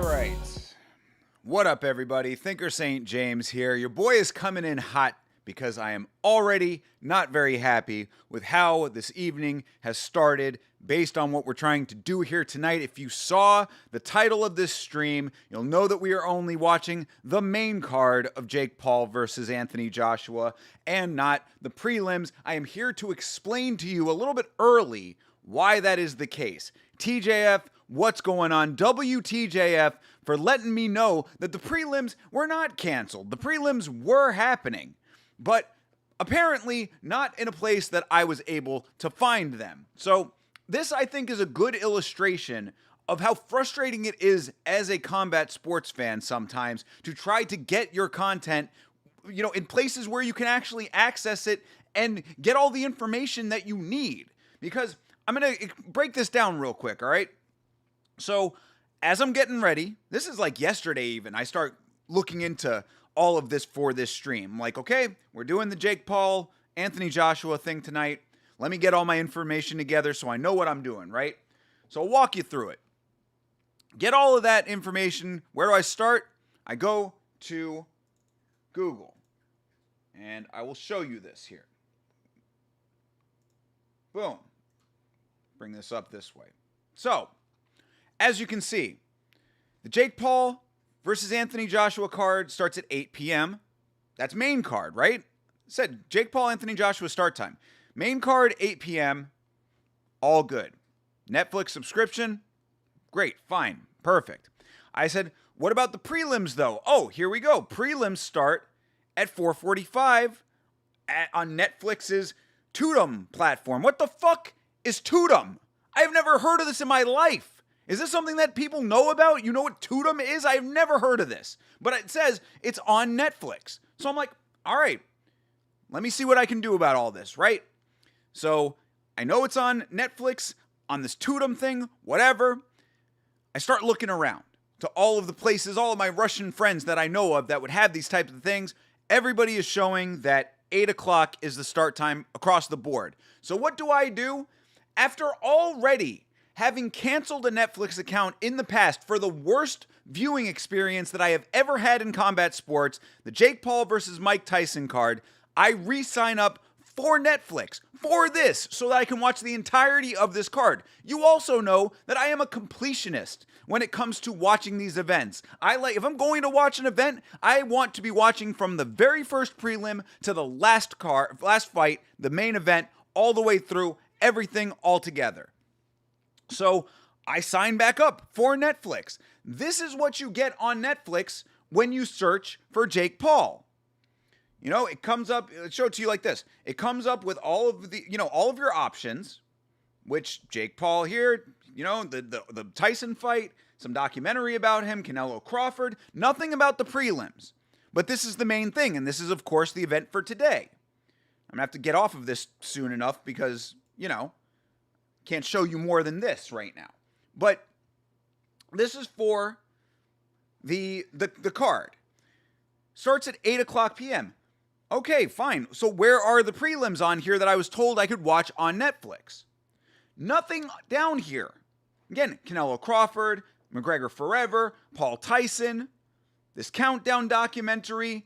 right. What up, everybody? Thinker St. James here. Your boy is coming in hot because I am already not very happy with how this evening has started based on what we're trying to do here tonight. If you saw the title of this stream, you'll know that we are only watching the main card of Jake Paul versus Anthony Joshua and not the prelims. I am here to explain to you a little bit early why that is the case. TJF, what's going on? WTJF for letting me know that the prelims were not canceled. The prelims were happening, but apparently not in a place that I was able to find them. So this, I think, is a good illustration of how frustrating it is as a combat sports fan sometimes to try to get your content, in places where you can actually access it and get all the information that you need. Because I'm going to break this down real quick, all right? So as I'm getting ready, this is like yesterday even, I start looking into all of this for this stream. I'm like, okay, we're doing the Jake Paul, Anthony Joshua thing tonight. Let me get all my information together so I know what I'm doing, right? So I'll walk you through it. Get all of that information. Where do I start? I go to Google. And I will show you this here. Boom. Bring this up this way. So, as you can see, the Jake Paul versus Anthony Joshua card starts at 8 p.m. That's main card, right? Said Jake Paul, Anthony Joshua start time. Main card, 8 p.m. All good. Netflix subscription? Great, fine, perfect. I said, what about the prelims though? Oh, here we go. Prelims start at 4:45 on Netflix's Tudum platform. What the fuck is Tudum? I have never heard of this in my life. Is this something that people know about? You know what Tudum is? I've never heard of this. But it says it's on Netflix. So I'm like, all right, let me see what I can do about all this, right? So I know it's on Netflix, on this Tudum thing, whatever. I start looking around to all of the places, all of my Russian friends that I know of that would have these types of things. Everybody is showing that 8 o'clock is the start time across the board. So what do? After already having canceled a Netflix account in the past for the worst viewing experience that I have ever had in combat sports, the Jake Paul versus Mike Tyson card, I re-sign up for Netflix for this so that I can watch the entirety of this card. You also know that I am a completionist when it comes to watching these events. If I'm going to watch an event, I want to be watching from the very first prelim to the last fight, the main event, all the way through, everything all together. So I sign back up for Netflix. This is what you get on Netflix when you search for Jake Paul. It comes up, let's show it to you like this. It comes up with all of your options, which Jake Paul here, the Tyson fight, some documentary about him, Canelo Crawford, nothing about the prelims. But this is the main thing, and this is, of course, the event for today. I'm going to have to get off of this soon enough because, can't show you more than this right now. But this is for the card. Starts at 8 o'clock p.m. Okay, fine. So where are the prelims on here that I was told I could watch on Netflix? Nothing down here. Again, Canelo Crawford, McGregor Forever, Paul Tyson, this countdown documentary,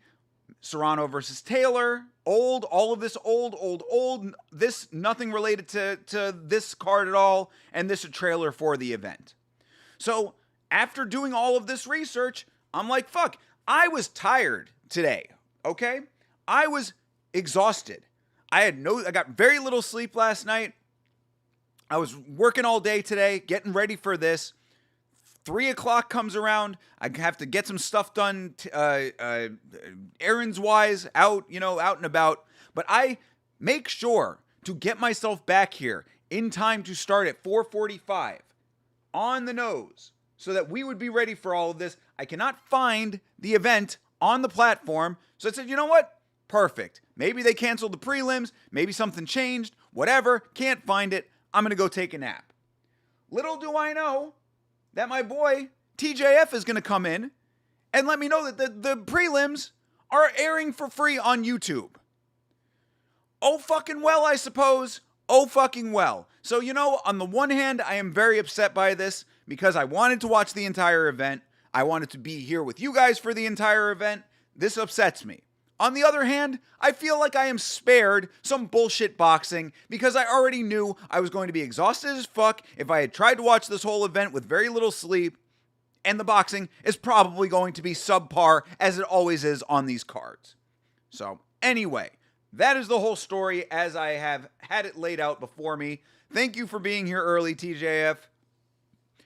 Serrano versus Taylor, all of this old, this nothing related to this card at all, and this a trailer for the event. So after doing all of this research, I'm like, fuck, I was tired today, okay? I was exhausted. I got very little sleep last night. I was working all day today, getting ready for this. 3 o'clock comes around. I have to get some stuff done, errands wise, out and about. But I make sure to get myself back here in time to start at 4:45 on the nose so that we would be ready for all of this. I cannot find the event on the platform. So I said, you know what? Perfect. Maybe they canceled the prelims. Maybe something changed. Whatever. Can't find it. I'm going to go take a nap. Little do I know that my boy TJF is going to come in and let me know that the prelims are airing for free on YouTube. Oh fucking well, I suppose. Oh fucking well. So, on the one hand, I am very upset by this because I wanted to watch the entire event. I wanted to be here with you guys for the entire event. This upsets me. On the other hand, I feel like I am spared some bullshit boxing because I already knew I was going to be exhausted as fuck if I had tried to watch this whole event with very little sleep, and the boxing is probably going to be subpar as it always is on these cards. So, anyway, that is the whole story as I have had it laid out before me. Thank you for being here early, TJF.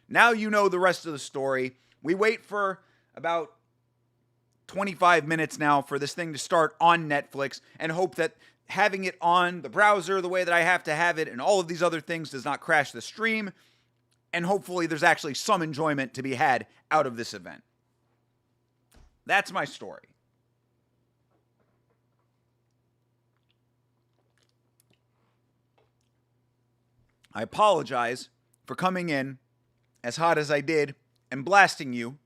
Now you know the rest of the story. We wait for about 25 minutes now for this thing to start on Netflix and hope that having it on the browser the way that I have to have it and all of these other things does not crash the stream. And hopefully there's actually some enjoyment to be had out of this event. That's my story. I apologize for coming in as hot as I did and blasting you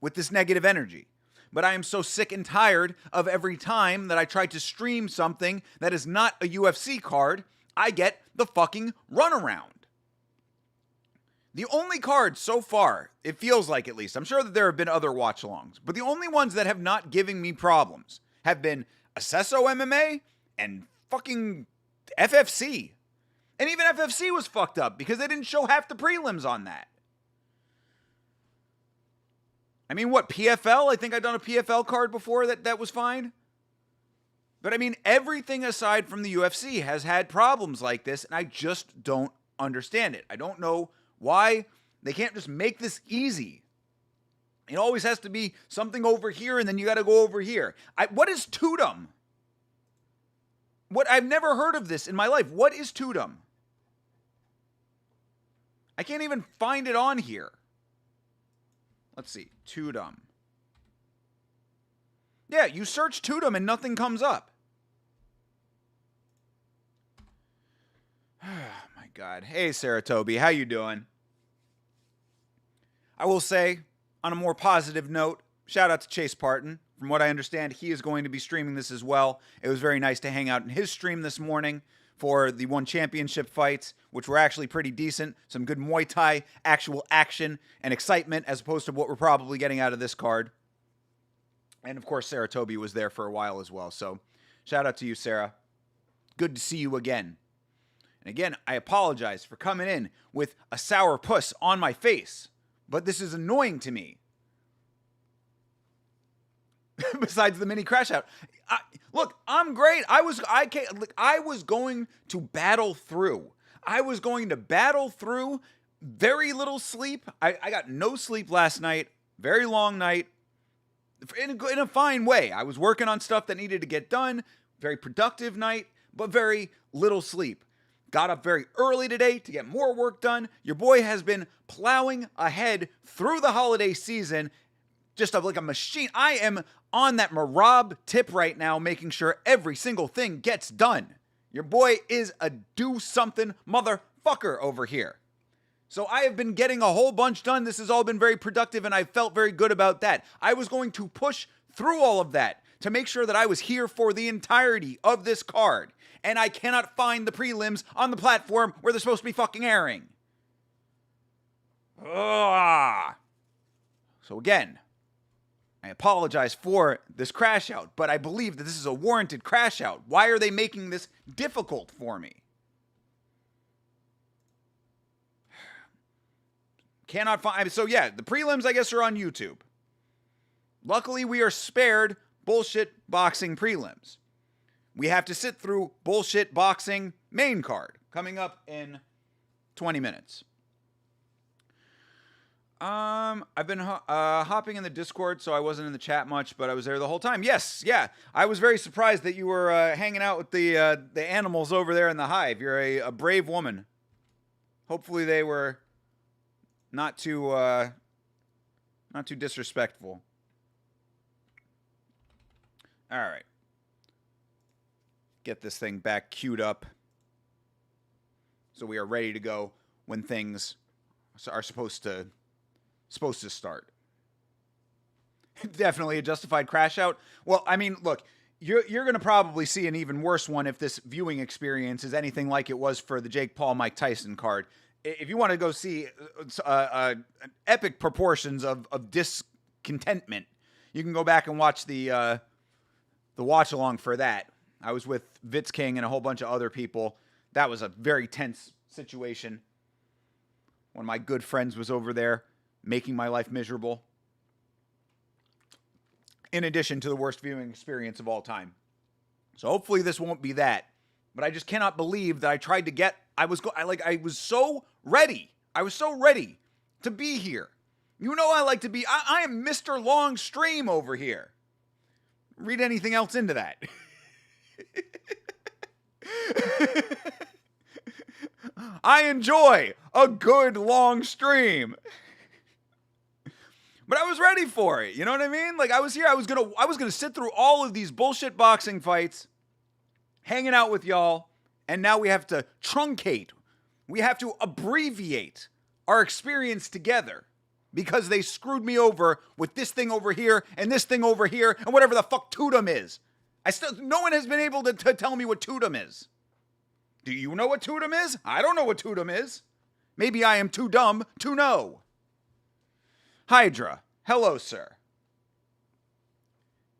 with this negative energy. But I am so sick and tired of every time that I try to stream something that is not a UFC card, I get the fucking runaround. The only cards so far, it feels like at least, I'm sure that there have been other watch-alongs, but the only ones that have not given me problems have been Acesso MMA and fucking FFC. And even FFC was fucked up because they didn't show half the prelims on that. I mean, what, PFL? I think I've done a PFL card before that was fine. But I mean, everything aside from the UFC has had problems like this, and I just don't understand it. I don't know why they can't just make this easy. It always has to be something over here, and then you got to go over here. What is Tudum? I've never heard of this in my life. What is Tudum? I can't even find it on here. Let's see. Tudum. Yeah, you search Tudum and nothing comes up. Oh my God. Hey, Sarah Toby. How you doing? I will say, on a more positive note, shout out to Chase Parton. From what I understand, he is going to be streaming this as well. It was very nice to hang out in his stream this morning for the One Championship fights, which were actually pretty decent. Some good Muay Thai, actual action and excitement, as opposed to what we're probably getting out of this card. And of course, Sarah Toby was there for a while as well. So shout out to you, Sarah. Good to see you again. And again, I apologize for coming in with a sour puss on my face, but this is annoying to me. Besides the mini crash out. Look, I'm great. I was going to battle through. I was going to battle through very little sleep. I got no sleep last night. Very long night. In a fine way. I was working on stuff that needed to get done. Very productive night, but very little sleep. Got up very early today to get more work done. Your boy has been plowing ahead through the holiday season just like a machine. I am on that Marab tip right now, making sure every single thing gets done. Your boy is a do-something motherfucker over here. So I have been getting a whole bunch done. This has all been very productive, and I felt very good about that. I was going to push through all of that to make sure that I was here for the entirety of this card. And I cannot find the prelims on the platform where they're supposed to be fucking airing. Ugh. So again, I apologize for this crash out, but I believe that this is a warranted crash out. Why are they making this difficult for me? Cannot find. So yeah, the prelims, I guess, are on YouTube. Luckily, we are spared bullshit boxing prelims. We have to sit through bullshit boxing main card coming up in 20 minutes. I've been hopping in the Discord, so I wasn't in the chat much, but I was there the whole time. Yes, yeah. I was very surprised that you were hanging out with the animals over there in the hive. You're a brave woman. Hopefully they were not too disrespectful. All right. Get this thing back queued up so we are ready to go when things are supposed to start. Definitely a justified crash out. Well, I mean, look, you're going to probably see an even worse one if this viewing experience is anything like it was for the Jake Paul Mike Tyson card. if you want to go see epic proportions of discontentment, you can go back and watch the watch along for that. I was with Vitz King and a whole bunch of other people. That was a very tense situation. One of my good friends was over there making my life miserable. In addition to the worst viewing experience of all time. So hopefully this won't be that. But I just cannot believe that I tried to get... I was so ready. I was so ready to be here. You know I like to be... I am Mr. Long Stream over here. Read anything else into that. I enjoy a good long stream. But I was ready for it. You know what I mean? Like I was here. I was gonna sit through all of these bullshit boxing fights, hanging out with y'all, and now we have to truncate. We have to abbreviate our experience together because they screwed me over with this thing over here and this thing over here and whatever the fuck Tudum is. No one has been able to tell me what Tudum is. Do you know what Tudum is? I don't know what Tudum is. Maybe I am too dumb to know. Hydra, hello, sir.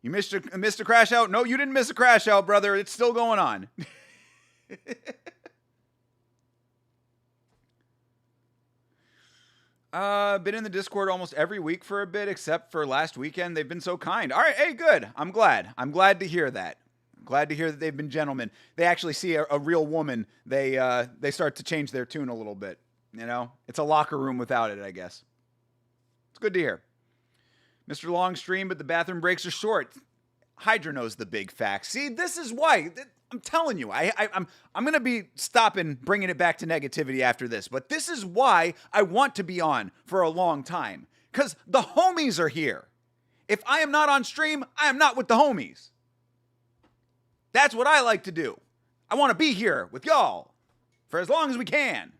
You missed a crash out? No, you didn't miss a crash out, brother. It's still going on. Been in the Discord almost every week for a bit, except for last weekend. They've been so kind. All right, hey, good. I'm glad. I'm glad to hear that. I'm glad to hear that they've been gentlemen. They actually see a real woman. They start to change their tune a little bit. You know, it's a locker room without it, I guess. It's good to hear. Mr. Longstream, but the bathroom breaks are short. Hydra knows the big facts. See, this is why. I'm telling you, I'm going to be stopping bringing it back to negativity after this. But this is why I want to be on for a long time. Because the homies are here. If I am not on stream, I am not with the homies. That's what I like to do. I want to be here with y'all for as long as we can.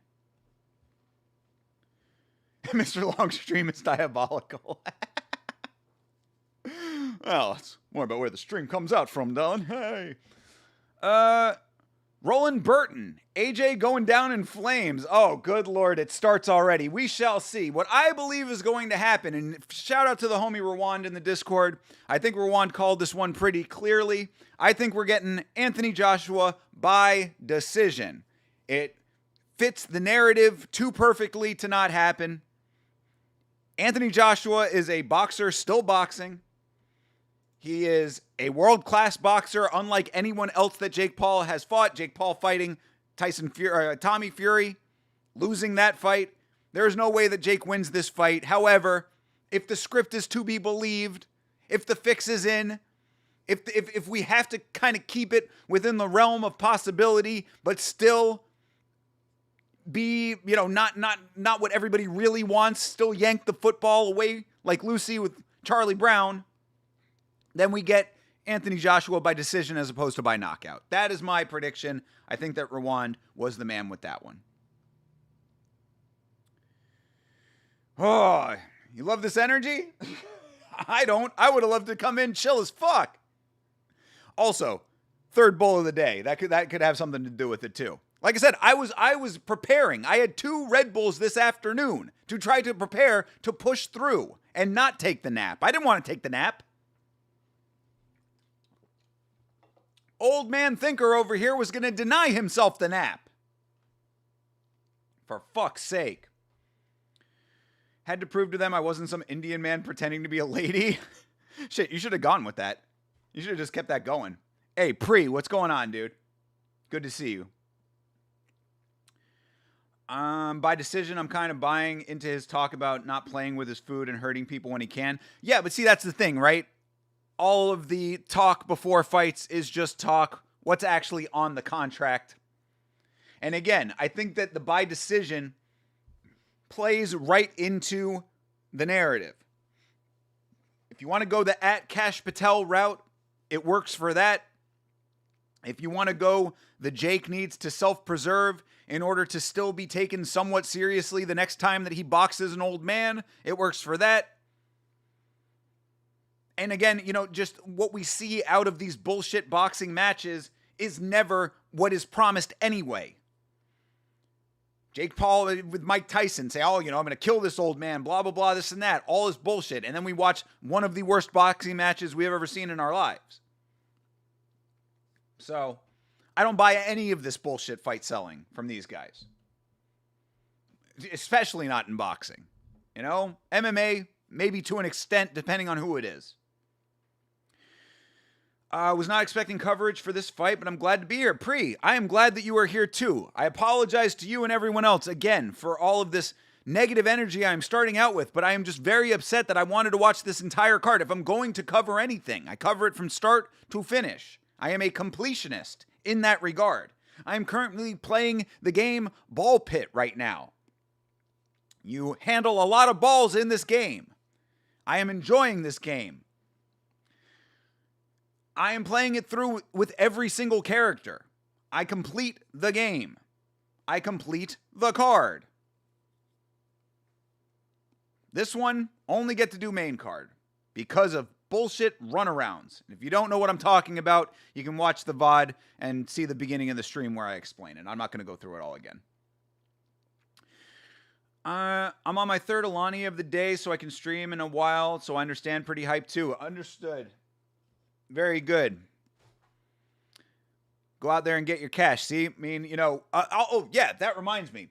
Mr. Longstream is diabolical. Well, it's more about where the stream comes out from, Don. Hey. Roland Burton. AJ going down in flames. Oh, good Lord, it starts already. We shall see. What I believe is going to happen, and shout out to the homie Rwand in the Discord. I think Rwand called this one pretty clearly. I think we're getting Anthony Joshua by decision. It fits the narrative too perfectly to not happen. Anthony Joshua is a boxer still boxing. He is a world-class boxer, unlike anyone else that Jake Paul has fought. Jake Paul fighting Tommy Fury, losing that fight. There is no way that Jake wins this fight. However, if the script is to be believed, if the fix is in, if we have to kind of keep it within the realm of possibility, but still be, you know, not what everybody really wants, still yank the football away like Lucy with Charlie Brown, then we get Anthony Joshua by decision as opposed to by knockout. That is my prediction. I think that Rwand was the man with that one. Oh, you love this energy? I don't. I would have loved to come in chill as fuck. Also, third bowl of the day. That could have something to do with it too. Like I said, I was preparing. I had 2 Red Bulls this afternoon to try to prepare to push through and not take the nap. I didn't want to take the nap. Old man thinker over here was going to deny himself the nap. For fuck's sake. Had to prove to them I wasn't some Indian man pretending to be a lady. Shit, you should have gone with that. You should have just kept that going. Hey, Pre, what's going on, dude? Good to see you. By decision, I'm kind of buying into his talk about not playing with his food and hurting people when he can. Yeah, but see, that's the thing, right? All of the talk before fights is just talk. What's actually on the contract? And again, I think that the by decision plays right into the narrative. If you want to go the @Cash Patel route, it works for that. If you want to go the Jake needs to self-preserve in order to still be taken somewhat seriously the next time that he boxes an old man, it works for that. And again, you know, just what we see out of these bullshit boxing matches is never what is promised anyway. Jake Paul with Mike Tyson say, oh, I'm going to kill this old man, blah, blah, blah, this and that. All this bullshit. And then we watch one of the worst boxing matches we have ever seen in our lives. So I don't buy any of this bullshit fight selling from these guys. Especially not in boxing. MMA, maybe to an extent, depending on who it is. I was not expecting coverage for this fight, but I'm glad to be here. I am glad that you are here too. I apologize to you and everyone else again for all of this negative energy I'm starting out with, but I am just very upset that I wanted to watch this entire card. If I'm going to cover anything, I cover it from start to finish. I am a completionist in that regard. I am currently playing the game Ball Pit right now. You handle a lot of balls in this game. I am enjoying this game. I am playing it through with every single character. I complete the game. I complete the card. This one, only get to do main card because of bullshit runarounds. If you don't know what I'm talking about, you can watch the VOD and see the beginning of the stream where I explain it. I'm not going to go through it all again. I'm on my third Alani of the day, so I can stream in a while, so I understand. Pretty hyped too. Understood. Very good. Go out there and get your cash. See, I mean, oh yeah, that reminds me.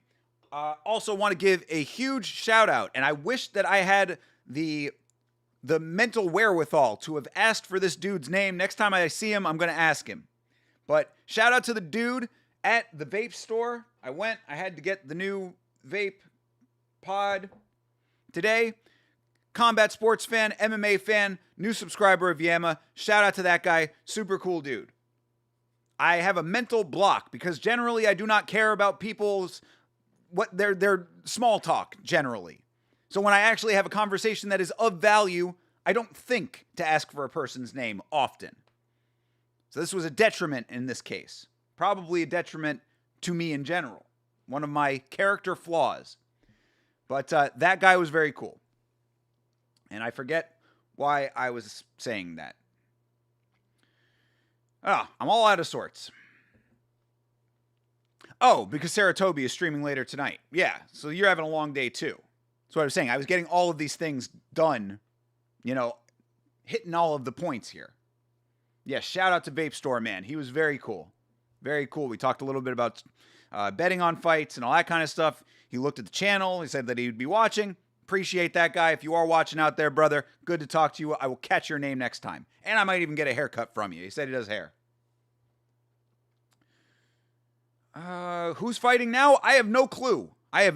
Also want to give a huge shout out, and I wish that I had the mental wherewithal to have asked for this dude's name. Next time I see him, I'm going to ask him. But shout out to the dude at the vape store. I had to get the new vape pod today. Combat sports fan, MMA fan, new subscriber of Yama. Shout out to that guy. Super cool dude. I have a mental block because generally I do not care about people's their small talk generally. So when I actually have a conversation that is of value, I don't think to ask for a person's name often. So this was a detriment in this case. Probably a detriment to me in general. One of my character flaws. But that guy was very cool. And I forget why I was saying that. I'm all out of sorts. Oh, because Saratobi is streaming later tonight. Yeah, so you're having a long day too. That's what I was saying. I was getting all of these things done, hitting all of the points here. Yeah, shout out to Vape Store, man. He was very cool. Very cool. We talked a little bit about betting on fights and all that kind of stuff. He looked at the channel. He said that he would be watching. Appreciate that guy. If you are watching out there, brother, good to talk to you. I will catch your name next time. And I might even get a haircut from you. He said he does hair. Who's fighting now? I have no clue. I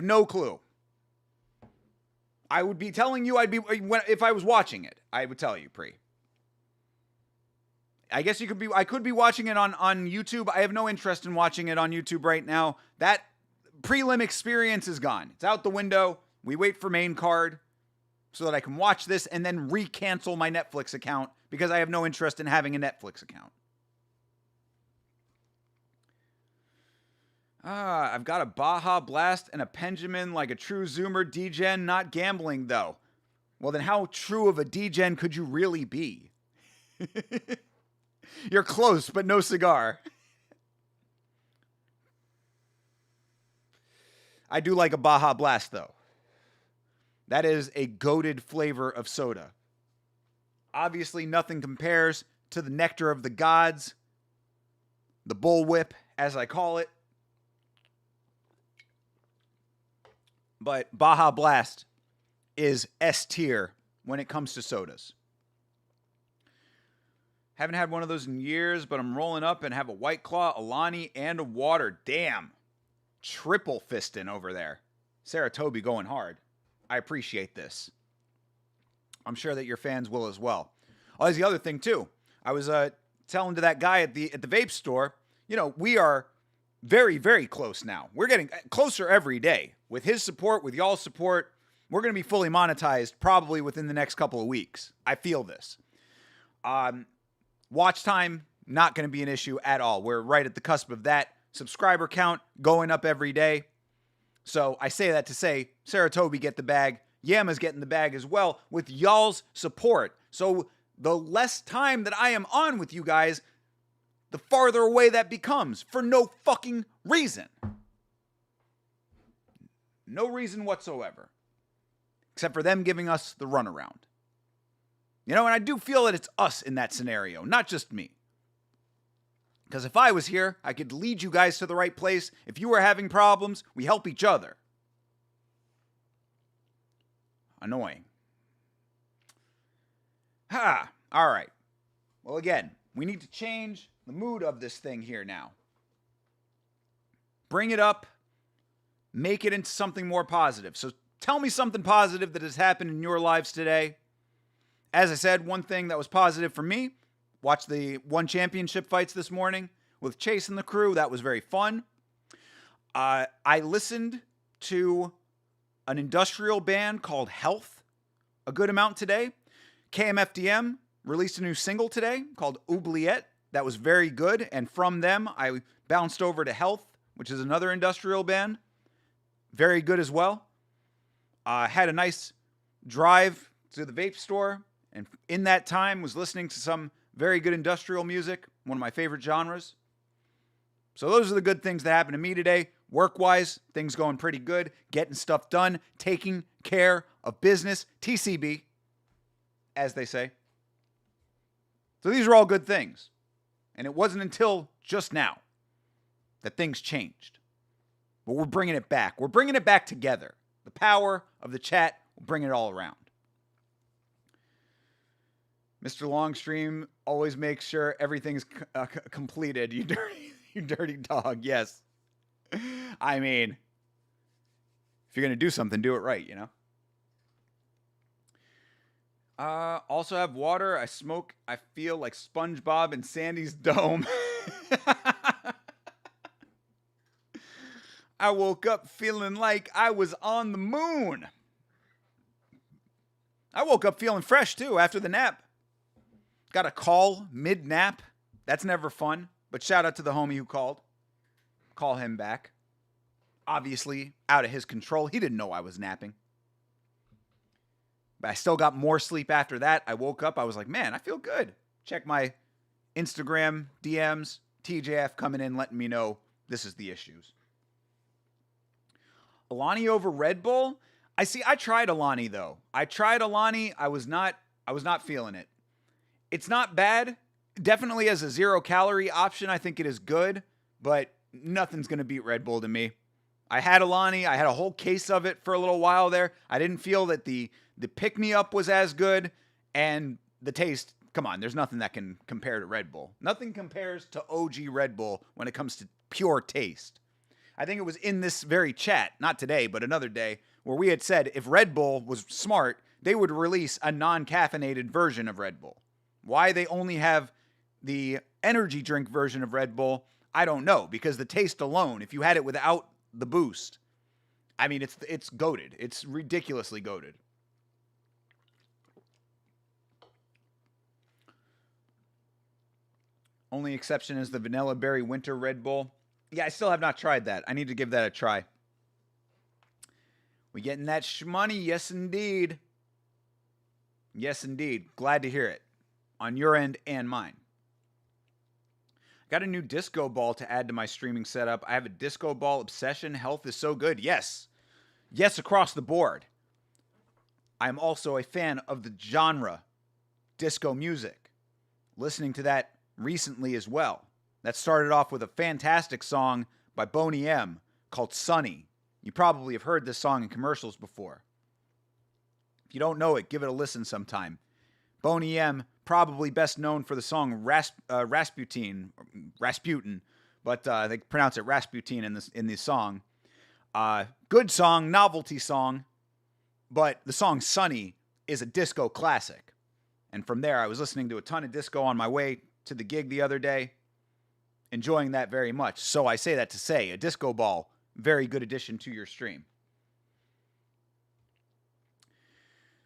would be telling you if I was watching it. I would tell you, I guess I could be watching it on YouTube. I have no interest in watching it on YouTube right now. That prelim experience is gone. It's out the window. We wait for main card so that I can watch this and then re-cancel my Netflix account because I have no interest in having a Netflix account. I've got a Baja Blast and a Benjamin like a true Zoomer. D-Gen, not gambling though. Well, then how true of a D-Gen could you really be? You're close, but no cigar. I do like a Baja Blast though. That is a goated flavor of soda. Obviously, nothing compares to the nectar of the gods, the bullwhip, as I call it. But Baja Blast is S tier when it comes to sodas. Haven't had one of those in years, but I'm rolling up and have a White Claw, Alani, and a water. Damn. Triple fisting over there. Saratobi going hard. I appreciate this. I'm sure that your fans will as well. Oh, there's the other thing too. I was telling to that guy at the vape store, we are very, very close now. We're getting closer every day. With his support, with y'all's support, we're going to be fully monetized probably within the next couple of weeks. I feel this. Watch time, not going to be an issue at all. We're right at the cusp of that. Subscriber count going up every day. So I say that to say, Saratobi get the bag. Yama's getting the bag as well with y'all's support. So the less time that I am on with you guys, the farther away that becomes for no fucking reason. No reason whatsoever. Except for them giving us the runaround. And I do feel that it's us in that scenario, not just me. Because if I was here, I could lead you guys to the right place. If you were having problems, we help each other. Annoying. All right. Well, again, we need to change the mood of this thing here now. Bring it up. Make it into something more positive. So tell me something positive that has happened in your lives today. As I said, one thing that was positive for me, watched the One Championship fights this morning with Chase and the crew. That was very fun. I listened to an industrial band called Health a good amount today. KMFDM released a new single today called Oubliette. That was very good. And from them, I bounced over to Health, which is another industrial band. Very good as well. Had a nice drive to the vape store. And in that time, was listening to some very good industrial music, one of my favorite genres. So those are the good things that happened to me today. Work-wise, things going pretty good. Getting stuff done. Taking care of business. TCB, as they say. So these are all good things. And it wasn't until just now that things changed. But we're bringing it back. We're bringing it back together. The power of the chat will bring it all around. Mr. Longstream always makes sure everything's completed. You dirty dog. Yes. I mean, if you're going to do something, do it right, Also have water. I smoke. I feel like SpongeBob in Sandy's dome. I woke up feeling like I was on the moon. I woke up feeling fresh, too, after the nap. Got a call mid-nap. That's never fun. But shout out to the homie who called. Call him back. Obviously, out of his control. He didn't know I was napping. But I still got more sleep after that. I woke up. I was like, man, I feel good. Check my Instagram DMs. TJF coming in, letting me know this is the issues. Alani over Red Bull? I tried Alani, though. I was not feeling it. It's not bad. Definitely as a 0-calorie option, I think it is good. But nothing's going to beat Red Bull to me. I had Alani. I had a whole case of it for a little while there. I didn't feel that the pick-me-up was as good. And the taste, come on, there's nothing that can compare to Red Bull. Nothing compares to OG Red Bull when it comes to pure taste. I think it was in this very chat, not today, but another day, where we had said if Red Bull was smart, they would release a non-caffeinated version of Red Bull. Why they only have the energy drink version of Red Bull, I don't know, because the taste alone, if you had it without the boost, I mean, it's goated. It's ridiculously goated. Only exception is the Vanilla Berry Winter Red Bull. Yeah, I still have not tried that. I need to give that a try. We getting that shmoney? Yes, indeed. Yes, indeed. Glad to hear it. On your end and mine. Got a new disco ball to add to my streaming setup. I have a disco ball obsession. Health is so good. Yes. Yes, across the board. I'm also a fan of the genre disco music. Listening to that recently as well. That started off with a fantastic song by Boney M called Sunny. You probably have heard this song in commercials before. If you don't know it, give it a listen sometime. Boney M, probably best known for the song Rasputin, but they pronounce it Rasputin in this song. Good song, novelty song, but the song Sunny is a disco classic. And from there, I was listening to a ton of disco on my way to the gig the other day. Enjoying that very much. So I say that to say, a disco ball, very good addition to your stream.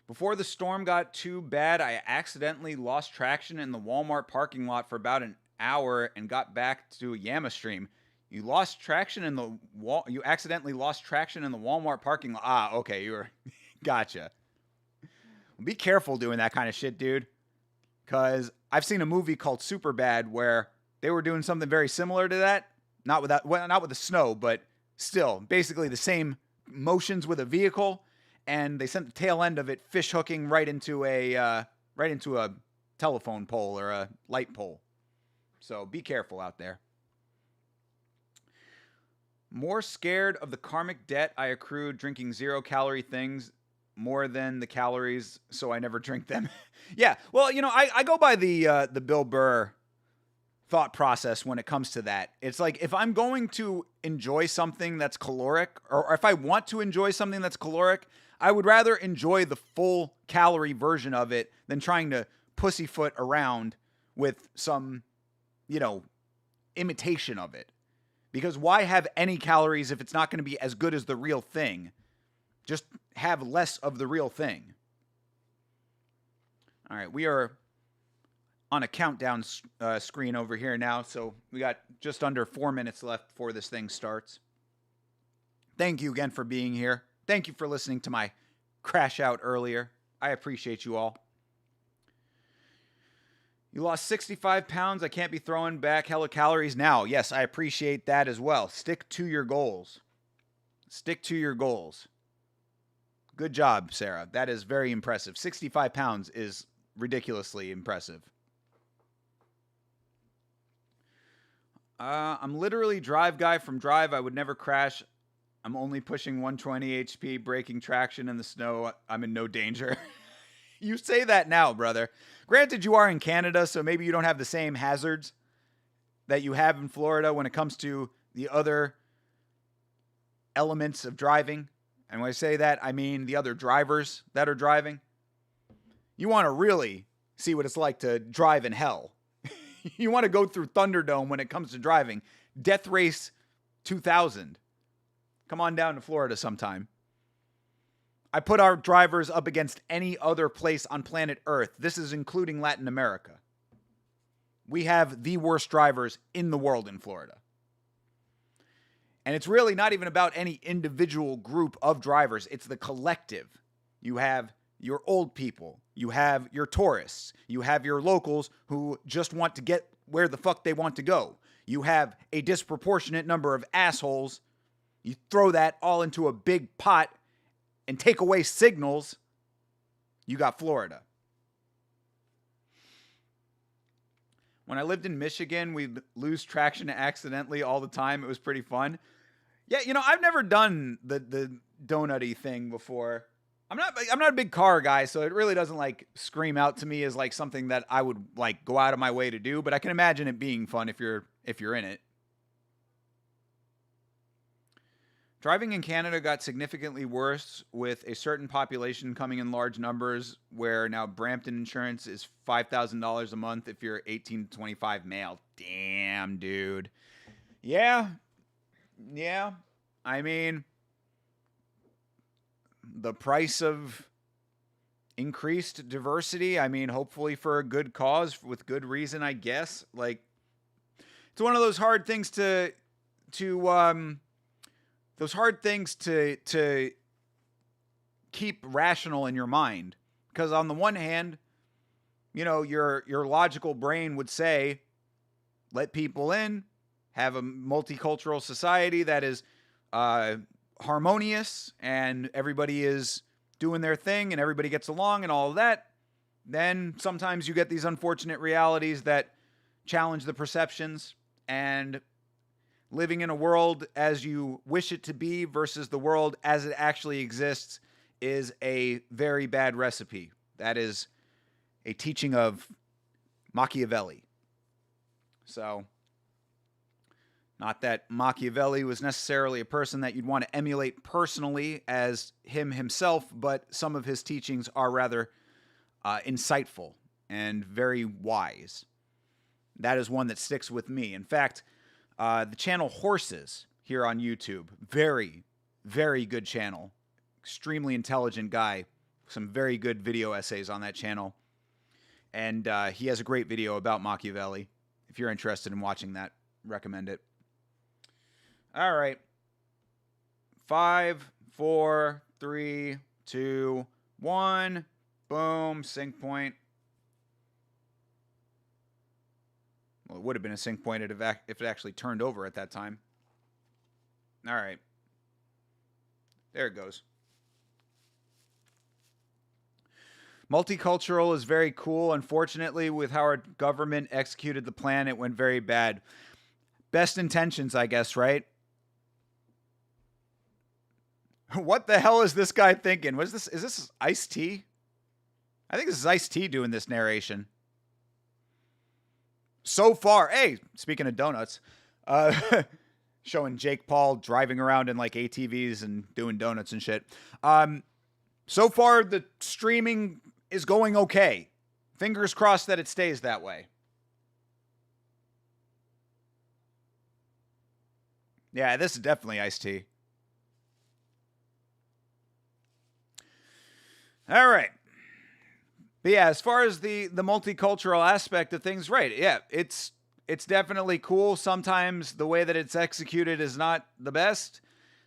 Before the storm got too bad, I accidentally lost traction in the Walmart parking lot for about an hour and got back to a Yama stream. You lost traction in the You accidentally lost traction in the Walmart parking lot. Ah, okay, you were gotcha. Be careful doing that kind of shit, dude. Cause I've seen a movie called Superbad where they were doing something very similar to that. Not with the snow, but still, basically the same motions with a vehicle, and they sent the tail end of it fish hooking right into a telephone pole or a light pole. So be careful out there. More scared of the karmic debt I accrued drinking 0-calorie things more than the calories, so I never drink them. Yeah, well, I go by the Bill Burr thought process when it comes to that. It's like, if I'm going to enjoy something that's caloric, or if I want to enjoy something that's caloric, I would rather enjoy the full calorie version of it than trying to pussyfoot around with some, imitation of it. Because why have any calories if it's not going to be as good as the real thing? Just have less of the real thing. All right, we are on a countdown screen over here now, so we got just under 4 minutes left before this thing starts. Thank you again for being here. Thank you for listening to my crash out earlier. I appreciate you all. You lost 65 pounds. I can't be throwing back hella calories now. Yes, I appreciate that as well. Stick to your goals. Stick to your goals. Good job, Sarah. That is very impressive. 65 pounds is ridiculously impressive. I'm literally Drive guy from Drive. I would never crash. I'm only pushing 120 HP, braking traction in the snow. I'm in no danger. You say that now, brother. Granted, you are in Canada, so maybe you don't have the same hazards that you have in Florida when it comes to the other elements of driving. And when I say that, I mean the other drivers that are driving. You want to really see what it's like to drive in hell. You want to go through Thunderdome when it comes to driving. Death Race 2000. Come on down to Florida sometime. I put our drivers up against any other place on planet Earth. This is including Latin America. We have the worst drivers in the world in Florida. And it's really not even about any individual group of drivers. It's the collective. You have your old people. You have your tourists. You have your locals who just want to get where the fuck they want to go. You have a disproportionate number of assholes. You throw that all into a big pot and take away signals, you got Florida. When I lived in Michigan, we'd lose traction accidentally all the time. It was pretty fun. Yeah, I've never done the donutty thing before. I'm not a big car guy, so it really doesn't scream out to me as something that I would go out of my way to do, but I can imagine it being fun if you're in it. Driving in Canada got significantly worse with a certain population coming in large numbers, where now Brampton insurance is $5,000 a month if you're 18 to 25 male. Damn, dude. Yeah. I mean, the price of increased diversity, hopefully for a good cause, with good reason, I guess. It's one of those hard things to keep rational in your mind. Because on the one hand, your logical brain would say, let people in, have a multicultural society that is harmonious, and everybody is doing their thing, and everybody gets along, and all of that. Then sometimes you get these unfortunate realities that challenge the perceptions, and living in a world as you wish it to be versus the world as it actually exists is a very bad recipe. That is a teaching of Machiavelli. So, not that Machiavelli was necessarily a person that you'd want to emulate personally as him himself, but some of his teachings are rather insightful and very wise. That is one that sticks with me. In fact, the channel Horses here on YouTube, very, very good channel. Extremely intelligent guy. Some very good video essays on that channel. And he has a great video about Machiavelli. If you're interested in watching that, recommend it. All right. 5, 4, 3, 2, 1. Boom. Sync point. Well, it would have been a sync point if it actually turned over at that time. All right. There it goes. Multicultural is very cool. Unfortunately, with how our government executed the plan, it went very bad. Best intentions, I guess, right? What the hell is this guy thinking? What is this? Is this Ice-T? I think this is Ice-T doing this narration. So far, hey, speaking of donuts, showing Jake Paul driving around in like ATVs and doing donuts and shit. So far, the streaming is going okay. Fingers crossed that it stays that way. Yeah, this is definitely Ice-T. All right. But yeah, as far as the multicultural aspect of things, right? Yeah, it's definitely cool. Sometimes the way that it's executed is not the best.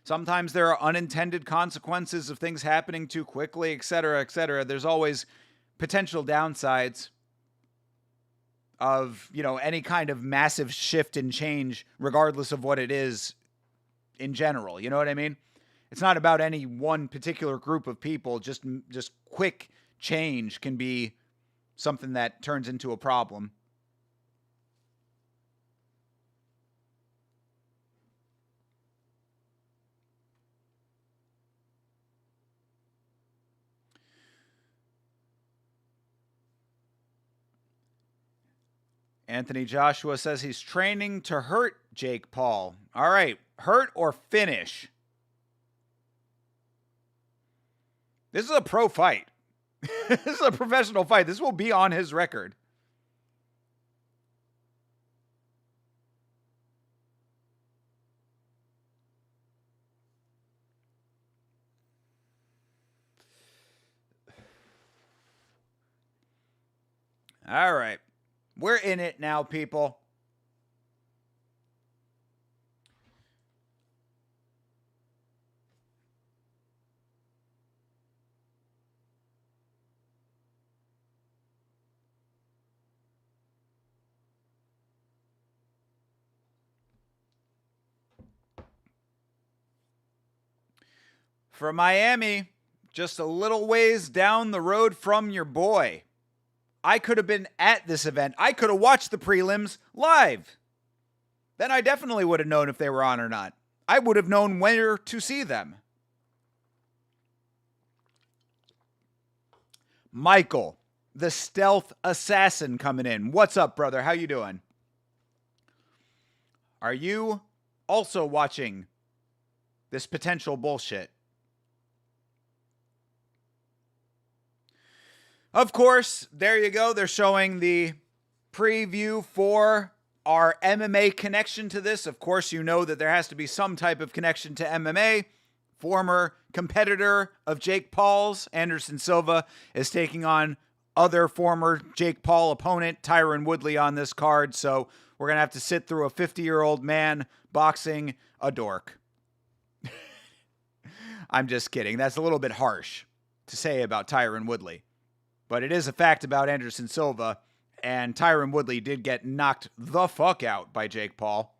Sometimes there are unintended consequences of things happening too quickly, et cetera, et cetera. There's always potential downsides of, you know, any kind of massive shift and change, regardless of what it is in general. You know what I mean? It's not about any one particular group of people. Just quick change can be something that turns into a problem. Anthony Joshua says he's training to hurt Jake Paul. All right, hurt or finish? This is a pro fight. This is a professional fight. This will be on his record. All right. We're in it now, people. For Miami, just a little ways down the road from your boy. I could have been at this event. I could have watched the prelims live. Then I definitely would have known if they were on or not. I would have known where to see them. Michael, the stealth assassin, coming in. What's up, brother? How you doing? Are you also watching this potential bullshit? Of course, there you go. They're showing the preview for our MMA connection to this. Of course, you know that there has to be some type of connection to MMA. Former competitor of Jake Paul's, Anderson Silva, is taking on other former Jake Paul opponent, Tyron Woodley, on this card. So we're going to have to sit through a 50-year-old man boxing a dork. I'm just kidding. That's a little bit harsh to say about Tyron Woodley. But it is a fact about Anderson Silva, and Tyron Woodley did get knocked the fuck out by Jake Paul.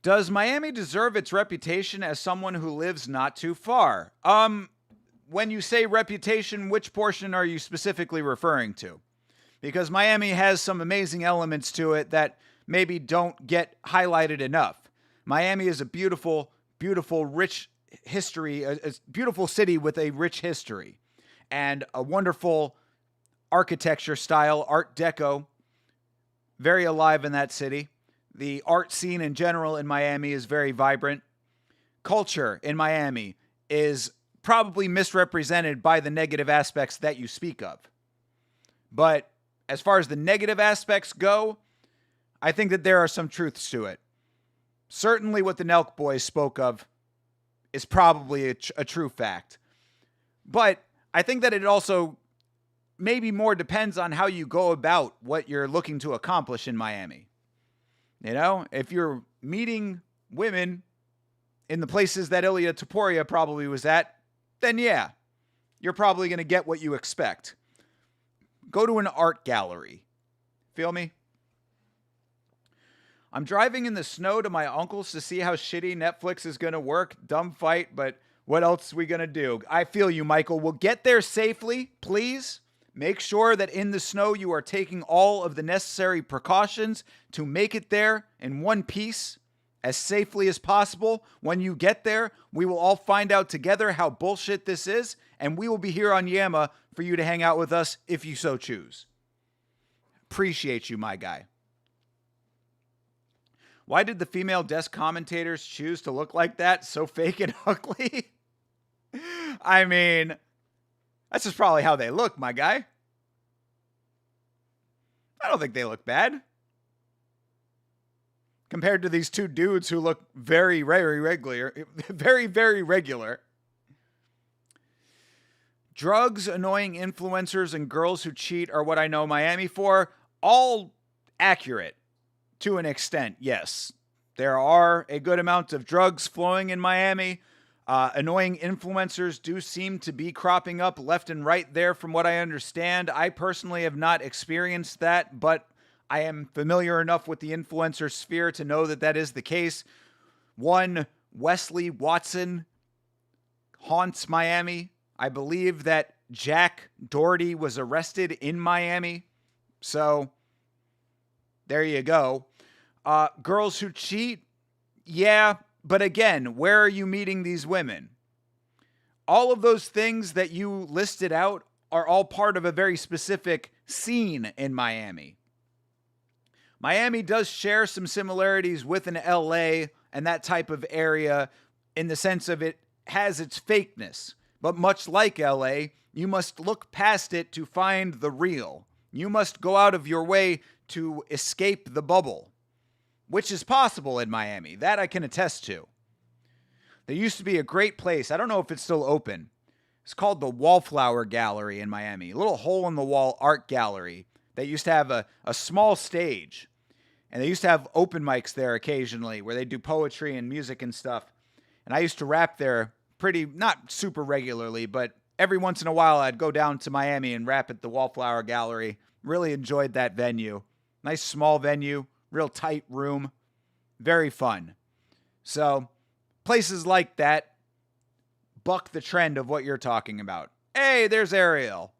Does Miami deserve its reputation as someone who lives not too far? When you say reputation, which portion are you specifically referring to? Because Miami has some amazing elements to it that maybe don't get highlighted enough. Miami is a beautiful, beautiful, rich history, a beautiful city with a rich history and a wonderful architecture style, Art Deco, very alive in that city. The art scene in general in Miami is very vibrant. Culture in Miami is probably misrepresented by the negative aspects that you speak of. But as far as the negative aspects go, I think that there are some truths to it. Certainly what the Nelk boys spoke of is probably a true fact. But I think that it also maybe more depends on how you go about what you're looking to accomplish in Miami. You know, if you're meeting women in the places that Ilia Topuria probably was at, then yeah, you're probably going to get what you expect. Go to an art gallery. Feel me? I'm driving in the snow to my uncle's to see how shitty Netflix is going to work. Dumb fight, but what else are we going to do? I feel you, Michael. We'll get there safely, please. Make sure that in the snow you are taking all of the necessary precautions to make it there in one piece as safely as possible. When you get there, we will all find out together how bullshit this is, and we will be here on Yama for you to hang out with us if you so choose. Appreciate you, my guy. Why did the female desk commentators choose to look like that? So fake and ugly? I mean, that's just probably how they look, my guy. I don't think they look bad. Compared to these two dudes who look very, very regular. Very, very regular. Drugs, annoying influencers, and girls who cheat are what I know Miami for. All accurate. To an extent, yes. There are a good amount of drugs flowing in Miami. Annoying influencers do seem to be cropping up left and right there from what I understand. I personally have not experienced that, but I am familiar enough with the influencer sphere to know that that is the case. One Wesley Watson haunts Miami. I believe that Jack Doherty was arrested in Miami. So there you go. Girls who cheat, yeah, but again, where are you meeting these women? All of those things that you listed out are all part of a very specific scene in Miami. Miami does share some similarities with an LA and that type of area in the sense of it has its fakeness. But much like LA, you must look past it to find the real. You must go out of your way to escape the bubble, which is possible in Miami. That I can attest to. There used to be a great place. I don't know if it's still open. It's called the Wallflower Gallery in Miami. A little hole-in-the-wall art gallery that used to have a small stage. And they used to have open mics there occasionally where they do poetry and music and stuff. And I used to rap there not super regularly, but every once in a while I'd go down to Miami and rap at the Wallflower Gallery. Really enjoyed that venue. Nice small venue, real tight room. Very fun. So places like that buck the trend of what you're talking about. Hey, there's Ariel.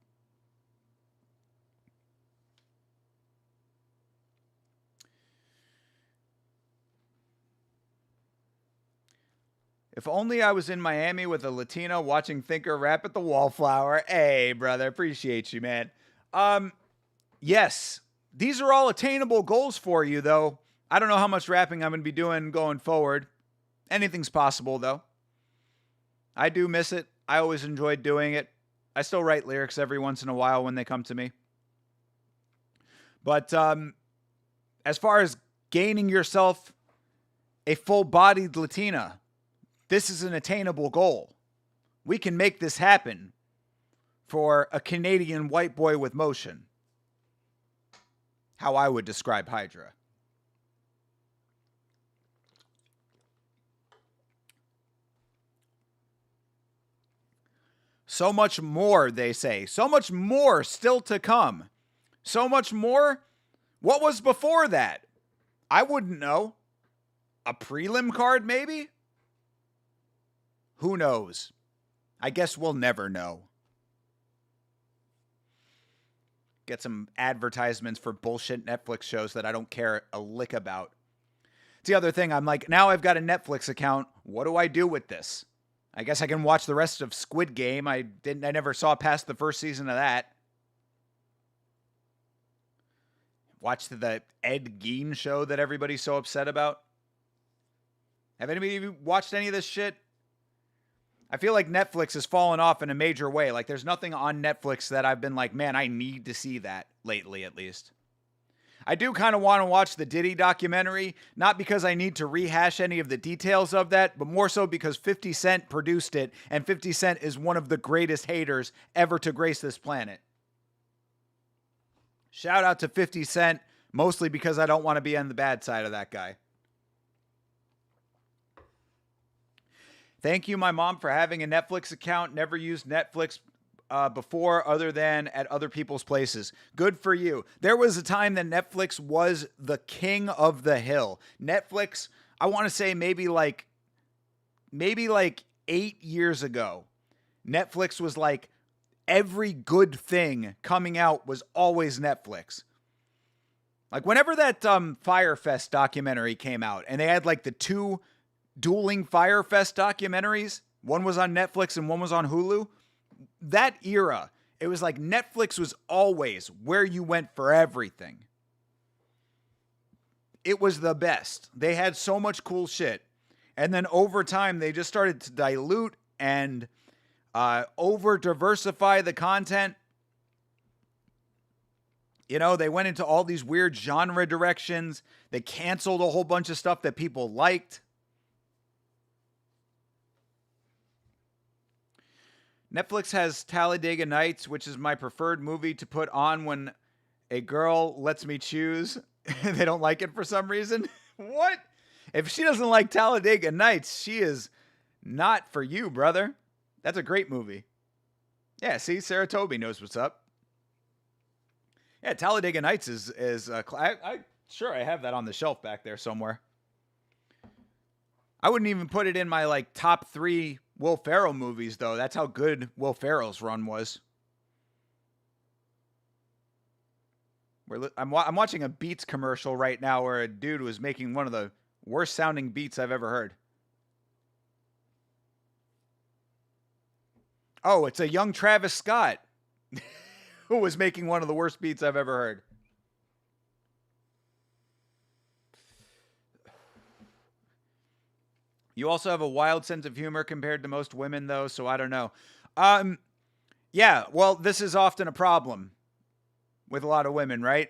If only I was in Miami with a Latina watching Thinker rap at the Wallflower. Hey, brother, appreciate you, man. Yes, these are all attainable goals for you, though. I don't know how much rapping I'm going to be doing going forward. Anything's possible, though. I do miss it. I always enjoyed doing it. I still write lyrics every once in a while when they come to me. But as far as gaining yourself a full-bodied Latina, this is an attainable goal. We can make this happen for a Canadian white boy with motion. How I would describe Hydra. So much more, they say. So much more still to come. So much more? What was before that? I wouldn't know. A prelim card, maybe? Who knows? I guess we'll never know. Get some advertisements for bullshit Netflix shows that I don't care a lick about. It's the other thing. I'm like, now I've got a Netflix account. What do I do with this? I guess I can watch the rest of Squid Game. I never saw past the first season of that. Watch the Ed Gein show that everybody's so upset about. Have anybody watched any of this shit? I feel like Netflix has fallen off in a major way. Like, there's nothing on Netflix that I've been like, man, I need to see that lately, at least. I do kind of want to watch the Diddy documentary, not because I need to rehash any of the details of that, but more so because 50 Cent produced it, and 50 Cent is one of the greatest haters ever to grace this planet. Shout out to 50 Cent, mostly because I don't want to be on the bad side of that guy. Thank you, my mom, for having a Netflix account. Never used Netflix before other than at other people's places. Good for you. There was a time that Netflix was the king of the hill. Netflix, I want to say maybe like 8 years ago, Netflix was like every good thing coming out was always Netflix. Like whenever that Fyre Fest documentary came out and they had like the two dueling Fyre Fest documentaries, one was on Netflix and one was on Hulu. That era, it was like Netflix was always where you went for everything. It was the best. They had so much cool shit. And then over time, they just started to dilute and over diversify the content. You know, they went into all these weird genre directions. They canceled a whole bunch of stuff that people liked. Netflix has Talladega Nights, which is my preferred movie to put on when a girl lets me choose. They don't like it for some reason. What? If she doesn't like Talladega Nights, she is not for you, brother. That's a great movie. Yeah, see, Sarah Tobey knows what's up. Yeah, Talladega Nights is sure I have that on the shelf back there somewhere. I wouldn't even put it in my like top 3 Will Ferrell movies though. That's how good Will Ferrell's run was. I'm watching a Beats commercial right now where a dude was making one of the worst sounding beats I've ever heard. Oh, it's a young Travis Scott who was making one of the worst beats I've ever heard. You also have a wild sense of humor compared to most women, though, so I don't know. Yeah, well, this is often a problem with a lot of women, right?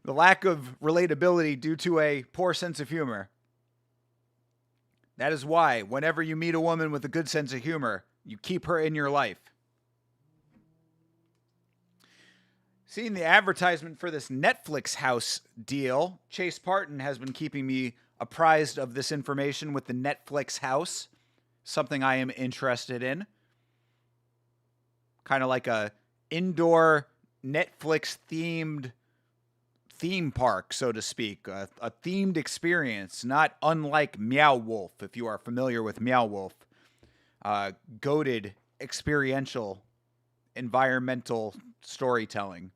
The lack of relatability due to a poor sense of humor. That is why, whenever you meet a woman with a good sense of humor, you keep her in your life. Seeing the advertisement for this Netflix house deal, Chase Parton has been keeping me apprised of this information with the Netflix house, something I am interested in. Kind of like a indoor Netflix themed theme park, so to speak, a themed experience, not unlike Meow Wolf, if you are familiar with Meow Wolf. Goated experiential environmental storytelling.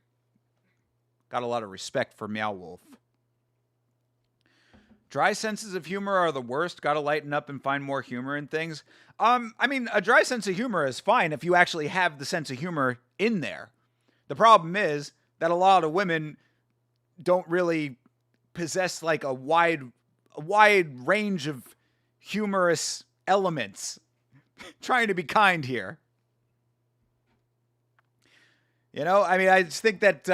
Got a lot of respect for Meow Wolf. Dry senses of humor are the worst. Got to lighten up and find more humor in things. I mean, a dry sense of humor is fine if you actually have the sense of humor in there. The problem is that a lot of women don't really possess like a wide range of humorous elements. Trying to be kind here. You know, I mean, I just think that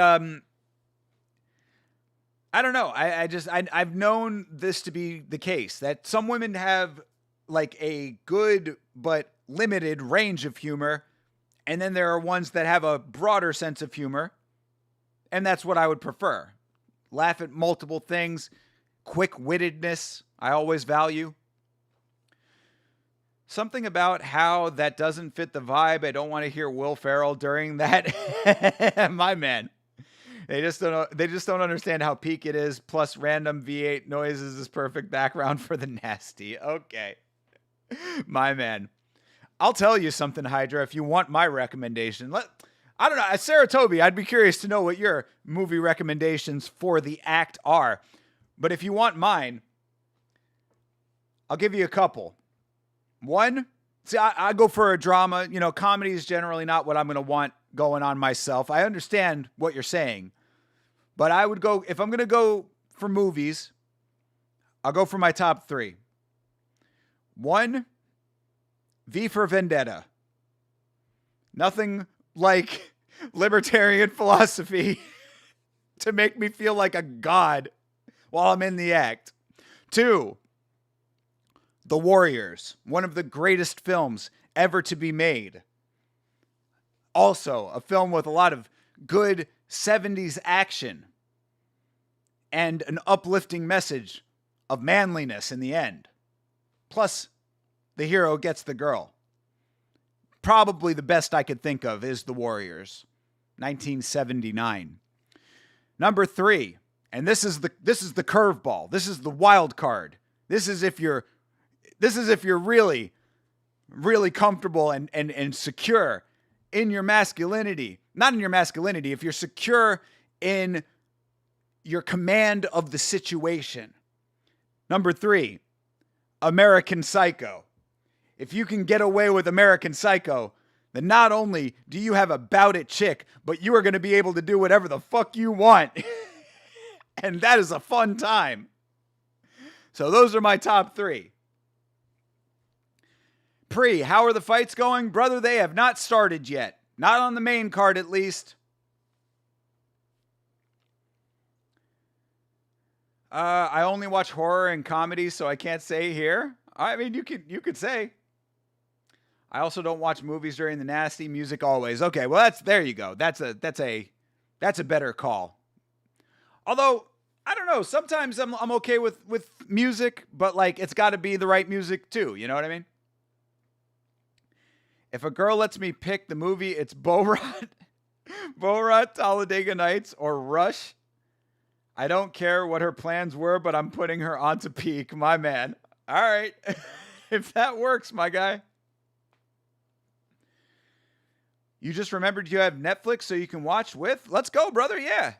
I don't know. I've known this to be the case, that some women have like a good but limited range of humor, and then there are ones that have a broader sense of humor, and that's what I would prefer. Laugh at multiple things, quick-wittedness, I always value. Something about how that doesn't fit the vibe. I don't want to hear Will Ferrell during that. My man. They just don't understand how peak it is. Plus random V8 noises is perfect background for the nasty. Okay. My man. I'll tell you something, Hydra, if you want my recommendation. I don't know. Sarah Tobey, I'd be curious to know what your movie recommendations for the act are. But if you want mine, I'll give you a couple. One, see, I go for a drama. You know, comedy is generally not what I'm going to want going on myself. I understand what you're saying. But I would go, if I'm going to go for movies, I'll go for my top 3. 1, V for Vendetta. Nothing like libertarian philosophy to make me feel like a god while I'm in the act. 2, The Warriors, one of the greatest films ever to be made. Also, a film with a lot of good 70s action and an uplifting message of manliness in the end. Plus, the hero gets the girl. probably the best I could think of is The Warriors, 1979. Number 3, and this is the curveball. This is the wild card. This is if you're really, really comfortable and secure in your masculinity. Not in your masculinity, if you're secure in your command of the situation. Number 3, American Psycho. If you can get away with American Psycho, then not only do you have a bout it chick, but you are going to be able to do whatever the fuck you want. And that is a fun time. So those are my top 3. How are the fights going? Brother, they have not started yet. Not on the main card, at least. I only watch horror and comedy, so I can't say here. I mean, you could say. I also don't watch movies during the nasty. Music always. Okay, well there you go. That's a better call. Although I don't know, sometimes I'm okay with music, but like it's got to be the right music too. You know what I mean? If a girl lets me pick the movie, it's Borat, Talladega Nights, or Rush. I don't care what her plans were, but I'm putting her onto peak, my man. All right. If that works, my guy. You just remembered you have Netflix so you can watch with? Let's go, brother. Yeah.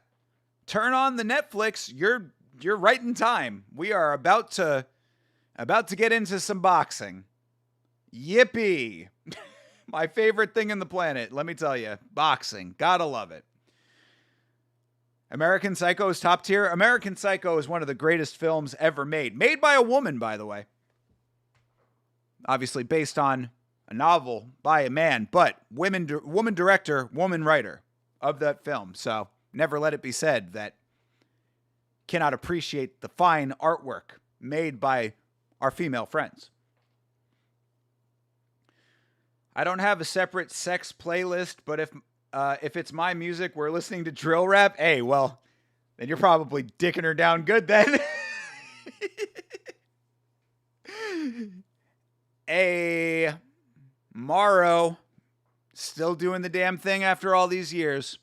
Turn on the Netflix. You're right in time. We are about to get into some boxing. Yippee. My favorite thing in the planet, let me tell you. Boxing. Gotta love it. American Psycho is top tier. American Psycho is one of the greatest films ever made. Made by a woman, by the way. Obviously based on a novel by a man, but woman director, woman writer of that film. So never let it be said that cannot appreciate the fine artwork made by our female friends. I don't have a separate sex playlist, but if it's my music, we're listening to drill rap. Hey, well, then you're probably dicking her down good then. Hey, Morrow, still doing the damn thing after all these years.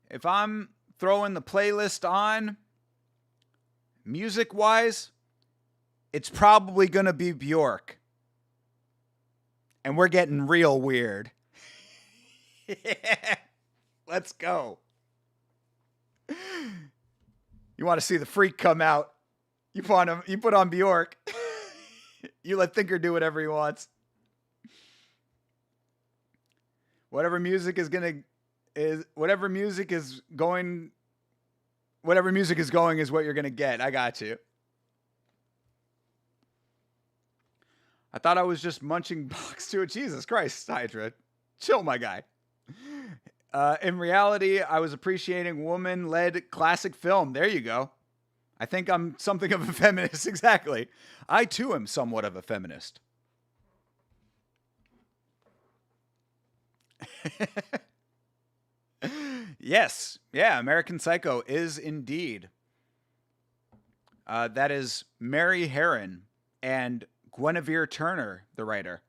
If I'm throwing the playlist on, music-wise, it's probably going to be Bjork. And we're getting real weird. Yeah, let's go. You want to see the freak come out, you put on Bjork. You let Thinker do whatever he wants. Whatever music is going is what you're going to get. I got you. I thought I was just munching box to it. Jesus Christ, Hydra. Chill, my guy. In reality, I was appreciating woman-led classic film. There you go. I think I'm something of a feminist. Exactly. I, too, am somewhat of a feminist. Yes. Yeah, American Psycho is indeed. That is Mary Herron and Guinevere Turner, the writer.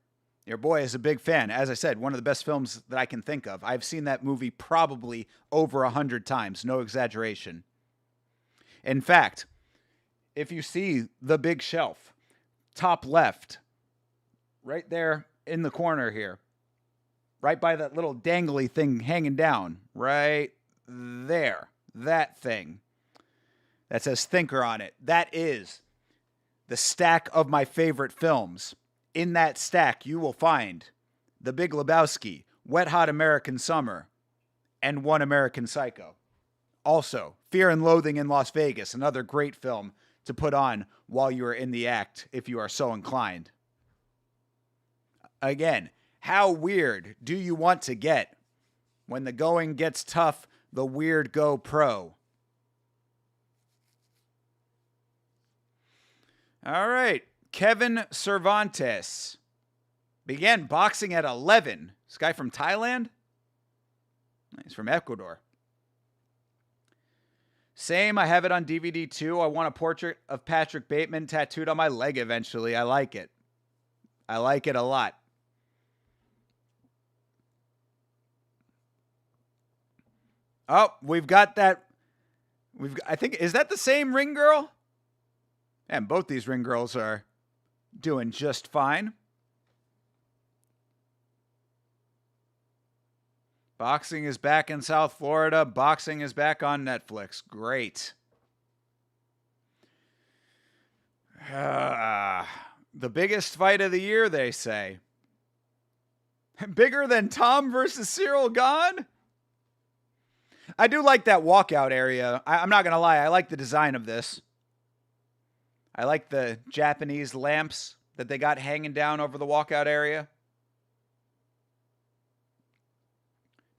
Your boy is a big fan. As I said, one of the best films that I can think of. I've seen that movie probably over 100 times. No exaggeration. In fact, if you see The Big Shelf, top left, right there in the corner here, right by that little dangly thing hanging down, right there, that thing that says Thinker on it, that is the stack of my favorite films. In that stack, you will find The Big Lebowski, Wet Hot American Summer, and One American Psycho. Also, Fear and Loathing in Las Vegas, another great film to put on while you are in the act, if you are so inclined. Again, how weird do you want to get? When the going gets tough, the weird go pro. All right. Kevin Cervantes began boxing at 11. This guy from Thailand? He's from Ecuador. Same. I have it on DVD too. I want a portrait of Patrick Bateman tattooed on my leg eventually. I like it. I like it a lot. Oh, we've got that. I think, is that the same ring girl? And both these ring girls are doing just fine. Boxing is back in South Florida. Boxing is back on Netflix. Great. The biggest fight of the year, they say. Bigger than Tom versus Cyril Gahn? I do like that walkout area. I'm not going to lie. I like the design of this. I like the Japanese lamps that they got hanging down over the walkout area.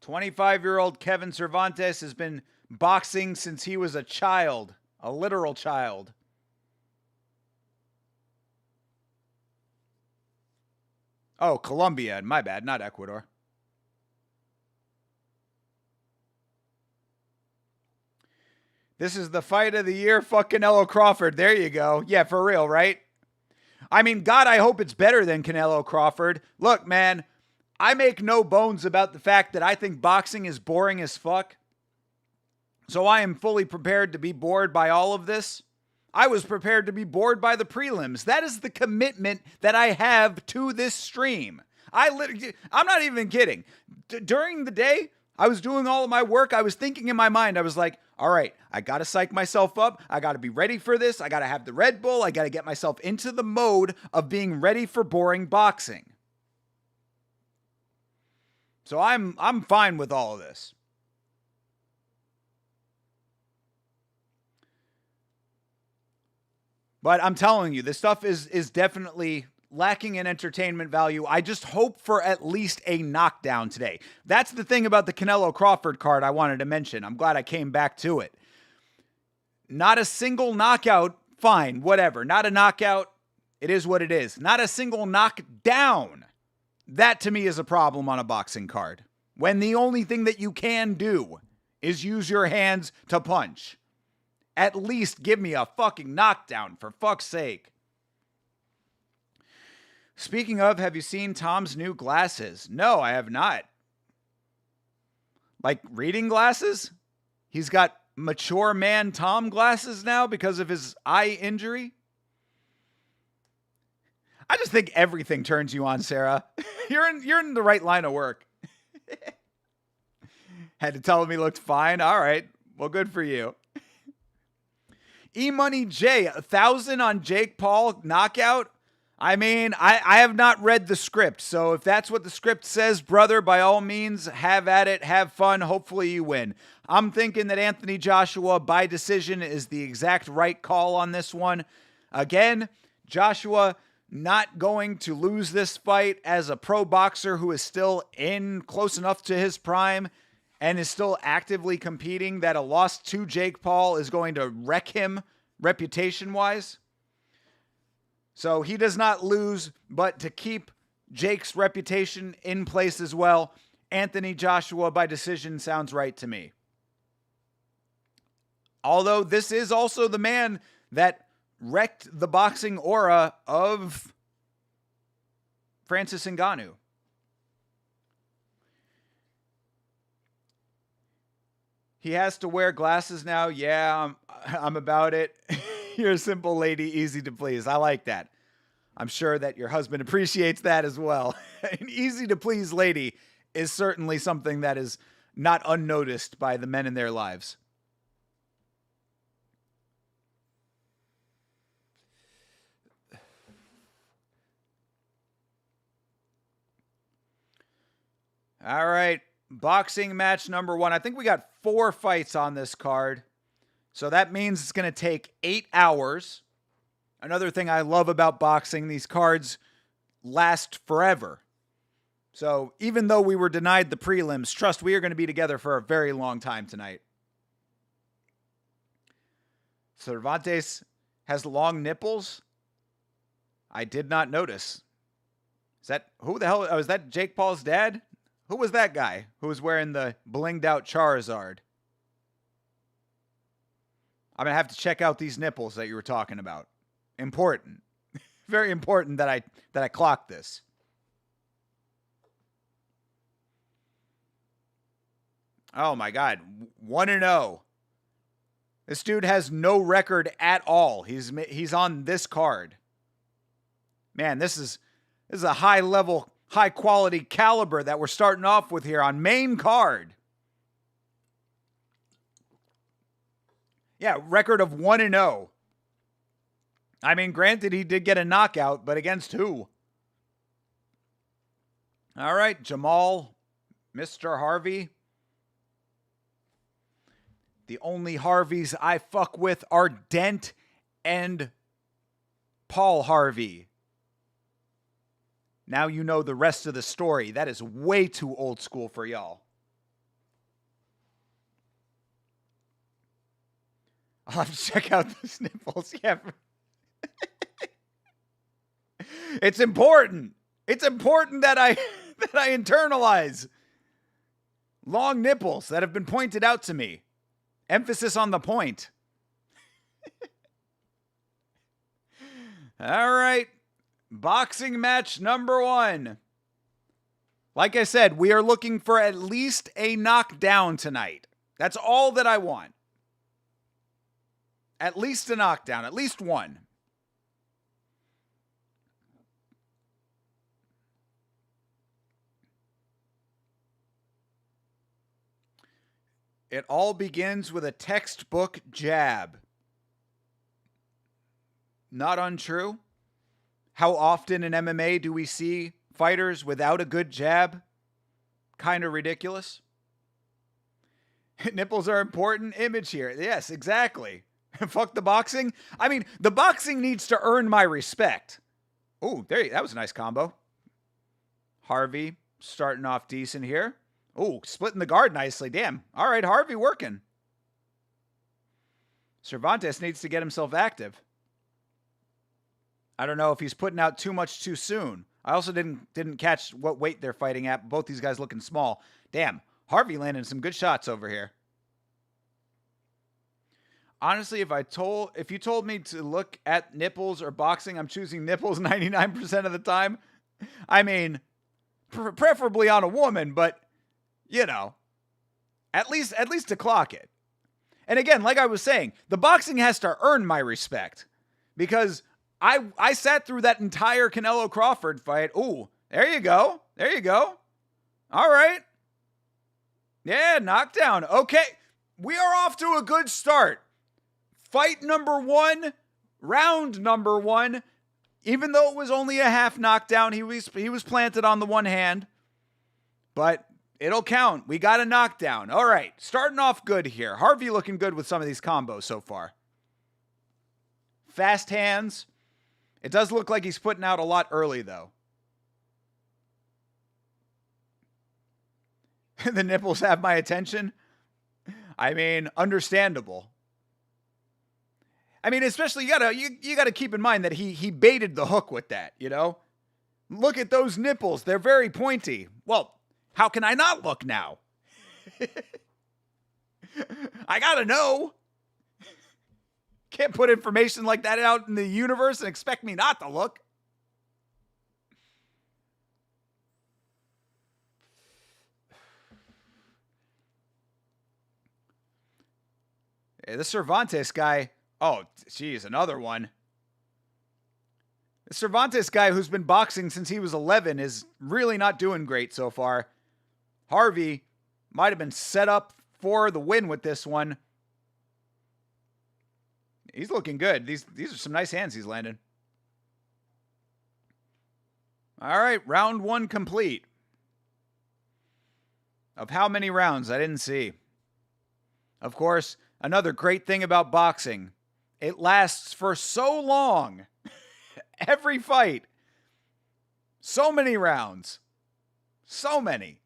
25-year-old Kevin Cervantes has been boxing since he was a child, a literal child. Oh, Colombia. My bad, not Ecuador. This is the fight of the year, fuck Canelo Crawford. There you go. Yeah, for real, right? I mean, God, I hope it's better than Canelo Crawford. Look, man, I make no bones about the fact that I think boxing is boring as fuck. So I am fully prepared to be bored by all of this. I was prepared to be bored by the prelims. That is the commitment that I have to this stream. I'm not even kidding. During the day, I was doing all of my work. I was thinking in my mind, I was like, all right, I got to psych myself up. I got to be ready for this. I got to have the Red Bull. I got to get myself into the mode of being ready for boring boxing. So I'm fine with all of this. But I'm telling you, this stuff is definitely lacking in entertainment value. I just hope for at least a knockdown today. That's the thing about the Canelo Crawford card I wanted to mention. I'm glad I came back to it. Not a single knockout, fine, whatever. Not a knockout, it is what it is. Not a single knockdown. That to me is a problem on a boxing card. When the only thing that you can do is use your hands to punch. At least give me a fucking knockdown, for fuck's sake. Speaking of, have you seen Tom's new glasses? No, I have not. Like reading glasses? He's got mature man Tom glasses now because of his eye injury? I just think everything turns you on, Sarah. You're in the right line of work. Had to tell him he looked fine. All right. Well, good for you. E-Money J, 1,000 on Jake Paul knockout. I mean, I have not read the script, so if that's what the script says, brother, by all means, have at it, have fun, hopefully you win. I'm thinking that Anthony Joshua, by decision, is the exact right call on this one. Again, Joshua not going to lose this fight as a pro boxer who is still in close enough to his prime and is still actively competing, that a loss to Jake Paul is going to wreck him reputation-wise. So he does not lose, but to keep Jake's reputation in place as well, Anthony Joshua by decision sounds right to me. Although this is also the man that wrecked the boxing aura of Francis Ngannou. He has to wear glasses now. Yeah, I'm about it. You're a simple lady, easy to please. I like that. I'm sure that your husband appreciates that as well. An easy to please lady is certainly something that is not unnoticed by the men in their lives. All right. Boxing match number 1. I think we got 4 fights on this card. So that means it's going to take 8 hours. Another thing I love about boxing, these cards last forever. So even though we were denied the prelims, trust we are going to be together for a very long time tonight. Cervantes has long nipples. I did not notice. Is that, who the hell, is that Jake Paul's dad? Who was that guy who was wearing the blinged out Charizard? I'm going to have to check out these nipples that you were talking about. Important. Very important that I clock this. Oh my God. 1-0. This dude has no record at all. He's on this card. Man, this is a high level, high quality caliber that we're starting off with here on main card. Yeah, record of 1-0. I mean, granted, he did get a knockout, but against who? All right, Jamal, Mr. Harvey. The only Harveys I fuck with are Dent and Paul Harvey. Now you know the rest of the story. That is way too old school for y'all. I'll have to check out those nipples. Yeah. It's important. It's important that I internalize long nipples that have been pointed out to me. Emphasis on the point. All right. Boxing match number 1. Like I said, we are looking for at least a knockdown tonight. That's all that I want. At least a knockdown. At least one. It all begins with a textbook jab. Not untrue. How often in MMA do we see fighters without a good jab? Kind of ridiculous. Nipples are important image here. Yes, exactly. Fuck the boxing. I mean, the boxing needs to earn my respect. Oh, that was a nice combo. Harvey starting off decent here. Oh, splitting the guard nicely. Damn. All right, Harvey working. Cervantes needs to get himself active. I don't know if he's putting out too much too soon. I also didn't catch what weight they're fighting at. Both these guys looking small. Damn. Harvey landing some good shots over here. Honestly, if you told me to look at nipples or boxing, I'm choosing nipples 99% of the time. I mean, preferably on a woman, but you know, at least to clock it. And again, like I was saying, the boxing has to earn my respect because I sat through that entire Canelo Crawford fight. Ooh, there you go. There you go. All right. Yeah, knockdown. Okay. We are off to a good start. Fight number 1, round number 1. Even though it was only a half knockdown, he was planted on the one hand. But it'll count. We got a knockdown. All right. Starting off good here. Harvey looking good with some of these combos so far. Fast hands. It does look like he's putting out a lot early, though. The nipples have my attention. I mean, understandable. I mean, especially you gotta keep in mind that he baited the hook with that, you know? Look at those nipples. They're very pointy. Well, how can I not look now? I gotta know. Can't put information like that out in the universe and expect me not to look. Hey, the Cervantes guy. Oh, geez, another one. The Cervantes guy who's been boxing since he was 11 is really not doing great so far. Harvey might have been set up for the win with this one. He's looking good. These are some nice hands he's landing. All right, round 1 complete. Of how many rounds? I didn't see. Of course, another great thing about boxing, it lasts for so long. Every fight. So many rounds. So many.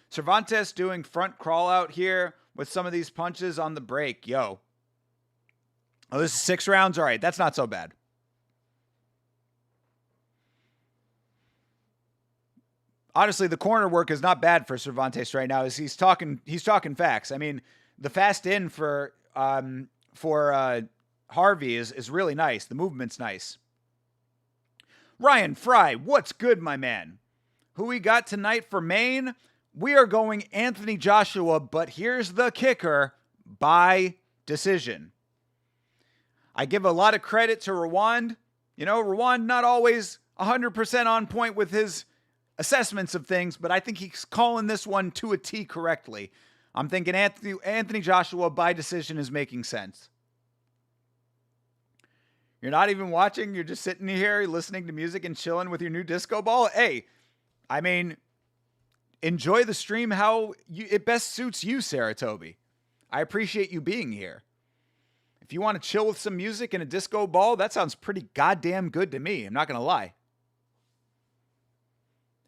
Cervantes doing front crawl out here with some of these punches on the break. Yo. Oh, this is 6 rounds? All right, that's not so bad. Honestly, the corner work is not bad for Cervantes right now. He's talking facts. I mean, the fast in for for Harvey is really nice. The movement's nice. Ryan Fry, what's good, my man? Who we got tonight for Maine? We are going Anthony Joshua, but here's the kicker: by decision. I give a lot of credit to Rawand. You know, Rawand not always 100% on point with his assessments of things, but I think he's calling this one to a T correctly. I'm thinking Anthony Joshua by decision is making sense. You're not even watching. You're just sitting here listening to music and chilling with your new disco ball. Hey, I mean, enjoy the stream how it best suits you, Saratobi. I appreciate you being here. If you want to chill with some music and a disco ball, that sounds pretty goddamn good to me. I'm not going to lie.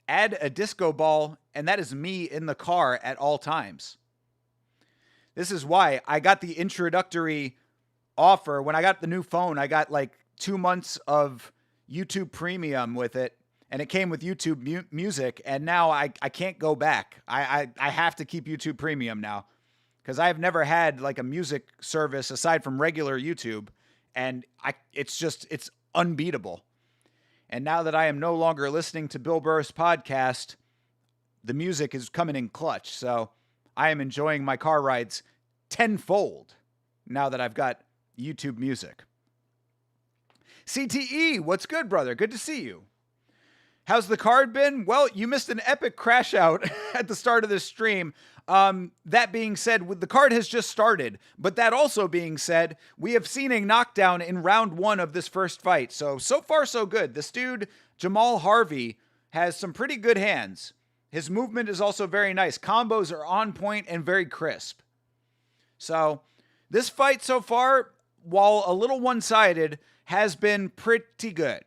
Add a disco ball, and that is me in the car at all times. This is why I got the introductory offer. When I got the new phone, I got like 2 months of YouTube Premium with it, and it came with YouTube Music, and now I can't go back. I have to keep YouTube Premium now, because I've never had like a music service aside from regular YouTube, and it's unbeatable. And now that I am no longer listening to Bill Burr's podcast, the music is coming in clutch. So I am enjoying my car rides tenfold now that I've got YouTube Music. CTE, what's good, brother? Good to see you. How's the card been? Well, you missed an epic crash out at the start of this stream. That being said, the card has just started. But that also being said, we have seen a knockdown in round 1 of this first fight. So far, so good. This dude, Jamal Harvey, has some pretty good hands. His movement is also very nice. Combos are on point and very crisp. So this fight so far, while a little one-sided, has been pretty good.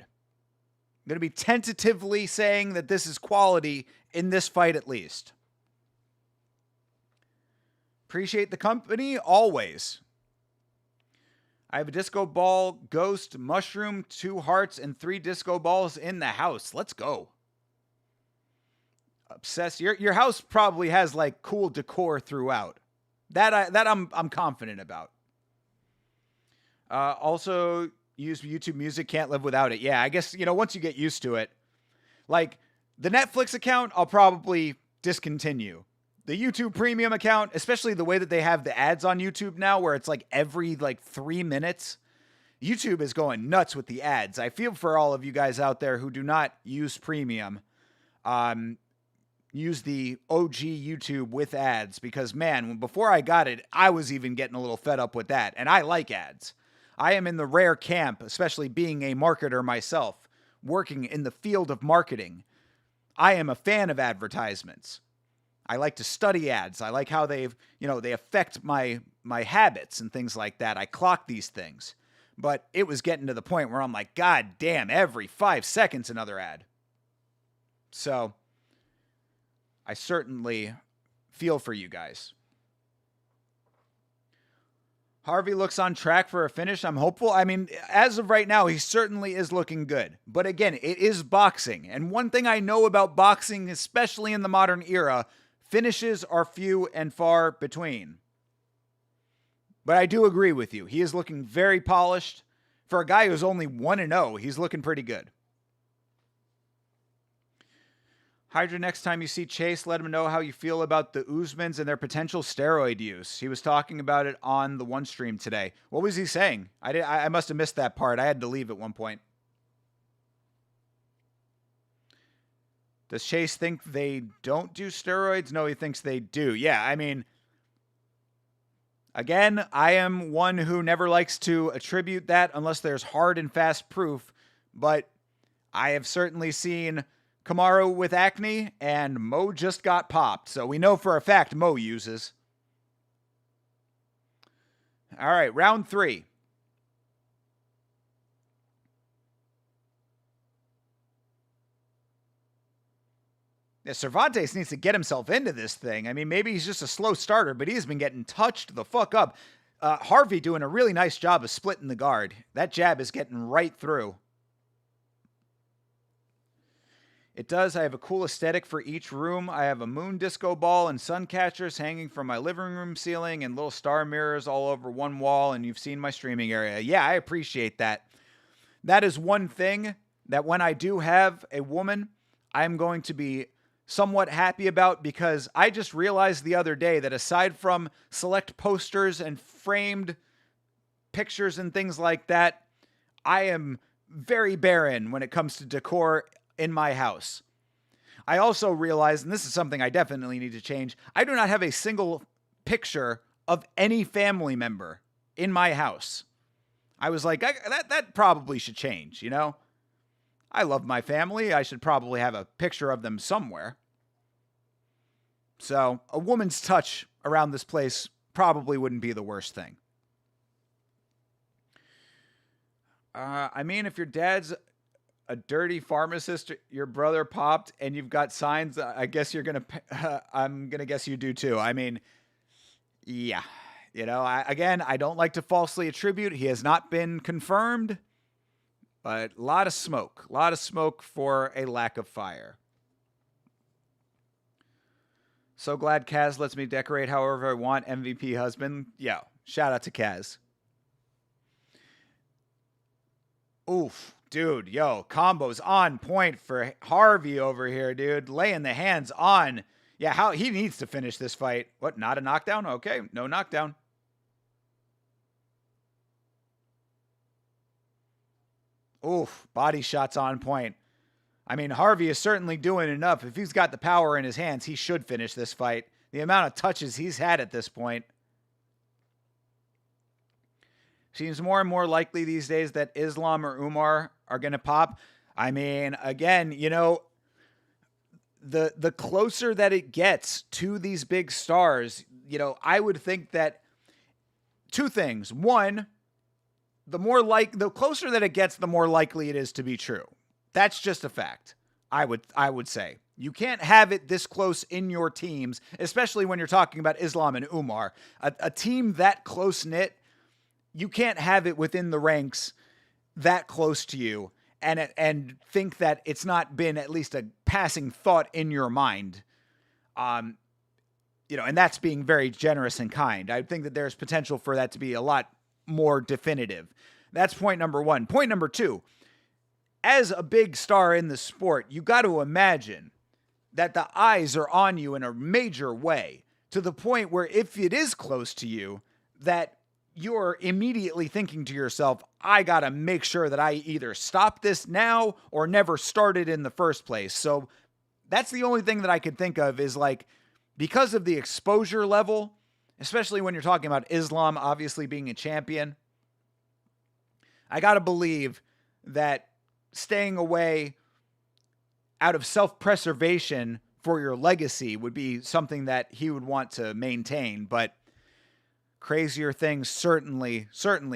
I'm going to be tentatively saying that this is quality in this fight at least. Appreciate the company, always. I have a disco ball, ghost, mushroom, 2 hearts, and 3 disco balls in the house. Let's go. Obsessed. Your house probably has like cool decor throughout. That I'm confident about. Also, use YouTube Music, can't live without it. Yeah, I guess, once you get used to it. Like, the Netflix account, I'll probably discontinue. The YouTube Premium account, especially the way that they have the ads on YouTube now, where it's like every 3 minutes, YouTube is going nuts with the ads. I feel for all of you guys out there who do not use Premium. Use the OG YouTube with ads, because, man, before I got it, I was even getting a little fed up with that, and I like ads. I am in the rare camp, especially being a marketer myself, working in the field of marketing. I am a fan of advertisements. I like to study ads. I like how they affect my habits and things like that. I clock these things. But it was getting to the point where I'm like, God damn, every 5 seconds another ad. So I certainly feel for you guys. Harvey looks on track for a finish. I'm hopeful. I mean, as of right now, he certainly is looking good. But again, it is boxing. And one thing I know about boxing, especially in the modern era, finishes are few and far between. But I do agree with you. He is looking very polished. For a guy who's only 1-0, he's looking pretty good. Hydra, next time you see Chase, let him know how you feel about the Usmans and their potential steroid use. He was talking about it on the one stream today. What was he saying? I must have missed that part. I had to leave at one point. Does Chase think they don't do steroids? No, he thinks they do. Yeah, I mean, again, I am one who never likes to attribute that unless there's hard and fast proof. But I have certainly seen Kamaru with acne, and Mo just got popped. So we know for a fact Mo uses. All right, round 3. Yeah, Cervantes needs to get himself into this thing. I mean, maybe he's just a slow starter, but he's been getting touched the fuck up. Harvey doing a really nice job of splitting the guard. That jab is getting right through. It does. I have a cool aesthetic for each room. I have a moon disco ball and sun catchers hanging from my living room ceiling and little star mirrors all over one wall, and you've seen my streaming area. Yeah, I appreciate that. That is one thing that when I do have a woman, I'm going to be somewhat happy about, because I just realized the other day that aside from select posters and framed pictures and things like that, I am very barren when it comes to decor in my house. I also realized, and this is something I definitely need to change, I do not have a single picture of any family member in my house. I was like, that probably should change, you know? I love my family. I should probably have a picture of them somewhere. So a woman's touch around this place probably wouldn't be the worst thing. I mean, if your dad's a dirty pharmacist, your brother popped, and you've got signs, I guess you're going to, I'm going to guess you do too. I mean, yeah. You know, I don't like to falsely attribute. He has not been confirmed, but a lot of smoke for a lack of fire. So glad Kaz lets me decorate however I want. MVP husband. Yo, shout out to Kaz. Oof, dude, yo, combos on point for Harvey over here, dude. Laying the hands on. Yeah, how he needs to finish this fight. What, not a knockdown? Okay, no knockdown. Oof, body shots on point. I mean, Harvey is certainly doing enough. If he's got the power in his hands, he should finish this fight. The amount of touches he's had at this point. Seems more and more likely these days that Islam or Umar are going to pop. I mean, again, you know, the closer that it gets to these big stars, you know, I would think that two things. One, the closer that it gets, the more likely it is to be true. That's just a fact. I would say. You can't have it this close in your teams, especially when you're talking about Islam and Umar. A team that close-knit, you can't have it within the ranks that close to you and think that it's not been at least a passing thought in your mind. You know, and that's being very generous and kind. I think that there's potential for that to be a lot more definitive. That's point number one. Point number two, as a big star in the sport, you got to imagine that the eyes are on you in a major way, to the point where if it is close to you, that you're immediately thinking to yourself, I got to make sure that I either stop this now or never start it in the first place. So that's the only thing that I could think of is, like, because of the exposure level, especially when you're talking about Islam obviously being a champion, I got to believe that staying away out of self-preservation for your legacy would be something that he would want to maintain. But crazier things certainly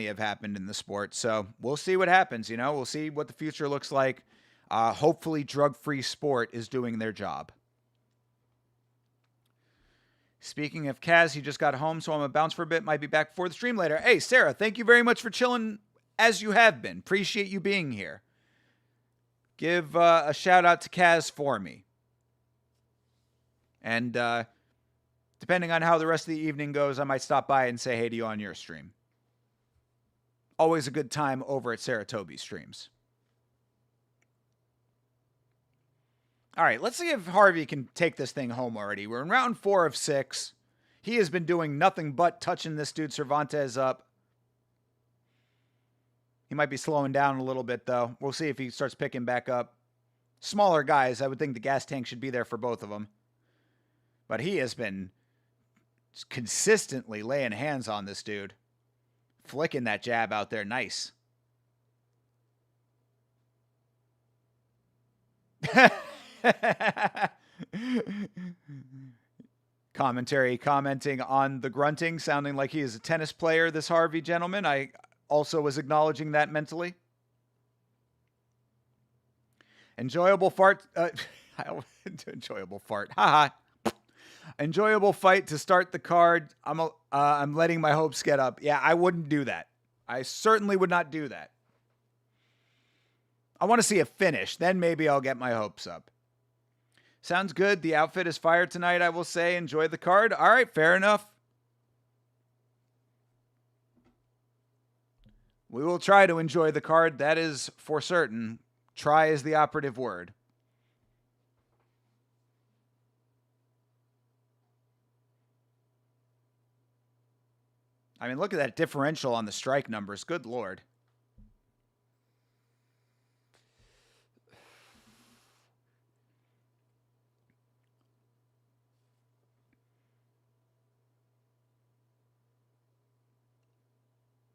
have happened in the sport. So we'll see what happens. You know, we'll see what the future looks like. Hopefully drug-free sport is doing their job. Speaking of Kaz, he just got home, so I'm going to bounce for a bit. Might be back before the stream later. Hey, Sarah, thank you very much for chilling as you have been. Appreciate you being here. Give a shout out to Kaz for me. And depending on how the rest of the evening goes, I might stop by and say hey to you on your stream. Always a good time over at Sarah Toby's streams. All right, let's see if Harvey can take this thing home already. We're in round 4 of 6. He has been doing nothing but touching this dude Cervantes up. He might be slowing down a little bit, though. We'll see if he starts picking back up. Smaller guys, I would think the gas tank should be there for both of them. But he has been consistently laying hands on this dude. Flicking that jab out there. Nice. Commentary commenting on the grunting, sounding like he is a tennis player, this Harvey gentleman. I also was acknowledging that mentally. Enjoyable fart. Enjoyable fart. Haha. Enjoyable fight to start the card. I'm letting my hopes get up. Yeah, I wouldn't do that. I certainly would not do that. I want to see a finish. Then maybe I'll get my hopes up. Sounds good. The outfit is fire tonight, I will say. Enjoy the card. All right, fair enough. We will try to enjoy the card. That is for certain. Try is the operative word. I mean, look at that differential on the strike numbers. Good Lord.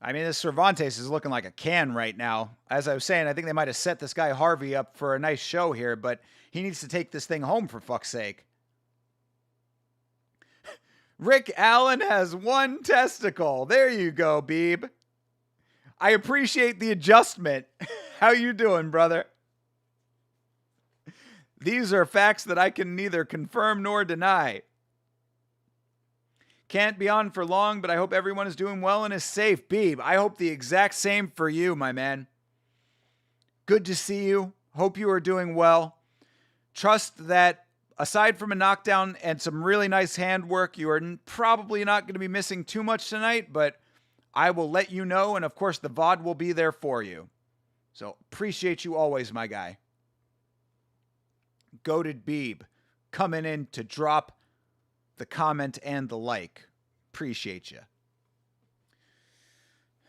I mean, this Cervantes is looking like a can right now. As I was saying, I think they might have set this guy Harvey up for a nice show here, but he needs to take this thing home for fuck's sake. Rick Allen has one testicle. There you go, Beeb. I appreciate the adjustment. How you doing, brother? These are facts that I can neither confirm nor deny. Can't be on for long, but I hope everyone is doing well and is safe. Beeb, I hope the exact same for you, my man. Good to see you. Hope you are doing well. Trust that aside from a knockdown and some really nice handwork, you are probably not going to be missing too much tonight, but I will let you know, and of course the VOD will be there for you. So appreciate you always, my guy. Goated Beeb coming in to drop the comment and the like. Appreciate you.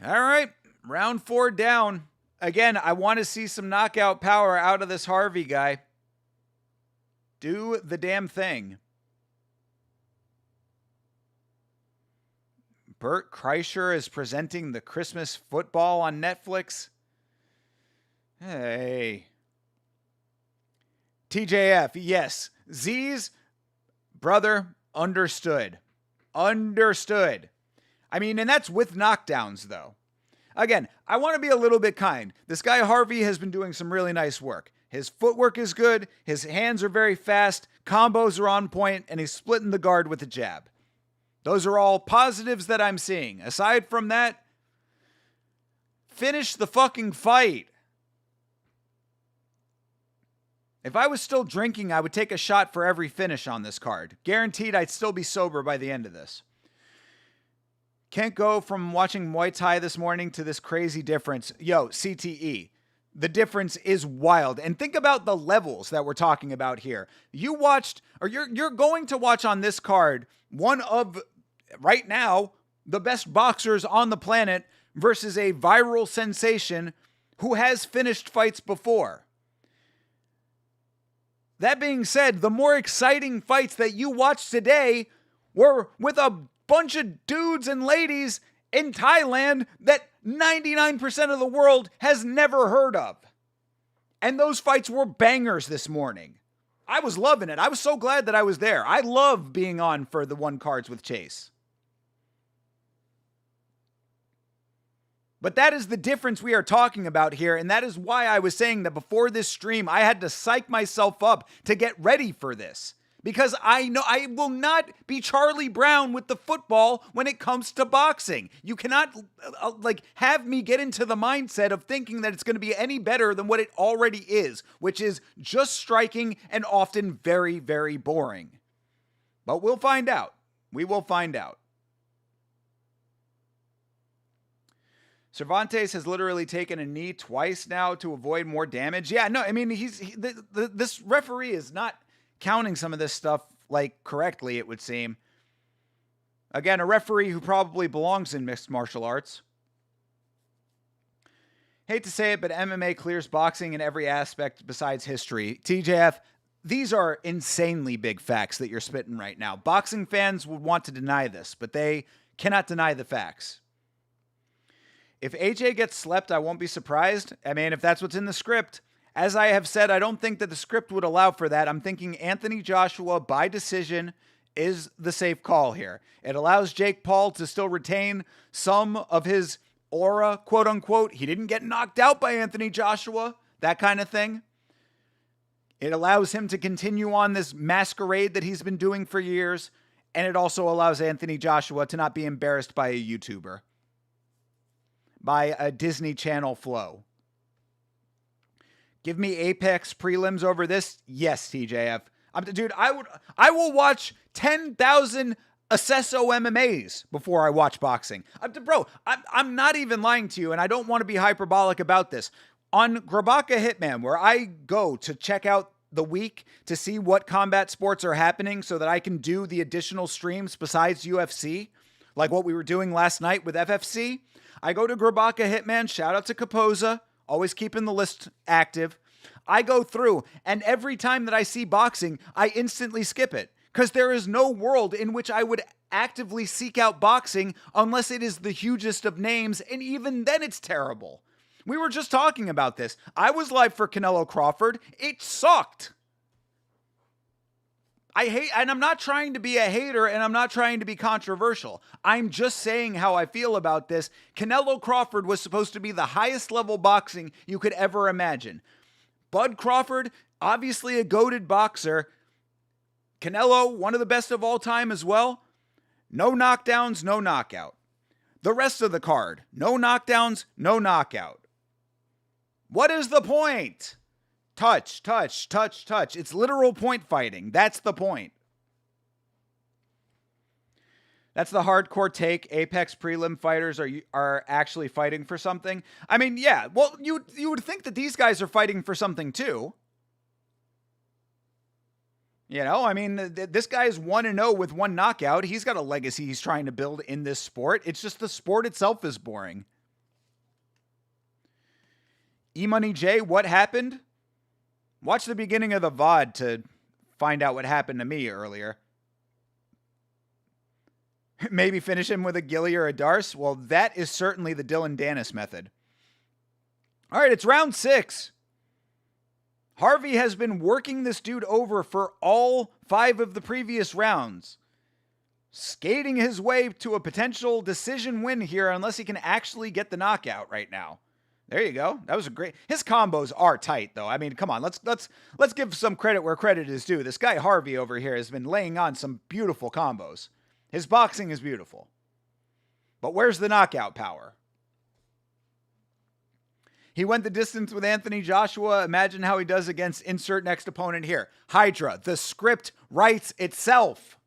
All right, round 4 down. Again, I want to see some knockout power out of this Harvey guy. Do the damn thing. Bert Kreischer is presenting the Christmas football on Netflix. Hey. TJF, yes. Z's brother, understood. Understood. I mean, and that's with knockdowns, though. Again, I want to be a little bit kind. This guy Harvey has been doing some really nice work. His footwork is good. His hands are very fast. Combos are on point, and he's splitting the guard with a jab. Those are all positives that I'm seeing. Aside from that, finish the fucking fight. If I was still drinking, I would take a shot for every finish on this card. Guaranteed I'd still be sober by the end of this. Can't go from watching Muay Thai this morning to this crazy difference. Yo, CTE. The difference is wild. And think about the levels that we're talking about here. You watched, or you're going to watch on this card, one of, right now, the best boxers on the planet versus a viral sensation who has finished fights before. That being said, the more exciting fights that you watched today were with a bunch of dudes and ladies in Thailand that 99% of the world has never heard of. And those fights were bangers this morning. I was loving it. I was so glad that I was there. I love being on for the one cards with Chase. But that is the difference we are talking about here, and that is why I was saying that before this stream, I had to psych myself up to get ready for this. Because I know I will not be Charlie Brown with the football when it comes to boxing. You cannot have me get into the mindset of thinking that it's going to be any better than what it already is, which is just striking and often very, very boring. But we'll find out. We will find out. Cervantes has literally taken a knee twice now to avoid more damage. Yeah, no, I mean, this referee is not counting some of this stuff correctly, it would seem. Again, a referee who probably belongs in mixed martial arts. Hate to say it, but MMA clears boxing in every aspect besides history. TJF, these are insanely big facts that you're spitting right now. Boxing fans would want to deny this, but they cannot deny the facts. If AJ gets slept, I won't be surprised. I mean, if that's what's in the script. As I have said, I don't think that the script would allow for that. I'm thinking Anthony Joshua by decision is the safe call here. It allows Jake Paul to still retain some of his aura, quote unquote. He didn't get knocked out by Anthony Joshua, that kind of thing. It allows him to continue on this masquerade that he's been doing for years. And it also allows Anthony Joshua to not be embarrassed by a YouTuber, by a Disney Channel flow. Give me Apex prelims over this? Yes, TJF. Dude, I will watch 10,000 Acesso MMAs before I watch boxing. Bro, I'm not even lying to you, and I don't want to be hyperbolic about this. On Grabaka Hitman, where I go to check out the week to see what combat sports are happening so that I can do the additional streams besides UFC, like what we were doing last night with FFC, I go to Grabaka Hitman, shout out to Kapoza, always keeping the list active. I go through, and every time that I see boxing, I instantly skip it. Because there is no world in which I would actively seek out boxing unless it is the hugest of names, and even then it's terrible. We were just talking about this. I was live for Canelo Crawford. It sucked. And I'm not trying to be a hater, and I'm not trying to be controversial. I'm just saying how I feel about this. Canelo Crawford was supposed to be the highest level boxing you could ever imagine. Bud Crawford, obviously a goated boxer. Canelo, one of the best of all time as well. No knockdowns, no knockout. The rest of the card, no knockdowns, no knockout. What is the point? Touch, touch, touch, touch. It's literal point fighting. That's the point. That's the hardcore take. Apex prelim fighters are actually fighting for something. I mean, yeah. Well, you would think that these guys are fighting for something too. You know, I mean, this guy is 1-0 with one knockout. He's got a legacy he's trying to build in this sport. It's just the sport itself is boring. E-Money J, what happened? Watch the beginning of the VOD to find out what happened to me earlier. Maybe finish him with a Gilly or a Darce? Well, that is certainly the Dylan Dennis method. All right, it's round 6. Harvey has been working this dude over for all 5 of the previous rounds. Skating his way to a potential decision win here unless he can actually get the knockout right now. There you go. That was a great... His combos are tight, though. I mean, come on. Let's give some credit where credit is due. This guy Harvey over here has been laying on some beautiful combos. His boxing is beautiful. But where's the knockout power? He went the distance with Anthony Joshua. Imagine how he does against insert next opponent here. Hydra. The script writes itself.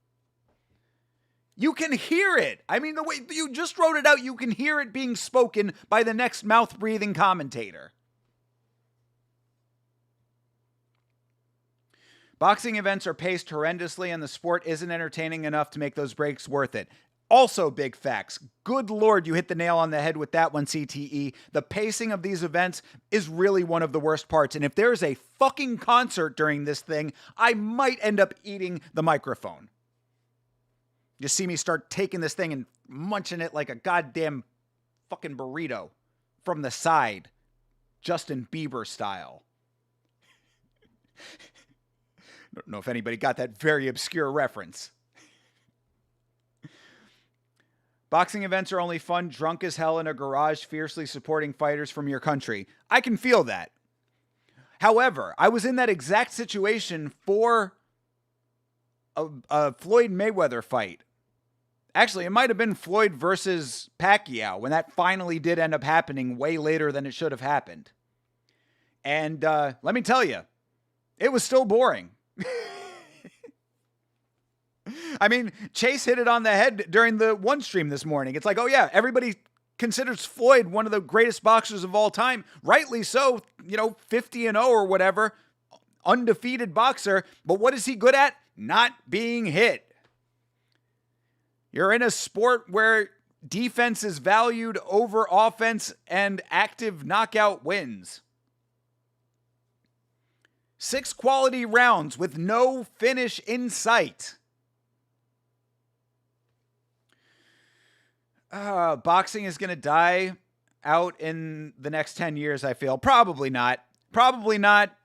You can hear it. I mean, the way you just wrote it out, you can hear it being spoken by the next mouth-breathing commentator. Boxing events are paced horrendously, and the sport isn't entertaining enough to make those breaks worth it. Also, big facts. Good Lord, you hit the nail on the head with that one, CTE. The pacing of these events is really one of the worst parts. And if there's a fucking concert during this thing, I might end up eating the microphone. You see me start taking this thing and munching it like a goddamn fucking burrito from the side. Justin Bieber style. Don't know if anybody got that very obscure reference. Boxing events are only fun drunk as hell in a garage fiercely supporting fighters from your country. I can feel that. However, I was in that exact situation for a Floyd Mayweather fight. Actually, it might have been Floyd versus Pacquiao when that finally did end up happening way later than it should have happened. And let me tell you, it was still boring. I mean, Chase hit it on the head during the one stream this morning. It's like, oh yeah, everybody considers Floyd one of the greatest boxers of all time. Rightly so, 50-0 or whatever. Undefeated boxer. But what is he good at? Not being hit. You're in a sport where defense is valued over offense and active knockout wins. 6 quality rounds with no finish in sight. Boxing is going to die out in the next 10 years, I feel. Probably not. Probably not.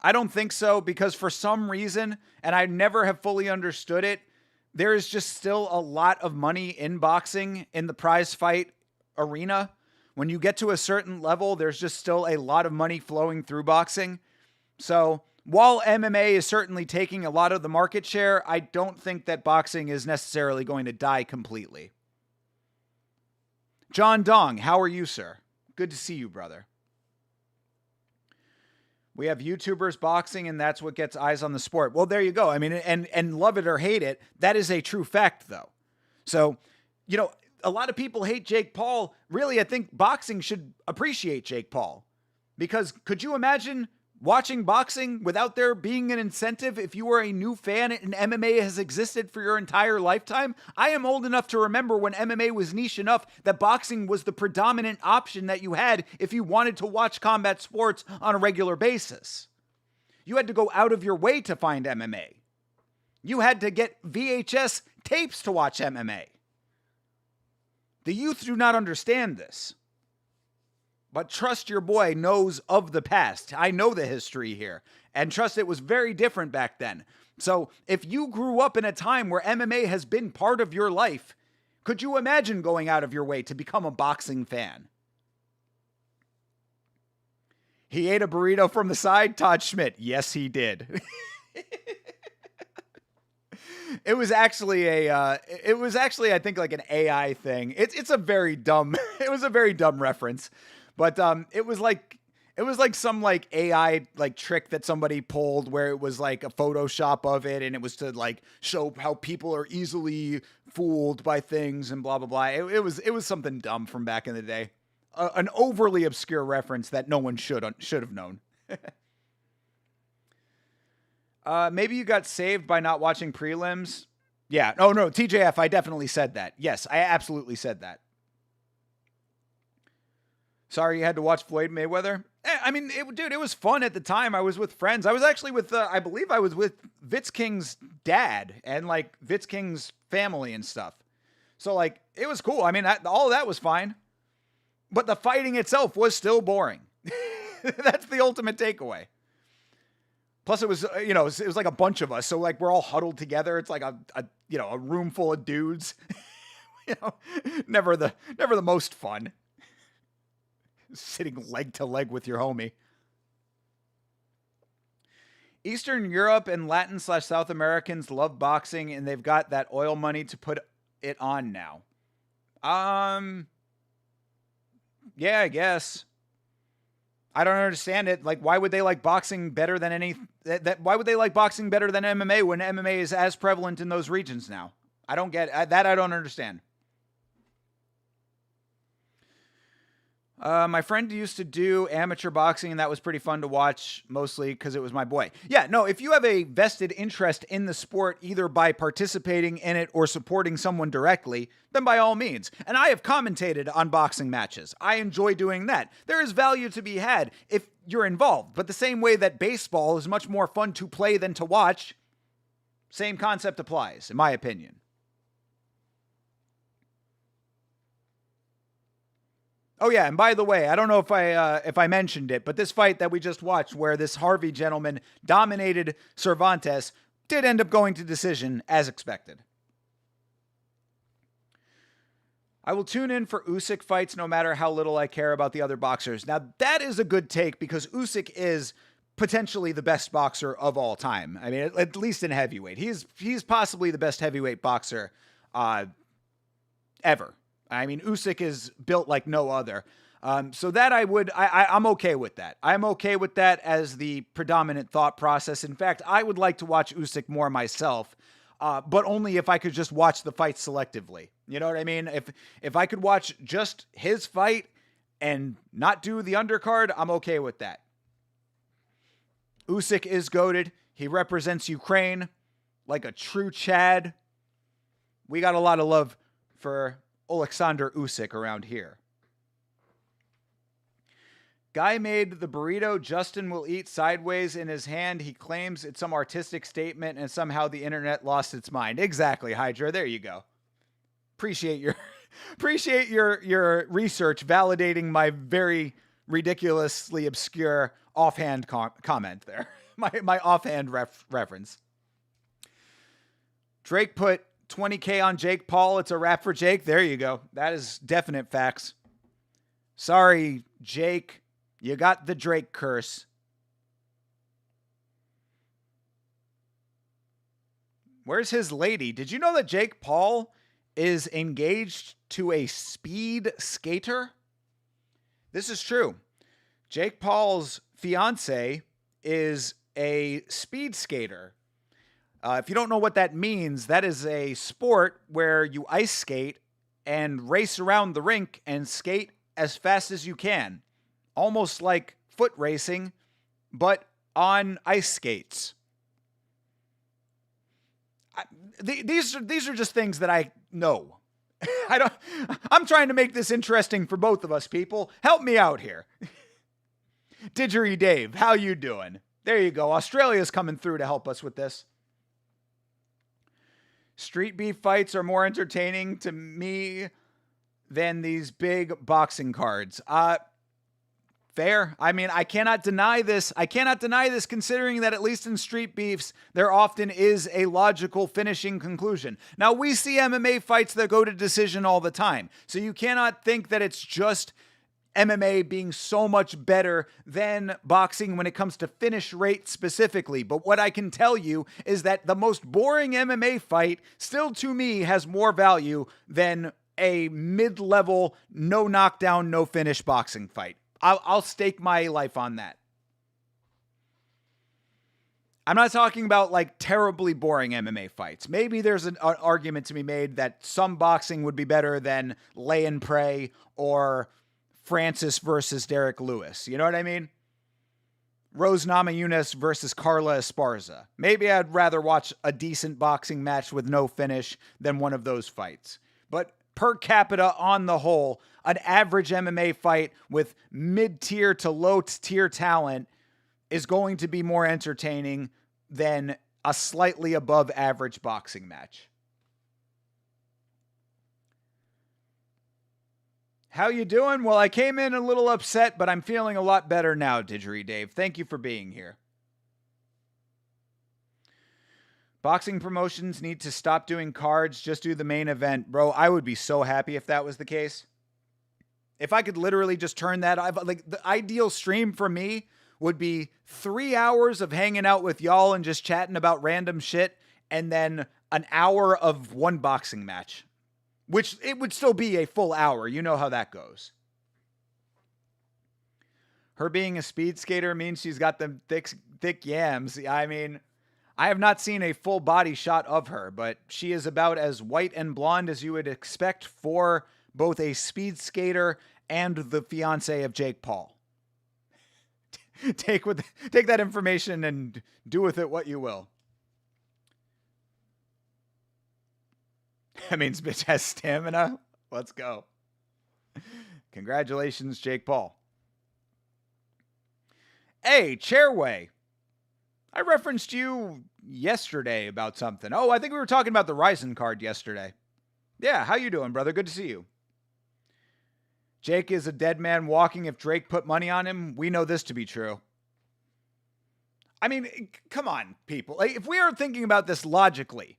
I don't think so, because for some reason, and I never have fully understood it, there is just still a lot of money in boxing in the prize fight arena. When you get to a certain level, there's just still a lot of money flowing through boxing. So while MMA is certainly taking a lot of the market share, I don't think that boxing is necessarily going to die completely. John Dong, how are you, sir? Good to see you, brother. We have YouTubers boxing, and that's what gets eyes on the sport. Well, there you go. I mean, and love it or hate it, that is a true fact, though. So, you know, a lot of people hate Jake Paul. Really, I think boxing should appreciate Jake Paul. Because could you imagine watching boxing without there being an incentive if you were a new fan and MMA has existed for your entire lifetime? I am old enough to remember when MMA was niche enough that boxing was the predominant option that you had if you wanted to watch combat sports on a regular basis. You had to go out of your way to find MMA. You had to get VHS tapes to watch MMA. The youth do not understand this. But trust your boy knows of the past. I know the history here. And trust, it was very different back then. So if you grew up in a time where MMA has been part of your life, could you imagine going out of your way to become a boxing fan? He ate a burrito from the side, Todd Schmidt. Yes, he did. It was actually I think like an AI thing. It's a very dumb, it was a very dumb reference. But it was like some like AI like trick that somebody pulled where it was like a Photoshop of it, and it was to like show how people are easily fooled by things and blah blah blah. It was something dumb from back in the day, an overly obscure reference that no one should have known. Maybe you got saved by not watching prelims. Yeah. Oh no, TJF. I definitely said that. Yes, I absolutely said that. Sorry you had to watch Floyd Mayweather. I mean, it was fun at the time. I was with friends. I was actually with, I believe I was with Vitz King's dad and like Vitz King's family and stuff. So like, it was cool. I mean, all of that was fine. But the fighting itself was still boring. That's the ultimate takeaway. Plus it was, it was like a bunch of us. So like, we're all huddled together. It's like a room full of dudes. Never the most fun. Sitting leg to leg with your homie. Eastern Europe and Latin/South Americans love boxing, and they've got that oil money to put it on now. Yeah, I guess. I don't understand it. Like, why would they like boxing better than why would they like boxing better than MMA when MMA is as prevalent in those regions now? I don't get that. I don't understand. My friend used to do amateur boxing, and that was pretty fun to watch, mostly because it was my boy. Yeah, no, if you have a vested interest in the sport, either by participating in it or supporting someone directly, then by all means. And I have commentated on boxing matches. I enjoy doing that. There is value to be had if you're involved, but the same way that baseball is much more fun to play than to watch, same concept applies, in my opinion. Oh yeah, and by the way, I don't know if I mentioned it, but this fight that we just watched where this Harvey gentleman dominated Cervantes did end up going to decision as expected. I will tune in for Usyk fights no matter how little I care about the other boxers. Now that is a good take because Usyk is potentially the best boxer of all time. I mean, at least in heavyweight. He's possibly the best heavyweight boxer ever. I mean, Usyk is built like no other. So that I'm okay with that. I'm okay with that as the predominant thought process. In fact, I would like to watch Usyk more myself, but only if I could just watch the fight selectively. You know what I mean? If I could watch just his fight and not do the undercard, I'm okay with that. Usyk is goated. He represents Ukraine like a true Chad. We got a lot of love for Alexander Usyk around here. Guy made the burrito Justin will eat sideways in his hand. He claims it's some artistic statement and somehow the internet lost its mind. Exactly, Hydra. There you go. Appreciate your research validating my very ridiculously obscure offhand comment there. My offhand reference. Drake put 20K on Jake Paul. It's a wrap for Jake. There you go. That is definite facts. Sorry, Jake. You got the Drake curse. Where's his lady? Did you know that Jake Paul is engaged to a speed skater? This is true. Jake Paul's fiance is a speed skater. If you don't know what that means, that is a sport where you ice skate and race around the rink and skate as fast as you can. Almost like foot racing, but on ice skates. These are just things that I know. I'm trying to make this interesting for both of us, people. Help me out here. Didgeridoo Dave, how you doing? There you go. Australia's coming through to help us with this. Street beef fights are more entertaining to me than these big boxing cards. Fair. I mean, I cannot deny this. Considering that at least in street beefs, there often is a logical finishing conclusion. Now, we see MMA fights that go to decision all the time. So you cannot think that it's just MMA being so much better than boxing when it comes to finish rate specifically. But what I can tell you is that the most boring MMA fight still to me has more value than a mid-level, no knockdown, no finish boxing fight. I'll stake my life on that. I'm not talking about like terribly boring MMA fights. Maybe there's an argument to be made that some boxing would be better than Lay and Pray or Francis versus Derek Lewis. You know what I mean? Rose Namajunas versus Carla Esparza. Maybe I'd rather watch a decent boxing match with no finish than one of those fights. But per capita on the whole, an average MMA fight with mid-tier to low-tier talent is going to be more entertaining than a slightly above average boxing match. How you doing? Well, I came in a little upset, but I'm feeling a lot better now, Didgeridoo Dave. Thank you for being here. Boxing promotions need to stop doing cards, just do the main event. Bro, I would be so happy if that was the case. If I could literally just turn that off, like the ideal stream for me would be 3 hours of hanging out with y'all and just chatting about random shit, and then an hour of one boxing match, which it would still be a full hour. You know how that goes. Her being a speed skater means she's got them thick yams. I mean, I have not seen a full body shot of her, but she is about as white and blonde as you would expect for both a speed skater and the fiance of Jake Paul. Take that information and do with it what you will. That means bitch has stamina. Let's go. Congratulations, Jake Paul. Hey, Chairway. I referenced you yesterday about something. Oh, I think we were talking about the Ryzen card yesterday. Yeah, how you doing, brother? Good to see you. Jake is a dead man walking if Drake put money on him. We know this to be true. I mean, come on, people. Like, if we are thinking about this logically,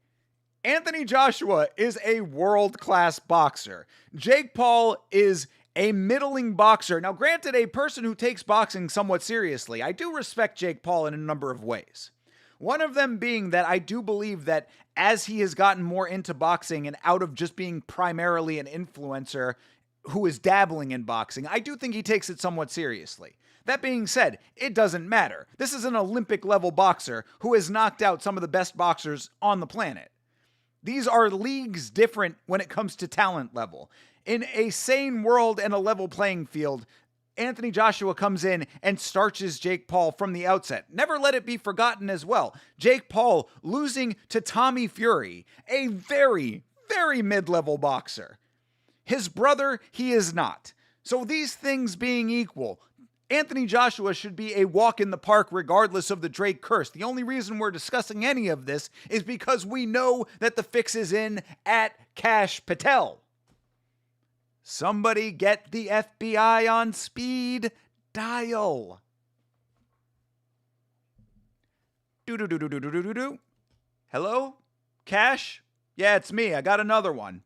Anthony Joshua is a world-class boxer. Jake Paul is a middling boxer. Now, granted, a person who takes boxing somewhat seriously. I do respect Jake Paul in a number of ways. One of them being that I do believe that as he has gotten more into boxing and out of just being primarily an influencer who is dabbling in boxing, I do think he takes it somewhat seriously. That being said, it doesn't matter. This is an Olympic-level boxer who has knocked out some of the best boxers on the planet. These are leagues different when it comes to talent level. In a sane world and a level playing field, Anthony Joshua comes in and starches Jake Paul from the outset. Never let it be forgotten as well. Jake Paul losing to Tommy Fury, a very, very mid-level boxer. His brother, he is not. So these things being equal, Anthony Joshua should be a walk in the park regardless of the Drake curse. The only reason we're discussing any of this is because we know that the fix is in at Cash Patel. Somebody get the FBI on speed dial. Do. Hello? Cash? Yeah, it's me. I got another one.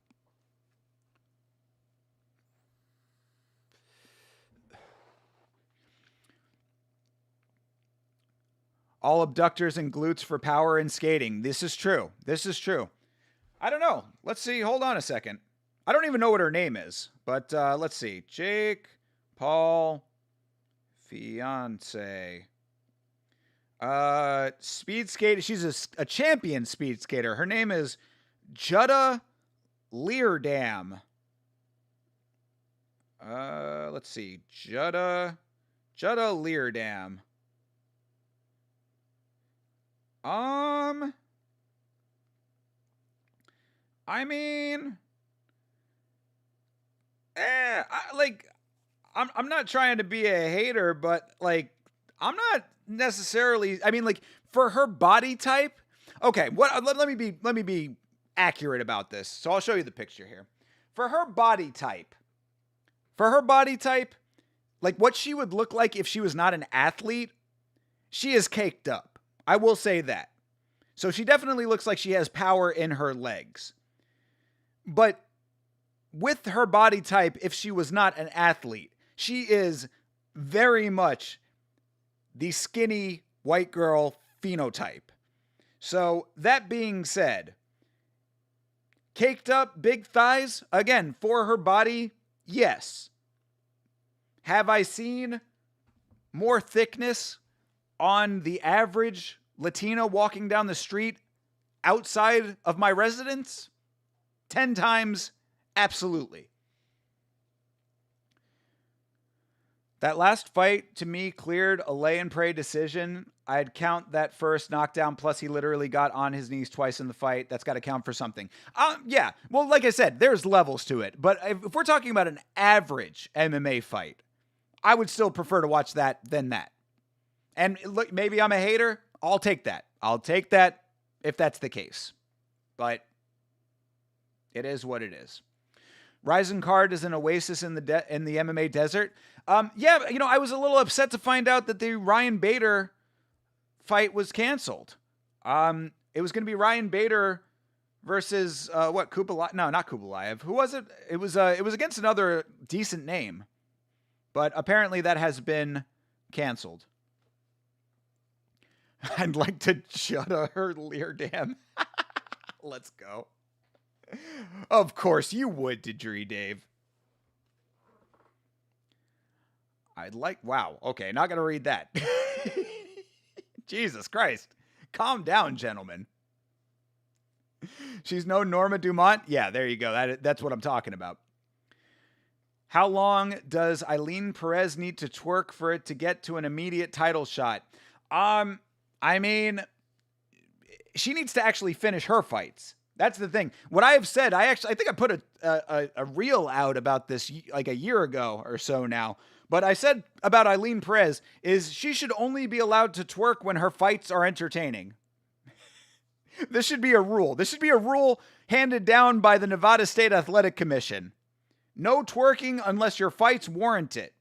All abductors and glutes for power and skating. This is true. I don't know. Let's see. Hold on a second. I don't even know what her name is, but let's see. Jake Paul fiance. Speed skater. She's a champion speed skater. Her name is Jutta Leerdam. Let's see. Jutta Leerdam. I mean, I'm not trying to be a hater, but like, I'm not necessarily. I mean, like, for her body type. Okay, let me be accurate about this. So I'll show you the picture here. For her body type, like what she would look like if she was not an athlete, she is caked up. I will say that. So she definitely looks like she has power in her legs. But with her body type, if she was not an athlete, she is very much the skinny white girl phenotype. So that being said, caked up, big thighs, again, for her body, yes. Have I seen more thickness on the average Latina walking down the street outside of my residence? 10 times, absolutely. That last fight, to me, cleared a lay and pray decision. I'd count that first knockdown, plus he literally got on his knees twice in the fight. That's got to count for something. Yeah, well, like I said, there's levels to it. But if we're talking about an average MMA fight, I would still prefer to watch that than that. And look, maybe I'm a hater. I'll take that. I'll take that if that's the case. But it is what it is. Rising Card is an oasis in the MMA desert. Yeah, I was a little upset to find out that the Ryan Bader fight was canceled. It was going to be Ryan Bader versus Kubalaev? No, not Kubalaev. Who was it? It was against another decent name, but apparently that has been canceled. I'd like to shut her Leerdam. Let's go. Of course you would, Didgery Dave. Wow. Okay, not going to read that. Jesus Christ. Calm down, gentlemen. She's no Norma Dumont? Yeah, there you go. That's what I'm talking about. How long does Eileen Perez need to twerk for it to get to an immediate title shot? I mean, she needs to actually finish her fights. That's the thing. What I have said, I think I put a reel out about this like a year ago or so now. But I said about Eileen Perez is she should only be allowed to twerk when her fights are entertaining. This should be a rule. This should be a rule handed down by the Nevada State Athletic Commission. No twerking unless your fights warrant it.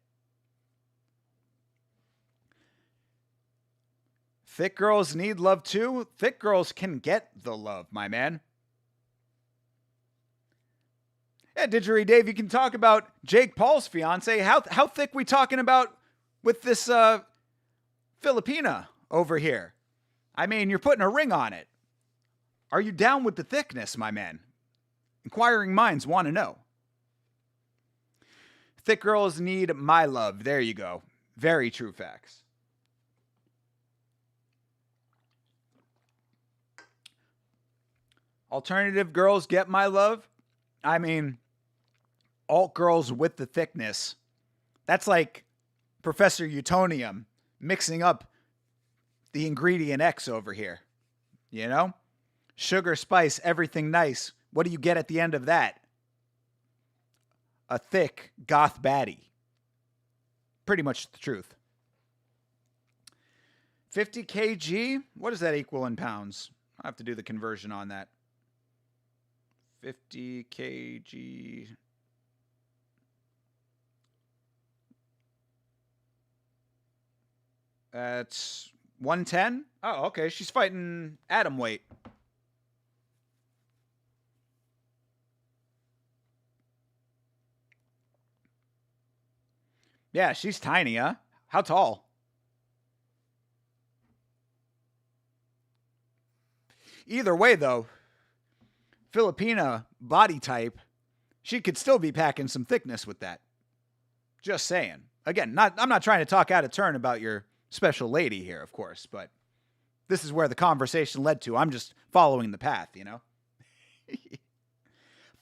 Thick girls need love too. Thick girls can get the love, my man. Yeah, Didgery Dave, you can talk about Jake Paul's fiance. How thick we talking about with this Filipina over here? I mean, you're putting a ring on it. Are you down with the thickness, my man? Inquiring minds want to know. Thick girls need my love. There you go. Very true facts. Alternative girls get my love. I mean, alt girls with the thickness. That's like Professor Utonium mixing up the ingredient X over here. You know? Sugar, spice, everything nice. What do you get at the end of that? A thick goth baddie. Pretty much the truth. 50 kg? What does that equal in pounds? I have to do the conversion on that. 50 kg. That's 110? Oh, okay. She's fighting atom weight. Yeah, she's tiny, huh? How tall? Either way, though, Filipina body type, she could still be packing some thickness with that. Just saying. Again, I'm not trying to talk out of turn about your special lady here, of course, but this is where the conversation led to. I'm just following the path,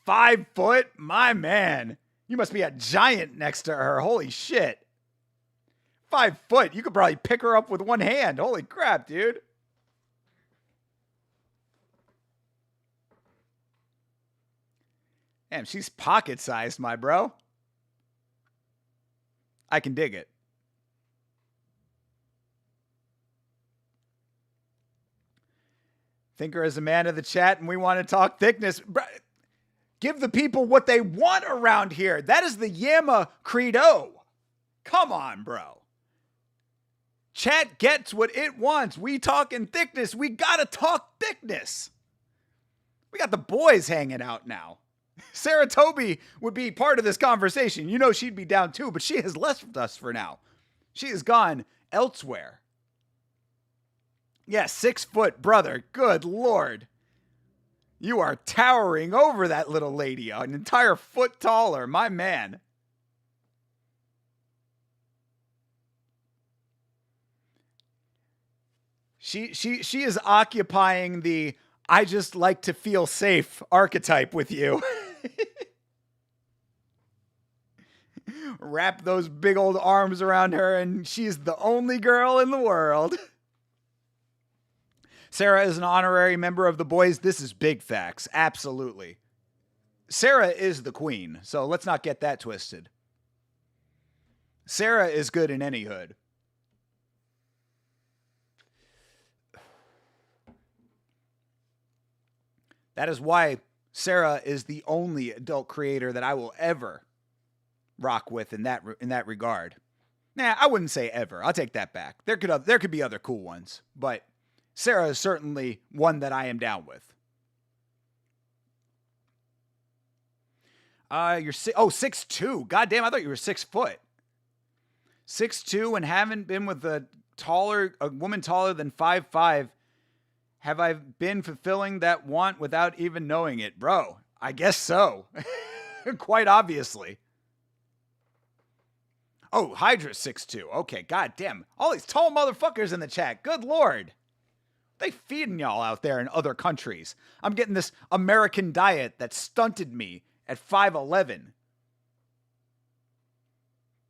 5 foot? My man. You must be a giant next to her. Holy shit. 5 foot. You could probably pick her up with one hand. Holy crap, dude. Damn, she's pocket-sized, my bro. I can dig it. Thinker is a man of the chat, and we want to talk thickness. Give the people what they want around here. That is the Yama credo. Come on, bro. Chat gets what it wants. We talking thickness. We gotta talk thickness. We got the boys hanging out now. Sarah Toby would be part of this conversation. She'd be down too, but she has left us for now. She has gone elsewhere. Yeah, 6 foot, brother. Good Lord. You are towering over that little lady, an entire foot taller, my man. She is occupying the I just like to feel safe archetype with you. Wrap those big old arms around her, and she's the only girl in the world. Sarah is an honorary member of the boys. This is big facts. Absolutely. Sarah is the queen, so let's not get that twisted. Sarah is good in any hood. That is why Sarah is the only adult creator that I will ever rock with in that regard. Nah, I wouldn't say ever. I'll take that back. There could be other cool ones, but Sarah is certainly one that I am down with. You're 6'2". God damn, I thought you were 6 foot. 6'2" and haven't been with a woman taller than 5'5". Have I been fulfilling that want without even knowing it? Bro, I guess so. Quite obviously. Oh, Hydra's 6'2". Okay, god damn. All these tall motherfuckers in the chat. Good Lord. They feeding y'all out there in other countries. I'm getting this American diet that stunted me at 5'11".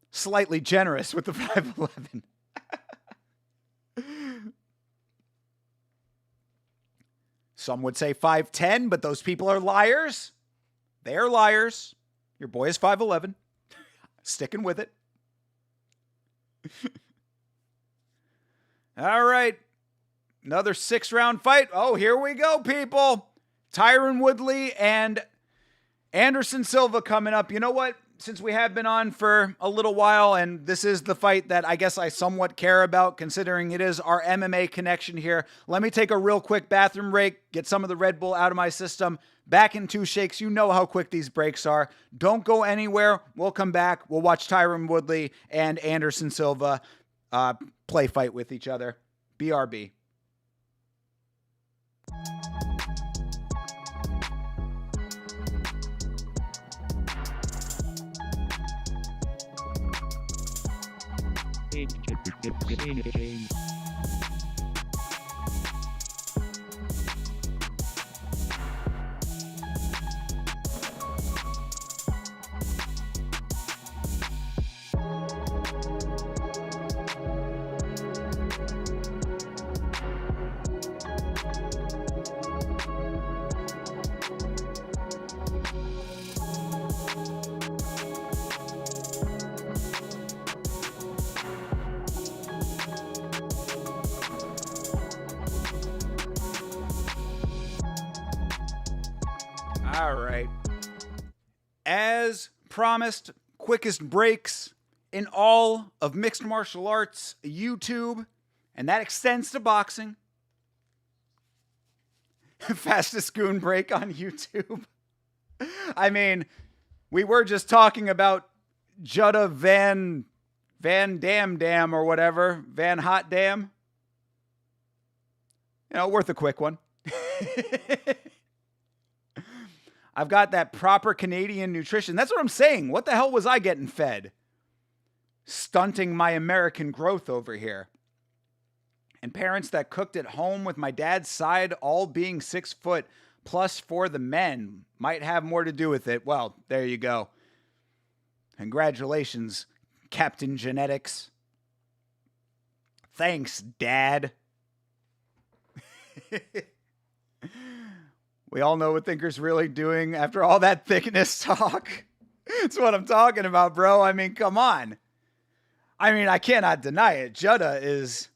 Slightly generous with the 5'11". Some would say 5'10", but those people are liars. They are liars. Your boy is 5'11". Sticking with it. All right. Another 6-round fight. Oh, here we go, people. Tyron Woodley and Anderson Silva coming up. You know what? Since we have been on for a little while, and this is the fight that I guess I somewhat care about, considering it is our MMA connection here, let me take a real quick bathroom break, get some of the Red Bull out of my system. Back in 2 shakes. You know how quick these breaks are. Don't go anywhere. We'll come back. We'll watch Tyron Woodley and Anderson Silva play fight with each other. BRB. All right. As promised, quickest breaks in all of mixed martial arts YouTube, and that extends to boxing. Fastest goon break on YouTube. I mean, we were just talking about Jutta Van Dam or whatever. Van Hot Dam. Worth a quick one. I've got that proper Canadian nutrition. That's what I'm saying. What the hell was I getting fed? Stunting my American growth over here. And parents that cooked at home with my dad's side all being 6 foot plus for the men might have more to do with it. Well, there you go. Congratulations, Captain Genetics. Thanks, Dad. We all know what Thinker's really doing after all that thickness talk. That's what I'm talking about, bro. I mean, come on. I mean, I cannot deny it. Jutta is...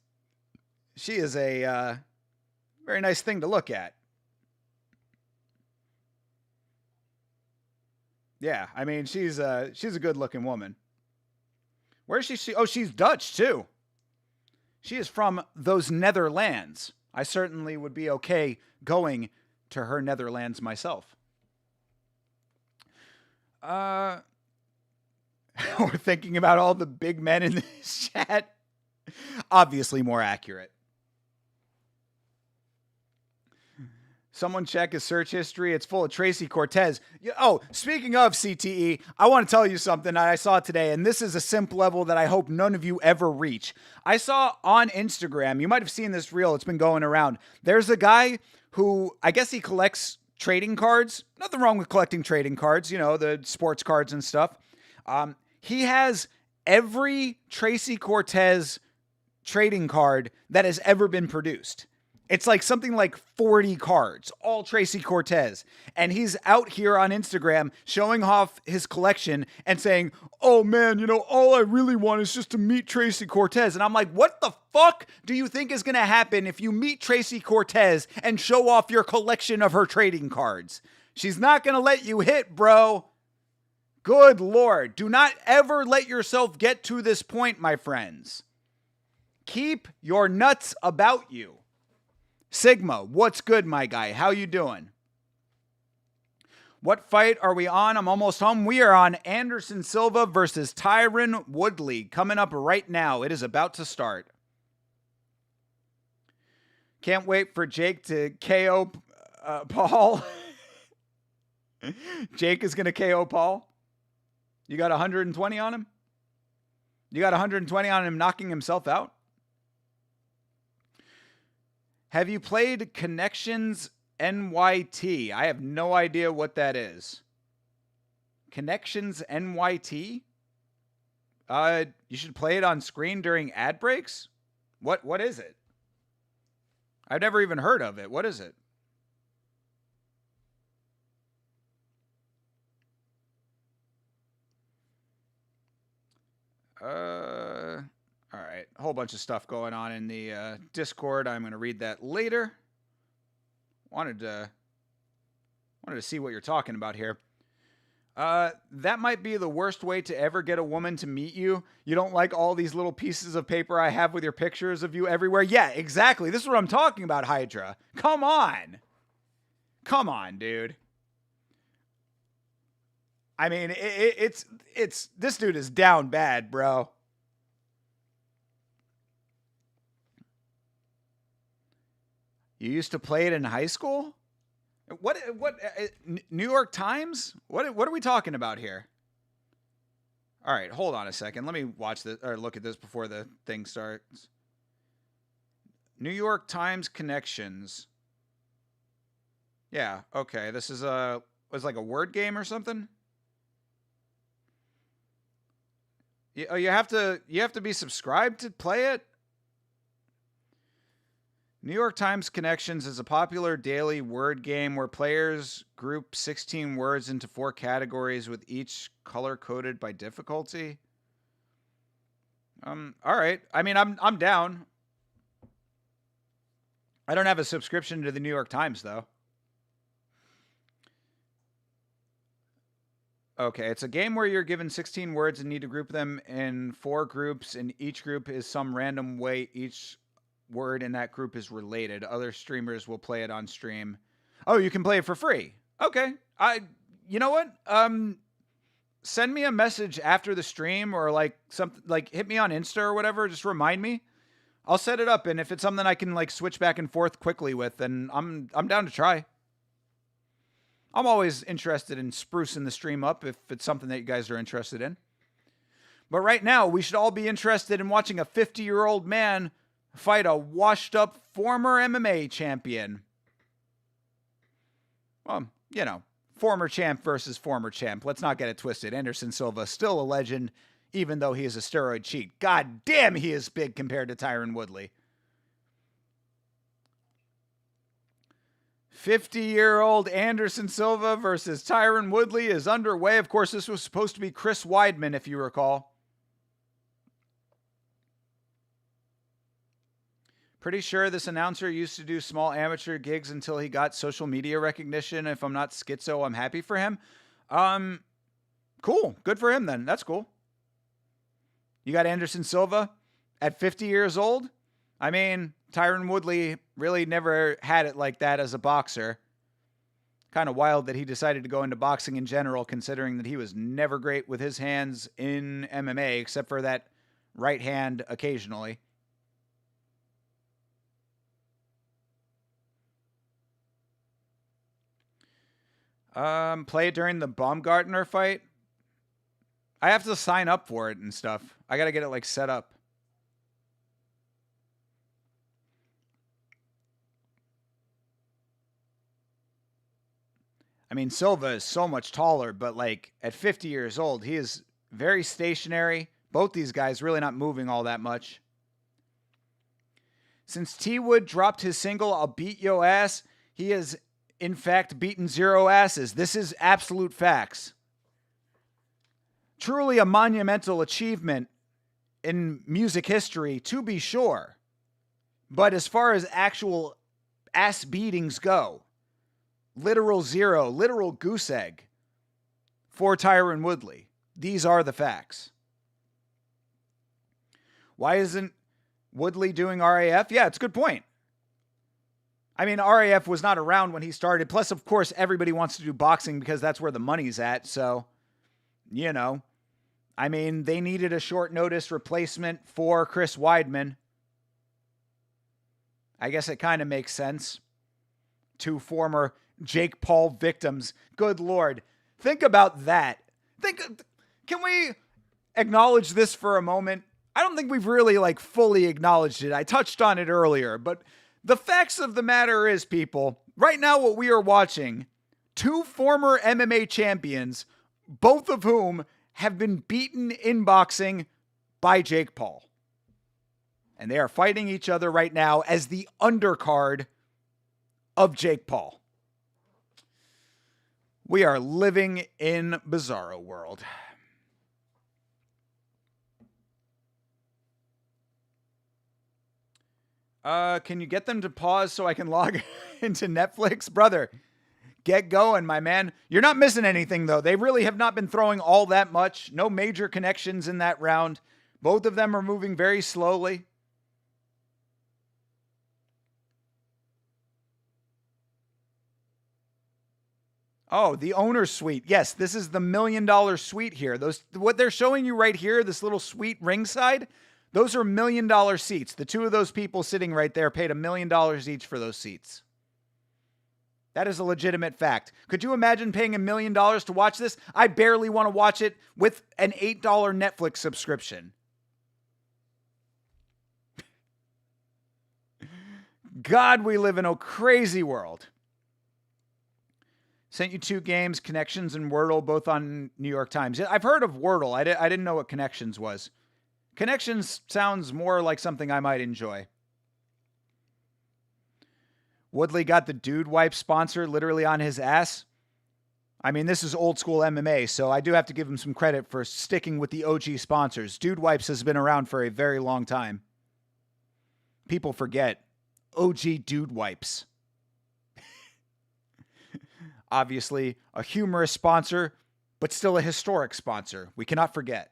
She is a very nice thing to look at. Yeah, I mean, she's a good-looking woman. Where is she? Oh, she's Dutch, too. She is from those Netherlands. I certainly would be okay going to her Netherlands myself. We're thinking about all the big men in this chat. Obviously more accurate. Someone check his search history. It's full of Tracy Cortez. Oh, speaking of CTE, I want to tell you something that I saw today, and this is a simp level that I hope none of you ever reach. I saw on Instagram, you might have seen this reel, it's been going around. There's a guy who, I guess he collects trading cards. Nothing wrong with collecting trading cards, you know, the sports cards and stuff. He has every Tracy Cortez trading card that has ever been produced. It's like something like 40 cards, all Tracy Cortez. And he's out here on Instagram showing off his collection and saying, oh man, you know, all I really want is just to meet Tracy Cortez. And I'm like, what the fuck do you think is going to happen if you meet Tracy Cortez and show off your collection of her trading cards? She's not going to let you hit, bro. Good Lord. Do not ever let yourself get to this point, my friends. Keep your nuts about you. Sigma, what's good, my guy? How you doing? What fight are we on? I'm almost home. We are on Anderson Silva versus Tyron Woodley. Coming up right now. It is about to start. Can't wait for Jake to KO Paul. Jake is going to KO Paul. You got 120 on him? You got 120 on him knocking himself out? Have you played Connections NYT? I have no idea what that is. Connections NYT? You should play it on screen during ad breaks? What is it? I've never even heard of it. What is it? All right, a whole bunch of stuff going on in the Discord. I'm going to read that later. Wanted to see what you're talking about here. That might be the worst way to ever get a woman to meet you. You don't like all these little pieces of paper I have with your pictures of you everywhere? Yeah, exactly. This is what I'm talking about, Hydra. Come on. Come on, dude. I mean, it's this dude is down bad, bro. You used to play it in high school? What New York Times? What are we talking about here? All right, hold on a second. Let me watch this or look at this before the thing starts. New York Times Connections. Yeah, okay. This is was like a word game or something? You have to be subscribed to play it? New York Times Connections is a popular daily word game where players group 16 words into 4 categories with each color-coded by difficulty. All right. I mean, I'm down. I don't have a subscription to the New York Times, though. Okay, it's a game where you're given 16 words and need to group them in 4 groups, and each group is some random way each word in that group is related. Other streamers will play it on stream. Oh, you can play it for free. Okay. You know what? Send me a message after the stream or like something, like hit me on Insta or whatever. Just remind me. I'll set it up, and if it's something I can like switch back and forth quickly with, then I'm down to try. I'm always interested in sprucing the stream up if it's something that you guys are interested in. But right now, we should all be interested in watching a 50-year-old man fight a washed-up former MMA champion. Well, you know, former champ versus former champ. Let's not get it twisted. Anderson Silva, still a legend, even though he is a steroid cheat. God damn, he is big compared to Tyron Woodley. 50-year-old Anderson Silva versus Tyron Woodley is underway. Of course, this was supposed to be Chris Weidman, if you recall. Pretty sure this announcer used to do small amateur gigs until he got social media recognition. If I'm not schizo, I'm happy for him. Cool. Good for him then. That's cool. You got Anderson Silva at 50 years old. I mean, Tyron Woodley really never had it like that as a boxer. Kind of wild that he decided to go into boxing in general, considering that he was never great with his hands in MMA, except for that right hand occasionally. Play it during the Baumgartner fight. I have to sign up for it and stuff. I got to get it like set up. I mean, Silva is so much taller, but like at 50 years old, he is very stationary. Both these guys really not moving all that much. Since T Wood dropped his single, I'll Beat Yo Ass, he has in fact beaten 0 asses. This is absolute facts. Truly a monumental achievement in music history, to be sure. But as far as actual ass beatings go, literal 0, literal goose egg for Tyron Woodley. These are the facts. Why isn't Woodley doing RAF? Yeah, it's a good point. I mean, RAF was not around when he started. Plus, of course, everybody wants to do boxing because that's where the money's at. So, you know, I mean, they needed a short notice replacement for Chris Weidman. I guess it kind of makes sense. 2 former Jake Paul victims. Good Lord. Think about that. Can we acknowledge this for a moment? I don't think we've really like fully acknowledged it. I touched on it earlier, but the facts of the matter is, people, right now what we are watching, 2 former MMA champions, both of whom have been beaten in boxing by Jake Paul. And they are fighting each other right now as the undercard of Jake Paul. We are living in bizarro world. Can you get them to pause so I can log into Netflix? Brother, get going, my man. You're not missing anything, though. They really have not been throwing all that much. No major connections in that round. Both of them are moving very slowly. Oh, the owner's suite. Yes, this is the $1 million suite here. What they're showing you right here, this little suite ringside, those are $1 million seats. The 2 of those people sitting right there paid $1 million each for those seats. That is a legitimate fact. Could you imagine paying $1 million to watch this? I barely want to watch it with an $8 Netflix subscription. God, we live in a crazy world. Sent you 2 games, Connections and Wordle, both on New York Times. I've heard of Wordle. I didn't know what Connections was. Connections sounds more like something I might enjoy. Woodley got the Dude Wipe sponsor literally on his ass. I mean, this is old school MMA, so I do have to give him some credit for sticking with the OG sponsors. Dude Wipes has been around for a very long time. People forget. OG Dude Wipes. Obviously, a humorous sponsor, but still a historic sponsor. We cannot forget.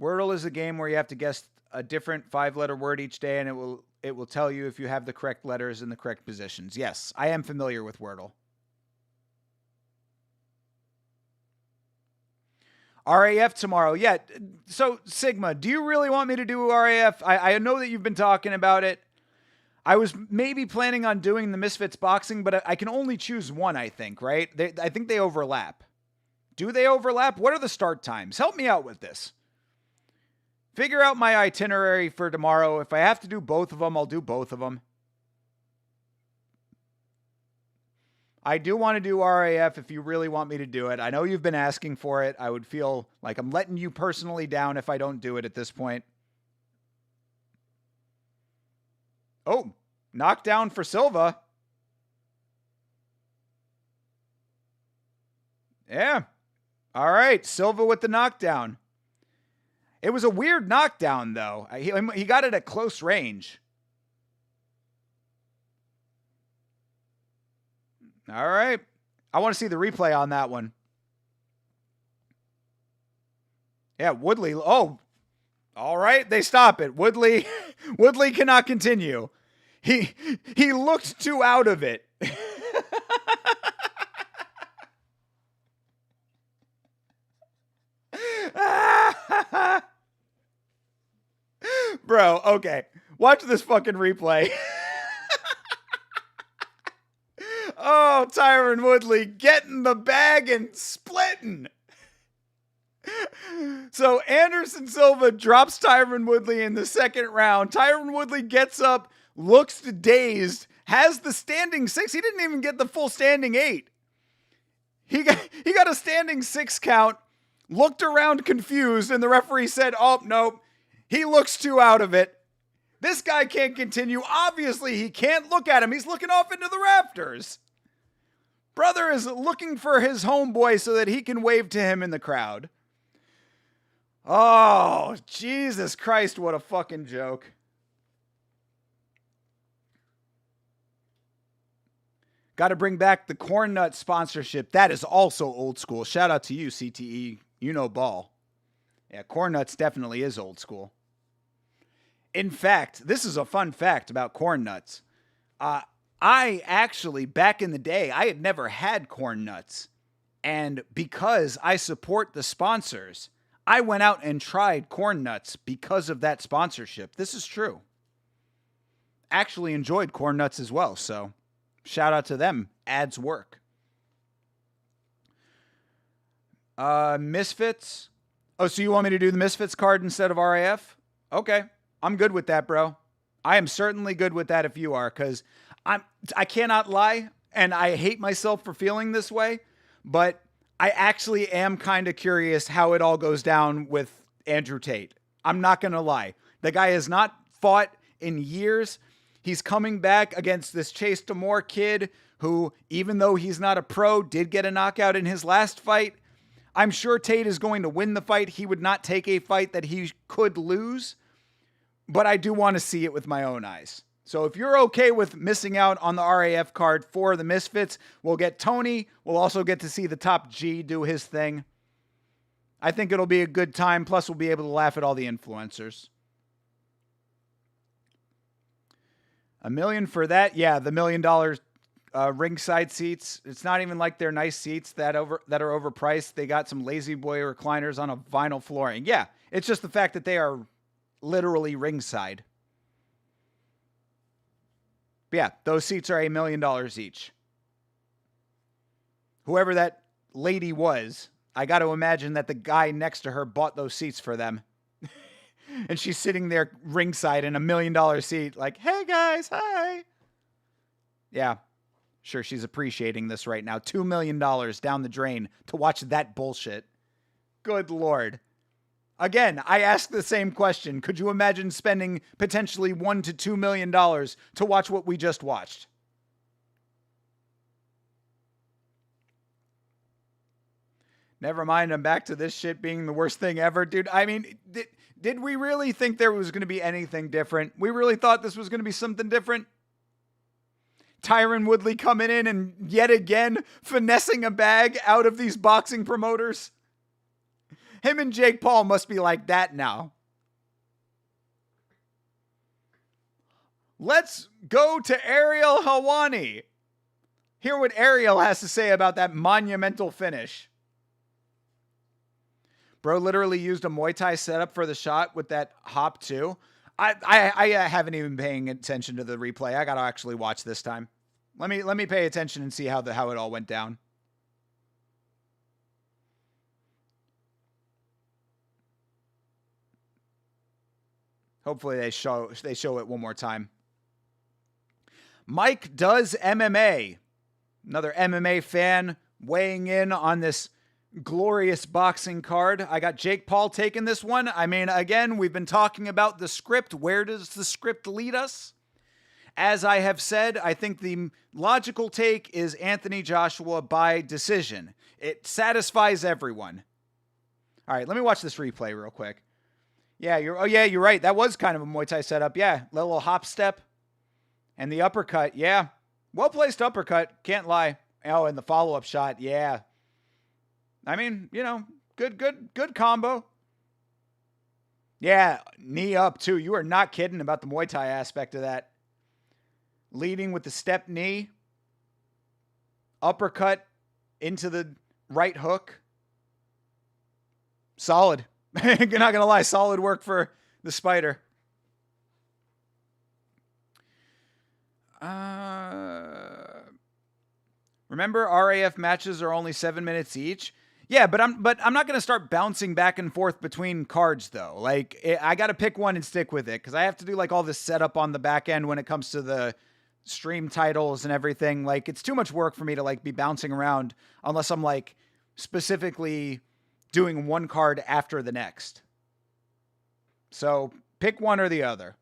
Wordle is a game where you have to guess a different 5-letter word each day, and it will tell you if you have the correct letters in the correct positions. Yes, I am familiar with Wordle. RAF tomorrow. Yeah, so Sigma, do you really want me to do RAF? I know that you've been talking about it. I was maybe planning on doing the Misfits boxing, but I can only choose one, I think, right? I think they overlap. Do they overlap? What are the start times? Help me out with this. figure out my itinerary for tomorrow. If I have to do both of them, I'll do both of them. I do want to do RAF if you really want me to do it. I know you've been asking for it. I would feel like I'm letting you personally down if I don't do it at this point. Oh, knockdown for Silva. Yeah. All right, Silva with the knockdown. It was a weird knockdown, though. He got it at close range. All right. I want to see the replay on that one. Yeah, Woodley. Oh, all right. They stop it. Woodley cannot continue. He looked too out of it. Bro, okay. Watch this fucking replay. Oh, Tyron Woodley getting the bag and splitting. So Anderson Silva drops Tyron Woodley in the second round. Tyron Woodley gets up, looks dazed, has the standing 6. He didn't even get the full standing 8. He got a standing 6 count, looked around confused, and the referee said, oh, nope, he looks too out of it. This guy can't continue. Obviously, he can't look at him. He's looking off into the rafters. Brother is looking for his homeboy so that he can wave to him in the crowd. Oh, Jesus Christ, what a fucking joke. Got to bring back the Corn Nut sponsorship. That is also old school. Shout out to you, CTE. You know ball. Yeah, Corn Nuts definitely is old school. In fact, this is a fun fact about Corn Nuts. I actually, back in the day, I had never had Corn Nuts. And because I support the sponsors, I went out and tried Corn Nuts because of that sponsorship. This is true. Actually enjoyed Corn Nuts as well, so shout out to them. Ads work. Misfits. Oh, so you want me to do the Misfits card instead of RAF? Okay. I'm good with that, bro. I am certainly good with that if you are, because I cannot lie, and I hate myself for feeling this way, but I actually am kind of curious how it all goes down with Andrew Tate. I'm not going to lie. The guy has not fought in years. He's coming back against this Chase Damore kid who, even though he's not a pro, did get a knockout in his last fight. I'm sure Tate is going to win the fight. He would not take a fight that he could lose, but I do want to see it with my own eyes. So if you're okay with missing out on the RAF card for the Misfits, we'll get Tony. We'll also get to see the Top G do his thing. I think it'll be a good time. Plus, we'll be able to laugh at all the influencers. $1 million for that? Yeah, the $1 million ringside seats. It's not even like they're nice seats that are overpriced. They got some lazy boy recliners on a vinyl flooring. Yeah, it's just the fact that they are literally ringside. But yeah, those seats are $1 million each. Whoever that lady was, I got to imagine that the guy next to her bought those seats for them. And she's sitting there ringside in $1 million seat like, hey guys, hi. Yeah, sure, she's appreciating this right now. $2 million down the drain to watch that bullshit. Good Lord. Again, I ask the same question. Could you imagine spending potentially $1 to $2 million to watch what we just watched? Never mind, I'm back to this shit being the worst thing ever. Dude, I mean, did we really think there was going to be anything different? We really thought this was going to be something different? Tyron Woodley coming in and yet again finessing a bag out of these boxing promoters? Him and Jake Paul must be like that now. Let's go to Ariel Helwani. Hear what Ariel has to say about that monumental finish. Bro literally used a Muay Thai setup for the shot with that hop too. I haven't even paying attention to the replay. I got to actually watch this time. Let me pay attention and see how it all went down. Hopefully they show it one more time. Mike Does MMA. Another MMA fan weighing in on this glorious boxing card. I got Jake Paul taking this one. I mean, again, we've been talking about the script. Where does the script lead us? As I have said, I think the logical take is Anthony Joshua by decision. It satisfies everyone. All right, let me watch this replay real quick. Yeah, you're right. That was kind of a Muay Thai setup. Yeah, little hop step and the uppercut. Yeah, well-placed uppercut. Can't lie. Oh, and the follow-up shot. Yeah. I mean, good combo. Yeah, knee up too. You are not kidding about the Muay Thai aspect of that. Leading with the step knee. Uppercut into the right hook. Solid. You're not going to lie. Solid work for the Spider. Remember, RAF matches are only 7 minutes each. Yeah, but I'm not going to start bouncing back and forth between cards, though. Like, I got to pick one and stick with it, because I have to do, like, all this setup on the back end when it comes to the stream titles and everything. Like, it's too much work for me to, like, be bouncing around unless I'm, like, specifically doing one card after the next. So pick one or the other.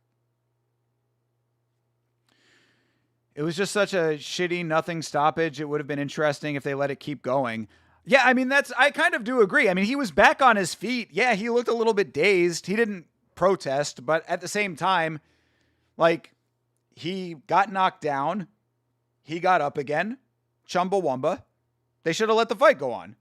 It was just such a shitty nothing stoppage. It would have been interesting if they let it keep going. Yeah, I mean, I kind of do agree. I mean, he was back on his feet. Yeah, he looked a little bit dazed. He didn't protest, but at the same time, like, he got knocked down. He got up again. Chumbawamba. They should have let the fight go on.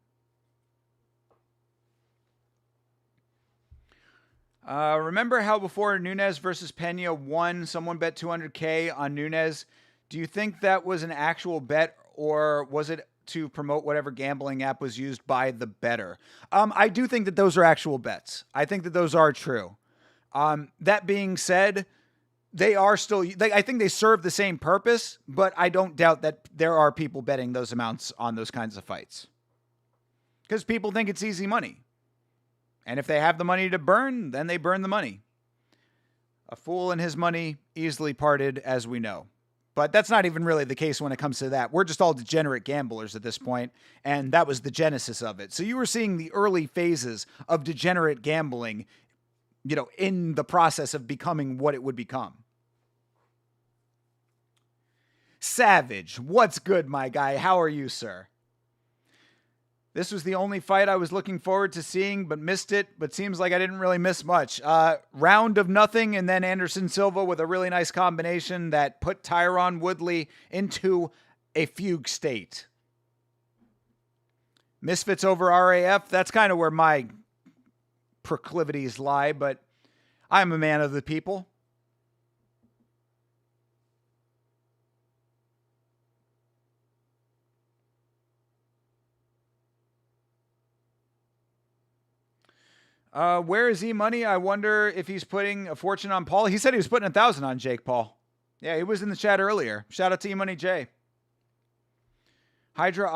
Remember how before Nunes versus Pena won, someone bet $200K on Nunes? Do you think that was an actual bet, or was it to promote whatever gambling app was used by the bettor? I do think that those are actual bets. I think that those are true. That being said, they are still, I think they serve the same purpose, but I don't doubt that there are people betting those amounts on those kinds of fights. Because people think it's easy money. And if they have the money to burn, then they burn the money. A fool and his money easily parted, as we know. But that's not even really the case when it comes to that. We're just all degenerate gamblers at this point, and that was the genesis of it. So you were seeing the early phases of degenerate gambling, in the process of becoming what it would become. Savage, what's good, my guy? How are you, sir? This was the only fight I was looking forward to seeing, but missed it. But seems like I didn't really miss much. Round of nothing, and then Anderson Silva with a really nice combination that put Tyron Woodley into a fugue state. Misfits over RAF, that's kind of where my proclivities lie, but I'm a man of the people. Where is E-Money? I wonder if he's putting a fortune on Paul. He said he was putting 1,000 on Jake Paul. Yeah, he was in the chat earlier. Shout out to E-Money J. Hydra,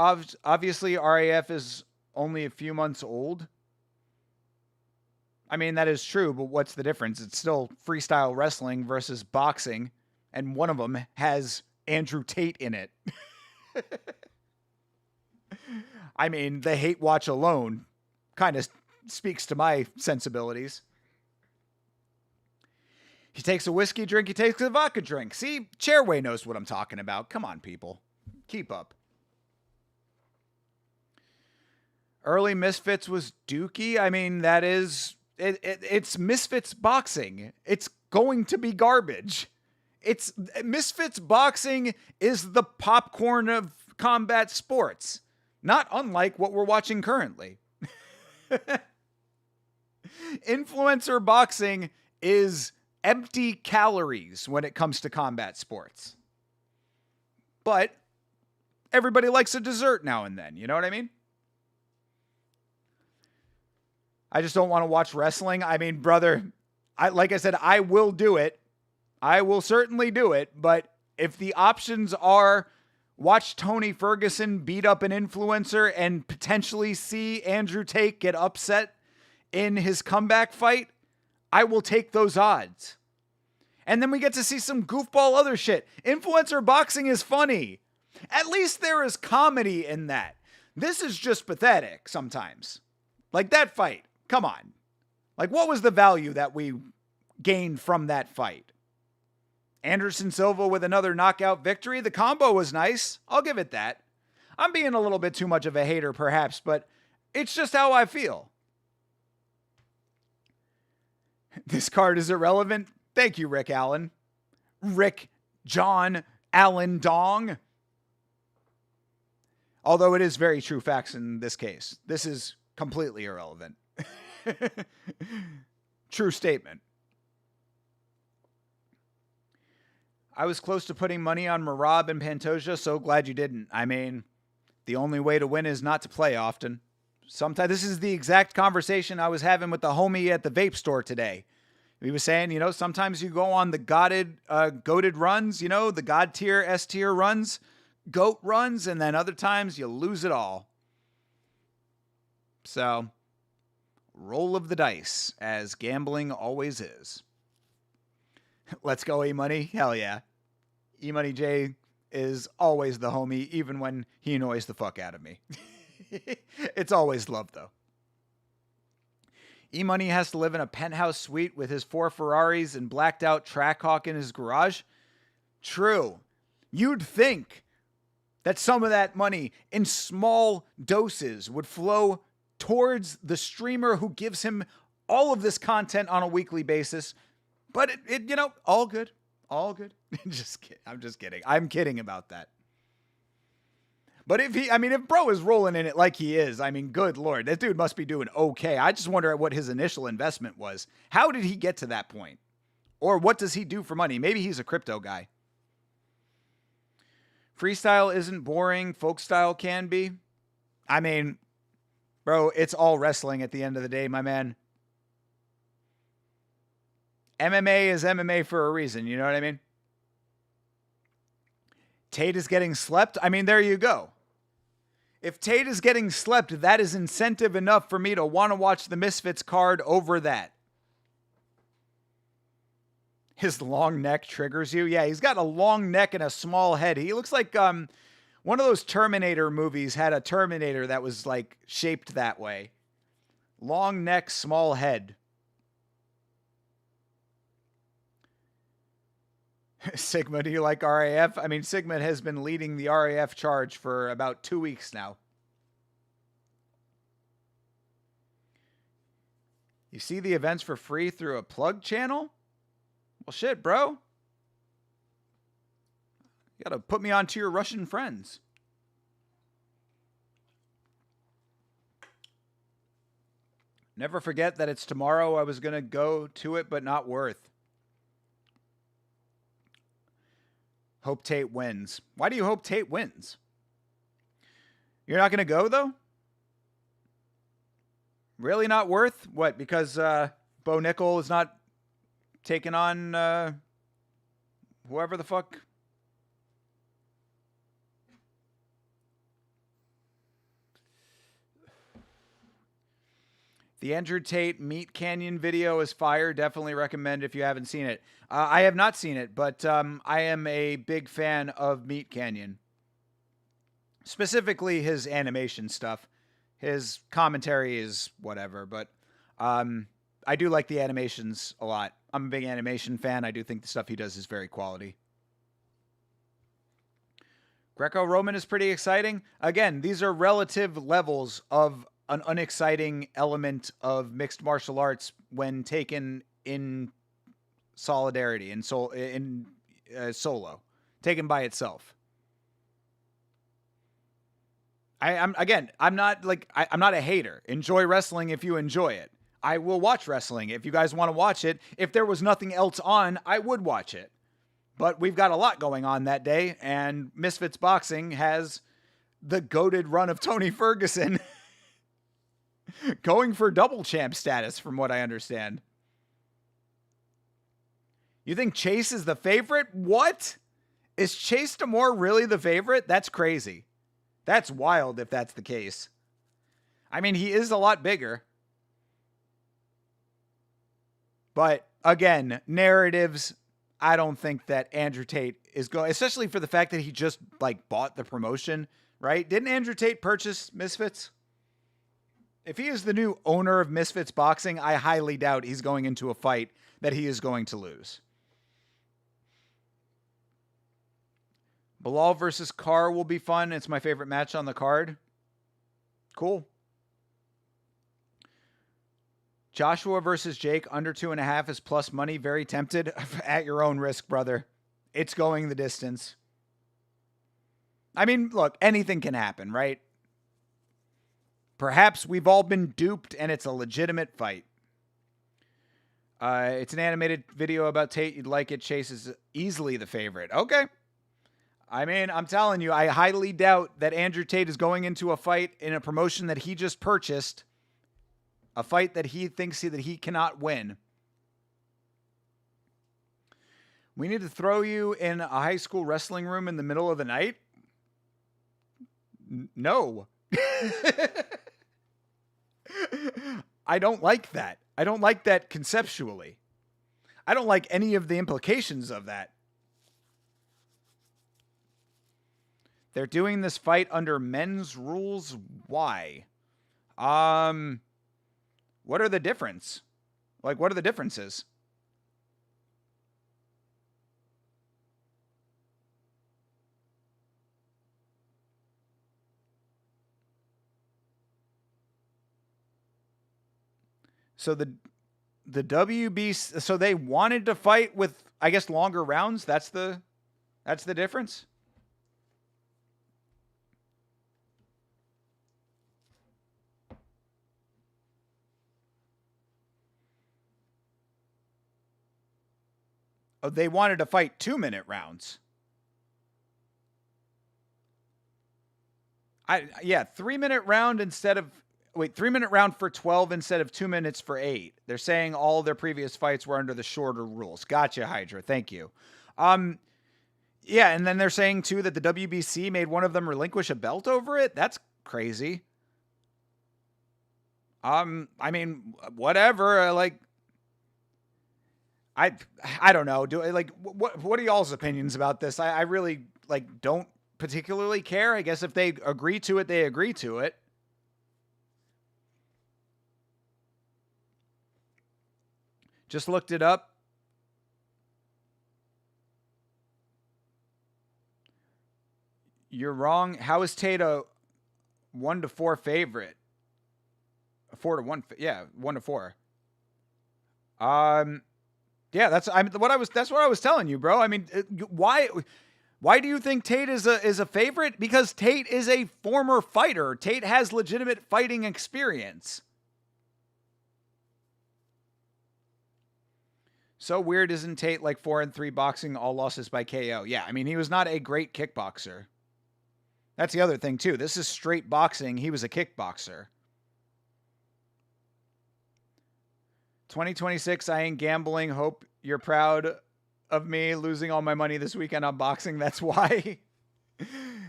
obviously RAF is only a few months old. I mean, that is true, but what's the difference? It's still freestyle wrestling versus boxing, and one of them has Andrew Tate in it. I mean, the hate watch alone kind of speaks to my sensibilities. He takes a whiskey drink, he takes a vodka drink. See, Chairway knows what I'm talking about. Come on, people. Keep up. Early Misfits was Dookie. I mean, that is... It's Misfits boxing. It's going to be garbage. It's Misfits boxing is the popcorn of combat sports. Not unlike what we're watching currently. Influencer boxing is empty calories when it comes to combat sports. But everybody likes a dessert now and then. You know what I mean? I just don't want to watch wrestling. I mean, brother, like I said, I will do it. I will certainly do it. But if the options are watch Tony Ferguson beat up an influencer and potentially see Andrew Tate get upset in his comeback fight, I will take those odds. And then we get to see some goofball other shit. Influencer boxing is funny. At least there is comedy in that. This is just pathetic sometimes. Like that fight. Come on. Like, what was the value that we gained from that fight? Anderson Silva with another knockout victory. The combo was nice. I'll give it that. I'm being a little bit too much of a hater, perhaps, but it's just how I feel. This card is irrelevant. Thank you, Rick Allen. Rick John Allen Dong. Although it is very true facts in this case. This is completely irrelevant. True statement. I was close to putting money on Merab and Pantoja, so glad you didn't. I mean, the only way to win is not to play often. Sometimes this is the exact conversation I was having with the homie at the vape store today. He was saying, sometimes you go on the goated runs, the God tier, S tier runs, GOAT runs, and then other times you lose it all. So, roll of the dice, as gambling always is. Let's go, E-Money. Hell yeah. E-Money J is always the homie, even when he annoys the fuck out of me. It's always love, though. E-Money has to live in a penthouse suite with his 4 Ferraris and blacked out Trackhawk in his garage. True. You'd think that some of that money in small doses would flow towards the streamer who gives him all of this content on a weekly basis. But it all good. All good. Just kidding. I'm just kidding. I'm kidding about that. But if bro is rolling in it like he is, good Lord, that dude must be doing okay. I just wonder what his initial investment was. How did he get to that point? Or what does he do for money? Maybe he's a crypto guy. Freestyle isn't boring. Folk style can be. Bro, it's all wrestling at the end of the day, my man. MMA is MMA for a reason, you know what I mean? Tate is getting slept. There you go. If Tate is getting slept, that is incentive enough for me to want to watch the Misfits card over that. His long neck triggers you. Yeah, he's got a long neck and a small head. He looks like one of those Terminator movies had a Terminator that was like shaped that way. Long neck, small head. Sigma, do you like RAF? Sigma has been leading the RAF charge for about 2 weeks now. You see the events for free through a plug channel? Well, shit, bro. You gotta put me on to your Russian friends. Never forget that it's tomorrow. I was gonna go to it, but not worth. Hope Tate wins. Why do you hope Tate wins? You're not going to go, though? Really not worth? What, because Bo Nickel is not taking on whoever the fuck? The Andrew Tate Meat Canyon video is fire. Definitely recommend if you haven't seen it. I have not seen it, but I am a big fan of Meat Canyon. Specifically his animation stuff. His commentary is whatever, but I do like the animations a lot. I'm a big animation fan. I do think the stuff he does is very quality. Greco-Roman is pretty exciting. Again, these are relative levels of an unexciting element of mixed martial arts when taken in solidarity and solo, taken by itself. I'm not a hater. Enjoy wrestling if you enjoy it. I will watch wrestling if you guys want to watch it. If there was nothing else on, I would watch it. But we've got a lot going on that day, and Misfits Boxing has the goated run of Tony Ferguson going for double champ status, from what I understand. You think Chase is the favorite? What? Is Chase D'Amore really the favorite? That's crazy. That's wild if that's the case. He is a lot bigger. But, again, narratives, I don't think that Andrew Tate is going, especially for the fact that he just like bought the promotion, right? Didn't Andrew Tate purchase Misfits? If he is the new owner of Misfits Boxing, I highly doubt he's going into a fight that he is going to lose. Bilal versus Carr will be fun. It's my favorite match on the card. Cool. Joshua versus Jake, under 2.5 is plus money. Very tempted. At your own risk, brother. It's going the distance. I mean, look, anything can happen, right? Perhaps we've all been duped and it's a legitimate fight. It's an animated video about Tate. You'd like it. Chase is easily the favorite. Okay. I mean, I'm telling you, I highly doubt that Andrew Tate is going into a fight in a promotion that he just purchased. A fight that he thinks that he cannot win. We need to throw you in a high school wrestling room in the middle of the night? No. I don't like that. I don't like that conceptually. I don't like any of the implications of that. They're doing this fight under men's rules. Why? What are the difference? Like, what are the differences? So the WBC, so they wanted to fight with, I guess, longer rounds. That's the difference. Oh, they wanted to fight 2-minute rounds. 3-minute round instead of 3-minute round for 12 instead of 2 minutes for 8. They're saying all their previous fights were under the shorter rules. Gotcha, Hydra. Thank you. Yeah, and then they're saying too that the WBC made one of them relinquish a belt over it. That's crazy. I mean, whatever. I don't know. What are y'all's opinions about this? I really don't particularly care. I guess if they agree to it, they agree to it. Just looked it up. You're wrong. How is Tate a 1-4 favorite? A 4-1. Yeah, 1-4. Yeah, that's what I was telling you, bro. I mean, why do you think Tate is a favorite? Because Tate is a former fighter. Tate has legitimate fighting experience. So weird, isn't Tate? Like 4-3 boxing, all losses by KO. Yeah, I mean, he was not a great kickboxer. That's the other thing too. This is straight boxing. He was a kickboxer. 2026, I ain't gambling. Hope you're proud of me losing all my money this weekend on boxing. That's why.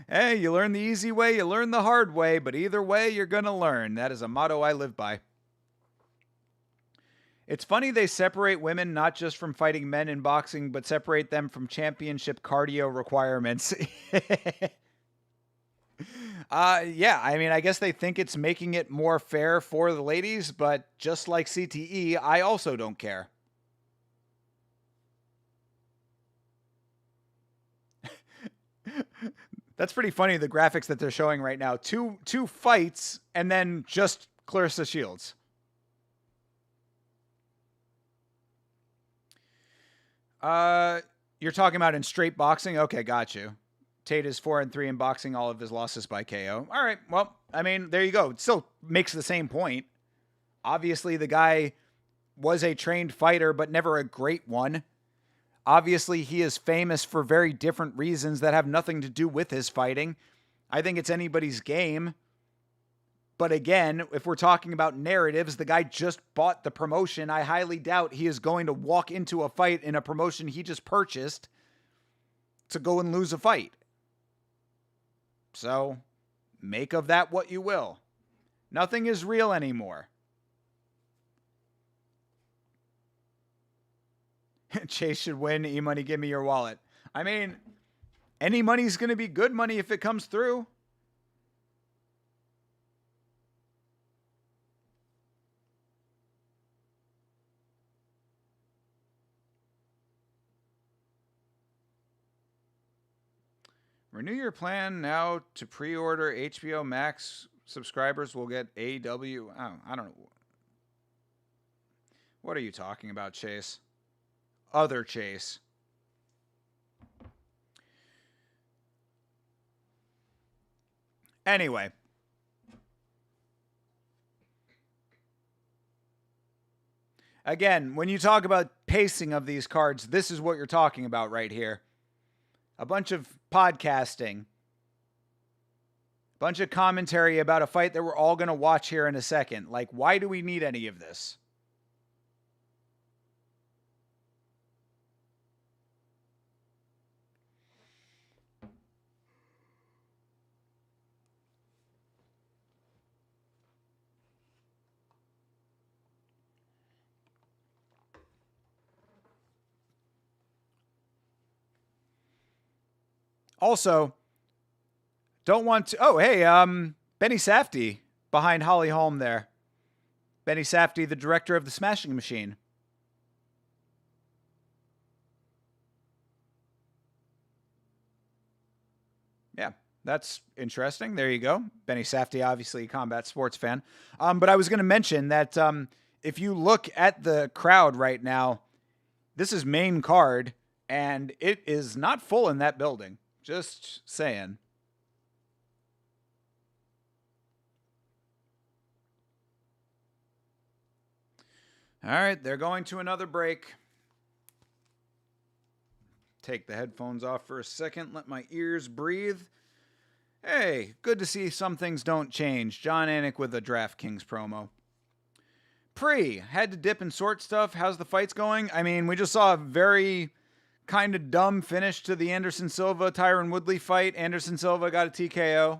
Hey, you learn the easy way, you learn the hard way, but either way, you're going to learn. That is a motto I live by. It's funny they separate women not just from fighting men in boxing, but separate them from championship cardio requirements. Yeah, I mean, I guess they think it's making it more fair for the ladies, but just like CTE, I also don't care. That's pretty funny, the graphics that they're showing right now. Two fights, and then just Clarissa Shields. You're talking about in straight boxing? Okay, got you. Tate is 4-3 in boxing, all of his losses by KO. All right, well, I mean, there you go. It still makes the same point. Obviously, the guy was a trained fighter, but never a great one. Obviously, he is famous for very different reasons that have nothing to do with his fighting. I think it's anybody's game. But again, if we're talking about narratives, the guy just bought the promotion. I highly doubt he is going to walk into a fight in a promotion he just purchased to go and lose a fight. So, make of that what you will. Nothing is real anymore. Chase should win. E-money, give me your wallet. I mean, any money's going to be good money if it comes through. Renew your plan now to pre-order HBO Max. Subscribers will get AW. Oh, I don't know. What are you talking about, Chase? Other Chase. Anyway. Again, when you talk about pacing of these cards, this is what you're talking about right here. A bunch of podcasting. A bunch of commentary about a fight that we're all going to watch here in a second. Like, why do we need any of this? Also, don't want to. Oh, hey, Benny Safdie behind Holly Holm there. Benny Safdie, the director of The Smashing Machine. Yeah, that's interesting. There you go. Benny Safdie, obviously a combat sports fan. But I was going to mention that if you look at the crowd right now, this is main card, and it is not full in that building. Just saying. All right, they're going to another break. Take the headphones off for a second. Let my ears breathe. Hey, good to see some things don't change. John Anik with a DraftKings promo. Had to dip and sort stuff. How's the fights going? I mean, we just saw a very kind of dumb finish to the Anderson Silva Tyron Woodley fight. Anderson Silva got a TKO.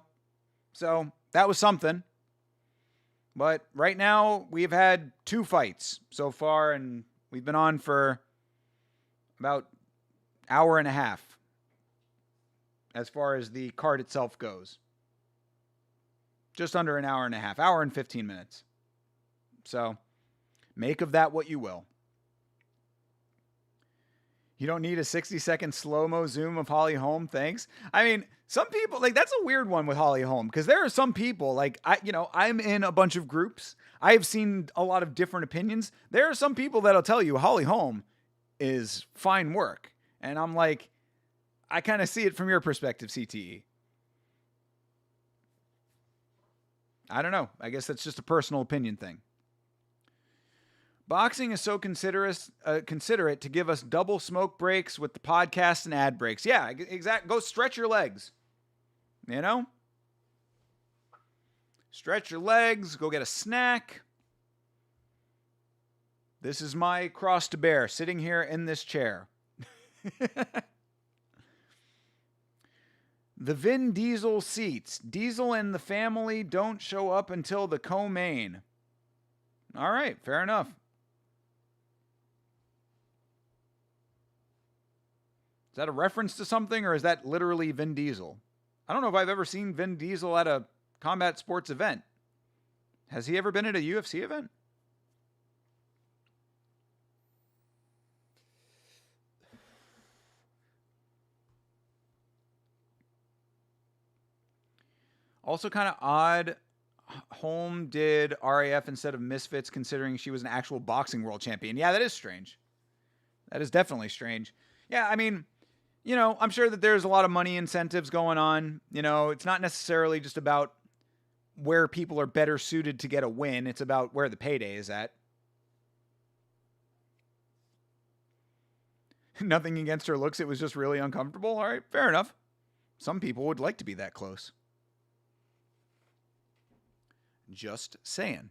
So that was something. But right now, we've had 2 fights so far, and we've been on for about an hour and a half as far as the card itself goes. Just under an hour and a half, hour and 15 minutes. So make of that what you will. You don't need a 60-second slow-mo zoom of Holly Holm, thanks. I mean, some people, like, that's a weird one with Holly Holm, because there are some people, like, I'm in a bunch of groups. I have seen a lot of different opinions. There are some people that'll tell you Holly Holm is fine work. And I'm like, I kind of see it from your perspective, CTE. I don't know. I guess that's just a personal opinion thing. Boxing is so considerate to give us double smoke breaks with the podcast and ad breaks. Yeah, exactly. Go stretch your legs. You know? Stretch your legs. Go get a snack. This is my cross to bear, sitting here in this chair. The Vin Diesel seats. Diesel and the family don't show up until the co-main. All right, fair enough. Is that a reference to something, or is that literally Vin Diesel? I don't know if I've ever seen Vin Diesel at a combat sports event. Has he ever been at a UFC event? Also kind of odd, Holm did RAF instead of Misfits, considering she was an actual boxing world champion. Yeah, that is strange. That is definitely strange. Yeah, I mean, I'm sure that there's a lot of money incentives going on. It's not necessarily just about where people are better suited to get a win. It's about where the payday is at. Nothing against her looks. It was just really uncomfortable. All right, fair enough. Some people would like to be that close. Just saying.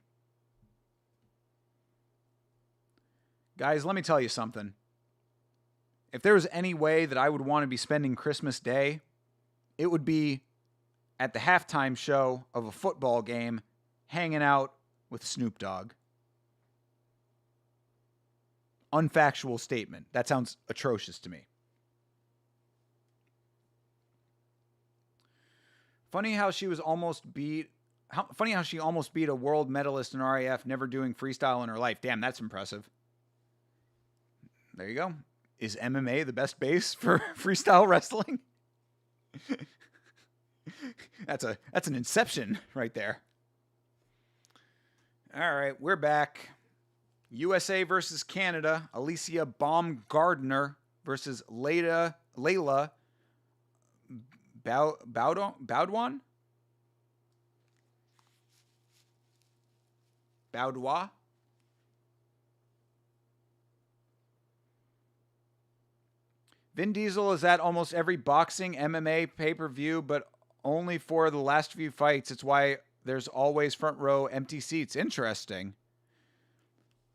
Guys, let me tell you something. If there was any way that I would want to be spending Christmas Day, it would be at the halftime show of a football game, hanging out with Snoop Dogg. unfactual statement. That sounds atrocious to me. Funny how she almost beat a world medalist in RAF, never doing freestyle in her life. Damn, that's impressive. There you go. Is MMA the best base for freestyle wrestling? That's an inception right there. All right, we're back. USA versus Canada. Alicia Baumgardner versus Layla Baudouin? Baudois? Vin Diesel is at almost every boxing, MMA pay-per-view, but only for the last few fights. It's why there's always front row empty seats. Interesting.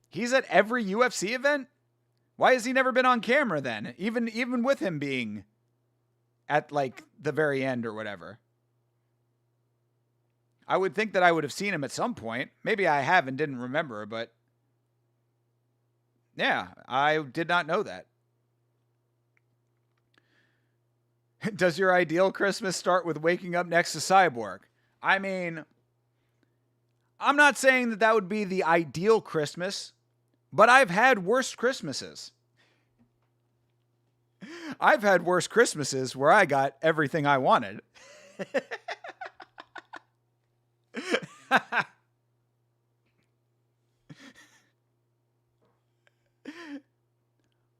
He's at every UFC event? Why has he never been on camera then? Even with him being at like the very end or whatever. I would think that I would have seen him at some point. Maybe I have and didn't remember, but yeah, I did not know that. Does your ideal Christmas start with waking up next to Cyborg? I mean, I'm not saying that would be the ideal Christmas, but I've had worse Christmases. I've had worse Christmases where I got everything I wanted.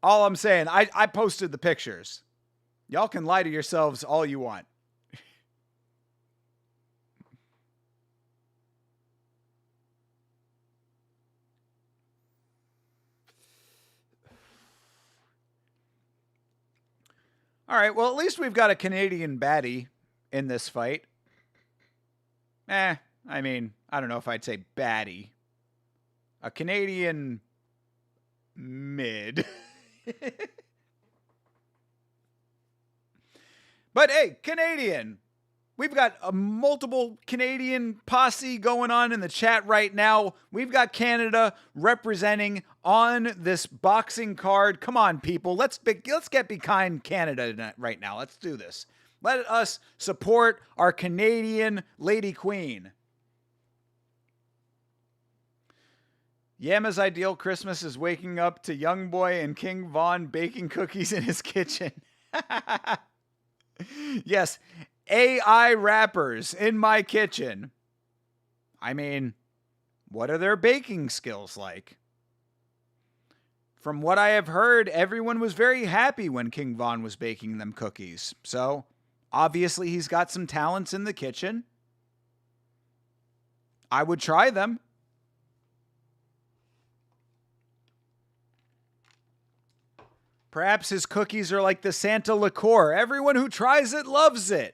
All I'm saying, I posted the pictures. Y'all can lie to yourselves all you want. All right, well, at least we've got a Canadian baddie in this fight. I mean, I don't know if I'd say baddie. A Canadian mid. But hey, Canadian. We've got a multiple Canadian posse going on in the chat right now. We've got Canada representing on this boxing card. Come on, people. Let's get behind Canada right now. Let's do this. Let us support our Canadian Lady Queen. Yama's ideal Christmas is waking up to Young Boy and King Von baking cookies in his kitchen. Yes, AI rappers in my kitchen. I mean, what are their baking skills like? From what I have heard, everyone was very happy when King Von was baking them cookies. So, obviously he's got some talents in the kitchen. I would try them. Perhaps his cookies are like the Santa liqueur. Everyone who tries it loves it.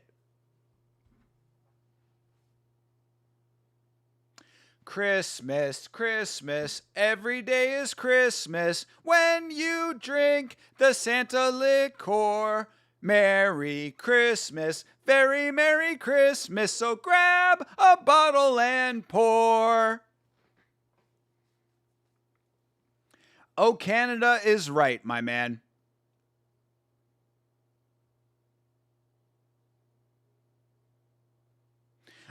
Christmas, Christmas, every day is Christmas when you drink the Santa liqueur. Merry Christmas, very Merry Christmas, so grab a bottle and pour. Oh, Canada is right, my man.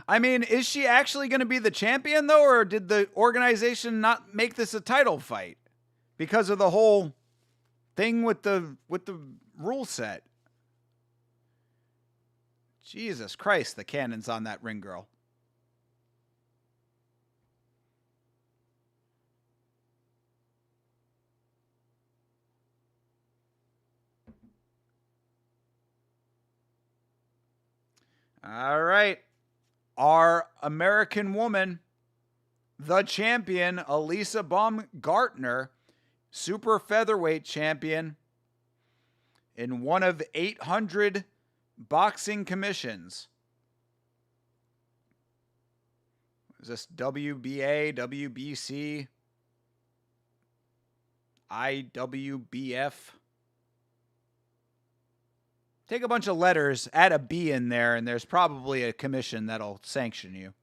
I mean, is she actually going to be the champion, though, or did the organization not make this a title fight because of the whole thing with the rule set? Jesus Christ, the cannon's on that ring girl. All right. Our American woman, the champion, Alicia Baumgardner, super featherweight champion in one of 800 boxing commissions. Is this WBA, WBC, IWBF? Take a bunch of letters, add a B in there, and there's probably a commission that'll sanction you.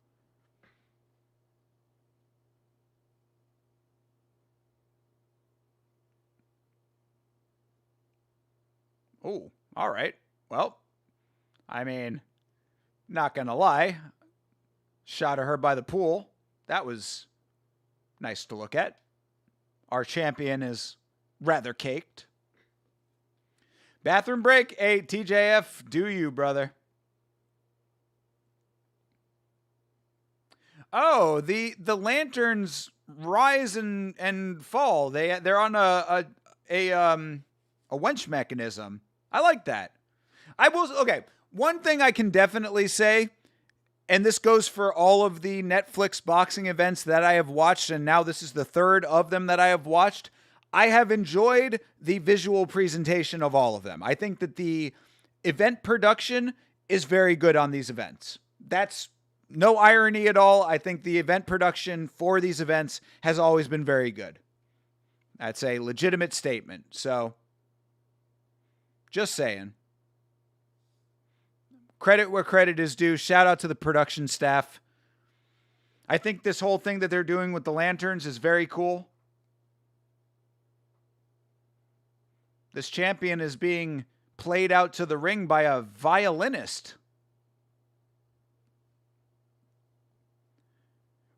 Oh, all right. Well, I mean, not going to lie. Shot of her by the pool. That was nice to look at. Our champion is rather caked. Bathroom break. Hey, TJF, do you, brother? Oh, the lanterns rise and fall. They're on a wench mechanism. I like that. I will. Okay, one thing I can definitely say, and this goes for all of the Netflix boxing events that I have watched, and now this is the third of them that I have watched. I have enjoyed the visual presentation of all of them. I think that the event production is very good on these events. That's no irony at all. I think the event production for these events has always been very good. That's a legitimate statement. So, just saying. Credit where credit is due. Shout out to the production staff. I think this whole thing that they're doing with the lanterns is very cool. This champion is being played out to the ring by a violinist.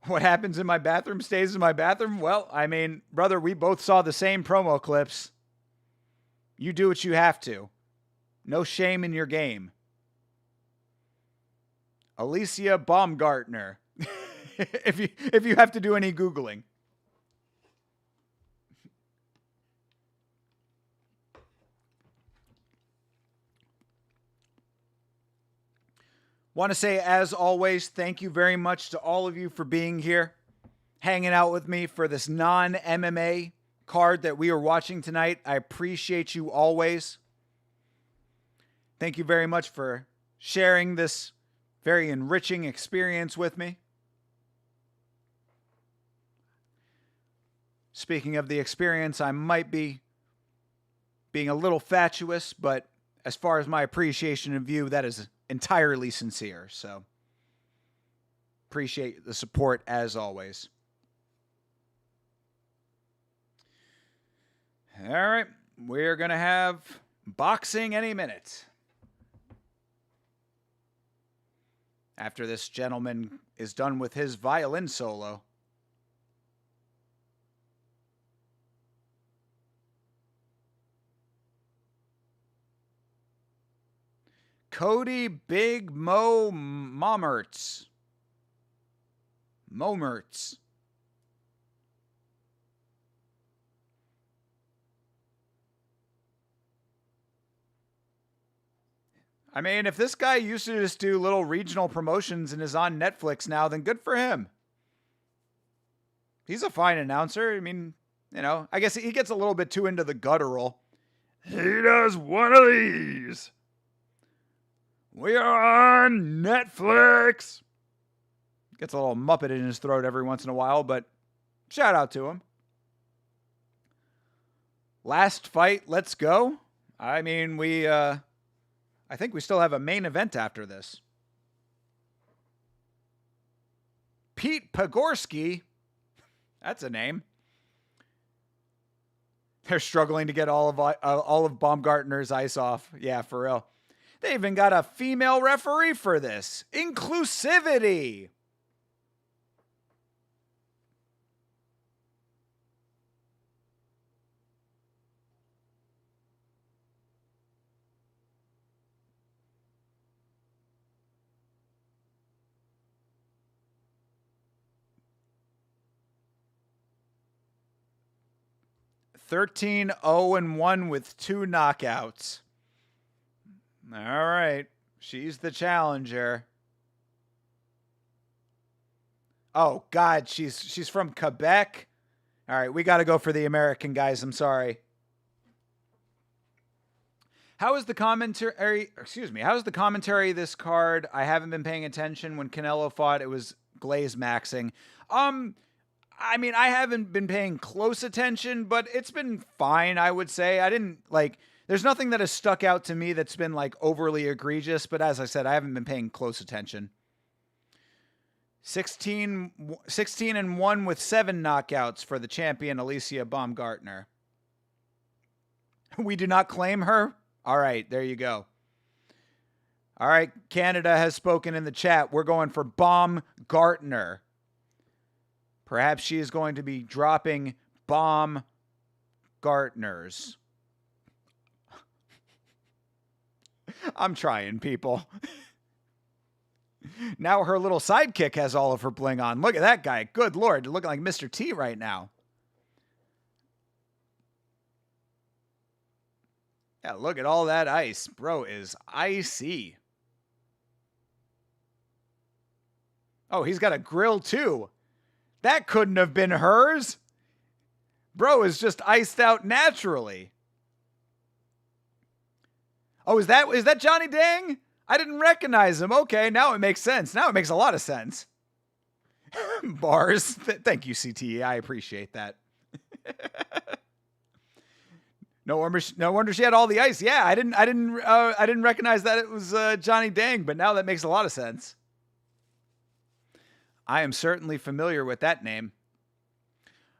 What happens in my bathroom stays in my bathroom? Well, I mean, brother, we both saw the same promo clips. You do what you have to. No shame in your game. Alicia Baumgartner. if you have to do any Googling. Want to say, as always, thank you very much to all of you for being here, hanging out with me for this non-MMA card that we are watching tonight. I appreciate you always. Thank you very much for sharing this very enriching experience with me. Speaking of the experience, I might be being a little fatuous, but as far as my appreciation of you, that is entirely sincere. So appreciate the support as always. All right, we're going to have boxing any minute. After this gentleman is done with his violin solo. Cody Big Mo Momertz. Momertz. I mean, if this guy used to just do little regional promotions and is on Netflix now, then good for him. He's a fine announcer. I mean, you know, I guess he gets a little bit too into the guttural. He does one of these. We are on Netflix. Gets a little Muppet in his throat every once in a while, but shout out to him. Last fight, let's go. I mean, I think we still have a main event after this. Pete Pogorski. That's a name. They're struggling to get all of Baumgartner's ice off. Yeah, for real. They even got a female referee for this. Inclusivity. (13 0-1 with 2 knockouts. All right. She's the challenger. Oh, God. She's from Quebec. All right. We got to go for the American guys. I'm sorry. How is the commentary? Excuse me. How is the commentary this card? I haven't been paying attention. When Canelo fought, it was glaze maxing. I mean, I haven't been paying close attention, but it's been fine, I would say. I didn't, there's nothing that has stuck out to me that's been, overly egregious, but as I said, I haven't been paying close attention. 16-1 with 7 knockouts for the champion, Alicia Baumgartner. We do not claim her. All right, there you go. All right, Canada has spoken in the chat. We're going for Baumgartner. Perhaps she is going to be dropping Baumgartners. I'm trying, people. Now her little sidekick has all of her bling on. Look at that guy. Good Lord, looking like Mr. T right now. Yeah, look at all that ice. Bro is icy. Oh, he's got a grill too. That couldn't have been hers. Bro is just iced out naturally. Oh, is that Johnny Dang? I didn't recognize him. Okay, now it makes sense. Now it makes a lot of sense. Bars. Thank you, CTE. I appreciate that. No wonder she had all the ice. Yeah, I didn't recognize that it was Johnny Dang, but now that makes a lot of sense. I am certainly familiar with that name.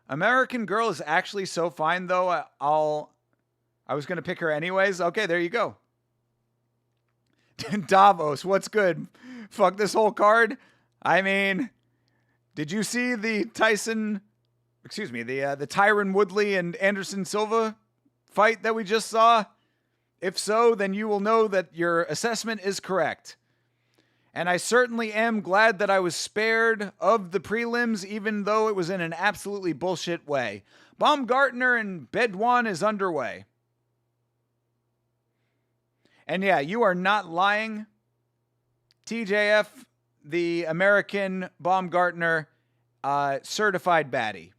American Girl is actually so fine, though. I was going to pick her anyways. Okay, there you go. Davos, what's good? Fuck this whole card. I mean, did you see the Tyron Woodley and Anderson Silva fight that we just saw? If so, then you will know that your assessment is correct. And I certainly am glad that I was spared of the prelims, even though it was in an absolutely bullshit way. Baumgartner and Bedouin is underway. And yeah, you are not lying. TJF, the American Baumgartner, certified baddie.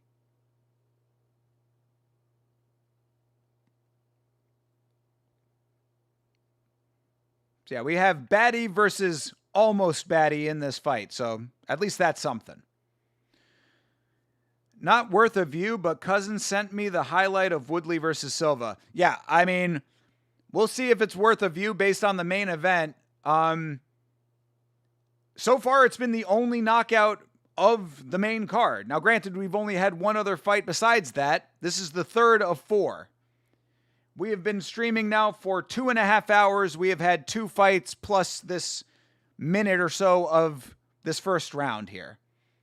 So yeah, we have baddie versus almost baddie in this fight. So at least that's something. Not worth a view, but Cousin sent me the highlight of Woodley versus Silva. Yeah, I mean, we'll see if it's worth a view based on the main event. So far, it's been the only knockout of the main card. Now, granted, we've only had one other fight besides that. This is the third of 4. We have been streaming now for 2.5 hours. We have had 2 fights plus this minute or so of this first round here.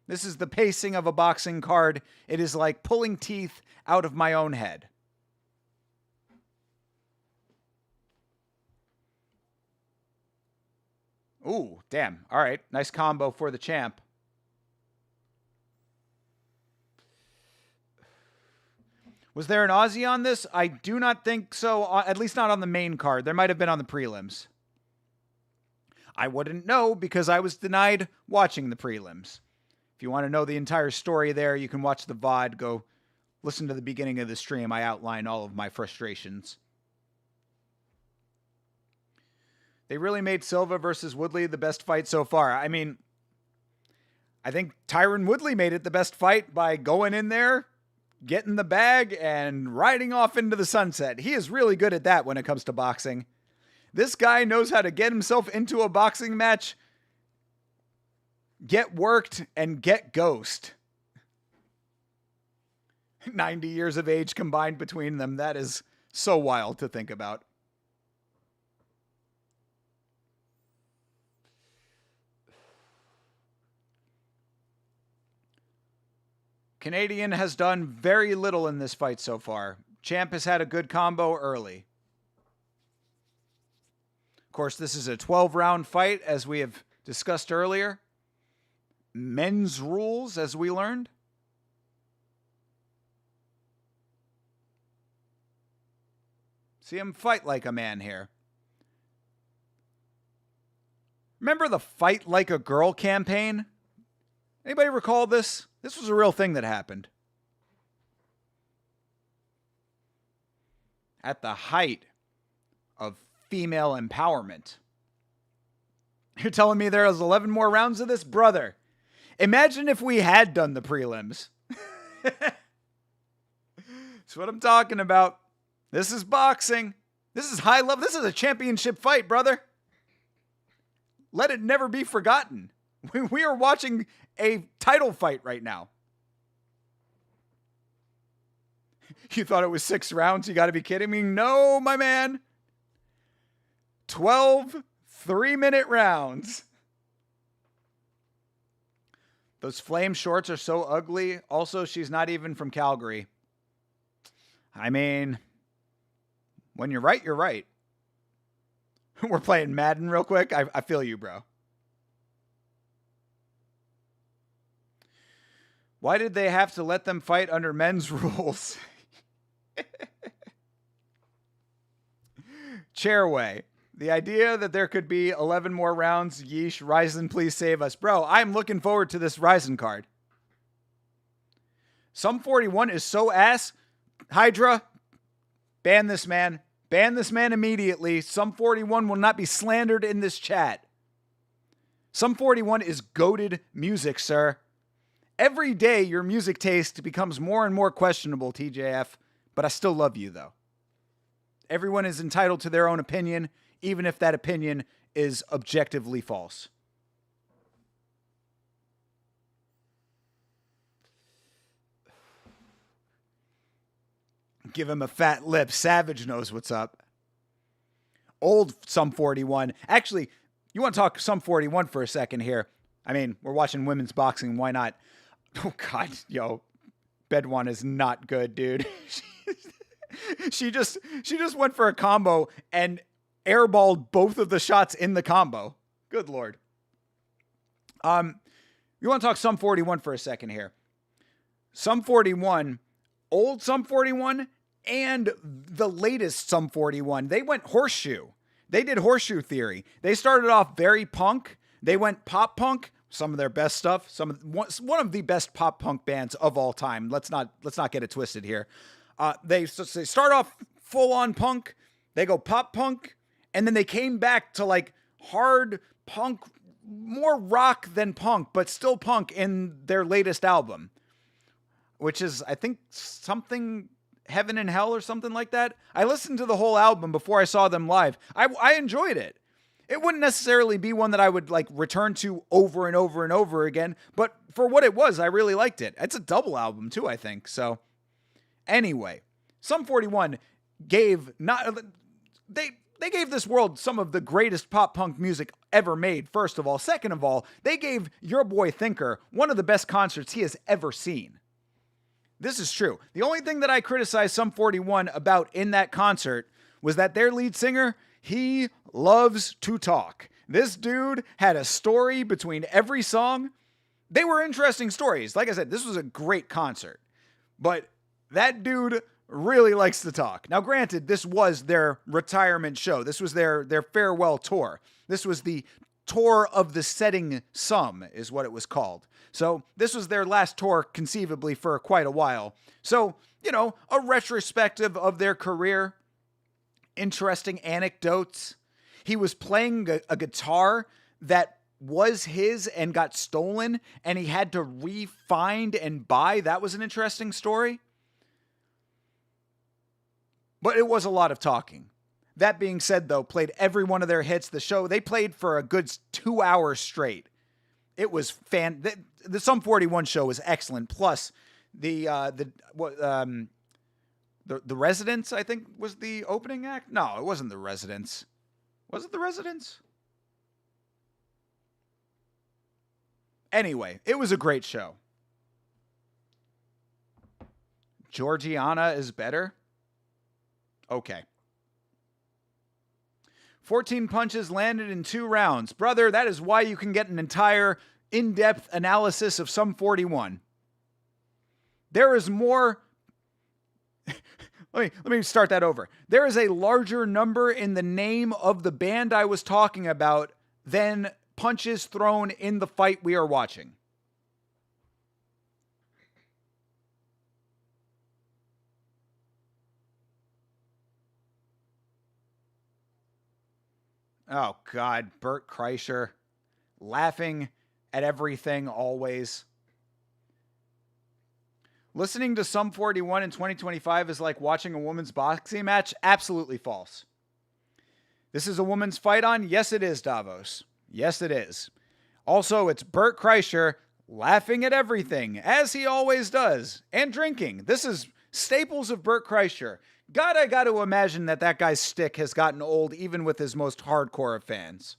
This is the pacing of a boxing card. It is like pulling teeth out of my own head. Ooh, damn. All right. Nice combo for the champ. Was there an Aussie on this? I do not think so, at least not on the main card. There might have been on the prelims. I wouldn't know because I was denied watching the prelims. If you want to know the entire story there, you can watch the VOD. Go listen to the beginning of the stream. I outline all of my frustrations. They really made Silva versus Woodley the best fight so far. I mean, I think Tyron Woodley made it the best fight by going in there, getting the bag, and riding off into the sunset. He is really good at that when it comes to boxing. This guy knows how to get himself into a boxing match, get worked, and get ghost. 90 years of age combined between them. That is so wild to think about. Canadian has done very little in this fight so far. Champ has had a good combo early. Of course, this is a 12-round fight, as we have discussed earlier. Men's rules, as we learned. See him fight like a man here. Remember the Fight Like a Girl campaign? Anybody recall this? This was a real thing that happened. At the height of female empowerment. You're telling me there was 11 more rounds of this? Brother, imagine if we had done the prelims. That's what I'm talking about. This is boxing. This is high level. This is a championship fight, brother. Let it never be forgotten. We are watching a title fight right now. You thought it was 6 rounds? You got to be kidding me. No, my man. 12 3-minute rounds. Those flame shorts are so ugly. Also, she's not even from Calgary. I mean, when you're right, you're right. We're playing Madden real quick. I feel you, bro. Why did they have to let them fight under men's rules? Chairway. The idea that there could be 11 more rounds, yeesh, Ryzen, please save us. Bro, I'm looking forward to this Ryzen card. Sum 41 is so ass. Hydra, ban this man. Ban this man immediately. Sum 41 will not be slandered in this chat. Sum 41 is goated music, sir. Every day, your music taste becomes more and more questionable, TJF, but I still love you, though. Everyone is entitled to their own opinion, even if that opinion is objectively false. Give him a fat lip. Savage knows what's up. Old Sum 41. Actually, you want to talk Sum 41 for a second here. I mean, we're watching women's boxing. Why not? Oh, God. Yo, Bedouin is not good, dude. She just went for a combo and airballed both of the shots in the combo. Good Lord. You want to talk Sum 41 for a second here. Sum 41, old Sum 41, and the latest Sum 41. They went horseshoe. They did horseshoe theory. They started off very punk. They went pop punk. Some of their best stuff. One of the best pop punk bands of all time. Let's not get it twisted here. They start off full on punk. They go pop punk, and then they came back to like hard punk, more rock than punk, but still punk in their latest album, which is, I think, something Heaven and Hell or something like that. I listened to the whole album before I saw them live. I enjoyed it. It wouldn't necessarily be one that I would like return to over and over and over again, but for what it was, I really liked it. It's a double album too, I think. So anyway, Sum 41 gave they gave this world some of the greatest pop punk music ever made, first of all. Second of all, they gave your boy Thinker one of the best concerts he has ever seen. This is true. The only thing that I criticized Sum 41 about in that concert was that their lead singer, he loves to talk. This dude had a story between every song. They were interesting stories. Like I said, this was a great concert. But that dude really likes to talk. Now, granted, this was their retirement show. This was their farewell tour. This was the tour of the setting sun, is what it was called. So this was their last tour conceivably for quite a while. So, you know, a retrospective of their career. Interesting anecdotes. He was playing a guitar that was his and got stolen, and he had to re-find and buy. That was an interesting story. But it was a lot of talking. That being said, though, played every one of their hits. The show, they played for a good 2 hours straight. It was the Sum 41 show was excellent. Plus, the Residents, I think, was the opening act. No, it wasn't the Residents. Was it the Residents? Anyway, it was a great show. Georgiana is better? Okay. 14 punches landed in 2 rounds. Brother, that is why you can get an entire in-depth analysis of Sum 41. There is more... Let me start that over. There is a larger number in the name of the band I was talking about than punches thrown in the fight we are watching. Oh, God. Bert Kreischer. Laughing at everything always. Listening to Sum 41 in 2025 is like watching a women's boxing match? Absolutely false. This is a woman's fight on? Yes, it is, Davos. Yes, it is. Also, it's Bert Kreischer laughing at everything, as he always does, and drinking. This is Staples of Bert Kreischer. God, I got to imagine that that guy's stick has gotten old even with his most hardcore of fans.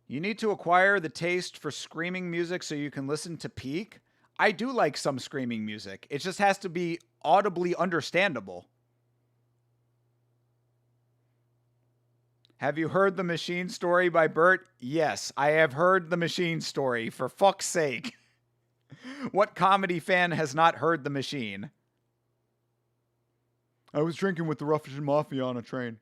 You need to acquire the taste for screaming music so you can listen to Peak. I do like some screaming music. It just has to be audibly understandable. Have you heard The Machine Story by Bert? Yes, I have heard The Machine Story, for fuck's sake. What comedy fan has not heard The Machine? I was drinking with the Russian Mafia on a train.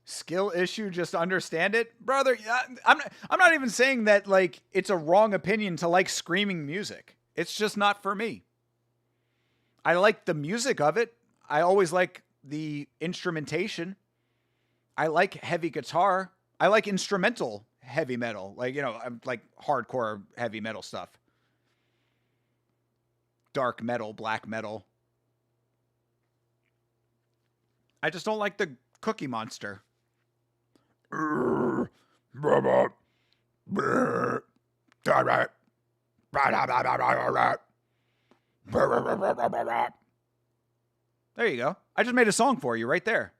Skill issue, just understand it, brother. I'm not even saying that like it's a wrong opinion to like screaming music. It's just not for me. I like the music of it. I always like the instrumentation. I like heavy guitar. I like instrumental heavy metal, like, you know, like hardcore heavy metal stuff. Dark metal, black metal. I just don't like the Cookie Monster. There you go. I just made a song for you right there.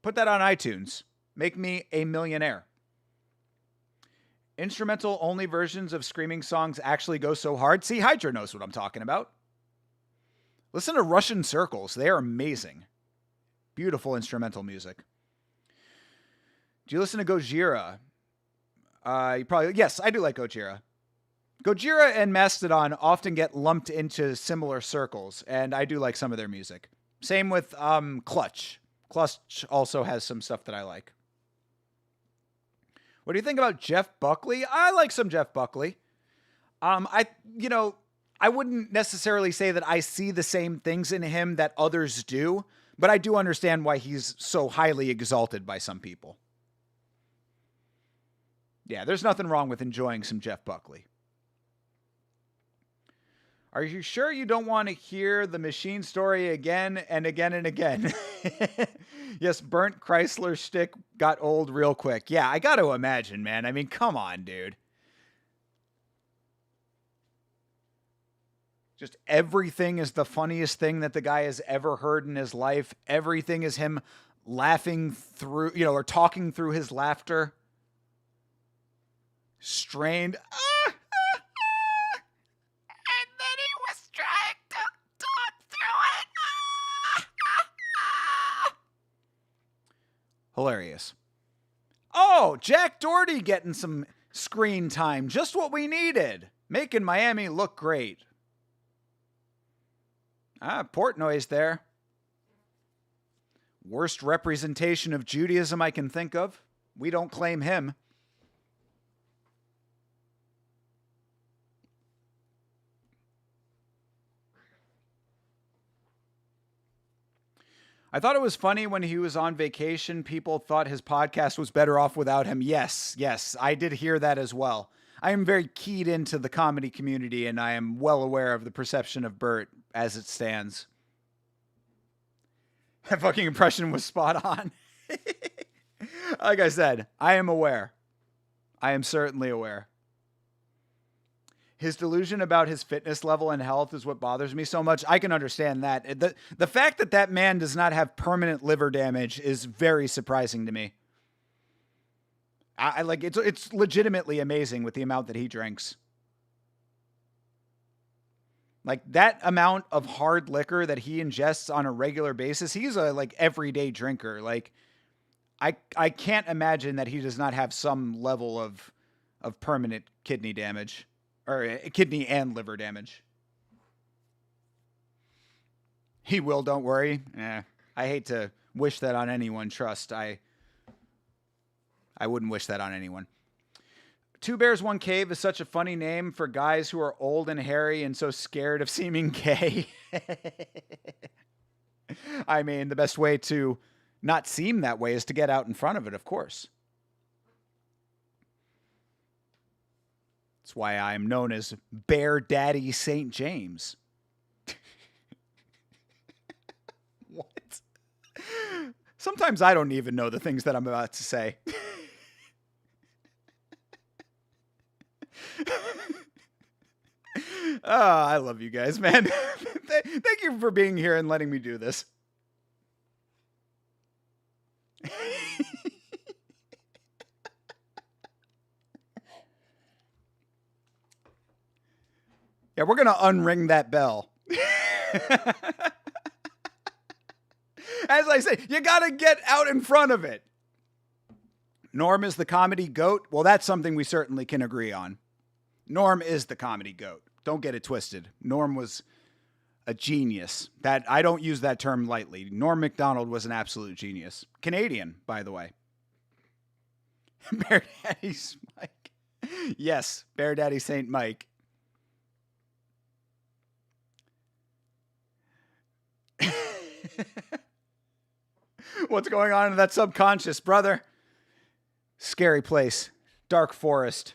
Put that on iTunes. Make me a millionaire. Instrumental only versions of screaming songs actually go so hard. See, Hydra knows what I'm talking about. Listen to Russian Circles. They are amazing. Beautiful instrumental music. Do you listen to Gojira? Yes, I do like Gojira. Gojira and Mastodon often get lumped into similar circles, and I do like some of their music. Same with Clutch. Clutch also has some stuff that I like. What do you think about Jeff Buckley? I like some Jeff Buckley. I wouldn't necessarily say that I see the same things in him that others do, but I do understand why he's so highly exalted by some people. Yeah, there's nothing wrong with enjoying some Jeff Buckley. Are you sure you don't want to hear the Machine Story again and again and again? Yes, burnt Chrysler shtick got old real quick. Yeah, I got to imagine, man. I mean, come on, dude. Just everything is the funniest thing that the guy has ever heard in his life. Everything is him laughing through, or talking through his laughter. Strained. And then he was trying to talk through it. Hilarious. Oh, Jack Doherty getting some screen time. Just what we needed. Making Miami look great. Portnoy's there. Worst representation of Judaism I can think of. We don't claim him. I thought it was funny when he was on vacation, people thought his podcast was better off without him. Yes, I did hear that as well. I am very keyed into the comedy community, and I am well aware of the perception of Bert as it stands. That fucking impression was spot on. Like I said, I am aware. I am certainly aware. His delusion about his fitness level and health is what bothers me so much. I can understand that. The fact that that man does not have permanent liver damage is very surprising to me. I like it's legitimately amazing with the amount that he drinks. Like that amount of hard liquor that he ingests on a regular basis, he's a like everyday drinker. Like I can't imagine that he does not have some level of permanent kidney damage. Or kidney and liver damage. He will, don't worry. I hate to wish that on anyone, trust. I wouldn't wish that on anyone. Two Bears, One Cave is such a funny name for guys who are old and hairy and so scared of seeming gay. I mean, the best way to not seem that way is to get out in front of it, of course. That's why I am known as Bear Daddy St. James. What? Sometimes I don't even know the things that I'm about to say. Oh, I love you guys, man. Thank you for being here and letting me do this. Yeah, we're going to unring that bell. As I say, you got to get out in front of it. Norm is the comedy goat. Well, that's something we certainly can agree on. Norm is the comedy goat. Don't get it twisted. Norm was a genius. That I don't use that term lightly. Norm Macdonald was an absolute genius. Canadian, by the way. Bear Daddy's Mike. Yes, Bear Daddy Saint Mike. What's going on in that subconscious, brother? Scary place. Dark forest.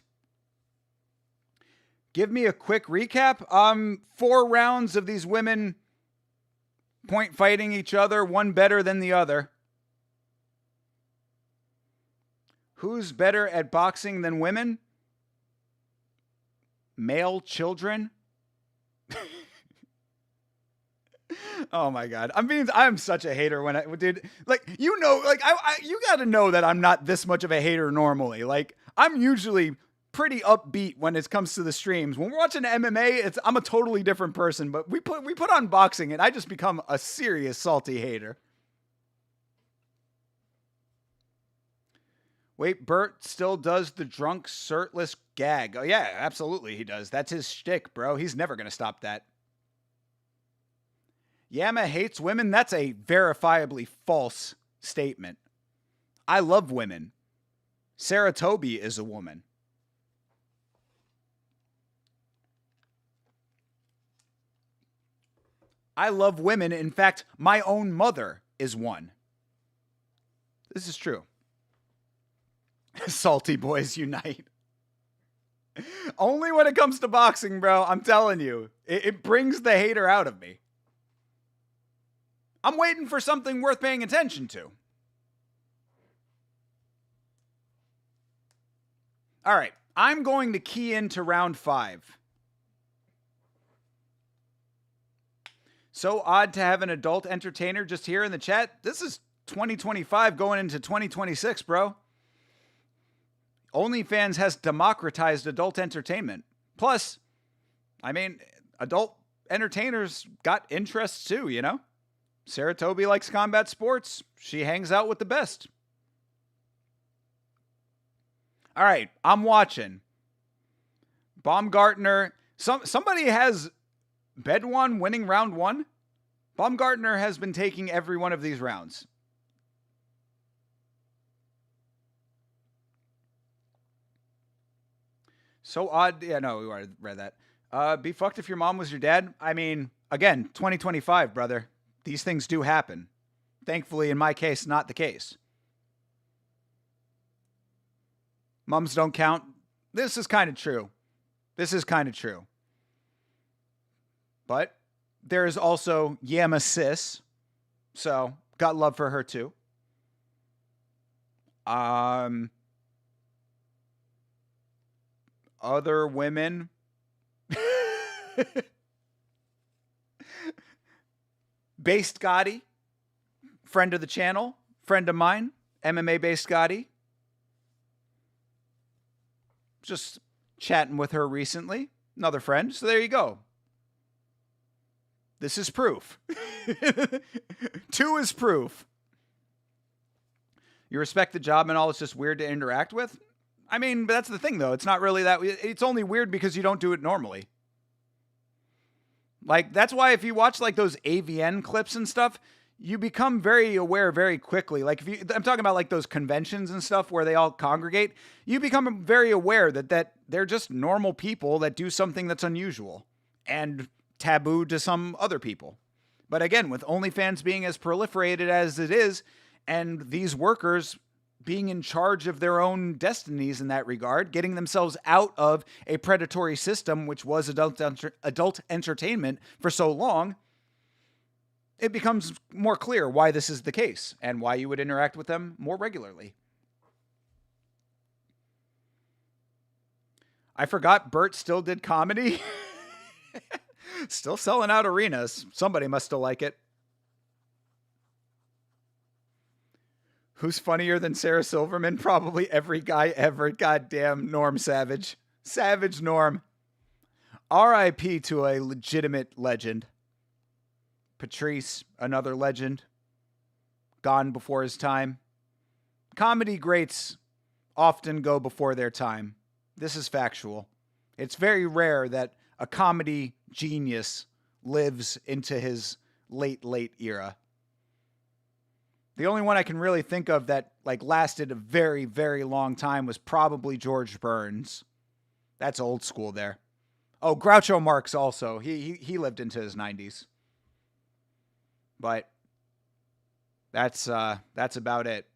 Give me a quick recap. 4 rounds of these women point fighting each other, one better than the other. Who's better at boxing than women? Male children? Oh my God. I'm such a hater dude, like, you got to know that I'm not this much of a hater normally. Like, I'm usually pretty upbeat when it comes to the streams. When we're watching MMA, I'm a totally different person, but we put on boxing and I just become a serious salty hater. Wait, Bert still does the drunk shirtless gag. Oh yeah, absolutely he does. That's his shtick, bro. He's never going to stop that. Yama hates women? That's a verifiably false statement. I love women. Sarah Toby is a woman. I love women. In fact, my own mother is one. This is true. Salty boys unite. Only when it comes to boxing, bro. I'm telling you. It brings the hater out of me. I'm waiting for something worth paying attention to. All right. I'm going to key into round 5. So odd to have an adult entertainer just here in the chat. This is 2025 going into 2026, bro. OnlyFans has democratized adult entertainment. Plus, I mean, adult entertainers got interests too, you know? Sarah Toby likes combat sports. She hangs out with the best. All right, I'm watching. Baumgartner. Somebody has Bedouin winning round 1. Baumgartner has been taking every one of these rounds. So odd. Yeah, no, we already read that. Be fucked if your mom was your dad. I mean, again, 2025, brother. These things do happen. Thankfully, in my case, not the case. Mums don't count. This is kind of true. But there is also Yama Sis. So, got love for her too. Other women. Based Gotti, friend of the channel, friend of mine, MMA Based Gotti. Just chatting with her recently, another friend. So there you go. This is proof. 2 is proof. You respect the job and all, it's just weird to interact with. I mean, but that's the thing though. It's not really that. It's only weird because you don't do it normally. Like, that's why if you watch like those AVN clips and stuff, you become very aware very quickly. Like, I'm talking about like those conventions and stuff where they all congregate, you become very aware that they're just normal people that do something that's unusual and taboo to some other people. But again, with OnlyFans being as proliferated as it is, and these workers being in charge of their own destinies in that regard, getting themselves out of a predatory system, which was adult entertainment for so long, it becomes more clear why this is the case and why you would interact with them more regularly. I forgot Bert still did comedy. Still selling out arenas. Somebody must still like it. Who's funnier than Sarah Silverman? Probably every guy ever. Goddamn Norm Savage. Savage Norm. R.I.P. to a legitimate legend. Patrice, another legend. Gone before his time. Comedy greats often go before their time. This is factual. It's very rare that a comedy genius lives into his late era. The only one I can really think of that like lasted a very, very long time was probably George Burns. That's old school there. Oh, Groucho Marx also. He lived into his 90s. But that's about it.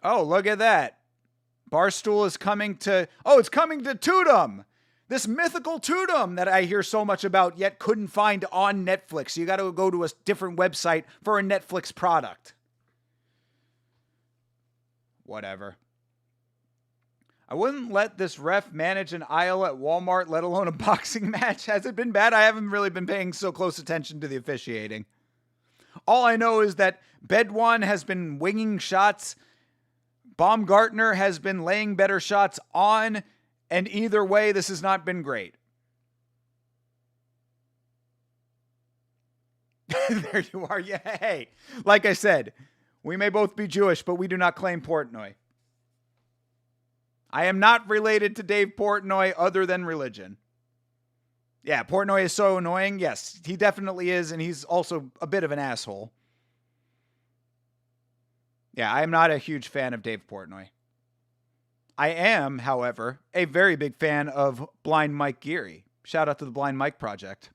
Oh, look at that. Barstool is coming to... Oh, it's coming to Toodum. This mythical Toodum that I hear so much about yet couldn't find on Netflix. You got to go to a different website for a Netflix product. Whatever. I wouldn't let this ref manage an aisle at Walmart, let alone a boxing match. Has it been bad? I haven't really been paying so close attention to the officiating. All I know is that Bedouin has been winging shots. Baumgartner has been laying better shots on, and either way, this has not been great. There you are. Yeah, hey. Like I said, we may both be Jewish, but we do not claim Portnoy. I am not related to Dave Portnoy other than religion. Yeah, Portnoy is so annoying. Yes, he definitely is, and he's also a bit of an asshole. Yeah, I am not a huge fan of Dave Portnoy. I am, however, a very big fan of Blind Mike Geary. Shout out to the Blind Mike Project.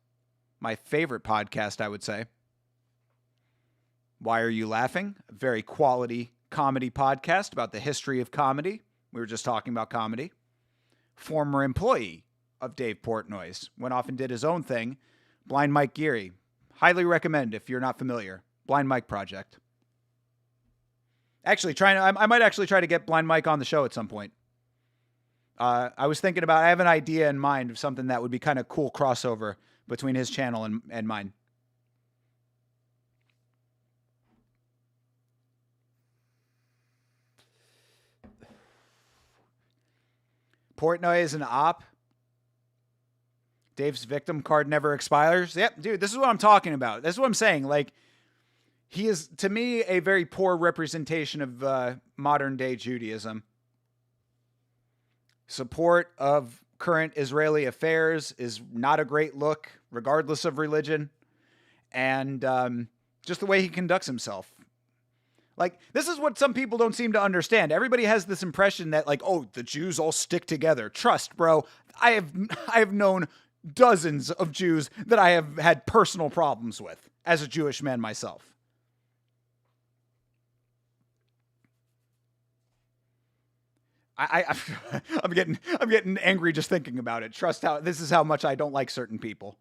My favorite podcast, I would say. Why Are You Laughing? A very quality comedy podcast about the history of comedy. We were just talking about comedy. Former employee of Dave Portnoy's. Went off and did his own thing. Blind Mike Geary. Highly recommend if you're not familiar. Blind Mike Project. Actually, I might actually try to get Blind Mike on the show at some point. I was thinking about, I have an idea in mind of something that would be kind of cool crossover between his channel and mine. Portnoy is an op. Dave's victim card never expires. Yep, dude, this is what I'm talking about. This is what I'm saying. Like, he is, to me, a very poor representation of modern day Judaism. Support of current Israeli affairs is not a great look, regardless of religion. And just the way he conducts himself. Like, this is what some people don't seem to understand. Everybody has this impression that, like, oh, the Jews all stick together. Trust, bro. I have known dozens of Jews that I have had personal problems with as a Jewish man myself. I'm getting angry just thinking about it. This is how much I don't like certain people.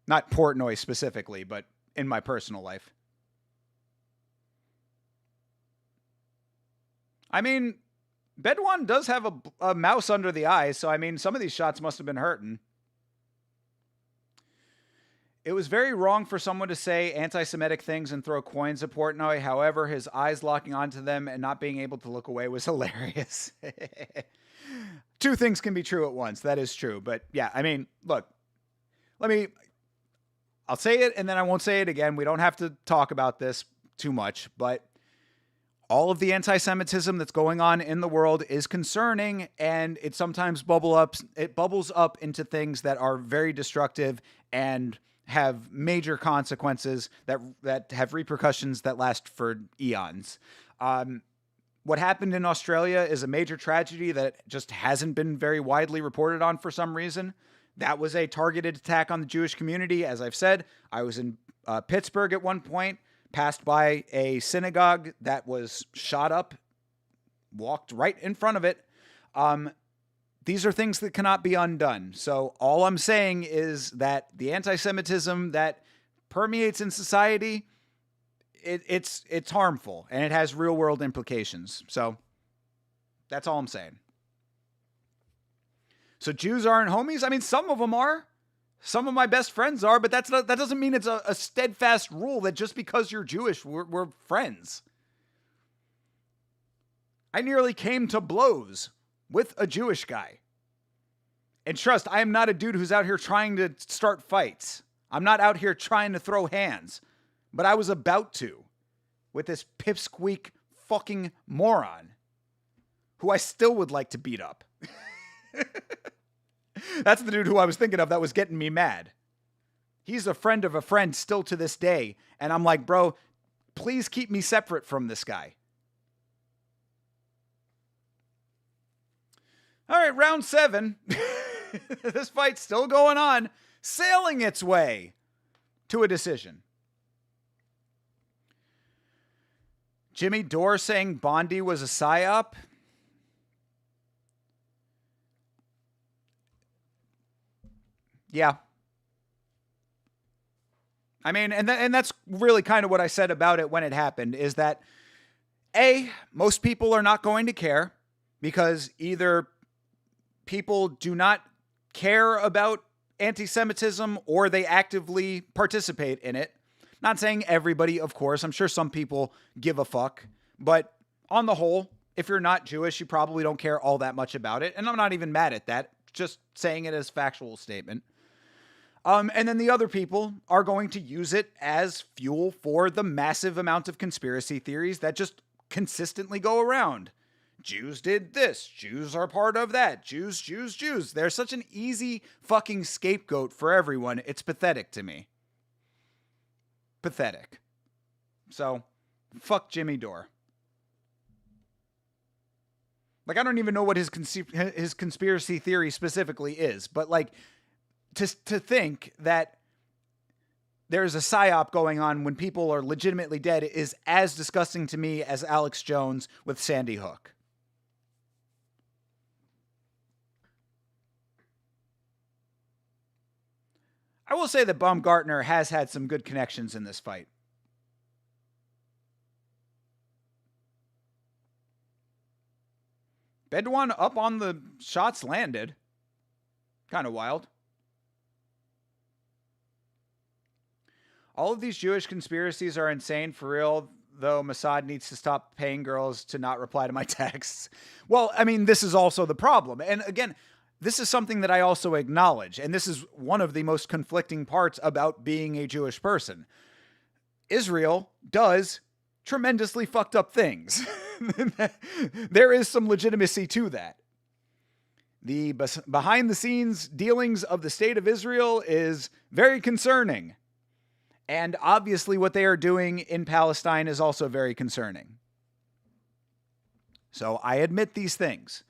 Not Portnoy specifically, but in my personal life. I mean, Bedouin does have a mouse under the eye, so I mean, some of these shots must have been hurting. It was very wrong for someone to say anti-Semitic things and throw coins at Portnoy. However, his eyes locking onto them and not being able to look away was hilarious. Two things can be true at once. That is true. But yeah, I mean, look, I'll say it and then I won't say it again. We don't have to talk about this too much, but all of the anti-Semitism that's going on in the world is concerning, and it sometimes bubbles up into things that are very destructive and have major consequences that have repercussions that last for eons. What happened in Australia is a major tragedy that just hasn't been very widely reported on for some reason. That was a targeted attack on the Jewish community. As I've said, I was in Pittsburgh at one point, passed by a synagogue that was shot up, walked right in front of it. these are things that cannot be undone. So all I'm saying is that the anti-Semitism that permeates in society, it's harmful and it has real world implications. So that's all I'm saying. So Jews aren't homies? I mean, some of them are. Some of my best friends are, but that doesn't mean it's a steadfast rule that just because you're Jewish, we're friends. I nearly came to blows with a Jewish guy. And trust, I am not a dude who's out here trying to start fights. I'm not out here trying to throw hands. But I was about to with this pipsqueak fucking moron who I still would like to beat up. That's the dude who I was thinking of that was getting me mad. He's a friend of a friend still to this day. And I'm like, bro, please keep me separate from this guy. All right, round 7. This fight's still going on, sailing its way to a decision. Jimmy Dore saying Bondi was a psyop. Yeah. I mean, and that's really kind of what I said about it when it happened, is that A, most people are not going to care because either people do not care about anti-Semitism or they actively participate in it. Not saying everybody, of course. I'm sure some people give a fuck. But on the whole, if you're not Jewish, you probably don't care all that much about it. And I'm not even mad at that. Just saying it as a factual statement. And then the other people are going to use it as fuel for the massive amount of conspiracy theories that just consistently go around. Jews did this. Jews are part of that. Jews. They're such an easy fucking scapegoat for everyone. It's pathetic to me. Pathetic. So, fuck Jimmy Dore. Like, I don't even know what his conspiracy theory specifically is, but like, to think that there's a psyop going on when people are legitimately dead is as disgusting to me as Alex Jones with Sandy Hook. I will say that Baumgartner has had some good connections in this fight. Bedouin up on the shots landed. Kind of wild. All of these Jewish conspiracies are insane for real, though Mossad needs to stop paying girls to not reply to my texts. Well, I mean, this is also the problem. And again, this is something that I also acknowledge, and this is one of the most conflicting parts about being a Jewish person. Israel does tremendously fucked up things. There is some legitimacy to that. The behind-the-scenes dealings of the state of Israel is very concerning. And obviously what they are doing in Palestine is also very concerning. So I admit these things.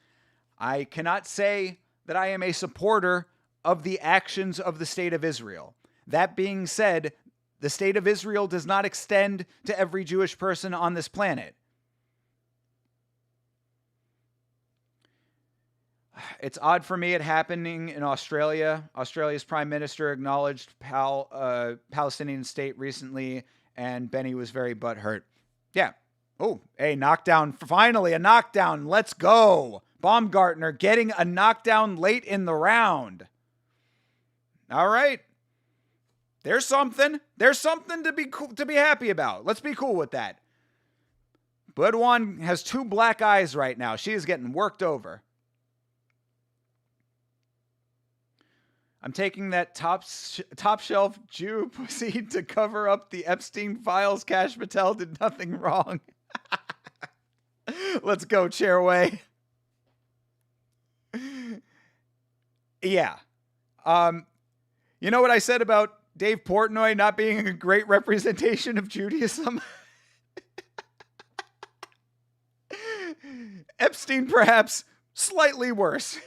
I cannot say that I am a supporter of the actions of the state of Israel. That being said, the state of Israel does not extend to every Jewish person on this planet. It's odd for me it happening in Australia. Australia's prime minister acknowledged Palestinian state recently, and Benny was very butthurt. Yeah. Oh, a knockdown. Finally, a knockdown. Let's go. Baumgartner getting a knockdown late in the round. All right. There's something. There's something to be happy about. Let's be cool with that. Bedouin has 2 black eyes right now. She is getting worked over. I'm taking that top shelf Jew pussy to cover up the Epstein files. Kash Patel did nothing wrong. Let's go, Chairway. Yeah. You know what I said about Dave Portnoy not being a great representation of Judaism? Epstein, perhaps slightly worse.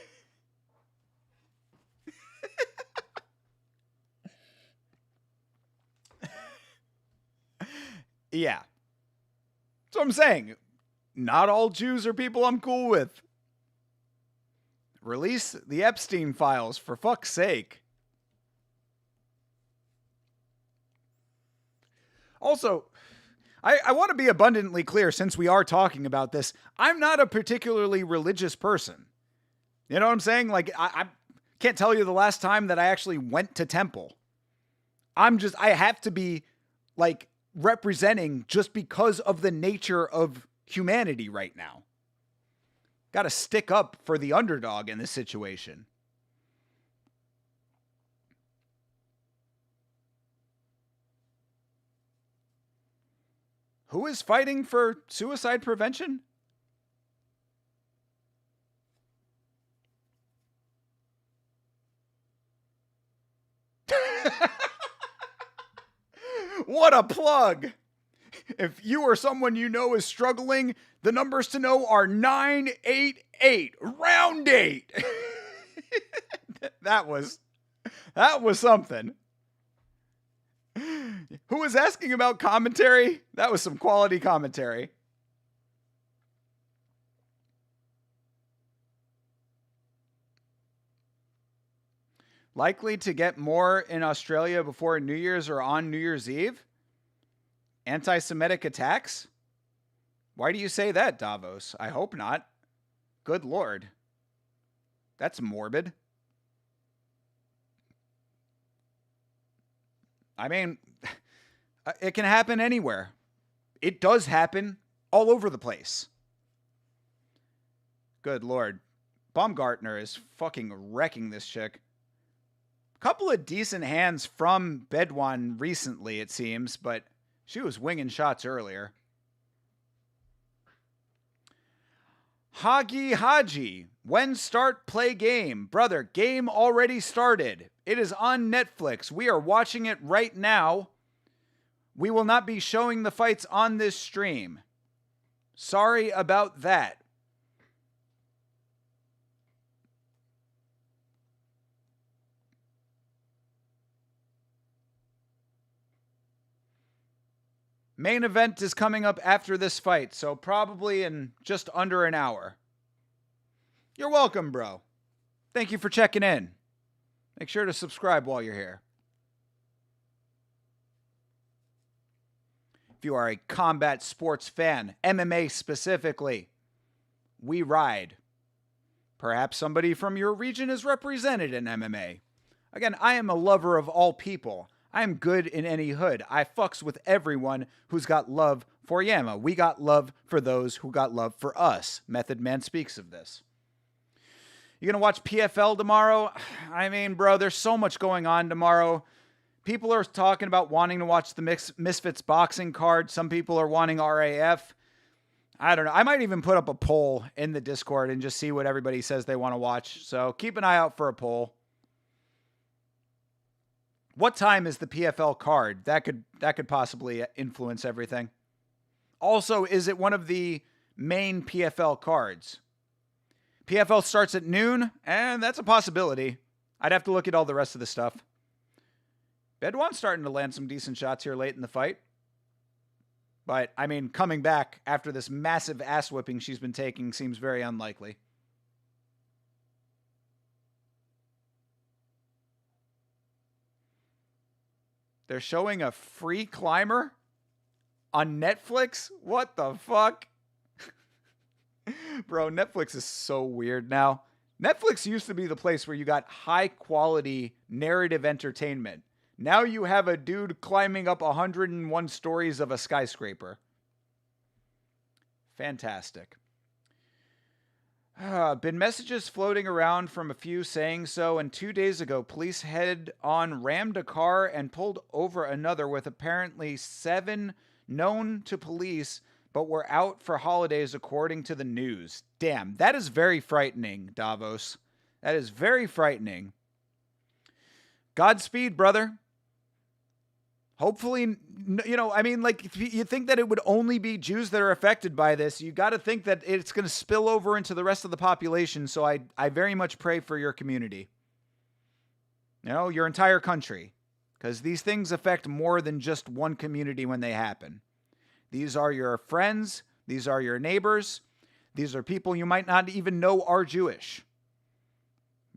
Yeah. That's what I'm saying. Not all Jews are people I'm cool with. Release the Epstein files, for fuck's sake. Also, I want to be abundantly clear, since we are talking about this, I'm not a particularly religious person. You know what I'm saying? Like, I can't tell you the last time that I actually went to temple. I have to be, like, representing just because of the nature of humanity right now. Got to stick up for the underdog in this situation. Who is fighting for suicide prevention? What a plug! If you or someone you know is struggling, the numbers to know are 988. Round 8. That was something. Who was asking about commentary? That was some quality commentary. Likely to get more in Australia before New Year's or on New Year's Eve? Anti-Semitic attacks? Why do you say that, Davos? I hope not. Good Lord. That's morbid. I mean, it can happen anywhere. It does happen all over the place. Good Lord. Baumgartner is fucking wrecking this chick. Couple of decent hands from Bedouin recently, it seems, but she was winging shots earlier. Hagi Haji, when start play game? Brother, game already started. It is on Netflix. We are watching it right now. We will not be showing the fights on this stream. Sorry about that. Main event is coming up after this fight, so probably in just under an hour. You're welcome, bro. Thank you for checking in. Make sure to subscribe while you're here. If you are a combat sports fan, MMA specifically, we ride. Perhaps somebody from your region is represented in MMA. Again, I am a lover of all people. I am good in any hood. I fucks with everyone who's got love for Yama. We got love for those who got love for us. Method Man speaks of this. You gonna watch PFL tomorrow? I mean, bro, there's so much going on tomorrow. People are talking about wanting to watch the Misfits boxing card. Some people are wanting RAF. I don't know. I might even put up a poll in the Discord and just see what everybody says they want to watch. So keep an eye out for a poll. What time is the PFL card? That could possibly influence everything. Also, is it one of the main PFL cards? PFL starts at noon, and that's a possibility. I'd have to look at all the rest of the stuff. Bedouin's starting to land some decent shots here late in the fight. But, I mean, coming back after this massive ass whipping she's been taking seems very unlikely. They're showing a free climber on Netflix? What the fuck? Bro, Netflix is so weird now. Netflix used to be the place where you got high quality narrative entertainment. Now you have a dude climbing up 101 stories of a skyscraper. Fantastic. Been messages floating around from a few saying so, and 2 days ago, police head-on rammed a car and pulled over another with apparently 7 known to police, but were out for holidays according to the news. Damn, that is very frightening, Davos. That is very frightening. Godspeed, brother. Hopefully, you know, I mean, like, if you think that it would only be Jews that are affected by this, you got to think that it's going to spill over into the rest of the population. So I very much pray for your community. You know, your entire country. Because these things affect more than just one community when they happen. These are your friends. These are your neighbors. These are people you might not even know are Jewish.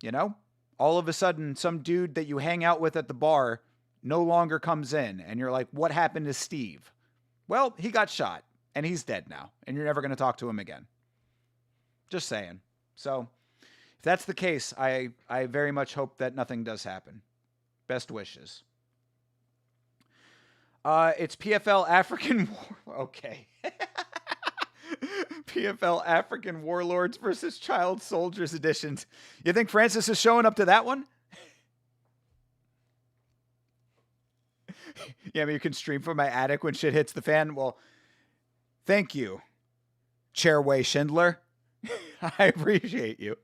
You know, all of a sudden, some dude that you hang out with at the bar no longer comes in, and you're like, what happened to Steve? Well, he got shot, and he's dead now, and you're never going to talk to him again. Just saying. So, if that's the case, I very much hope that nothing does happen. Best wishes. It's PFL African War. Okay. PFL African Warlords versus Child Soldiers editions. You think Francis is showing up to that one? Yeah, you can stream from my attic when shit hits the fan. Well, thank you, Chairway Schindler. I appreciate you.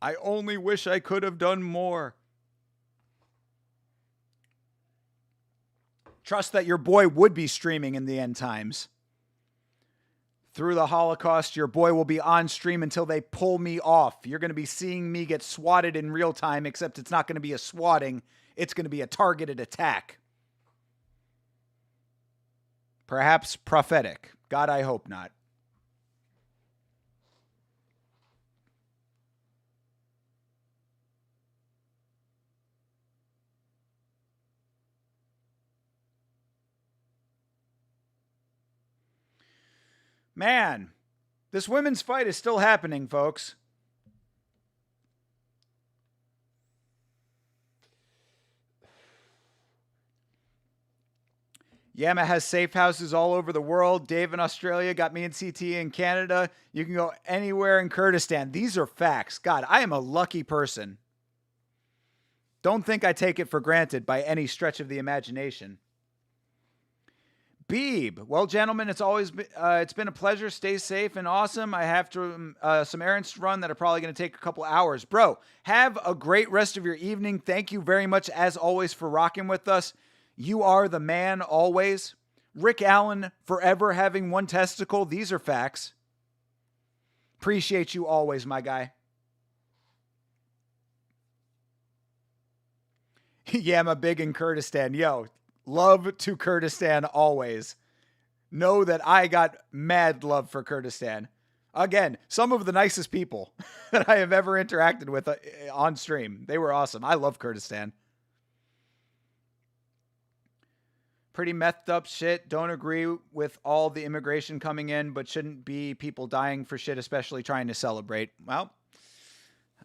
I only wish I could have done more. Trust that your boy would be streaming in the end times. Through the Holocaust, your boy will be on stream until they pull me off. You're going to be seeing me get swatted in real time, except it's not going to be a swatting. It's going to be a targeted attack. Perhaps prophetic. God, I hope not. Man, this women's fight is still happening, folks. Yama has safe houses all over the world. Dave in Australia got me in CT in Canada. You can go anywhere in Kurdistan. These are facts. God, I am a lucky person. Don't think I take it for granted by any stretch of the imagination. Beeb, well, gentlemen, it's been a pleasure. Stay safe and awesome. I have some errands to run that are probably going to take a couple hours. Bro, have a great rest of your evening. Thank you very much, as always, for rocking with us. You are the man always. Rick Allen, forever having one testicle. These are facts. Appreciate you always, my guy. Yeah, I'm a big in Kurdistan. Yo, love to Kurdistan always. Know that I got mad love for Kurdistan. Again, some of the nicest people that I have ever interacted with on stream. They were awesome. I love Kurdistan. Pretty methed up shit. Don't agree with all the immigration coming in, but shouldn't be people dying for shit, especially trying to celebrate. Well,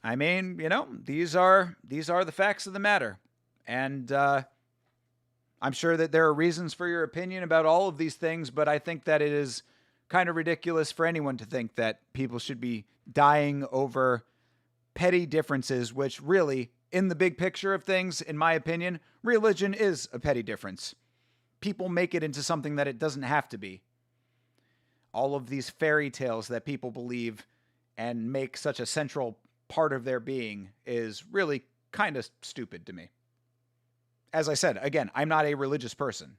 I mean, you know, these are the facts of the matter. And I'm sure that there are reasons for your opinion about all of these things, but I think that it is kind of ridiculous for anyone to think that people should be dying over petty differences, which really, in the big picture of things, in my opinion, religion is a petty difference. People make it into something that it doesn't have to be. All of these fairy tales that people believe and make such a central part of their being is really kind of stupid to me. As I said, again, I'm not a religious person.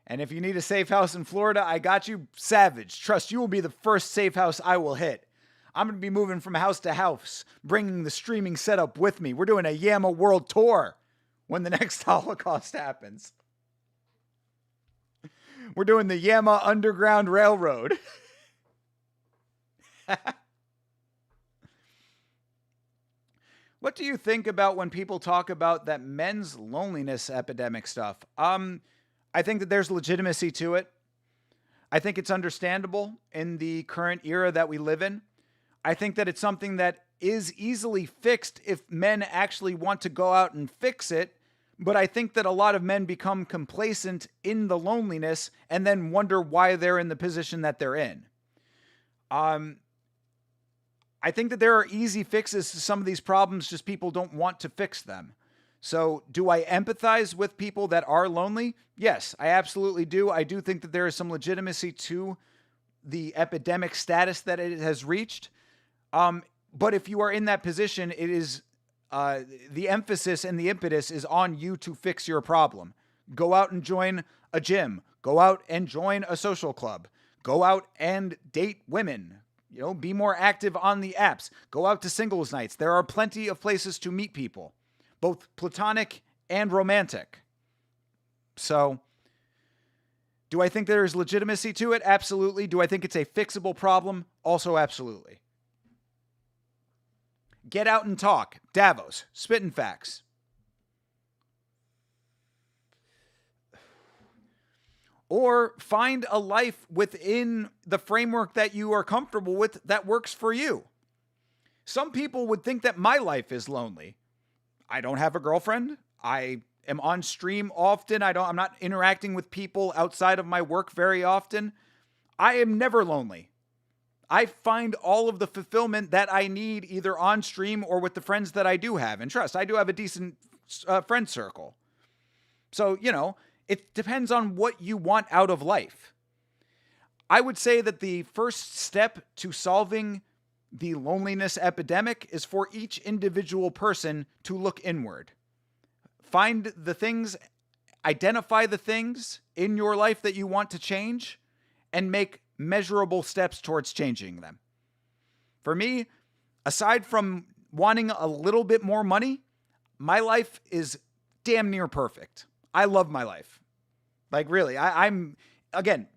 And if you need a safe house in Florida, I got you. Savage. Trust, you will be the first safe house I will hit. I'm going to be moving from house to house, bringing the streaming setup with me. We're doing a Yama World Tour when the next Holocaust happens. We're doing the Yama Underground Railroad. What do you think about when people talk about that men's loneliness epidemic stuff? I think that there's legitimacy to it. I think it's understandable in the current era that we live in. I think that it's something that is easily fixed if men actually want to go out and fix it. But I think that a lot of men become complacent in the loneliness and then wonder why they're in the position that they're in. I think that there are easy fixes to some of these problems, just people don't want to fix them. So do I empathize with people that are lonely? Yes, I absolutely do. I do think that there is some legitimacy to the epidemic status that it has reached. But if you are in that position, it is the emphasis and the impetus is on you to fix your problem. Go out and join a gym. Go out and join a social club. Go out and date women. You know, be more active on the apps. Go out to singles nights. There are plenty of places to meet people, both platonic and romantic. So Do I think there's legitimacy to it? Absolutely. Do I think it's a fixable problem? Also, absolutely. Get out and talk. Davos, spitting facts. Or find a life within the framework that you are comfortable with that works for you. Some people would think that my life is lonely. I don't have a girlfriend. I am on stream often. I'm not interacting with people outside of my work very often. I am never lonely. I find all of the fulfillment that I need either on stream or with the friends that I do have. And trust, I do have a decent friend circle. So, it depends on what you want out of life. I would say that the first step to solving the loneliness epidemic is for each individual person to look inward. Find the things, identify the things in your life that you want to change, and make measurable steps towards changing them. For me, aside from wanting a little bit more money, my life is damn near perfect. I love my life. Like, really, I'm again,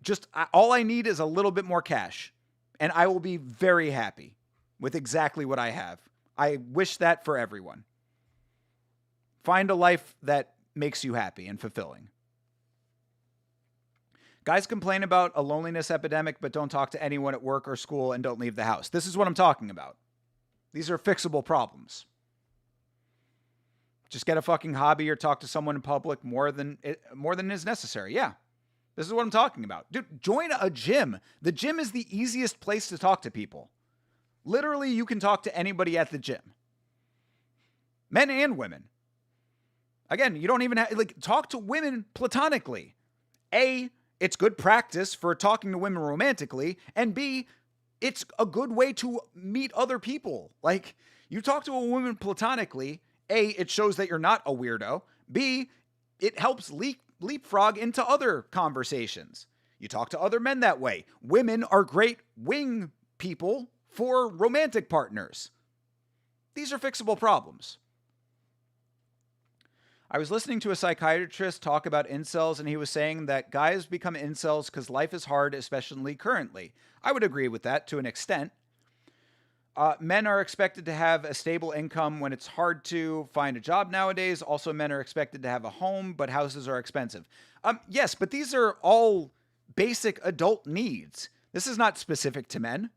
all I need is a little bit more cash, and I will be very happy with exactly what I have. I wish that for everyone. Find a life that makes you happy and fulfilling. Guys complain about a loneliness epidemic, but don't talk to anyone at work or school and don't leave the house. This is what I'm talking about. These are fixable problems. Just get a fucking hobby or talk to someone in public more than is necessary. Yeah. This is what I'm talking about. Dude, join a gym. The gym is the easiest place to talk to people. Literally, you can talk to anybody at the gym. Men and women. Again, you don't even have, talk to women platonically. A, it's good practice for talking to women romantically. And B, it's a good way to meet other people. You talk to a woman platonically. A, it shows that you're not a weirdo. B, it helps leapfrog into other conversations. You talk to other men that way. Women are great wing people for romantic partners. These are fixable problems. I was listening to a psychiatrist talk about incels, and he was saying that guys become incels because life is hard, especially currently. I would agree with that to an extent. Men are expected to have a stable income when it's hard to find a job nowadays. Also, men are expected to have a home, but houses are expensive. Yes, but these are all basic adult needs. This is not specific to men.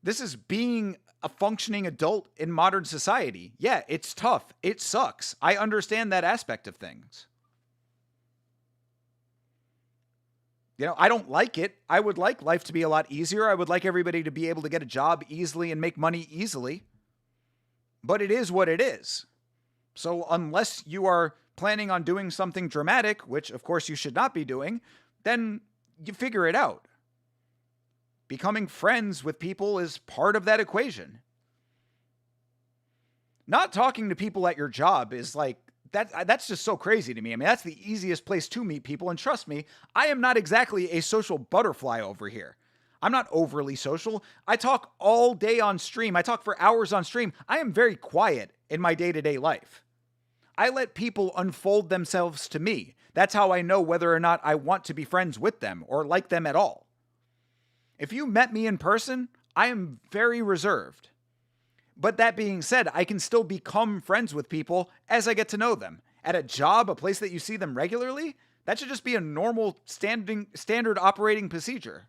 This is being a functioning adult in modern society. Yeah, it's tough. It sucks. I understand that aspect of things. I don't like it. I would like life to be a lot easier. I would like everybody to be able to get a job easily and make money easily. But it is what it is. So unless you are planning on doing something dramatic, which of course you should not be doing, then you figure it out. Becoming friends with people is part of that equation. Not talking to people at your job is that's just so crazy to me. I mean, that's the easiest place to meet people. And trust me, I am not exactly a social butterfly over here. I'm not overly social. I talk all day on stream. I talk for hours on stream. I am very quiet in my day-to-day life. I let people unfold themselves to me. That's how I know whether or not I want to be friends with them or like them at all. If you met me in person, I am very reserved. But that being said, I can still become friends with people as I get to know them. At a job, a place that you see them regularly, that should just be a normal standard operating procedure.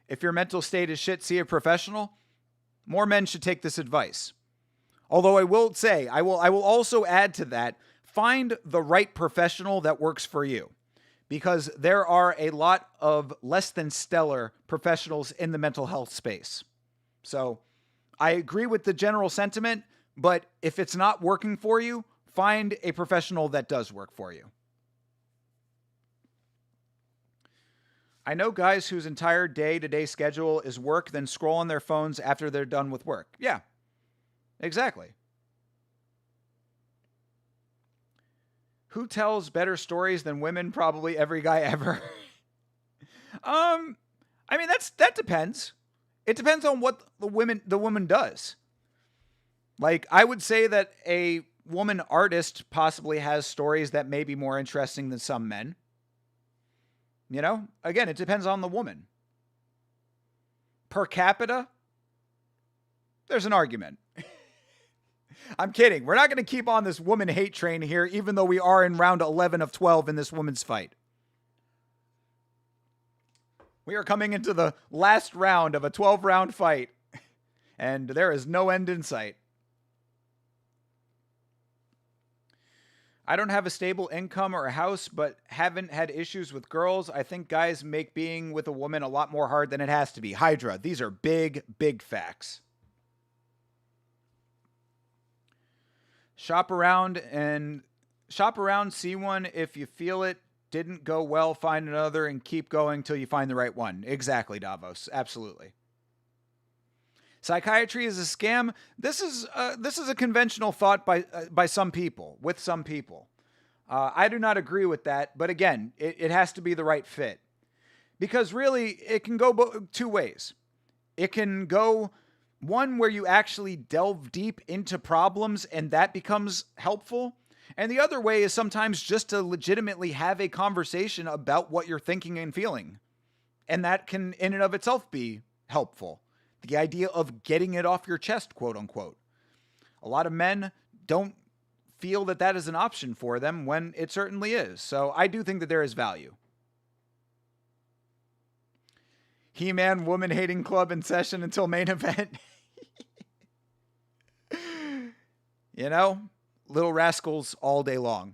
If your mental state is shit, see a professional. More men should take this advice. Although I will say, I will also add to that, find the right professional that works for you. Because there are a lot of less than stellar professionals in the mental health space. So I agree with the general sentiment, but if it's not working for you, find a professional that does work for you. I know guys whose entire day-to-day schedule is work, then scroll on their phones after they're done with work. Yeah, exactly. Who tells better stories than women? Probably every guy ever. I mean, that depends. It depends on what the woman does. I would say that a woman artist possibly has stories that may be more interesting than some men. You know, again, it depends on the woman. Per capita, there's an argument. I'm kidding. We're not going to keep on this woman hate train here, even though we are in round 11 of 12 in this women's fight. We are coming into the last round of a 12-round fight, and there is no end in sight. I don't have a stable income or a house, but haven't had issues with girls. I think guys make being with a woman a lot more hard than it has to be. Hydra, these are big, big facts. Shop around, see one. If you feel it didn't go well, find another and keep going till you find the right one. Exactly, Davos. Absolutely. Psychiatry is a scam. This is a conventional thought by some people, with some people. I do not agree with that, but again, it has to be the right fit. Because really, it can go two ways. It can go one where you actually delve deep into problems and that becomes helpful. And the other way is sometimes just to legitimately have a conversation about what you're thinking and feeling. And that can in and of itself be helpful. The idea of getting it off your chest, quote unquote. A lot of men don't feel that that is an option for them when it certainly is. So I do think that there is value. He-Man woman hating club in session until main event. You know, little rascals all day long.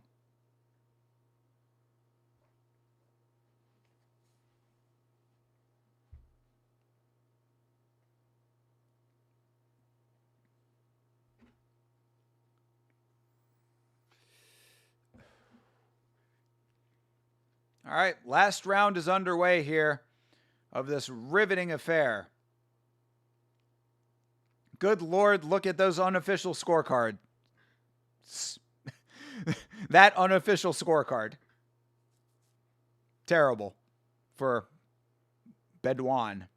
All right, last round is underway here of this riveting affair. Good Lord, look at those unofficial scorecards. That unofficial scorecard. Terrible for Baudouin.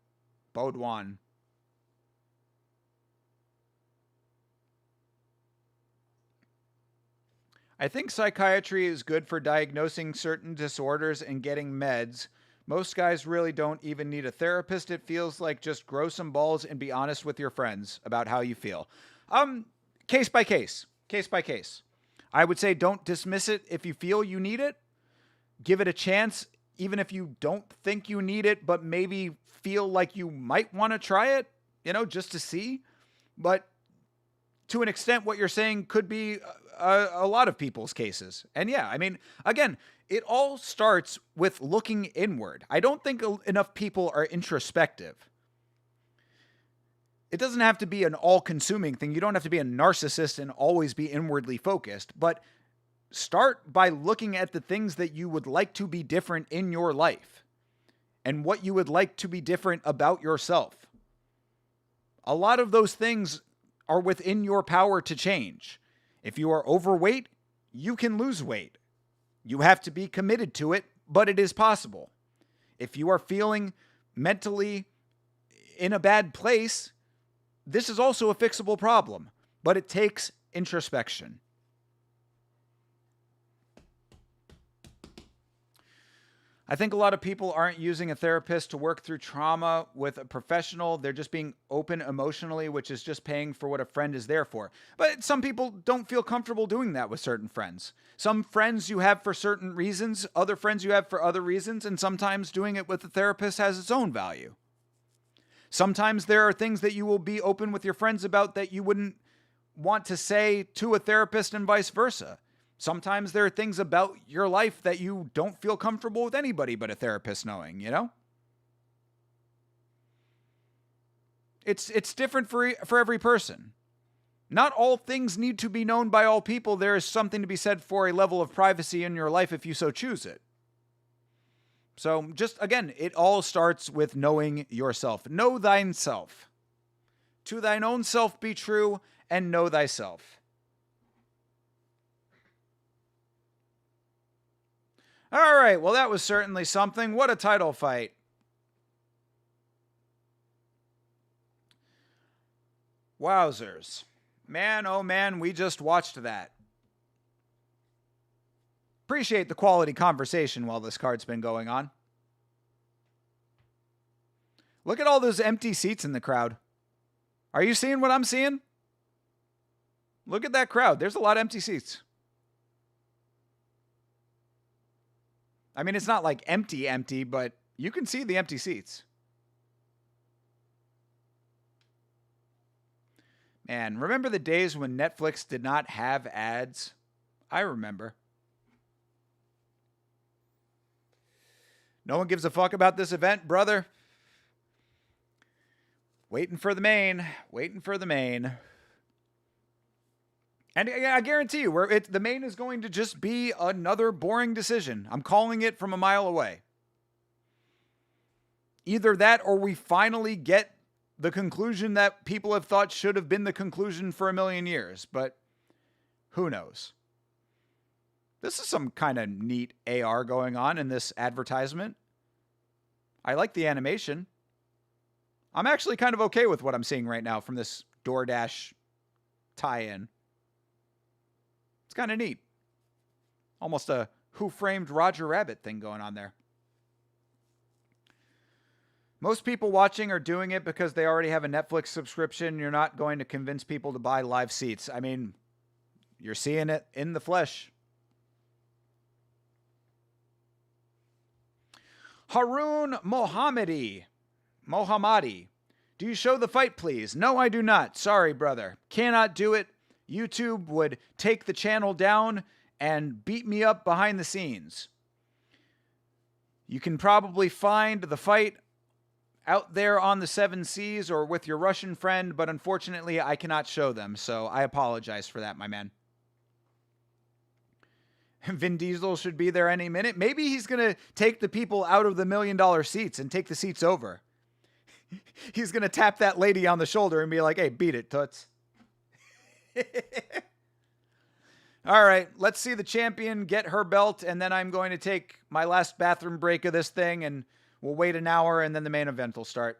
I think psychiatry is good for diagnosing certain disorders and getting meds. Most guys really don't even need a therapist. It feels like just grow some balls and be honest with your friends about how you feel. Case by case. Case by case. I would say don't dismiss it if you feel you need it. Give it a chance, even if you don't think you need it, but maybe feel like you might want to try it, you know, just to see. But to an extent, what you're saying could be a lot of people's cases. And yeah, I mean, again, it all starts with looking inward. I don't think enough people are introspective. It doesn't have to be an all-consuming thing. You don't have to be a narcissist and always be inwardly focused, but start by looking at the things that you would like to be different in your life and what you would like to be different about yourself. A lot of those things are within your power to change. If you are overweight, you can lose weight. You have to be committed to it, but it is possible. If you are feeling mentally in a bad place, this is also a fixable problem, but it takes introspection. I think a lot of people aren't using a therapist to work through trauma with a professional. They're just being open emotionally, which is just paying for what a friend is there for. But some people don't feel comfortable doing that with certain friends. Some friends you have for certain reasons, other friends you have for other reasons, and sometimes doing it with a therapist has its own value. Sometimes there are things that you will be open with your friends about that you wouldn't want to say to a therapist and vice versa. Sometimes there are things about your life that you don't feel comfortable with anybody but a therapist knowing, you know? It's different for every person. Not all things need to be known by all people. There is something to be said for a level of privacy in your life if you so choose it. So just, again, it all starts with knowing yourself. Know thine self. To thine own self be true, and know thyself. All right, well, that was certainly something. What a title fight. Wowzers. Man, oh man, we just watched that. Appreciate the quality conversation while this card's been going on. Look at all those empty seats in the crowd. Are you seeing what I'm seeing? Look at that crowd. There's a lot of empty seats. I mean, it's not like empty, but you can see the empty seats. Man, remember the days when Netflix did not have ads? I remember. No one gives a fuck about this event, brother. Waiting for the main. Waiting for the main. And I guarantee you, the main is going to just be another boring decision. I'm calling it from a mile away. Either that or we finally get the conclusion that people have thought should have been the conclusion for a million years. But who knows? This is some kind of neat AR going on in this advertisement. I like the animation. I'm actually kind of okay with what I'm seeing right now from this DoorDash tie-in. It's kind of neat. Almost a Who Framed Roger Rabbit thing going on there. Most people watching are doing it because they already have a Netflix subscription. You're not going to convince people to buy live seats. I mean, you're seeing it in the flesh. Haroon Mohammadi. Do you show the fight, please? No, I do not. Sorry, brother. Cannot do it. YouTube would take the channel down and beat me up behind the scenes. You can probably find the fight out there on the 7 Seas or with your Russian friend, but unfortunately I cannot show them, so I apologize for that, my man. Vin Diesel should be there any minute. Maybe he's going to take the people out of the $1 million seats and take the seats over. He's going to tap that lady on the shoulder and be like, hey, beat it, toots. All right, let's see the champion get her belt, and then I'm going to take my last bathroom break of this thing, and we'll wait an hour, and then the main event will start.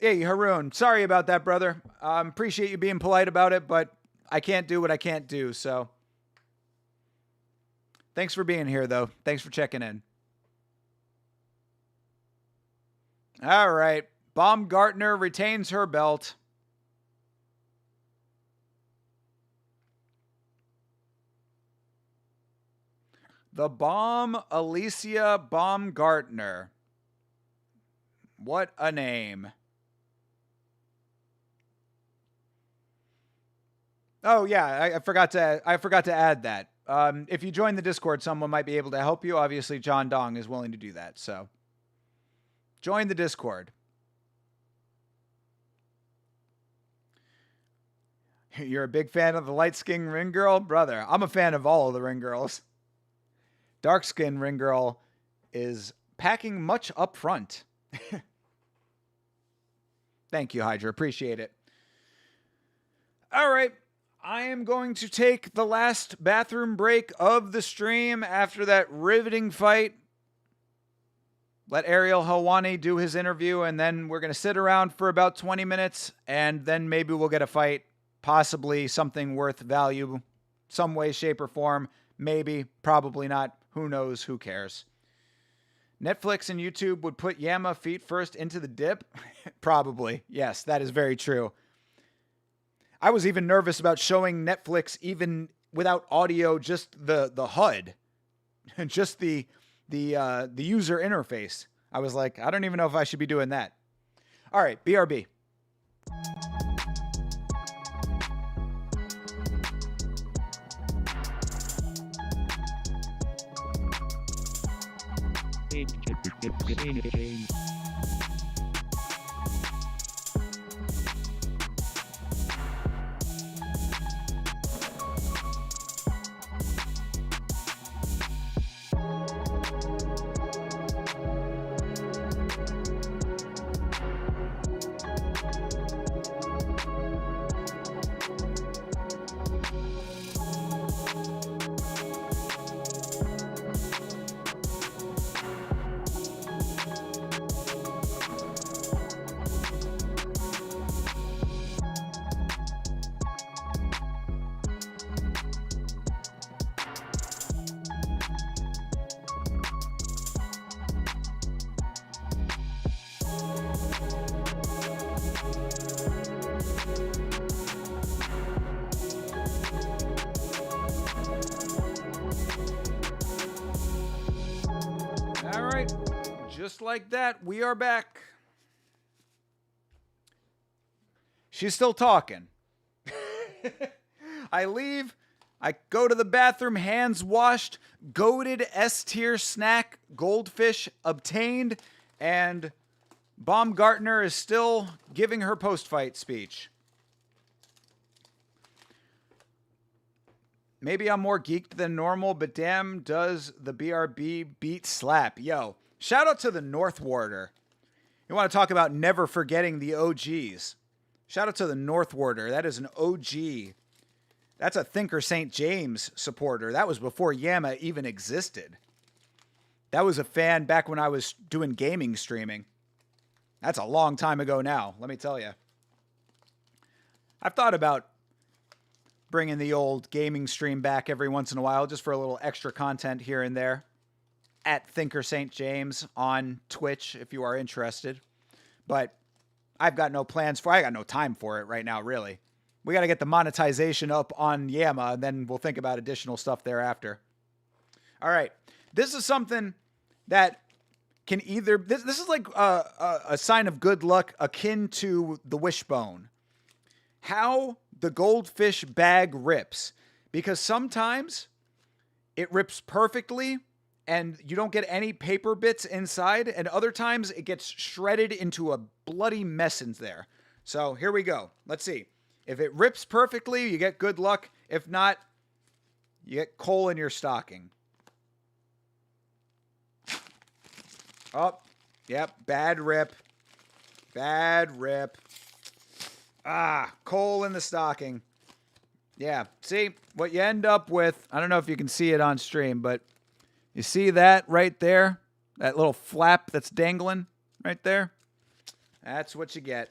Hey, Haroon, sorry about that, brother. Appreciate you being polite about it, but I can't do what I can't do, so. Thanks for being here, though. Thanks for checking in. All right. Baumgartner retains her belt. The Bomb, Alicia Baumgartner. What a name. Oh yeah, I forgot to add that. If you join the Discord, someone might be able to help you. Obviously, John Dong is willing to do that. So join the Discord. You're a big fan of the light-skinned ring girl? Brother, I'm a fan of all of the ring girls. Dark-skinned ring girl is packing much up front. Thank you, Hydra. Appreciate it. All right. I am going to take the last bathroom break of the stream after that riveting fight. Let Ariel Helwani do his interview, and then we're going to sit around for about 20 minutes, and then maybe we'll get a fight, possibly something worth value, some way, shape, or form. Maybe, probably not. Who knows? Who cares? Netflix and YouTube would put Yama feet first into the dip? Probably. Yes, that is very true. I was even nervous about showing Netflix even without audio, just the HUD, just the user interface. I was like, I don't even know if I should be doing that. All right, BRB. just like that, we are back. She's still talking. I leave. I go to the bathroom, hands washed, goated S-tier snack, goldfish obtained, and Baumgartner is still giving her post-fight speech. Maybe I'm more geeked than normal, but damn, does the BRB beat slap. Yo, shout out to the North Warder. You want to talk about never forgetting the OGs. Shout out to the North Warder. That is an OG. That's a Thinker St. James supporter. That was before Yama even existed. That was a fan back when I was doing gaming streaming. That's a long time ago now, let me tell you. I've thought about bringing the old gaming stream back every once in a while just for a little extra content here and there. At Thinker St. James on Twitch if you are interested. But I got no time for it right now, really. We got to get the monetization up on Yama, and then we'll think about additional stuff thereafter. All right. This is something that can either... This is like a sign of good luck akin to the wishbone. How the goldfish bag rips. Because sometimes it rips perfectly and you don't get any paper bits inside, and other times it gets shredded into a bloody mess in there. So here we go. Let's see. If it rips perfectly, you get good luck. If not, you get coal in your stocking. Oh, yep, bad rip. Bad rip. Ah, coal in the stocking. Yeah, see, what you end up with, I don't know if you can see it on stream, but you see that right there? That little flap that's dangling right there? That's what you get.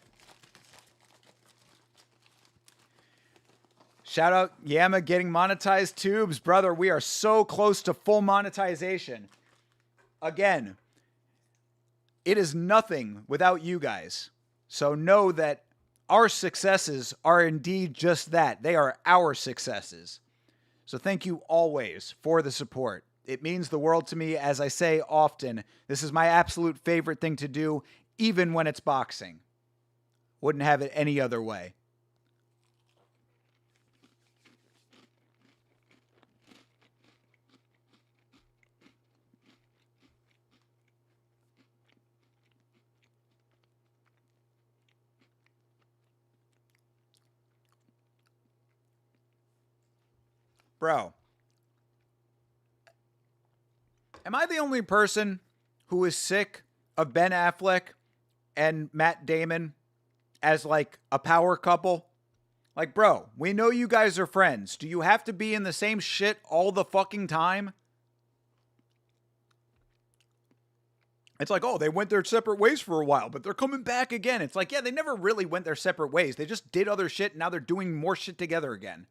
Shout out Yama getting monetized tubes. Brother, we are so close to full monetization. Again, it is nothing without you guys. So know that our successes are indeed just that. They are our successes. So thank you always for the support. It means the world to me. As I say often, this is my absolute favorite thing to do, even when it's boxing. Wouldn't have it any other way. Bro, am I the only person who is sick of Ben Affleck and Matt Damon as like a power couple? Like, bro, we know you guys are friends. Do you have to be in the same shit all the fucking time? It's like, oh, they went their separate ways for a while, but they're coming back again. It's like, yeah, they never really went their separate ways. They just did other shit, and now they're doing more shit together again.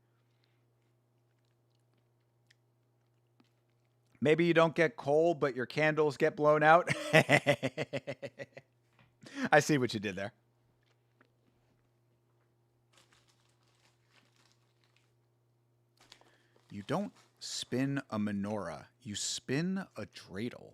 Maybe you don't get coal, but your candles get blown out. I see what you did there. You don't spin a menorah. You spin a dreidel.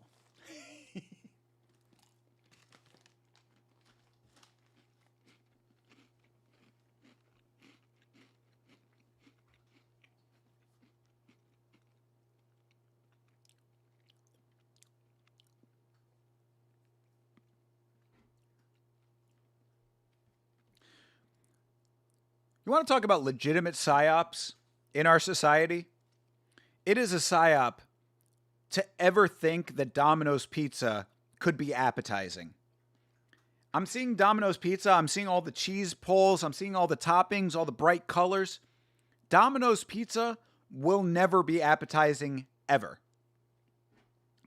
You want to talk about legitimate psyops in our society? It is a psyop to ever think that Domino's Pizza could be appetizing. I'm seeing Domino's Pizza. I'm seeing all the cheese pulls. I'm seeing all the toppings, all the bright colors. Domino's Pizza will never be appetizing ever.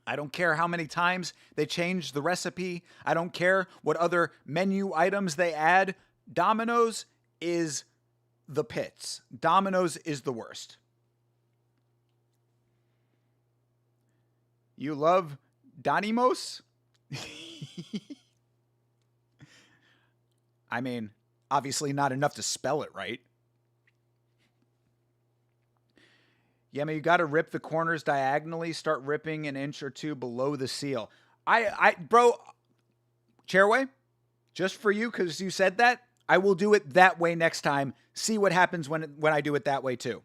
I don't care how many times they change the recipe. I don't care what other menu items they add. Domino's is the pits. Domino's is the worst. You love Donimos? I mean, obviously not enough to spell it right. Yeah, I mean, you got to rip the corners diagonally, start ripping an inch or two below the seal. Bro, Chairway, just for you, because you said that, I will do it that way next time. See what happens when I do it that way too.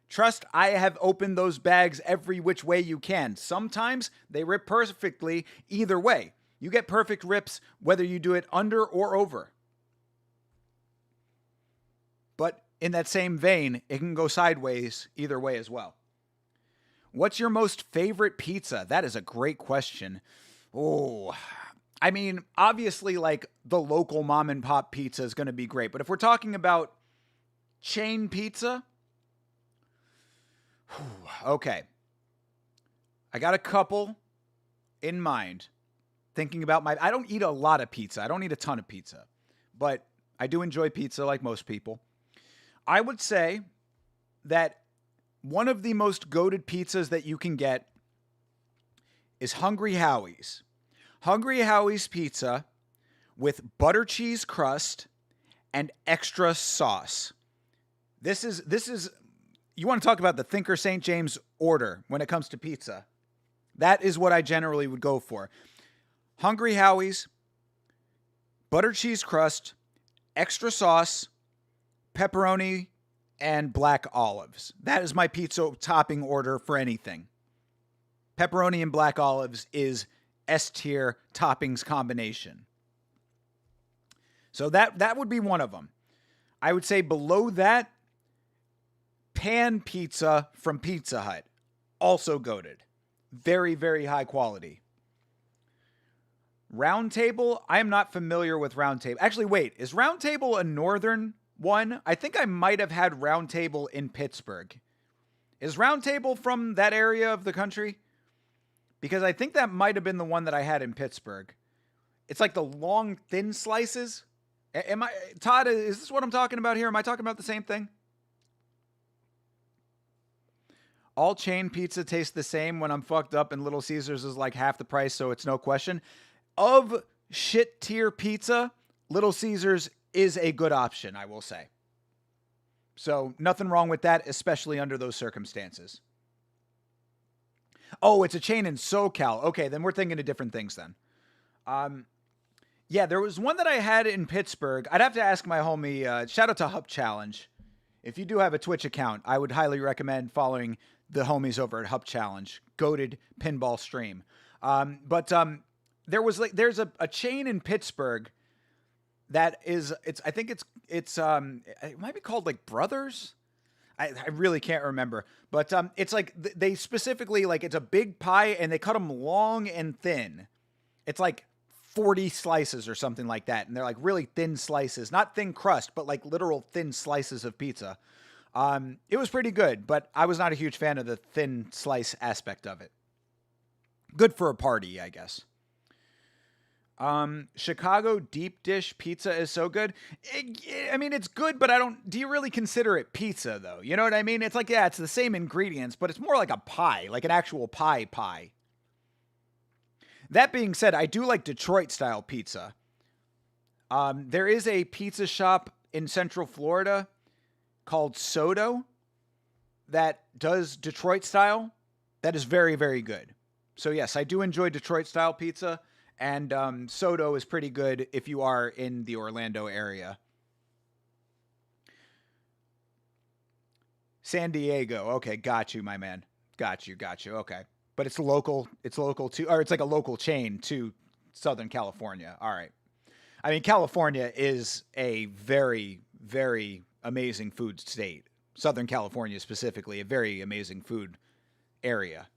Trust, I have opened those bags every which way you can. Sometimes they rip perfectly either way. You get perfect rips whether you do it under or over. But in that same vein, it can go sideways either way as well. What's your most favorite pizza? That is a great question. Oh, I mean, obviously, like the local mom and pop pizza is going to be great. But if we're talking about chain pizza, okay. I got a couple in mind. Thinking about I don't eat a lot of pizza. I don't eat a ton of pizza. But I do enjoy pizza like most people. I would say that one of the most goated pizzas that you can get is Hungry Howie's. Hungry Howie's pizza with butter cheese crust and extra sauce. This is you want to talk about the Thinker St. James order when it comes to pizza. That is what I generally would go for. Hungry Howie's, butter cheese crust, extra sauce, pepperoni, and black olives. That is my pizza topping order for anything. Pepperoni and black olives is S-tier toppings combination. So that would be one of them. I would say below that, pan pizza from Pizza Hut. Also goated. Very, very high quality. Round Table, I am not familiar with Round Table. Actually, wait, is Round Table a northern one? I think I might have had Round Table in Pittsburgh. Is Round Table from that area of the country? Because I think that might have been the one that I had in Pittsburgh. It's like the long, thin slices. Todd, is this what I'm talking about here? Am I talking about the same thing? All chain pizza tastes the same when I'm fucked up, and Little Caesars is like half the price, so it's no question. Of shit tier pizza, Little Caesars is a good option, I will say. So nothing wrong with that, especially under those circumstances. Oh, it's a chain in SoCal. Okay, then we're thinking of different things then. Yeah, there was one that I had in Pittsburgh. I'd have to ask my homie, shout out to Hup Challenge. If you do have a Twitch account, I would highly recommend following the homies over at Hup Challenge. Goated pinball stream. There's a chain in Pittsburgh that is, I think it might be called like Brothers. I really can't remember, but it's like they specifically, like, it's a big pie and they cut them long and thin. It's like 40 slices or something like that. And they're like really thin slices, not thin crust, but like literal thin slices of pizza. It was pretty good, but I was not a huge fan of the thin slice aspect of it. Good for a party, I guess. Chicago deep dish pizza is so good. I mean, it's good, but do you really consider it pizza though? You know what I mean? It's like, yeah, it's the same ingredients, but it's more like a pie, like an actual pie. That being said, I do like Detroit style pizza. There is a pizza shop in Central Florida called Soto that does Detroit style. That is very, very good. So yes, I do enjoy Detroit style pizza. And Soto is pretty good if you are in the Orlando area. San Diego. Okay, got you, my man. Got you. Okay. But it's local to, or it's like a local chain to Southern California. All right. I mean, California is a very, very amazing food state. Southern California specifically, a very amazing food area.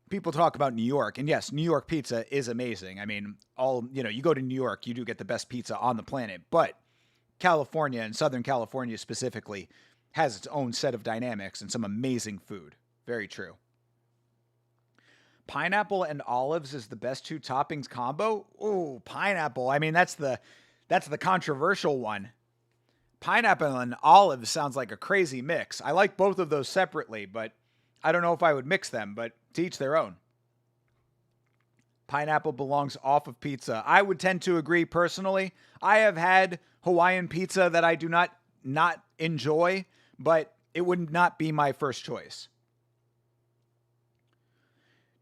People talk about New York, and yes, New York pizza is amazing. I mean, you go to New York, you do get the best pizza on the planet, but California and Southern California specifically has its own set of dynamics and some amazing food. Very true. Pineapple and olives is the best two toppings combo. Ooh, pineapple. I mean, that's the controversial one. Pineapple and olives sounds like a crazy mix. I like both of those separately, but I don't know if I would mix them, but to each their own. Pineapple belongs off of pizza. I would tend to agree personally. I have had Hawaiian pizza that I do not enjoy, but it would not be my first choice.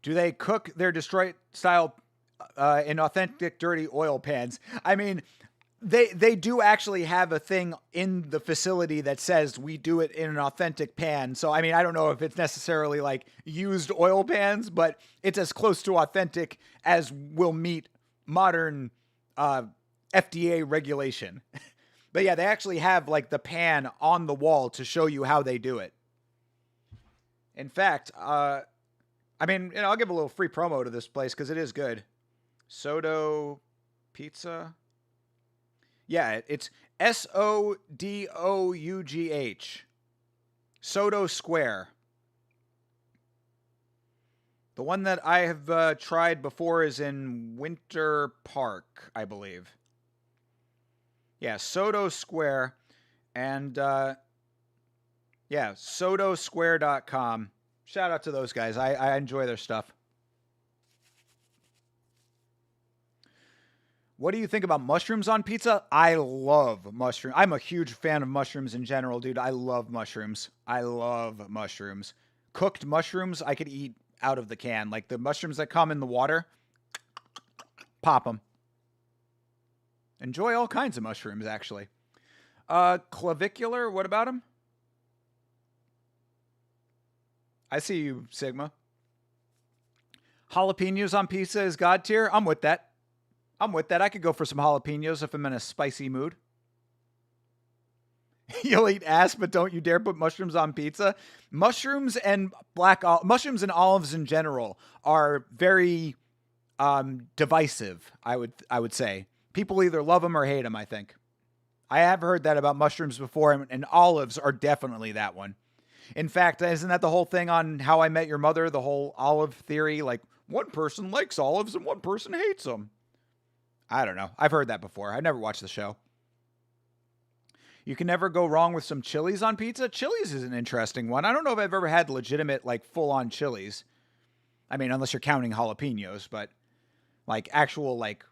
Do they cook their Detroit style in authentic dirty oil pans? I mean, they do actually have a thing in the facility that says we do it in an authentic pan. So I mean, I don't know if it's necessarily like used oil pans, but it's as close to authentic as will meet modern FDA regulation. But yeah, they actually have like the pan on the wall to show you how they do it. In fact, I mean, I'll give a little free promo to this place because it is good. Sodo Pizza. Yeah, it's SODOUGH. Sodo Square. The one that I have tried before is in Winter Park, I believe. Yeah, Sodo Square. And, yeah, sodosquare.com. Shout out to those guys. I enjoy their stuff. What do you think about mushrooms on pizza? I love mushrooms. I'm a huge fan of mushrooms in general, dude. I love mushrooms. I love mushrooms. Cooked mushrooms, I could eat out of the can. Like the mushrooms that come in the water, pop them. Enjoy all kinds of mushrooms, actually. Clavicular, what about them? I see you, Sigma. Jalapenos on pizza is God tier. I'm with that. I could go for some jalapenos if I'm in a spicy mood. You'll eat ass, but don't you dare put mushrooms on pizza. Mushrooms and mushrooms and olives in general are very divisive. I would say people either love them or hate them. I think I have heard that about mushrooms before, and olives are definitely that one. In fact, isn't that the whole thing on How I Met Your Mother? The whole olive theory, like one person likes olives and one person hates them. I don't know. I've heard that before. I never watched the show. You can never go wrong with some chilies on pizza. Chilies is an interesting one. I don't know if I've ever had legitimate, like, full-on chilies. I mean, unless you're counting jalapenos, but, like, actual, like,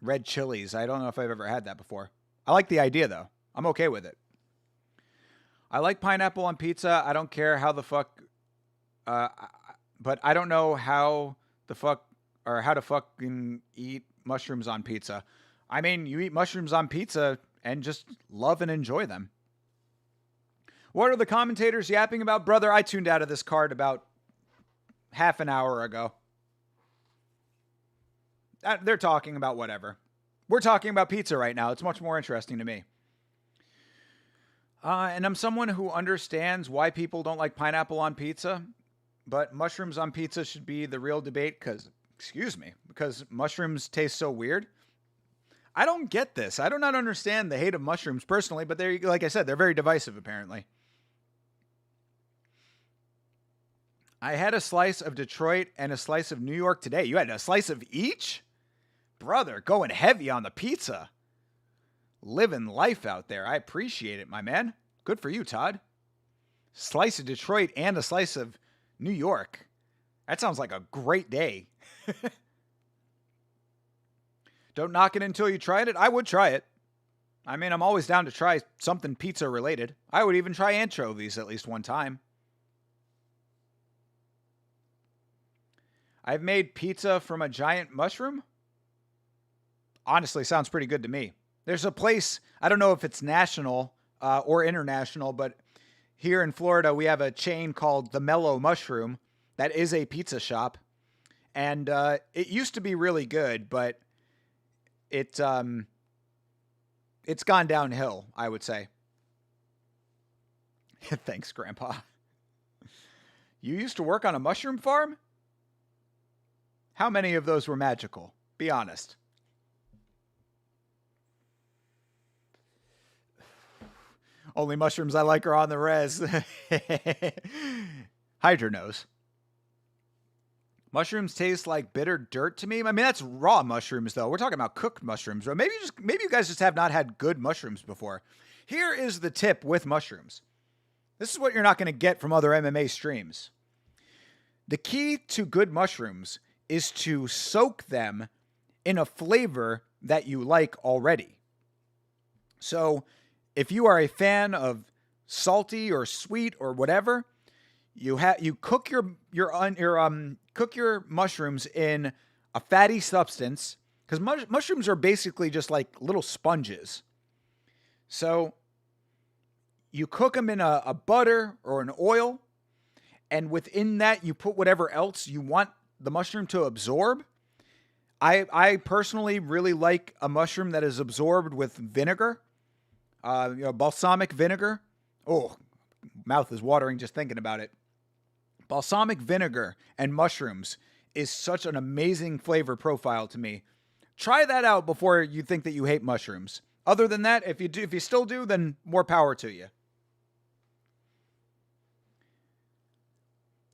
red chilies. I don't know if I've ever had that before. I like the idea, though. I'm okay with it. I like pineapple on pizza. I don't care how the fuck... but I don't know how the fuck... or how to fucking eat mushrooms on pizza. I mean, you eat mushrooms on pizza and just love and enjoy them. What are the commentators yapping about? Brother, I tuned out of this card about half an hour ago. They're talking about whatever. We're talking about pizza right now. It's much more interesting to me. And I'm someone who understands why people don't like pineapple on pizza, but mushrooms on pizza should be the real debate because mushrooms taste so weird. I don't get this. I do not understand the hate of mushrooms personally, but they're, like I said, they're very divisive apparently. I had a slice of Detroit and a slice of New York today. You had a slice of each? Brother, going heavy on the pizza. Living life out there. I appreciate it, my man. Good for you, Todd. Slice of Detroit and a slice of New York. That sounds like a great day. Don't knock it until you tried it. I would try it. I mean, I'm always down to try something pizza related. I would even try anchovies at least one time. I've made pizza from a giant mushroom. Honestly, sounds pretty good to me. There's a place, I don't know if it's national or international, but here in Florida, we have a chain called the Mellow Mushroom that is a pizza shop. And it used to be really good, but it's gone downhill, I would say. Thanks, Grandpa. You used to work on a mushroom farm? How many of those were magical? Be honest. Only mushrooms I like are on the res. Hydra knows. Mushrooms taste like bitter dirt to me. I mean, that's raw mushrooms, though. We're talking about cooked mushrooms. Or maybe you guys just have not had good mushrooms before. Here is the tip with mushrooms. This is what you're not going to get from other MMA streams. The key to good mushrooms is to soak them in a flavor that you like already. So if you are a fan of salty or sweet or whatever, you cook your cook your mushrooms in a fatty substance, because mushrooms are basically just like little sponges. So you cook them in a butter or an oil, and within that you put whatever else you want the mushroom to absorb. I personally really like a mushroom that is absorbed with vinegar, balsamic vinegar. Oh, mouth is watering just thinking about it. Balsamic vinegar and mushrooms is such an amazing flavor profile to me. Try that out before you think that you hate mushrooms. Other than that, if you still do, then more power to you.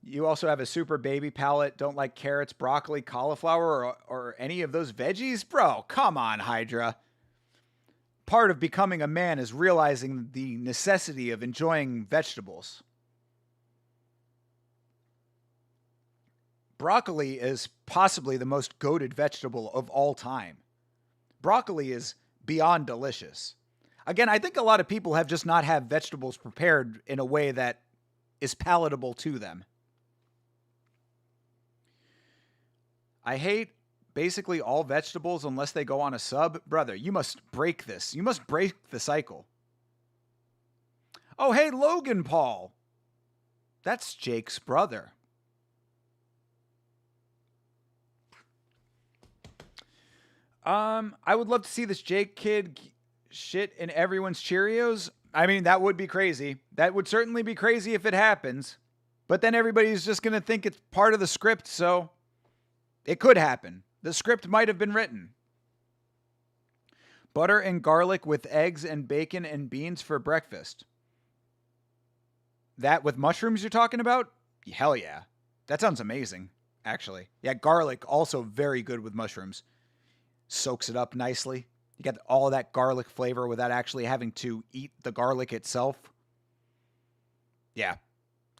You also have a super baby palate, don't like carrots, broccoli, cauliflower, or any of those veggies? Bro, come on, Hydra. Part of becoming a man is realizing the necessity of enjoying vegetables. Broccoli is possibly the most goated vegetable of all time. Broccoli is beyond delicious. Again, I think a lot of people have just not had vegetables prepared in a way that is palatable to them. I hate basically all vegetables unless they go on a sub. Brother, you must break this. You must break the cycle. Oh, hey, Logan Paul. That's Jake's brother. I would love to see this Jake kid shit in everyone's Cheerios. I mean, that would be crazy. That would certainly be crazy if it happens. But then everybody's just going to think it's part of the script, so it could happen. The script might have been written. Butter and garlic with eggs and bacon and beans for breakfast. That with mushrooms you're talking about? Hell yeah. That sounds amazing, actually. Yeah, garlic also very good with mushrooms. Soaks it up nicely. You get all that garlic flavor without actually having to eat the garlic itself. Yeah,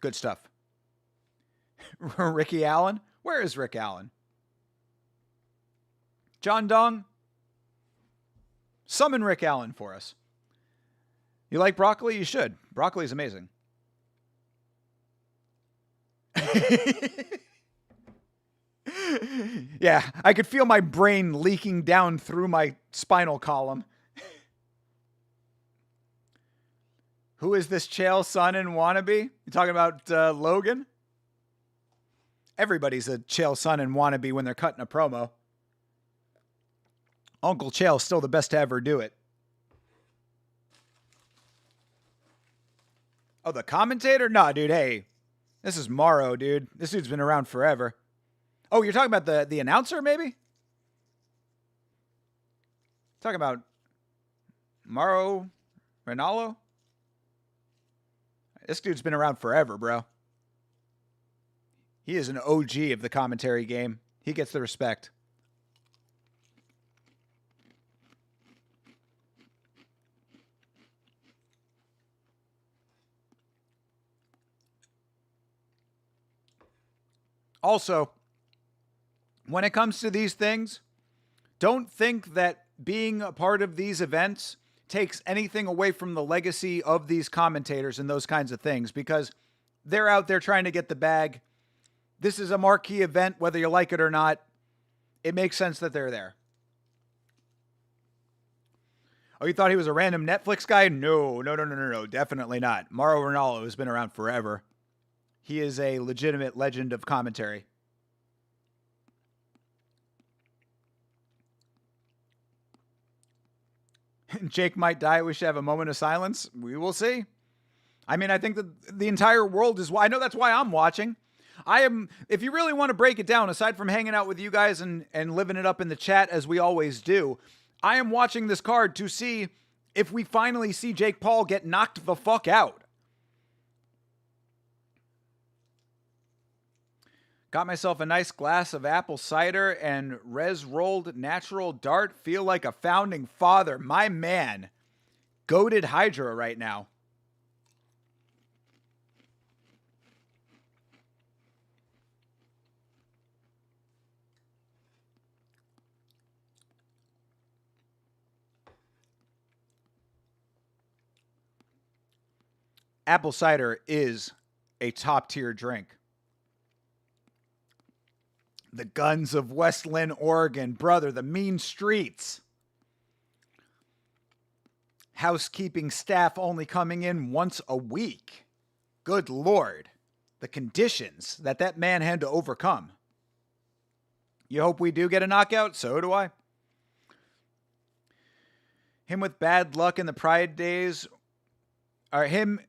good stuff. Ricky Allen? Where is Rick Allen? John Dong? Summon Rick Allen for us. You like broccoli? You should. Broccoli is amazing. Yeah, I could feel my brain leaking down through my spinal column. Who is this Chael Sonnen wannabe? You talking about Logan? Everybody's a Chael Sonnen wannabe when they're cutting a promo. Uncle Chael's still the best to ever do it. Oh, the commentator? Nah, dude, hey. This is Morrow, dude. This dude's been around forever. Oh, you're talking about the announcer, maybe? Talking about Mauro Ranallo? This dude's been around forever, bro. He is an OG of the commentary game. He gets the respect. Also, when it comes to these things, don't think that being a part of these events takes anything away from the legacy of these commentators and those kinds of things, because they're out there trying to get the bag. This is a marquee event, whether you like it or not. It makes sense that they're there. Oh, you thought he was a random Netflix guy? No, definitely not. Mauro Ranallo has been around forever. He is a legitimate legend of commentary. Jake might die. We should have a moment of silence. We will see. I mean, I think that the entire world is... I know that's why I'm watching. If you really want to break it down, aside from hanging out with you guys and living it up in the chat as we always do, I am watching this card to see if we finally see Jake Paul get knocked the fuck out. Got myself a nice glass of apple cider and res rolled natural dart. Feel like a founding father. My man. Goated Hydra right now. Apple cider is a top tier drink. The guns of West Lynn, Oregon. Brother, the mean streets. Housekeeping staff only coming in once a week. Good Lord. The conditions that man had to overcome. You hope we do get a knockout? So do I. Him with bad luck in the Pride days. Or him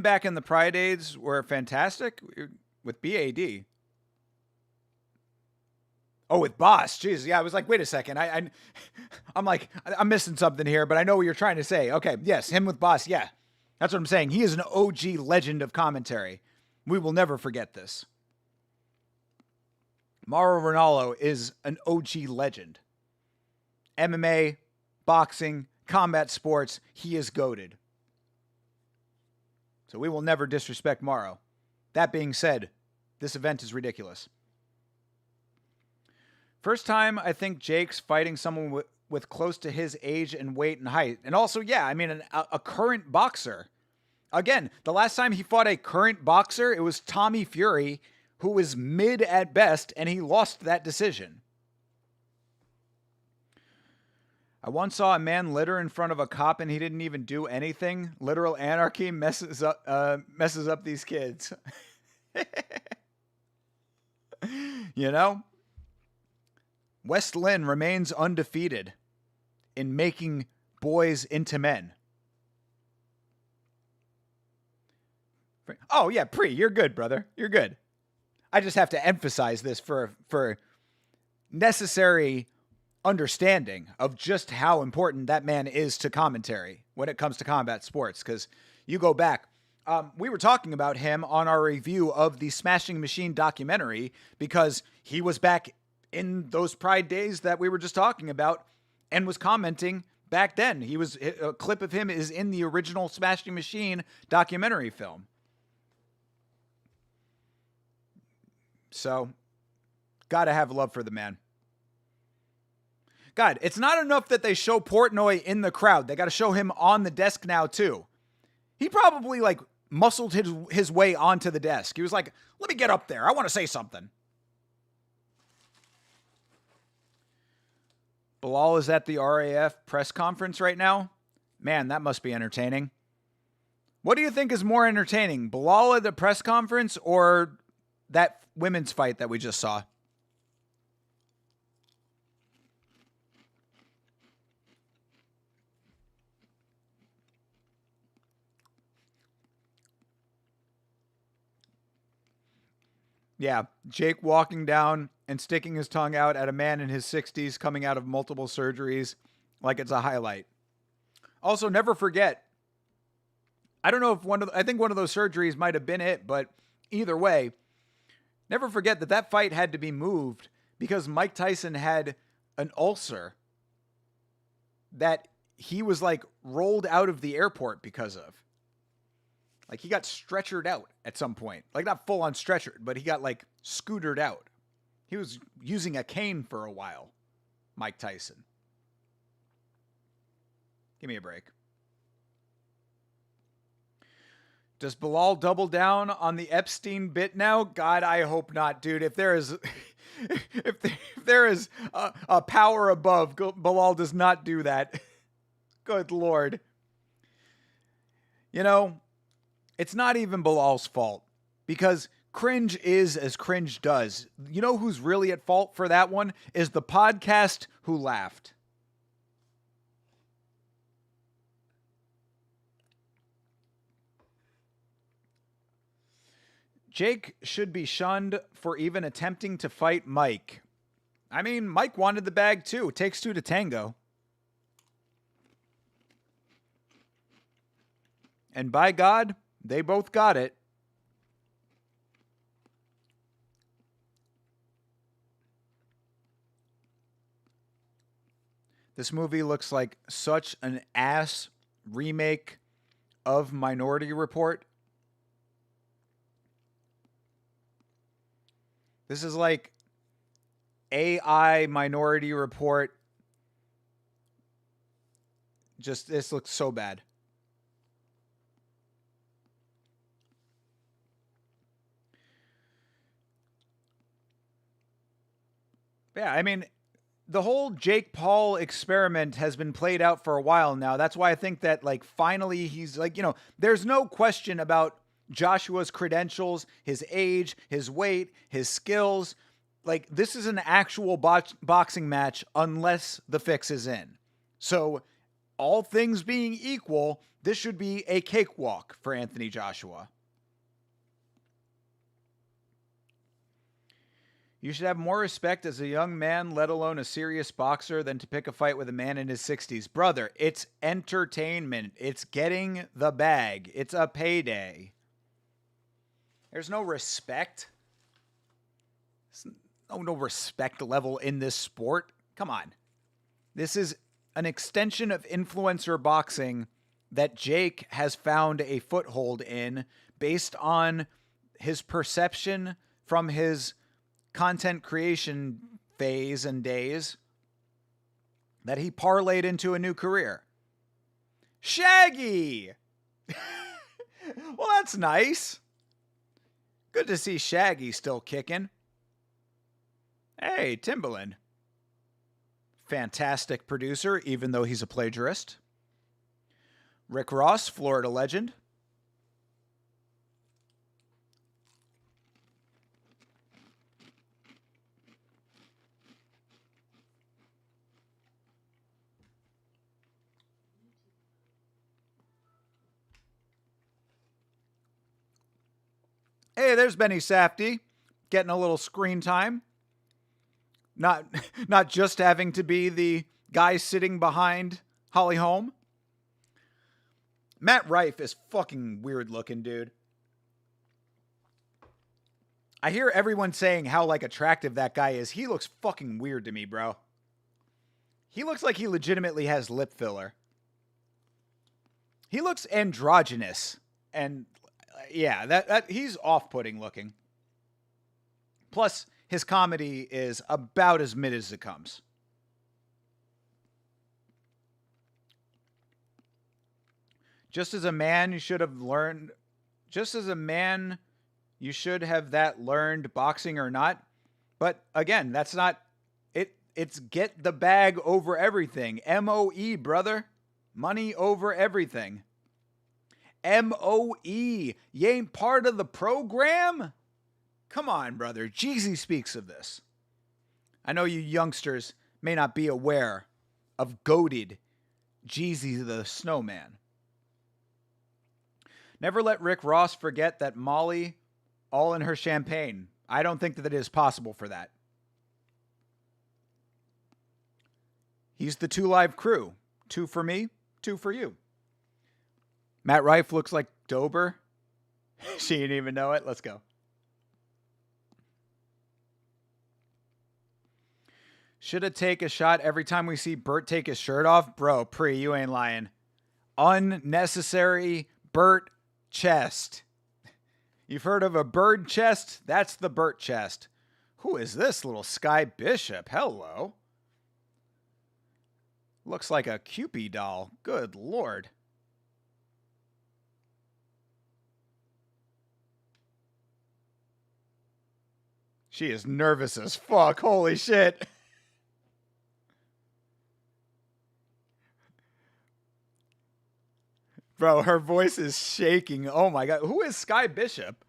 back in the Pride days were fantastic with BAD. Oh, with Boss. Jeez, yeah, I was like, wait a second. I'm like, I'm missing something here, but I know what you're trying to say. Okay, yes, him with Boss, yeah. That's what I'm saying. He is an OG legend of commentary. We will never forget this. Mauro Ranallo is an OG legend. MMA, boxing, combat sports, he is goated. So we will never disrespect Mauro. That being said, this event is ridiculous. First time I think Jake's fighting someone with close to his age and weight and height. And also, yeah, I mean, a current boxer. Again, the last time he fought a current boxer, it was Tommy Fury, who was mid at best, and he lost that decision. I once saw a man litter in front of a cop and he didn't even do anything. Literal anarchy messes up these kids. You know? West Lynn remains undefeated in making boys into men. Oh, yeah, you're good, brother. You're good. I just have to emphasize this for necessary understanding of just how important that man is to commentary when it comes to combat sports. Because you go back, we were talking about him on our review of the Smashing Machine documentary because he was back in those Pride days that we were just talking about and was commenting back then. A clip of him is in the original Smashing Machine documentary film. So, gotta have love for the man. God, it's not enough that they show Portnoy in the crowd. They gotta show him on the desk now, too. He probably, muscled his way onto the desk. He was like, let me get up there. I want to say something. Bilal is at the RAF press conference right now. Man, that must be entertaining. What do you think is more entertaining? Bilal at the press conference or that women's fight that we just saw? Yeah, Jake walking down and sticking his tongue out at a man in his 60s coming out of multiple surgeries like it's a highlight. Also, never forget, I don't know if I think one of those surgeries might have been it, but either way, never forget that fight had to be moved because Mike Tyson had an ulcer that he was rolled out of the airport because of. He got stretchered out at some point. Not full on stretchered, but he got scootered out. He was using a cane for a while, Mike Tyson. Give me a break. Does Bilal double down on the Epstein bit now? God, I hope not, dude. If there is a power above, Bilal does not do that. Good Lord. You know, it's not even Bilal's fault because cringe is as cringe does. You know who's really at fault for that one is the podcast who laughed. Jake should be shunned for even attempting to fight Mike. I mean, Mike wanted the bag too. It takes two to tango. And by God, they both got it. This movie looks like such an ass remake of Minority Report. This is like AI Minority Report. This looks so bad. Yeah, I mean, the whole Jake Paul experiment has been played out for a while now. That's why I think that, like, finally he's like, there's no question about Joshua's credentials, his age, his weight, his skills. Like, this is an actual boxing match unless the fix is in. So, all things being equal, this should be a cakewalk for Anthony Joshua. You should have more respect as a young man, let alone a serious boxer, than to pick a fight with a man in his 60s. Brother, it's entertainment. It's getting the bag. It's a payday. There's no respect. There's no respect level in this sport. Come on. This is an extension of influencer boxing that Jake has found a foothold in based on his perception from his content creation phase and days that he parlayed into a new career. Shaggy! Well, that's nice. Good to see Shaggy still kicking. Hey, Timbaland. Fantastic producer, even though he's a plagiarist. Rick Ross, Florida legend. Hey, there's Benny Safdie getting a little screen time. Not just having to be the guy sitting behind Holly Holm. Matt Rife is fucking weird looking, dude. I hear everyone saying how, like, attractive that guy is. He looks fucking weird to me, bro. He looks like he legitimately has lip filler. He looks androgynous. And yeah, that he's off-putting looking. Plus, his comedy is about as mid as it comes. Just as a man, you should have learned. Just as a man, you should have that learned, boxing or not. But again, that's not it. It's get the bag over everything. MOE, brother. Money over everything. MOE. You ain't part of the program? Come on, brother. Jeezy speaks of this. I know you youngsters may not be aware of goated Jeezy the Snowman. Never let Rick Ross forget that Molly all in her champagne. I don't think that it is possible for that. He's the 2 Live crew. 2 for me, 2 for you. Matt Rife looks like Dober. She didn't even know it. Let's go. Should have take a shot every time we see Bert take his shirt off? Bro, you ain't lying. Unnecessary Bert chest. You've heard of a bird chest? That's the Bert chest. Who is this little Sky Bishop? Hello. Looks like a Cupid doll. Good Lord. She is nervous as fuck. Holy shit. Bro, her voice is shaking. Oh my God. Who is Sky Bishop?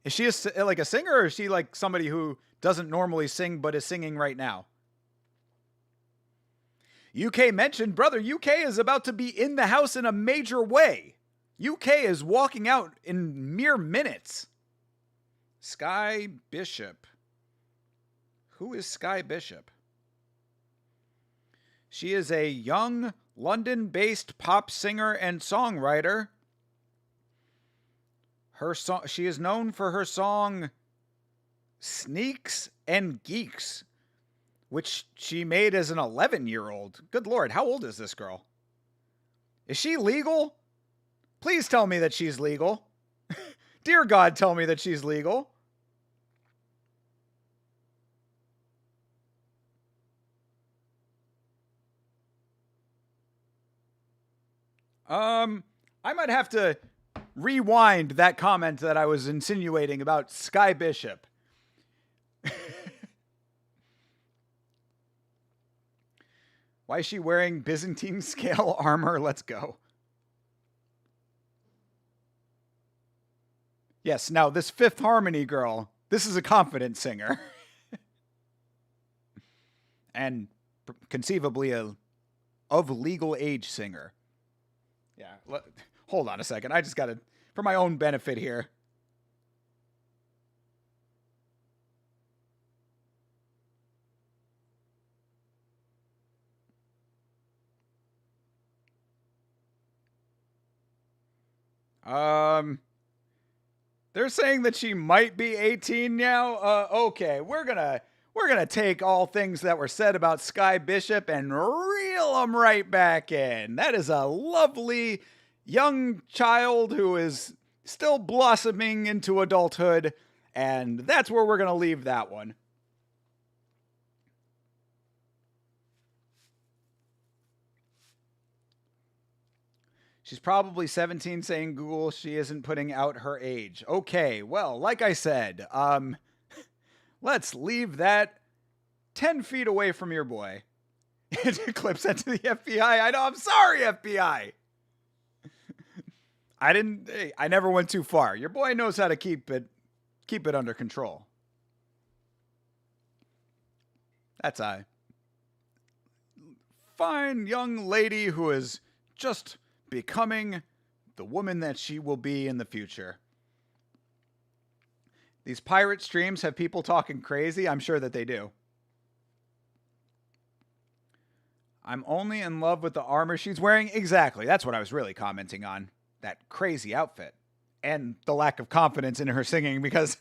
Is she like a singer, or is she like somebody who doesn't normally sing but is singing right now? UK mentioned, brother, UK is about to be in the house in a major way. UK is walking out in mere minutes. Sky Bishop. Who is Sky Bishop? She is a young London-based pop singer and songwriter. She is known for her song Sneaks and Geeks, which she made as an 11-year-old. Good Lord, how old is this girl? Is she legal? Please tell me that she's legal. Dear God, tell me that she's legal. I might have to rewind that comment that I was insinuating about Sky Bishop. Why is she wearing Byzantine scale armor? Let's go. Yes, now this Fifth Harmony girl, this is a confident singer. And conceivably of legal age singer. Yeah, hold on a second. I just got to, for my own benefit here. They're saying that she might be 18 now. Okay, we're gonna take all things that were said about Sky Bishop and reel them right back in. That is a lovely young child who is still blossoming into adulthood, and that's where we're gonna leave that one. She's probably 17, saying Google she isn't putting out her age. Okay, well, like I said, let's leave that 10 feet away from your boy. Clip sent to the FBI. I know, I'm sorry, FBI. I never went too far. Your boy knows how to keep it under control. That's a fine young lady who is just becoming the woman that she will be in the future. These pirate streams have people talking crazy. I'm sure that they do. I'm only in love with the armor she's wearing. Exactly. That's what I was really commenting on. That crazy outfit. And the lack of confidence in her singing because,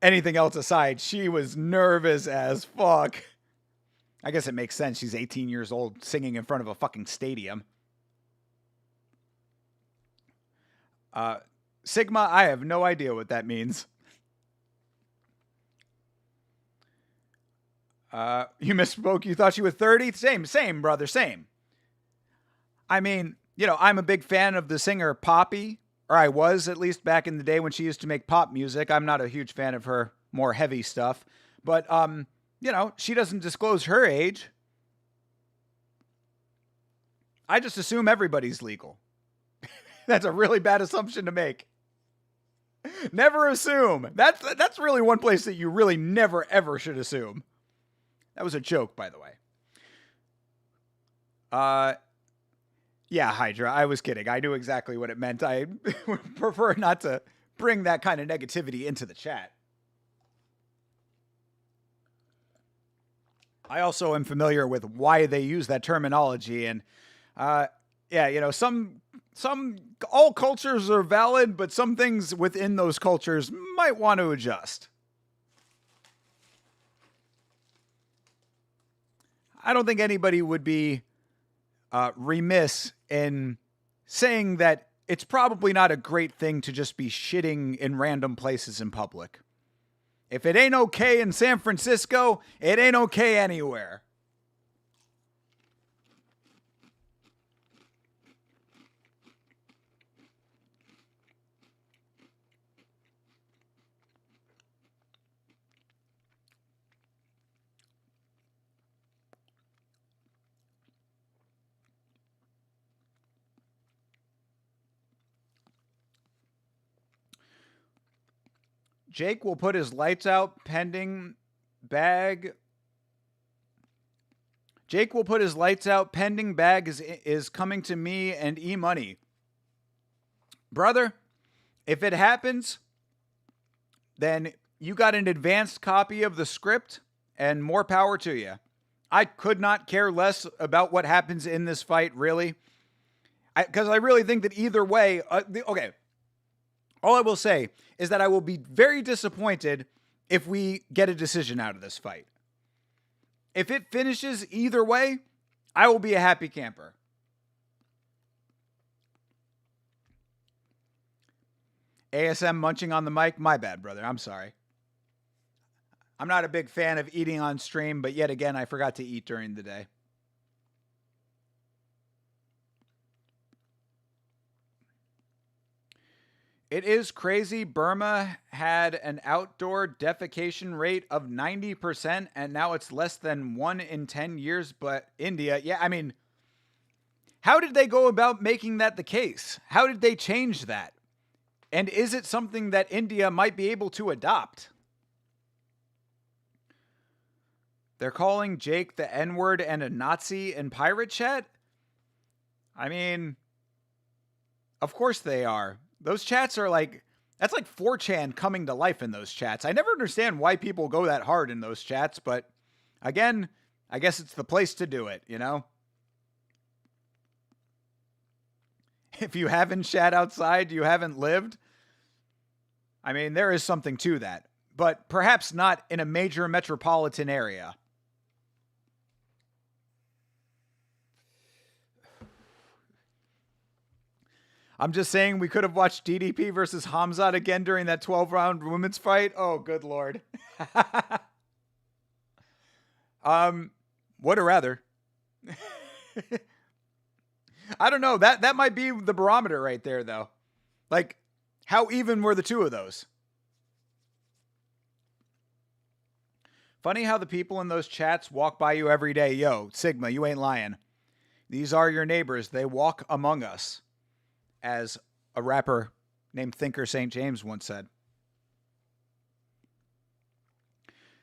anything else aside, she was nervous as fuck. I guess it makes sense. She's 18 years old singing in front of a fucking stadium. Sigma, I have no idea what that means. You misspoke. You thought she was 30? Same, brother, same. I mean, I'm a big fan of the singer Poppy, or I was at least back in the day when she used to make pop music. I'm not a huge fan of her more heavy stuff, but, she doesn't disclose her age. I just assume everybody's legal. That's a really bad assumption to make. Never assume. That's really one place that you really never, ever should assume. That was a joke, by the way. Yeah, Hydra, I was kidding. I knew exactly what it meant. I would prefer not to bring that kind of negativity into the chat. I also am familiar with why they use that terminology, and all cultures are valid, but some things within those cultures might want to adjust. I don't think anybody would be remiss in saying that it's probably not a great thing to just be shitting in random places in public. If it ain't okay in San Francisco, it ain't okay anywhere. Jake will put his lights out pending bag. Jake will put his lights out pending bag is coming to me and E-Money. Brother, if it happens, then you got an advanced copy of the script and more power to you. I could not care less about what happens in this fight, really. Because I really think that either way, okay. All I will say is that I will be very disappointed if we get a decision out of this fight. If it finishes either way, I will be a happy camper. ASM munching on the mic? My bad, brother. I'm sorry. I'm not a big fan of eating on stream, but yet again, I forgot to eat during the day. It is crazy. Burma had an outdoor defecation rate of 90%, and now it's less than 1 in 10 years. But India, yeah, I mean, how did they go about making that the case? How did they change that? And is it something that India might be able to adopt? They're calling Jake the N-word and a Nazi in pirate chat? I mean, of course they are. Those chats are like, that's like 4chan coming to life in those chats. I never understand why people go that hard in those chats, but again, I guess it's the place to do it, you know? If you haven't shat outside, you haven't lived. I mean, there is something to that, but perhaps not in a major metropolitan area. I'm just saying we could have watched DDP versus Hamzat again during that 12-round women's fight. Oh, good Lord. Would have rather. I don't know. That might be the barometer right there, though. Like, how even were the two of those? Funny how the people in those chats walk by you every day. Yo, Sigma, you ain't lying. These are your neighbors. They walk among us, as a rapper named Thinker St. James once said.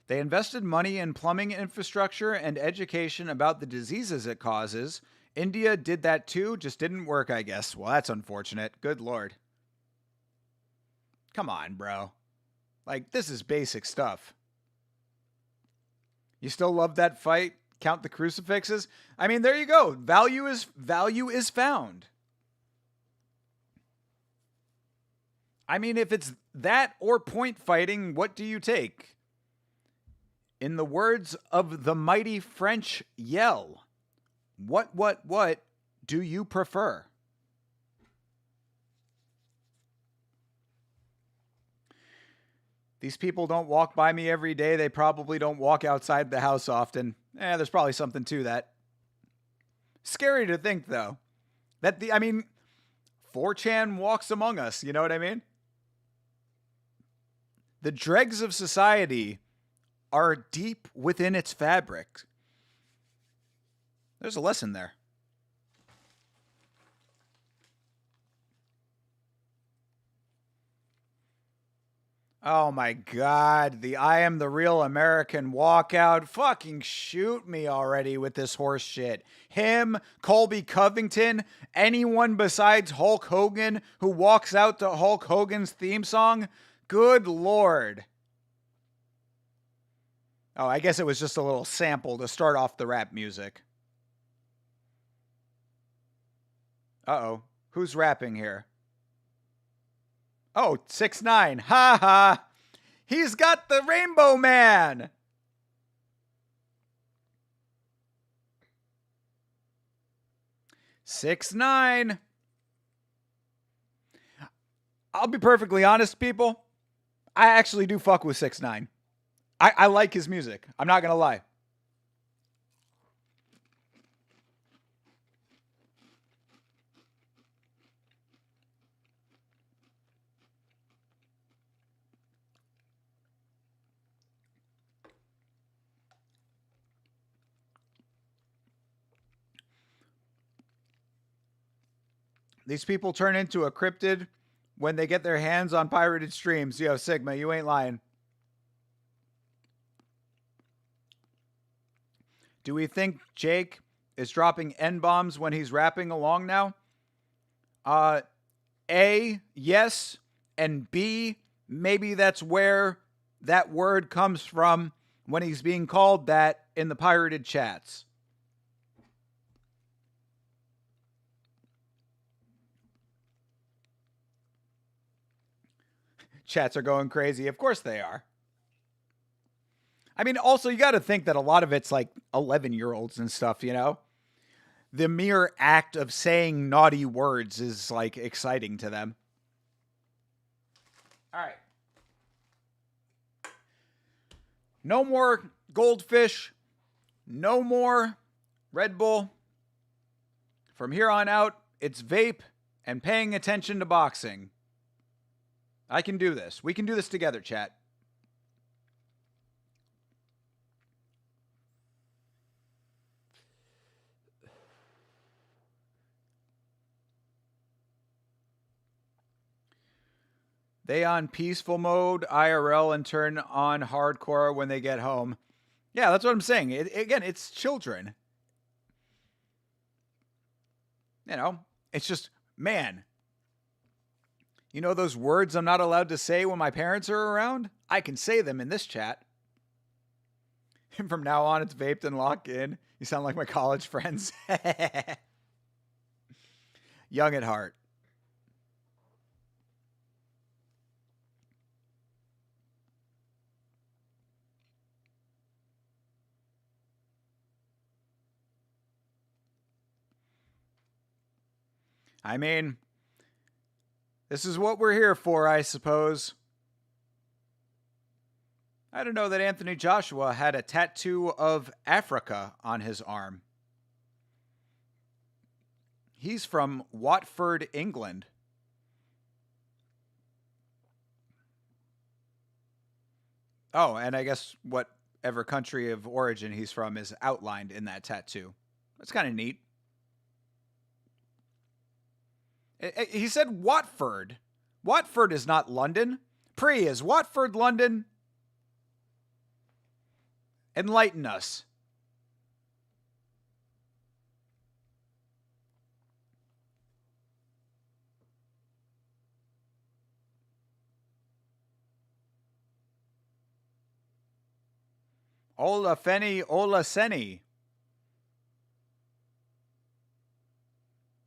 They invested money in plumbing infrastructure and education about the diseases it causes. India did that too, just didn't work, I guess. Well, that's unfortunate. Good Lord. Come on, bro. Like, this is basic stuff. You still love that fight? Count the crucifixes? I mean, there you go. Value is found. I mean, if it's that or point fighting, what do you take? In the words of the mighty French yell, what do you prefer? These people don't walk by me every day. They probably don't walk outside the house often. There's probably something to that. Scary to think, though, that 4chan walks among us. You know what I mean? The dregs of society are deep within its fabric. There's a lesson there. Oh my God, the I am the real American walkout. Fucking shoot me already with this horse shit. Him, Colby Covington, anyone besides Hulk Hogan who walks out to Hulk Hogan's theme song. Good Lord. Oh, I guess it was just a little sample to start off the rap music. Uh-oh. Who's rapping here? Oh, 6ix9ine. Ha ha. He's got the Rainbow Man. (6ix9ine). I'll be perfectly honest, people. I actually do fuck with 6ix9ine. I like his music. I'm not going to lie. These people turn into a cryptid when they get their hands on pirated streams. Yo, Sigma, you ain't lying. Do we think Jake is dropping N-bombs when he's rapping along now? A, yes, and B, maybe that's where that word comes from when he's being called that in the pirated chats. Chats are going crazy. Of course they are. I mean, also, you got to think that a lot of it's like 11-year-olds and stuff, you know? The mere act of saying naughty words is like exciting to them. All right. No more goldfish. No more Red Bull. From here on out, it's vape and paying attention to boxing. I can do this. We can do this together, chat. They on peaceful mode IRL and turn on hardcore when they get home. Yeah, that's what I'm saying. Again, it's children. You know, it's just, man, you know those words I'm not allowed to say when my parents are around? I can say them in this chat. And from now on, it's vaped and locked in. You sound like my college friends. Young at heart. I mean, this is what we're here for, I suppose. I don't know that Anthony Joshua had a tattoo of Africa on his arm. He's from Watford, England. Oh, and I guess whatever country of origin he's from is outlined in that tattoo. That's kind of neat. He said Watford. Watford is not London. Pre, is Watford London? Enlighten us. Olafeni Olaseni.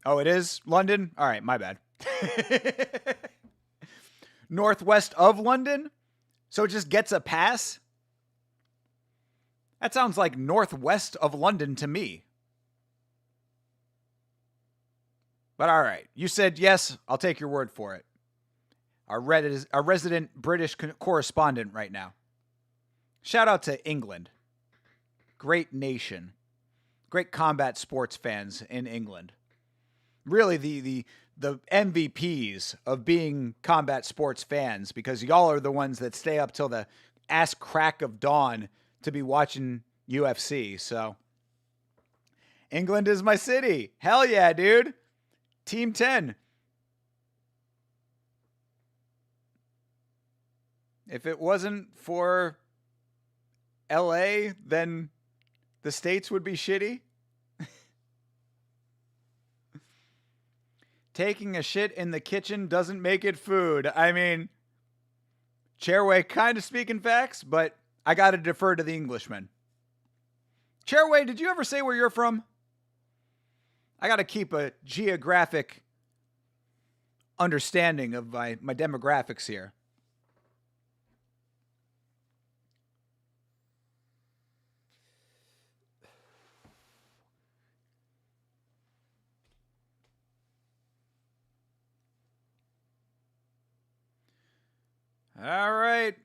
Oh, it is London? All right, my bad. Northwest of London? So it just gets a pass? That sounds like northwest of London to me. But all right, you said yes, I'll take your word for it. Our resident British correspondent right now. Shout out to England. Great nation. Great combat sports fans in England. Really the MVPs of being combat sports fans, because y'all are the ones that stay up till the ass crack of dawn to be watching UFC. So England is my city. Hell yeah, dude. Team 10. If it wasn't for LA, then the States would be shitty. Taking a shit in the kitchen doesn't make it food. I mean, Chairway kind of speaking facts, but I got to defer to the Englishman. Chairway, did you ever say where you're from? I got to keep a geographic understanding of my demographics here. All right.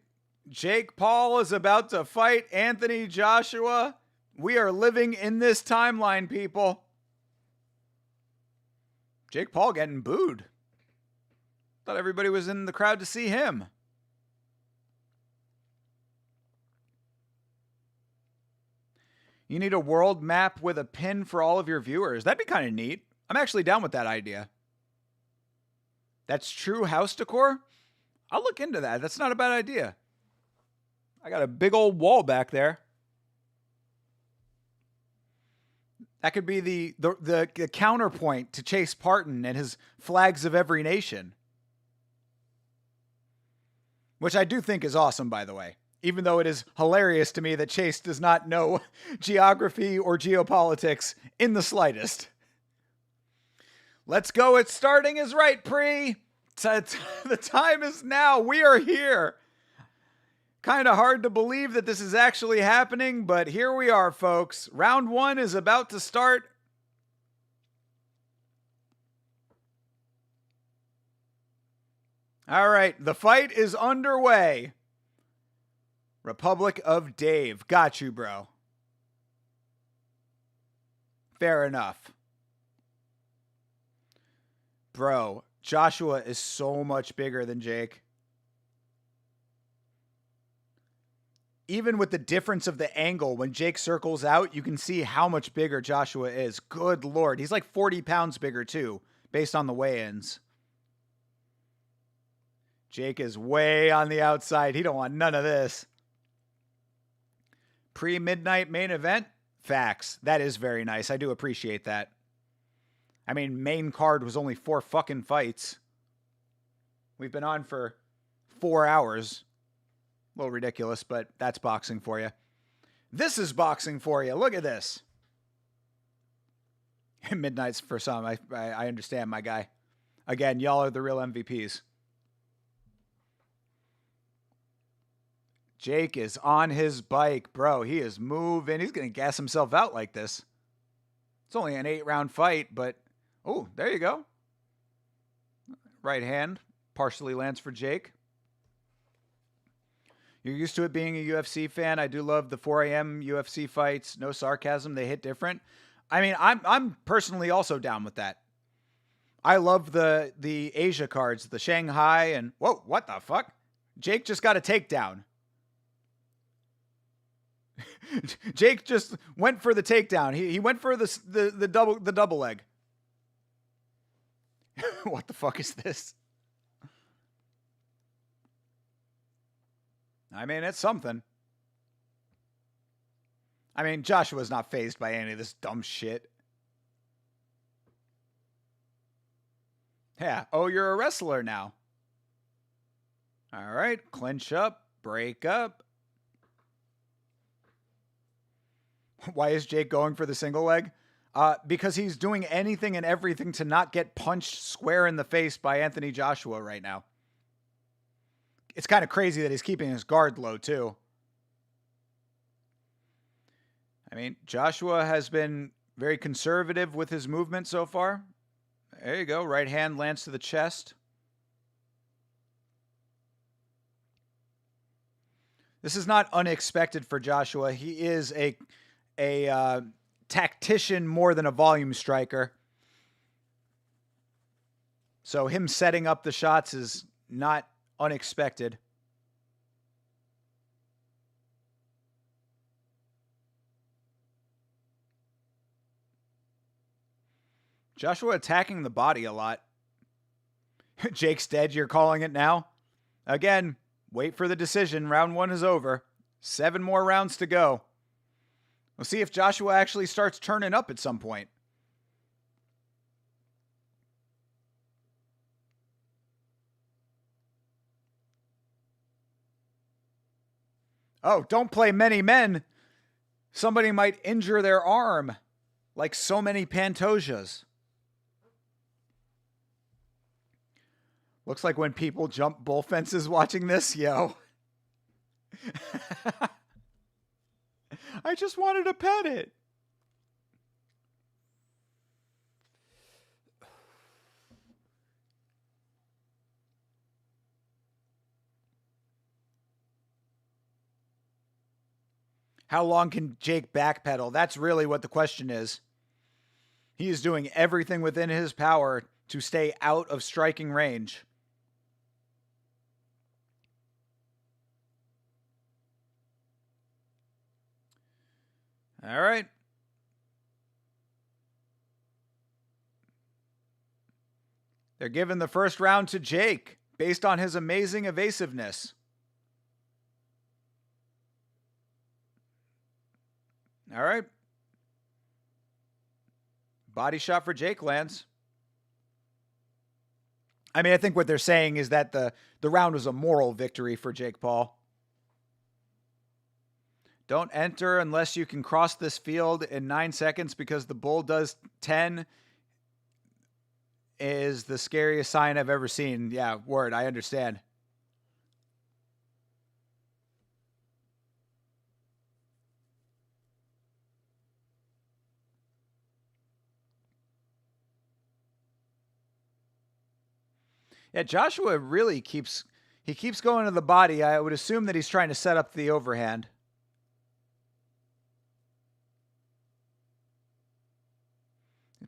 Jake Paul is about to fight Anthony Joshua. We are living in this timeline, people. Jake Paul getting booed. Thought everybody was in the crowd to see him. You need a world map with a pin for all of your viewers. That'd be kind of neat. I'm actually down with that idea. That's true house decor? I'll look into that. That's not a bad idea. I got a big old wall back there. That could be the counterpoint to Chase Parton and his flags of every nation. Which I do think is awesome, by the way. Even though it is hilarious to me that Chase does not know geography or geopolitics in the slightest. Let's go. It's starting is right, Pre. The time is now. We are here. Kind of hard to believe that this is actually happening, but here we are, folks. Round 1 is about to start. All right, the fight is underway. Republic of Dave. Got you, bro. Fair enough. Bro, Joshua is so much bigger than Jake. even with the difference of the angle, when Jake circles out, you can see how much bigger Joshua is. Good Lord. He's like 40 pounds bigger too, based on the weigh-ins. Jake is way on the outside. He don't want none of this. Pre-midnight main event? Facts. That is very nice. I do appreciate that. I mean, main card was only 4 fucking fights. We've been on for 4 hours. A little ridiculous, but that's boxing for you. This is boxing for you. Look at this. Midnight's for some. I understand, my guy. Again, y'all are the real MVPs. Jake is on his bike, bro. He is moving. He's going to gas himself out like this. It's only an 8-round fight, but... Oh, there you go. Right hand. Partially lands for Jake. You're used to it being a UFC fan. I do love the 4 a.m. UFC fights. No sarcasm. They hit different. I mean, I'm personally also down with that. I love the Asia cards, the Shanghai, and... Whoa, what the fuck? Jake just got a takedown. Jake just went for the takedown. He went for the double leg. What the fuck is this? I mean, it's something. I mean, Joshua's not fazed by any of this dumb shit. Yeah. Oh, you're a wrestler now. All right. Clinch up. Break up. Why is Jake going for the single leg? Because he's doing anything and everything to not get punched square in the face by Anthony Joshua right now. It's kind of crazy that he's keeping his guard low, too. I mean, Joshua has been very conservative with his movement so far. There you go. Right hand lands to the chest. This is not unexpected for Joshua. He is a tactician more than a volume striker. So him setting up the shots is not unexpected. Joshua attacking the body a lot. Jake's dead, you're calling it now? Again, wait for the decision. Round 1 is over. 7 more rounds to go. We'll see if Joshua actually starts turning up at some point. Oh, don't play many men. Somebody might injure their arm, like so many Pantosias. Looks like when people jump bull fences watching this, yo. I just wanted to pet it. How long can Jake backpedal? That's really what the question is. He is doing everything within his power to stay out of striking range. All right. They're giving the first round to Jake based on his amazing evasiveness. All right. Body shot for Jake lands. I mean, I think what they're saying is that the round was a moral victory for Jake Paul. Don't enter unless you can cross this field in 9 seconds because the bull does 10 is the scariest sign I've ever seen. Yeah, word, I understand. Yeah, Joshua really keeps going to the body. I would assume that he's trying to set up the overhand.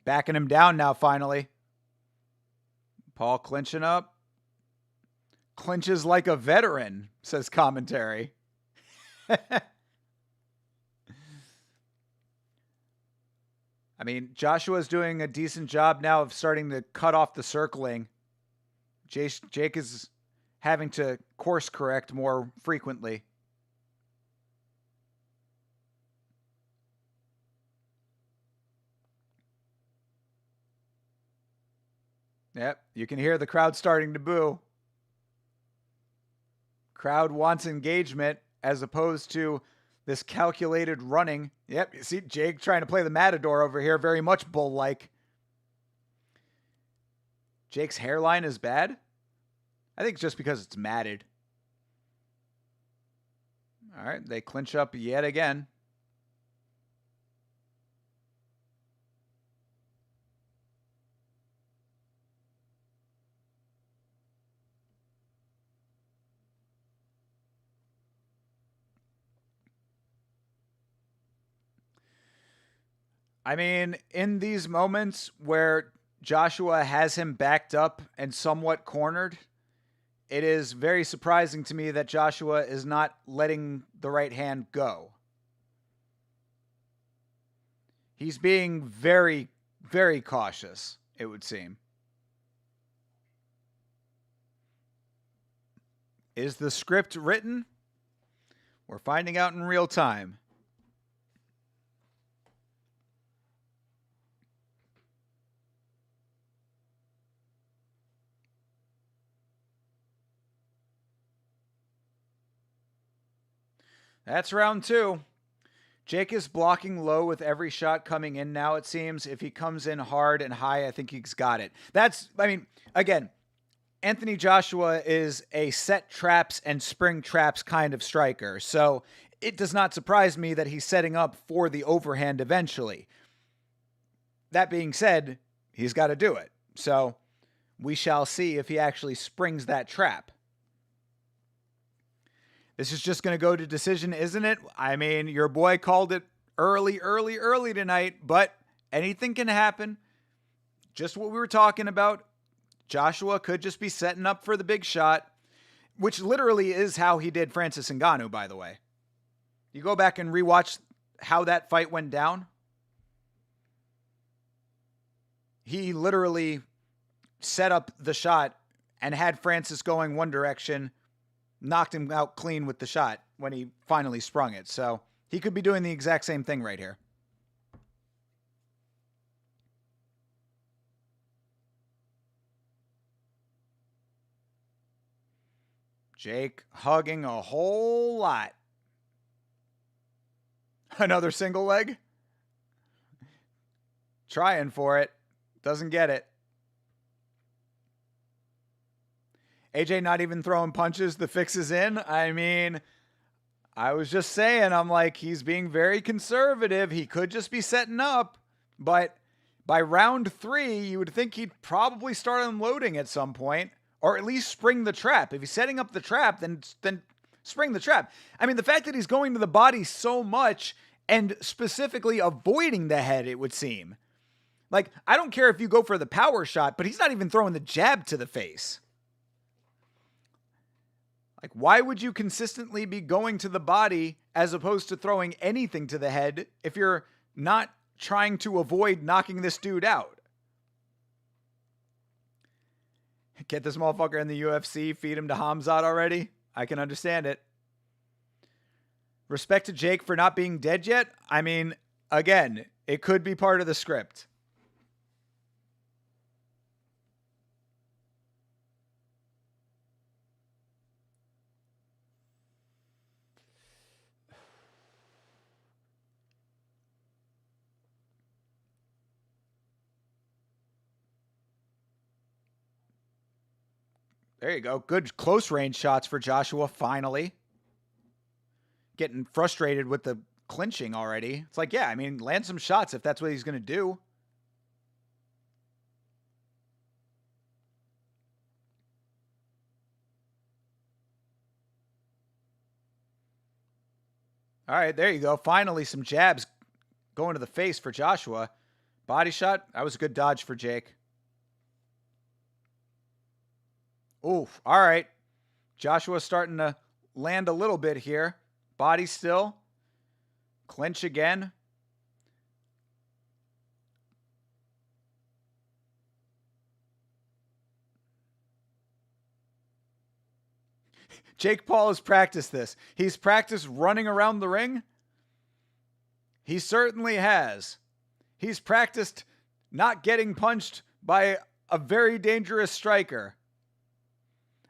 Backing him down now, finally. Paul clinching up. Clinches like a veteran, says commentary. I mean, Joshua's doing a decent job now of starting to cut off the circling. Jake is having to course correct more frequently. Yep, you can hear the crowd starting to boo. Crowd wants engagement as opposed to this calculated running. Yep, you see Jake trying to play the matador over here, very much bull-like. Jake's hairline is bad? I think just because it's matted. All right, they clinch up yet again. I mean, in these moments where Joshua has him backed up and somewhat cornered, it is very surprising to me that Joshua is not letting the right hand go. He's being very, very cautious, it would seem. Is the script written? We're finding out in real time. That's round two. Jake is blocking low with every shot coming in now, it seems. If he comes in hard and high, I think he's got it. Again, Anthony Joshua is a set traps and spring traps kind of striker. So it does not surprise me that he's setting up for the overhand eventually. That being said, he's got to do it. So we shall see if he actually springs that trap. This is just going to go to decision, isn't it? I mean, your boy called it early tonight, but anything can happen. Just what we were talking about. Joshua could just be setting up for the big shot, which literally is how he did Francis Ngannou, by the way. You go back and rewatch how that fight went down. He literally set up the shot and had Francis going one direction, knocked him out clean with the shot when he finally sprung it. So he could be doing the exact same thing right here. Jake hugging a whole lot. Another single leg. Trying for it. Doesn't get it. AJ not even throwing punches. The fix is in. I mean, I was just saying, I'm like, he's being very conservative. He could just be setting up. But by round 3, you would think he'd probably start unloading at some point. Or at least spring the trap. If he's setting up the trap, then spring the trap. I mean, the fact that he's going to the body so much and specifically avoiding the head, it would seem. Like, I don't care if you go for the power shot, but he's not even throwing the jab to the face. Like, why would you consistently be going to the body as opposed to throwing anything to the head if you're not trying to avoid knocking this dude out? Get this motherfucker in the UFC, feed him to Hamzat already? I can understand it. Respect to Jake for not being dead yet? I mean, again, it could be part of the script. There you go. Good close range shots for Joshua, finally. Getting frustrated with the clinching already. It's like, yeah, I mean, land some shots if that's what he's going to do. All right, there you go. Finally, some jabs going to the face for Joshua. Body shot. That was a good dodge for Jake. Oof. All right. Joshua's starting to land a little bit here. Body still. Clinch again. Jake Paul has practiced this. He's practiced running around the ring. He certainly has. He's practiced not getting punched by a very dangerous striker.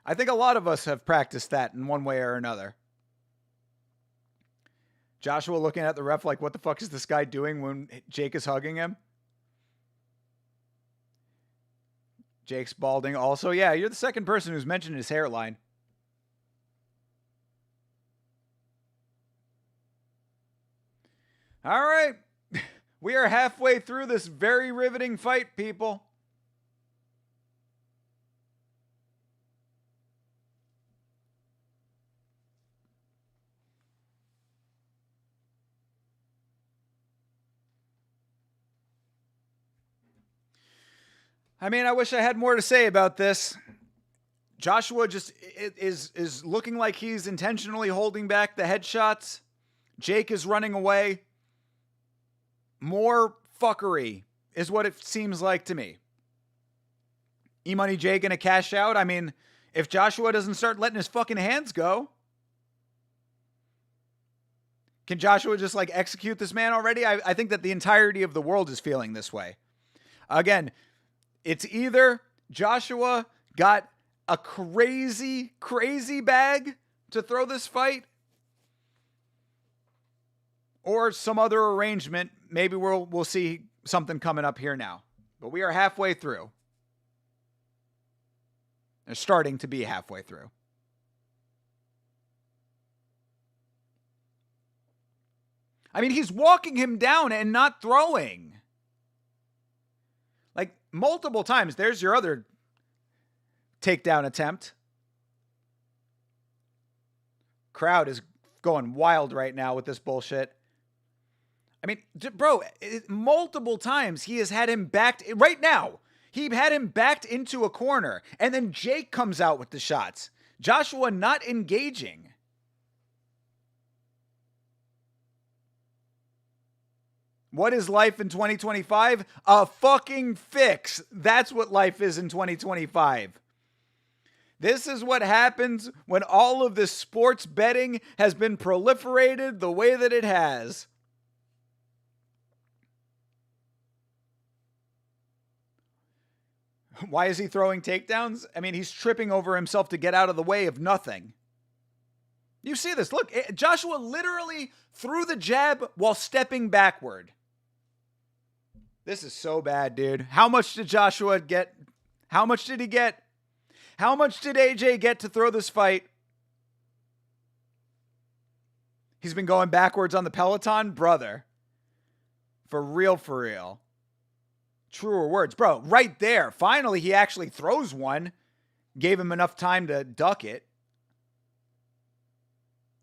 I think a lot of us have practiced that in one way or another. Joshua looking at the ref like, what the fuck is this guy doing when Jake is hugging him? Jake's balding also. Yeah, you're the second person who's mentioned his hairline. All right. We are halfway through this very riveting fight, people. I mean, I wish I had more to say about this. Joshua just is looking like he's intentionally holding back the headshots. Jake is running away. More fuckery is what it seems like to me. E-Money Jay gonna cash out? I mean, if Joshua doesn't start letting his fucking hands go, can Joshua just like execute this man already? I think that the entirety of the world is feeling this way. Again, it's either Joshua got a crazy, crazy bag to throw this fight, or some other arrangement. Maybe we'll see something coming up here now. But we are halfway through. They're starting to be halfway through. I mean, he's walking him down and not throwing. Like, multiple times. There's your other takedown attempt. Crowd is going wild right now with this bullshit. I mean, bro, multiple times he has had him backed. Right now, he had him backed into a corner. And then Jake comes out with the shots. Joshua not engaging. What is life in 2025? A fucking fix. That's what life is in 2025. This is what happens when all of this sports betting has been proliferated the way that it has. Why is he throwing takedowns? I mean, he's tripping over himself to get out of the way of nothing. You see this. Look, Joshua literally threw the jab while stepping backward. This is so bad, dude. How much did Joshua get? How much did he get? How much did AJ get to throw this fight? He's been going backwards on the Peloton? Brother. For real, for real. Truer words. Bro, right there. Finally, he actually throws one. Gave him enough time to duck it.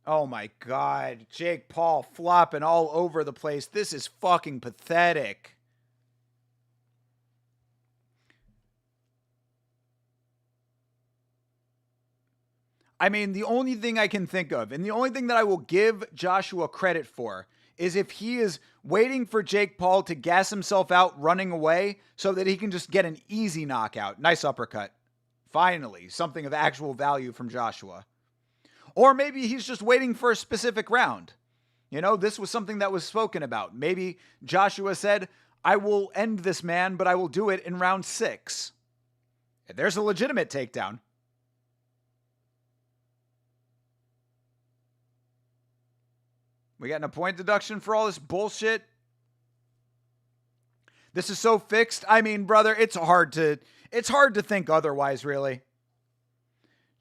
Oh my God. Jake Paul flopping all over the place. This is fucking pathetic. I mean, the only thing I can think of, and the only thing that I will give Joshua credit for, is if he is waiting for Jake Paul to gas himself out running away so that he can just get an easy knockout. Nice uppercut. Finally, something of actual value from Joshua. Or maybe he's just waiting for a specific round. You know, this was something that was spoken about. Maybe Joshua said, I will end this man, but I will do it in round 6. There's a legitimate takedown. We getting a point deduction for all this bullshit? This is so fixed. I mean, brother, it's hard to think otherwise, really.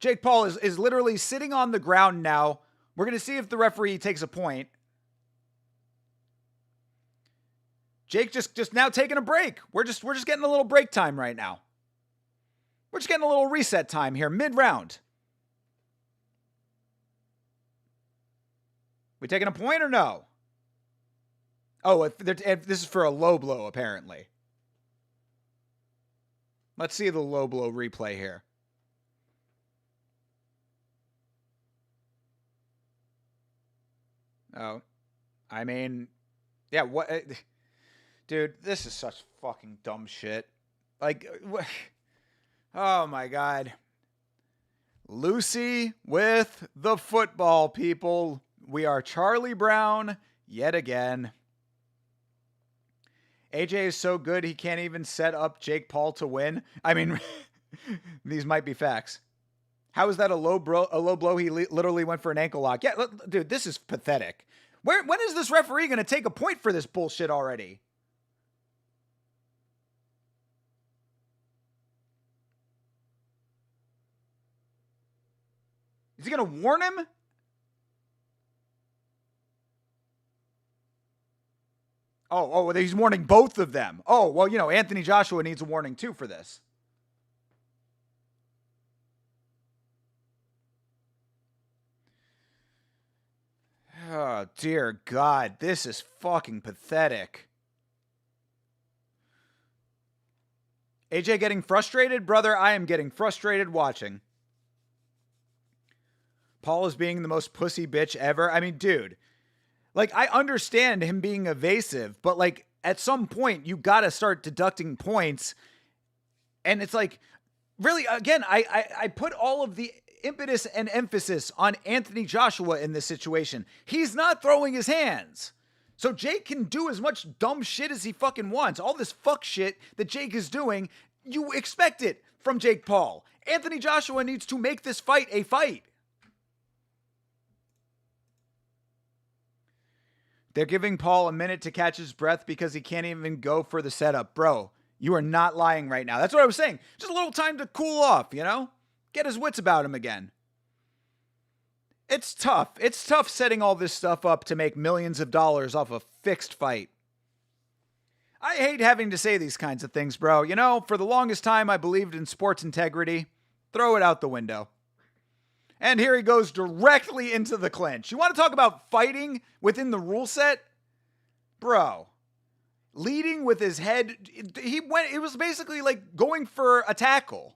Jake Paul is literally sitting on the ground now. We're going to see if the referee takes a point. Jake just now taking a break. We're just getting a little break time right now. We're just getting a little reset time here, mid-round. We taking a point or no? Oh, this is for a low blow, apparently. Let's see the low blow replay here. Oh, I mean, yeah, what? Dude, this is such fucking dumb shit. Like, oh my God. Lucy with the football, people. We are Charlie Brown yet again. AJ is so good he can't even set up Jake Paul to win. I mean, these might be facts. How is that a low blow? He literally went for an ankle lock. Yeah, dude, this is pathetic. When is this referee going to take a point for this bullshit already? Is he going to warn him? Oh, he's warning both of them. Oh, well, Anthony Joshua needs a warning too for this. Oh, dear God. This is fucking pathetic. AJ getting frustrated? Brother, I am getting frustrated watching. Paul is being the most pussy bitch ever. I mean, dude, like, I understand him being evasive, but, like, at some point, you got to start deducting points. And it's like, really, again, I put all of the impetus and emphasis on Anthony Joshua in this situation. He's not throwing his hands. So Jake can do as much dumb shit as he fucking wants. All this fuck shit that Jake is doing, you expect it from Jake Paul. Anthony Joshua needs to make this fight a fight. They're giving Paul a minute to catch his breath because he can't even go for the setup. Bro, you are not lying right now. That's what I was saying. Just a little time to cool off, Get his wits about him again. It's tough. It's tough setting all this stuff up to make millions of dollars off a fixed fight. I hate having to say these kinds of things, bro. For the longest time I believed in sports integrity. Throw it out the window. And here he goes directly into the clinch. You want to talk about fighting within the rule set? Bro. Leading with his head. It was basically like going for a tackle.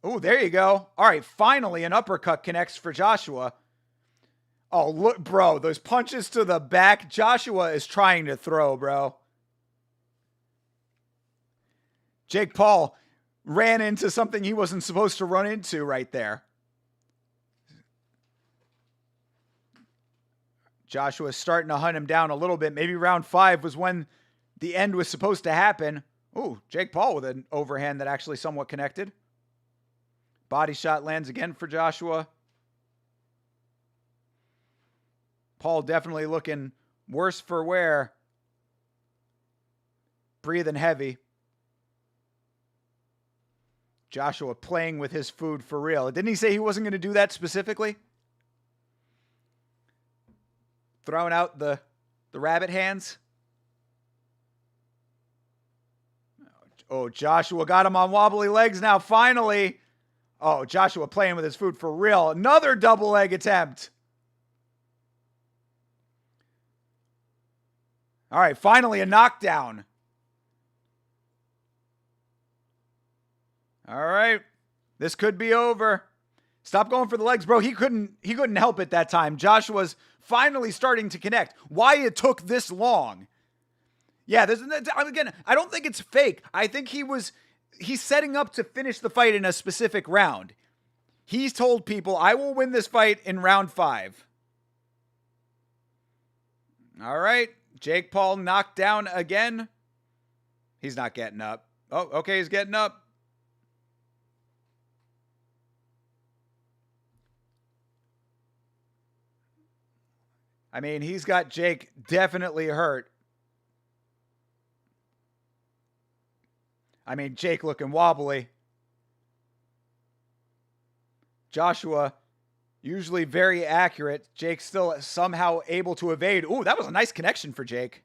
Oh, there you go. All right, finally an uppercut connects for Joshua. Oh, look, bro, those punches to the back. Joshua is trying to throw, bro. Jake Paul ran into something he wasn't supposed to run into right there. Joshua's starting to hunt him down a little bit. Maybe round 5 was when the end was supposed to happen. Ooh, Jake Paul with an overhand that actually somewhat connected. Body shot lands again for Joshua. Paul definitely looking worse for wear. Breathing heavy. Joshua playing with his food for real. Didn't he say he wasn't going to do that specifically? Throwing out the rabbit hands. Oh, Joshua got him on wobbly legs now, finally. Oh, Joshua playing with his food for real. Another double leg attempt. All right, finally a knockdown. All right. This could be over. Stop going for the legs, bro. He couldn't help it that time. Joshua's finally starting to connect. Why it took this long? Yeah, again, I don't think it's fake. I think he's setting up to finish the fight in a specific round. He's told people, I will win this fight in round 5. All right. Jake Paul knocked down again. He's not getting up. Oh, okay, he's getting up. I mean, he's got Jake definitely hurt. I mean, Jake looking wobbly. Joshua, usually very accurate. Jake still somehow able to evade. Ooh, that was a nice connection for Jake.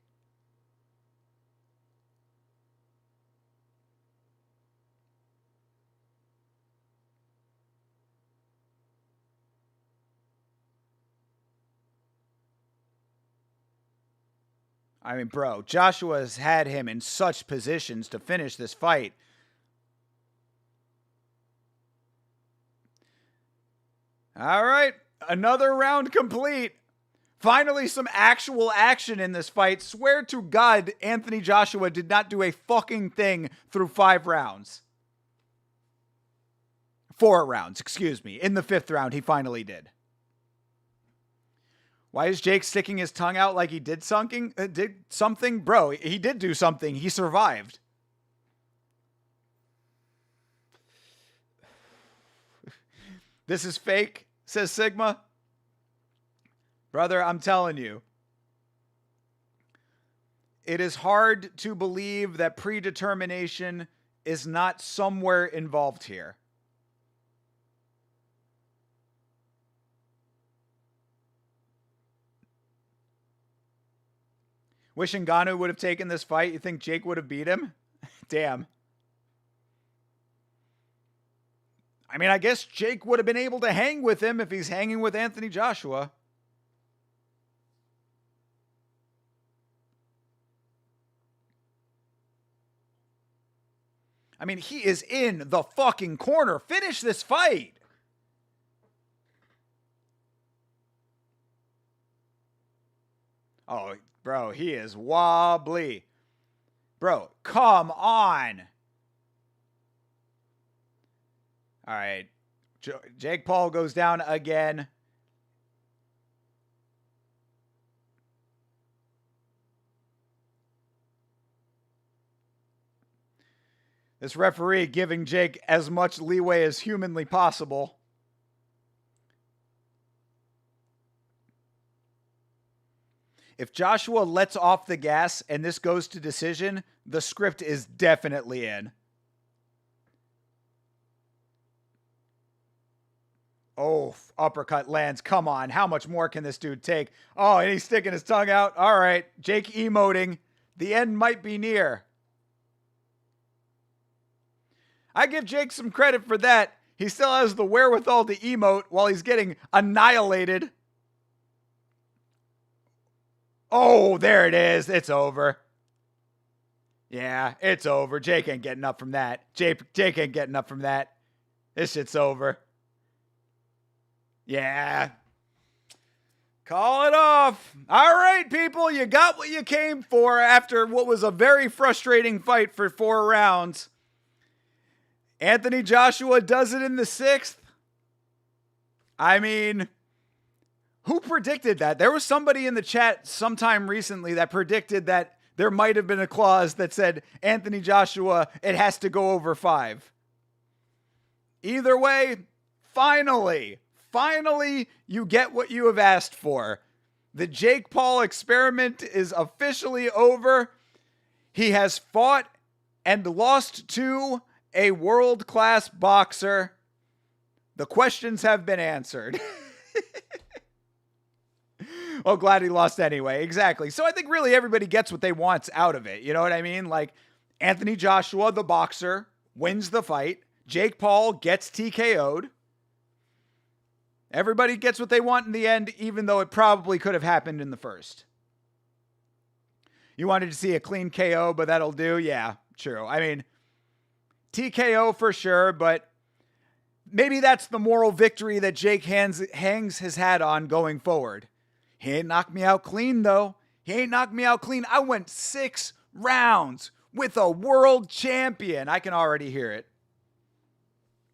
I mean, bro, Joshua has had him in such positions to finish this fight. All right, another round complete. Finally, some actual action in this fight. Swear to God, Anthony Joshua did not do a fucking thing through 5 rounds. 4 rounds, excuse me. In the 5th round, he finally did. Why is Jake sticking his tongue out like he did something? Bro, he did do something. He survived. This is fake, says Sigma. Brother, I'm telling you, it is hard to believe that predetermination is not somewhere involved here. Wish Ngannou would have taken this fight. You think Jake would have beat him? Damn. I mean, I guess Jake would have been able to hang with him if he's hanging with Anthony Joshua. I mean, he is in the fucking corner. Finish this fight. Oh, bro, he is wobbly. Bro, come on. All right. Jake Paul goes down again. This referee giving Jake as much leeway as humanly possible. If Joshua lets off the gas and this goes to decision, the script is definitely in. Oh, uppercut lands. Come on. How much more can this dude take? Oh, and he's sticking his tongue out. All right. Jake emoting. The end might be near. I give Jake some credit for that. He still has the wherewithal to emote while he's getting annihilated. Oh, there it is. It's over. Yeah, it's over. Jake ain't getting up from that. Jake ain't getting up from that. This shit's over. Yeah. Call it off. All right, people. You got what you came for after what was a very frustrating fight for 4 rounds. Anthony Joshua does it in the 6th. I mean, who predicted that? There was somebody in the chat sometime recently that predicted that there might have been a clause that said, Anthony Joshua, it has to go over 5. Either way, finally, you get what you have asked for. The Jake Paul experiment is officially over. He has fought and lost to a world-class boxer. The questions have been answered. Oh, glad he lost anyway. Exactly. So I think really everybody gets what they want out of it. You know what I mean? Like, Anthony Joshua, the boxer, wins the fight. Jake Paul gets TKO'd. Everybody gets what they want in the end, even though it probably could have happened in the first. You wanted to see a clean KO, but that'll do? Yeah, true. I mean, TKO for sure, but maybe that's the moral victory that Jake hangs his hat on going forward. He ain't knocked me out clean, though. He ain't knocked me out clean. I went 6 rounds with a world champion. I can already hear it.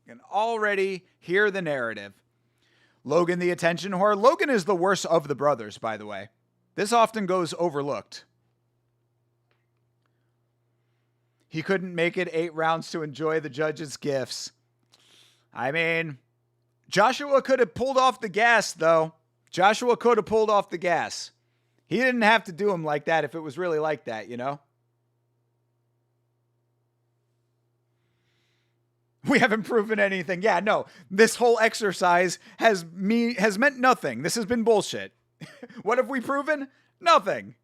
I can already hear the narrative. Logan the attention whore. Logan is the worst of the brothers, by the way. This often goes overlooked. He couldn't make it 8 rounds to enjoy the judges' gifts. I mean, Joshua could have pulled off the gas, though. Joshua could have pulled off the gas. He didn't have to do him like that if it was really like that, you know? We haven't proven anything. Yeah, no. This whole exercise has meant nothing. This has been bullshit. What have we proven? Nothing.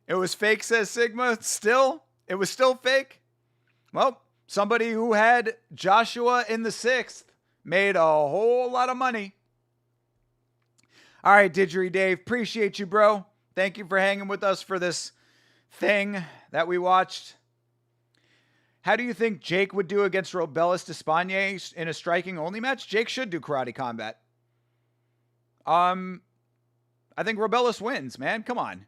It was fake, says Sigma. Still? It was still fake? Well, somebody who had Joshua in the 6th made a whole lot of money. All right, Didgeridoo Dave. Appreciate you, bro. Thank you for hanging with us for this thing that we watched. How do you think Jake would do against Robelis Despaigne in a striking only match? Jake should do karate combat. I think Robelis wins, man. Come on.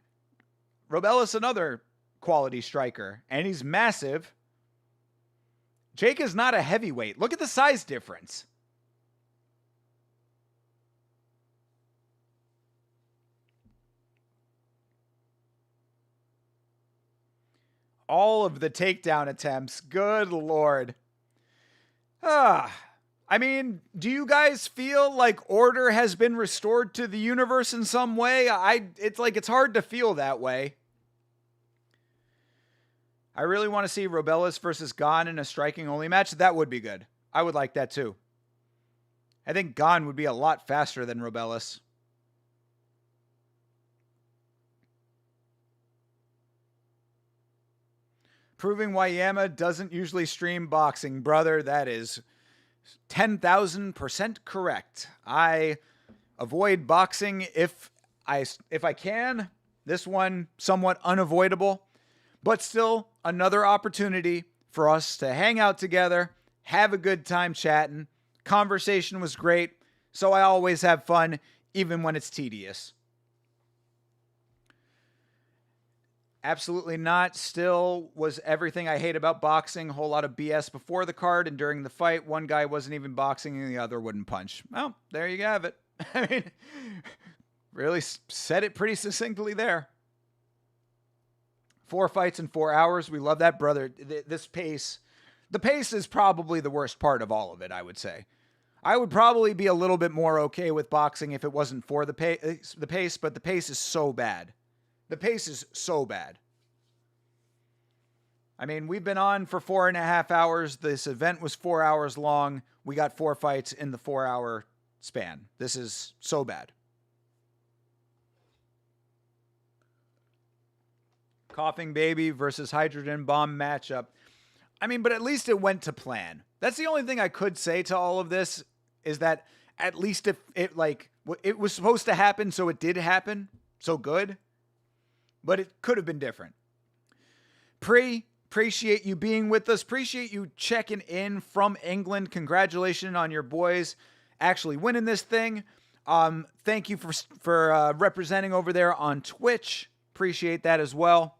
Robelis, another quality striker, and he's massive. Jake is not a heavyweight. Look at the size difference. All of the takedown attempts. Good Lord. I mean, do you guys feel like order has been restored to the universe in some way? It's hard to feel that way. I really want to see Robelis versus Gane in a striking only match. That would be good. I would like that too. I think Gane would be a lot faster than Robelis. Proving why Yama doesn't usually stream boxing. Brother, that is 10,000% correct. I avoid boxing if I can. This one somewhat unavoidable, but still another opportunity for us to hang out together, have a good time chatting. Conversation was great, so I always have fun, even when it's tedious. Absolutely not. Still was everything I hate about boxing. A whole lot of BS before the card and during the fight. One guy wasn't even boxing and the other wouldn't punch. Well, there you have it. I mean, really said it pretty succinctly there. 4 fights in 4 hours. We love that, brother. This pace. The pace is probably the worst part of all of it, I would say. I would probably be a little bit more okay with boxing if it wasn't for the pace, but the pace is so bad. The pace is so bad. I mean, we've been on for 4.5 hours. This event was 4 hours long. We got 4 fights in the 4-hour span. This is so bad. Coughing Baby versus Hydrogen Bomb matchup. I mean, but at least it went to plan. That's the only thing I could say to all of this, is that at least if it was supposed to happen, so it did happen. So good. But it could have been different. Appreciate you being with us. Appreciate you checking in from England. Congratulations on your boys actually winning this thing. Thank you for representing over there on Twitch. Appreciate that as well.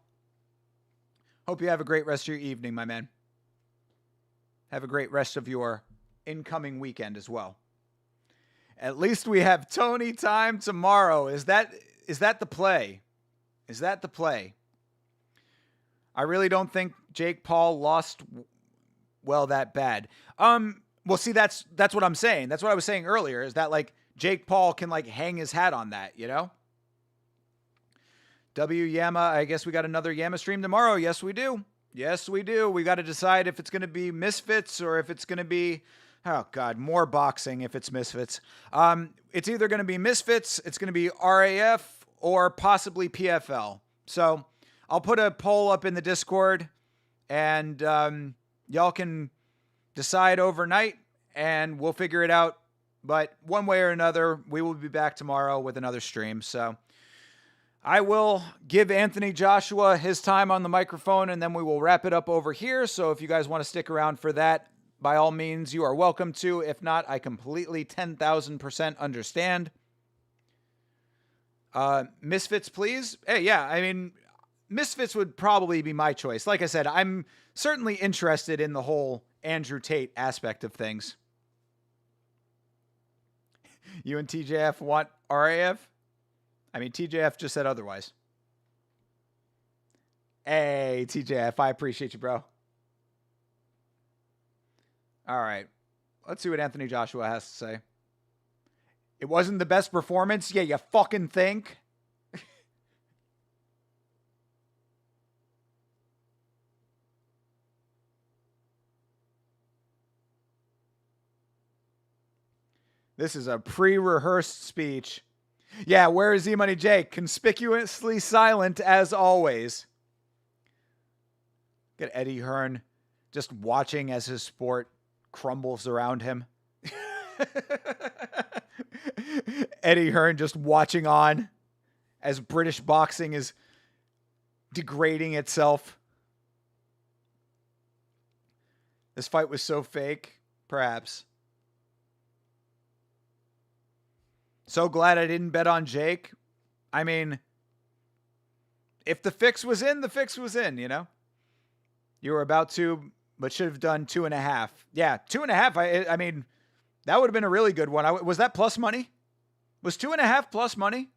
Hope you have a great rest of your evening, my man. Have a great rest of your incoming weekend as well. At least we have Tony time tomorrow. Is that the play? Is that the play? I really don't think Jake Paul lost well that bad. Well, see, that's what I'm saying. That's what I was saying earlier, is that like Jake Paul can like hang his hat on that, you know? W Yama, I guess we got another Yama stream tomorrow. Yes, we do. Yes, we do. We got to decide if it's going to be Misfits or if it's going to be, oh God, more boxing if it's Misfits. It's either going to be Misfits, it's going to be RAF, or possibly PFL. So I'll put a poll up in the Discord, and y'all can decide overnight, and we'll figure it out. But one way or another, we will be back tomorrow with another stream. So I will give Anthony Joshua his time on the microphone, and then we will wrap it up over here. So if you guys want to stick around for that, by all means, you are welcome to. If not, I completely 10,000% understand. Misfits, please. Hey, yeah, I mean, Misfits would probably be my choice. Like I said, I'm certainly interested in the whole Andrew Tate aspect of things. You and TJF want RAF? I mean, TJF just said otherwise. Hey, TJF, I appreciate you, bro. All right. Let's see what Anthony Joshua has to say. It wasn't the best performance? Yeah, you fucking think? This is a pre-rehearsed speech. Yeah, where is E-Money Jake? Conspicuously silent as always. Get Eddie Hearn just watching as his sport crumbles around him. Eddie Hearn just watching on as British boxing is degrading itself. This fight was so fake, perhaps. So glad I didn't bet on Jake. I mean, if the fix was in, the fix was in, you know? You were about to, but should have done 2.5. Yeah, 2.5. I mean, that would have been a really good one. Was that plus money? Was 2.5 plus money?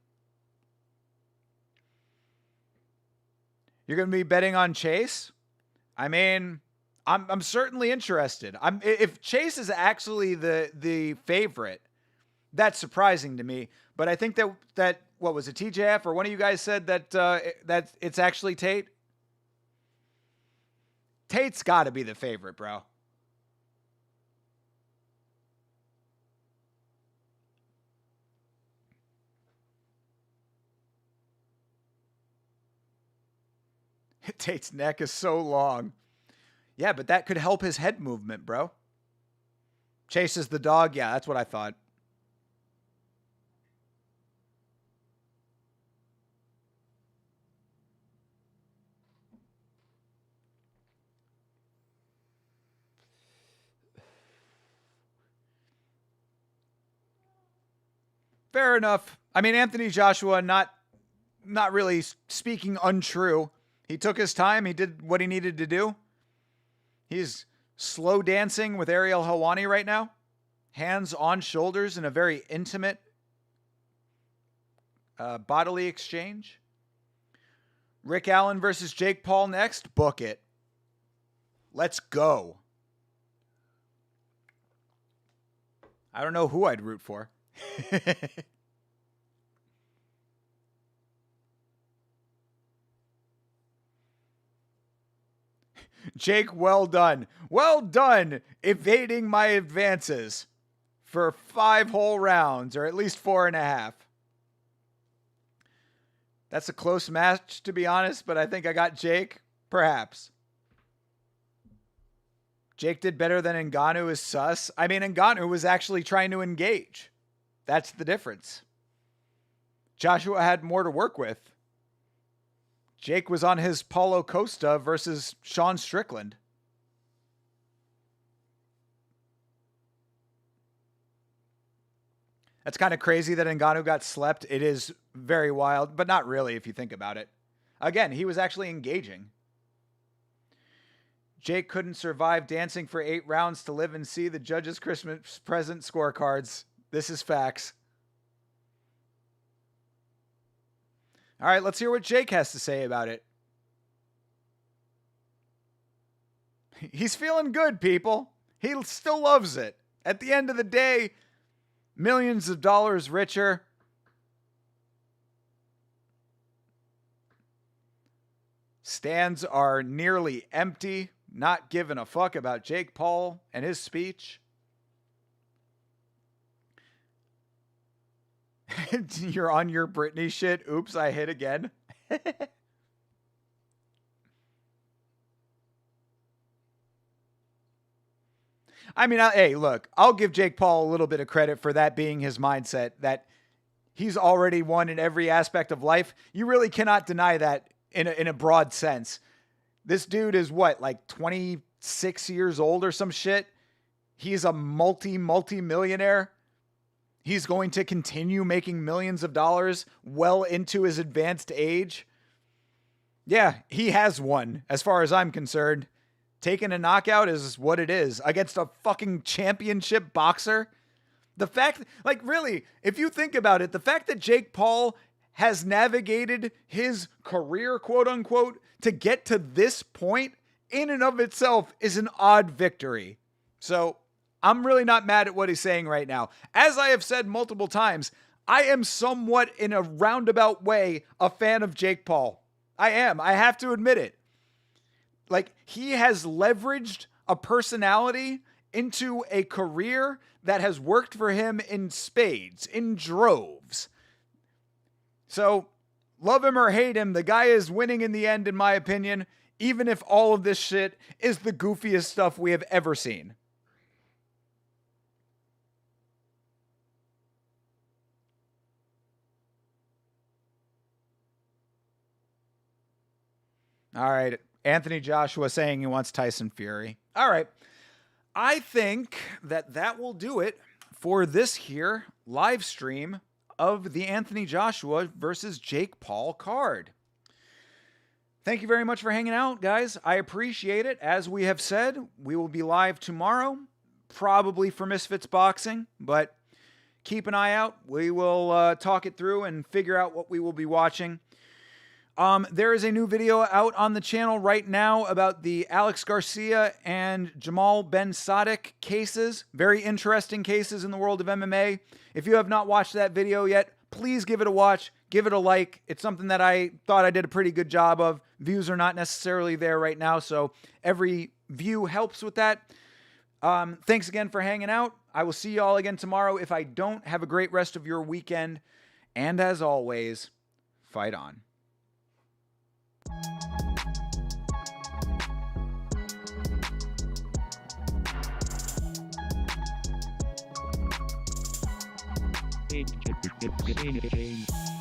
You're going to be betting on Chase? I mean, I'm certainly interested. If Chase is actually the favorite, that's surprising to me. But I think that what was it, TJF or one of you guys said that it's actually Tate? Tate's got to be the favorite, bro. Tate's neck is so long. Yeah, but that could help his head movement, bro. Chase is the dog. Yeah, that's what I thought. Fair enough. I mean, Anthony Joshua, not really speaking untrue. He took his time. He did what he needed to do. He's slow dancing with Ariel Helwani right now. Hands on shoulders in a very intimate bodily exchange. Rick Allen versus Jake Paul next. Book it. Let's go. I don't know who I'd root for. Jake, well done. Well done evading my advances for 5 whole rounds, or at least 4.5. That's a close match, to be honest, but I think I got Jake. Perhaps. Jake did better than Ngannou is sus. I mean, Ngannou was actually trying to engage. That's the difference. Joshua had more to work with. Jake was on his Paulo Costa versus Sean Strickland. That's kind of crazy that Ngannou got slept. It is very wild, but not really if you think about it. Again, he was actually engaging. Jake couldn't survive dancing for 8 rounds to live and see the judges' Christmas present scorecards. This is facts. All right, let's hear what Jake has to say about it. He's feeling good, people. He still loves it. At the end of the day, millions of dollars richer. Stands are nearly empty. Not giving a fuck about Jake Paul and his speech. You're on your Britney shit. Oops, I hit again. I mean, hey, look, I'll give Jake Paul a little bit of credit for that being his mindset, that he's already won in every aspect of life. You really cannot deny that in a broad sense. This dude is what, like 26 years old or some shit? He's a multi-millionaire. He's going to continue making millions of dollars well into his advanced age. Yeah, he has won, as far as I'm concerned. Taking a knockout is what it is against a fucking championship boxer. The fact, like, really, if you think about it, the fact that Jake Paul has navigated his career, quote unquote, to get to this point in and of itself is an odd victory. So I'm really not mad at what he's saying right now. As I have said multiple times, I am somewhat, in a roundabout way, a fan of Jake Paul. I am. I have to admit it. Like, he has leveraged a personality into a career that has worked for him in spades, in droves. So, love him or hate him, the guy is winning in the end, in my opinion, even if all of this shit is the goofiest stuff we have ever seen. All right. Anthony Joshua saying he wants Tyson Fury. All right. I think that will do it for this here live stream of the Anthony Joshua versus Jake Paul card. Thank you very much for hanging out, guys. I appreciate it. As we have said, we will be live tomorrow, probably for Misfits Boxing, but keep an eye out. We will talk it through and figure out what we will be watching. There is a new video out on the channel right now about the Alex Garcia and Jamal Ben Sadek cases. Very interesting cases in the world of MMA. If you have not watched that video yet, please give it a watch. Give it a like. It's something that I thought I did a pretty good job of. Views are not necessarily there right now, so every view helps with that. Thanks again for hanging out. I will see you all again tomorrow. If I don't, have a great rest of your weekend. And as always, fight on. It's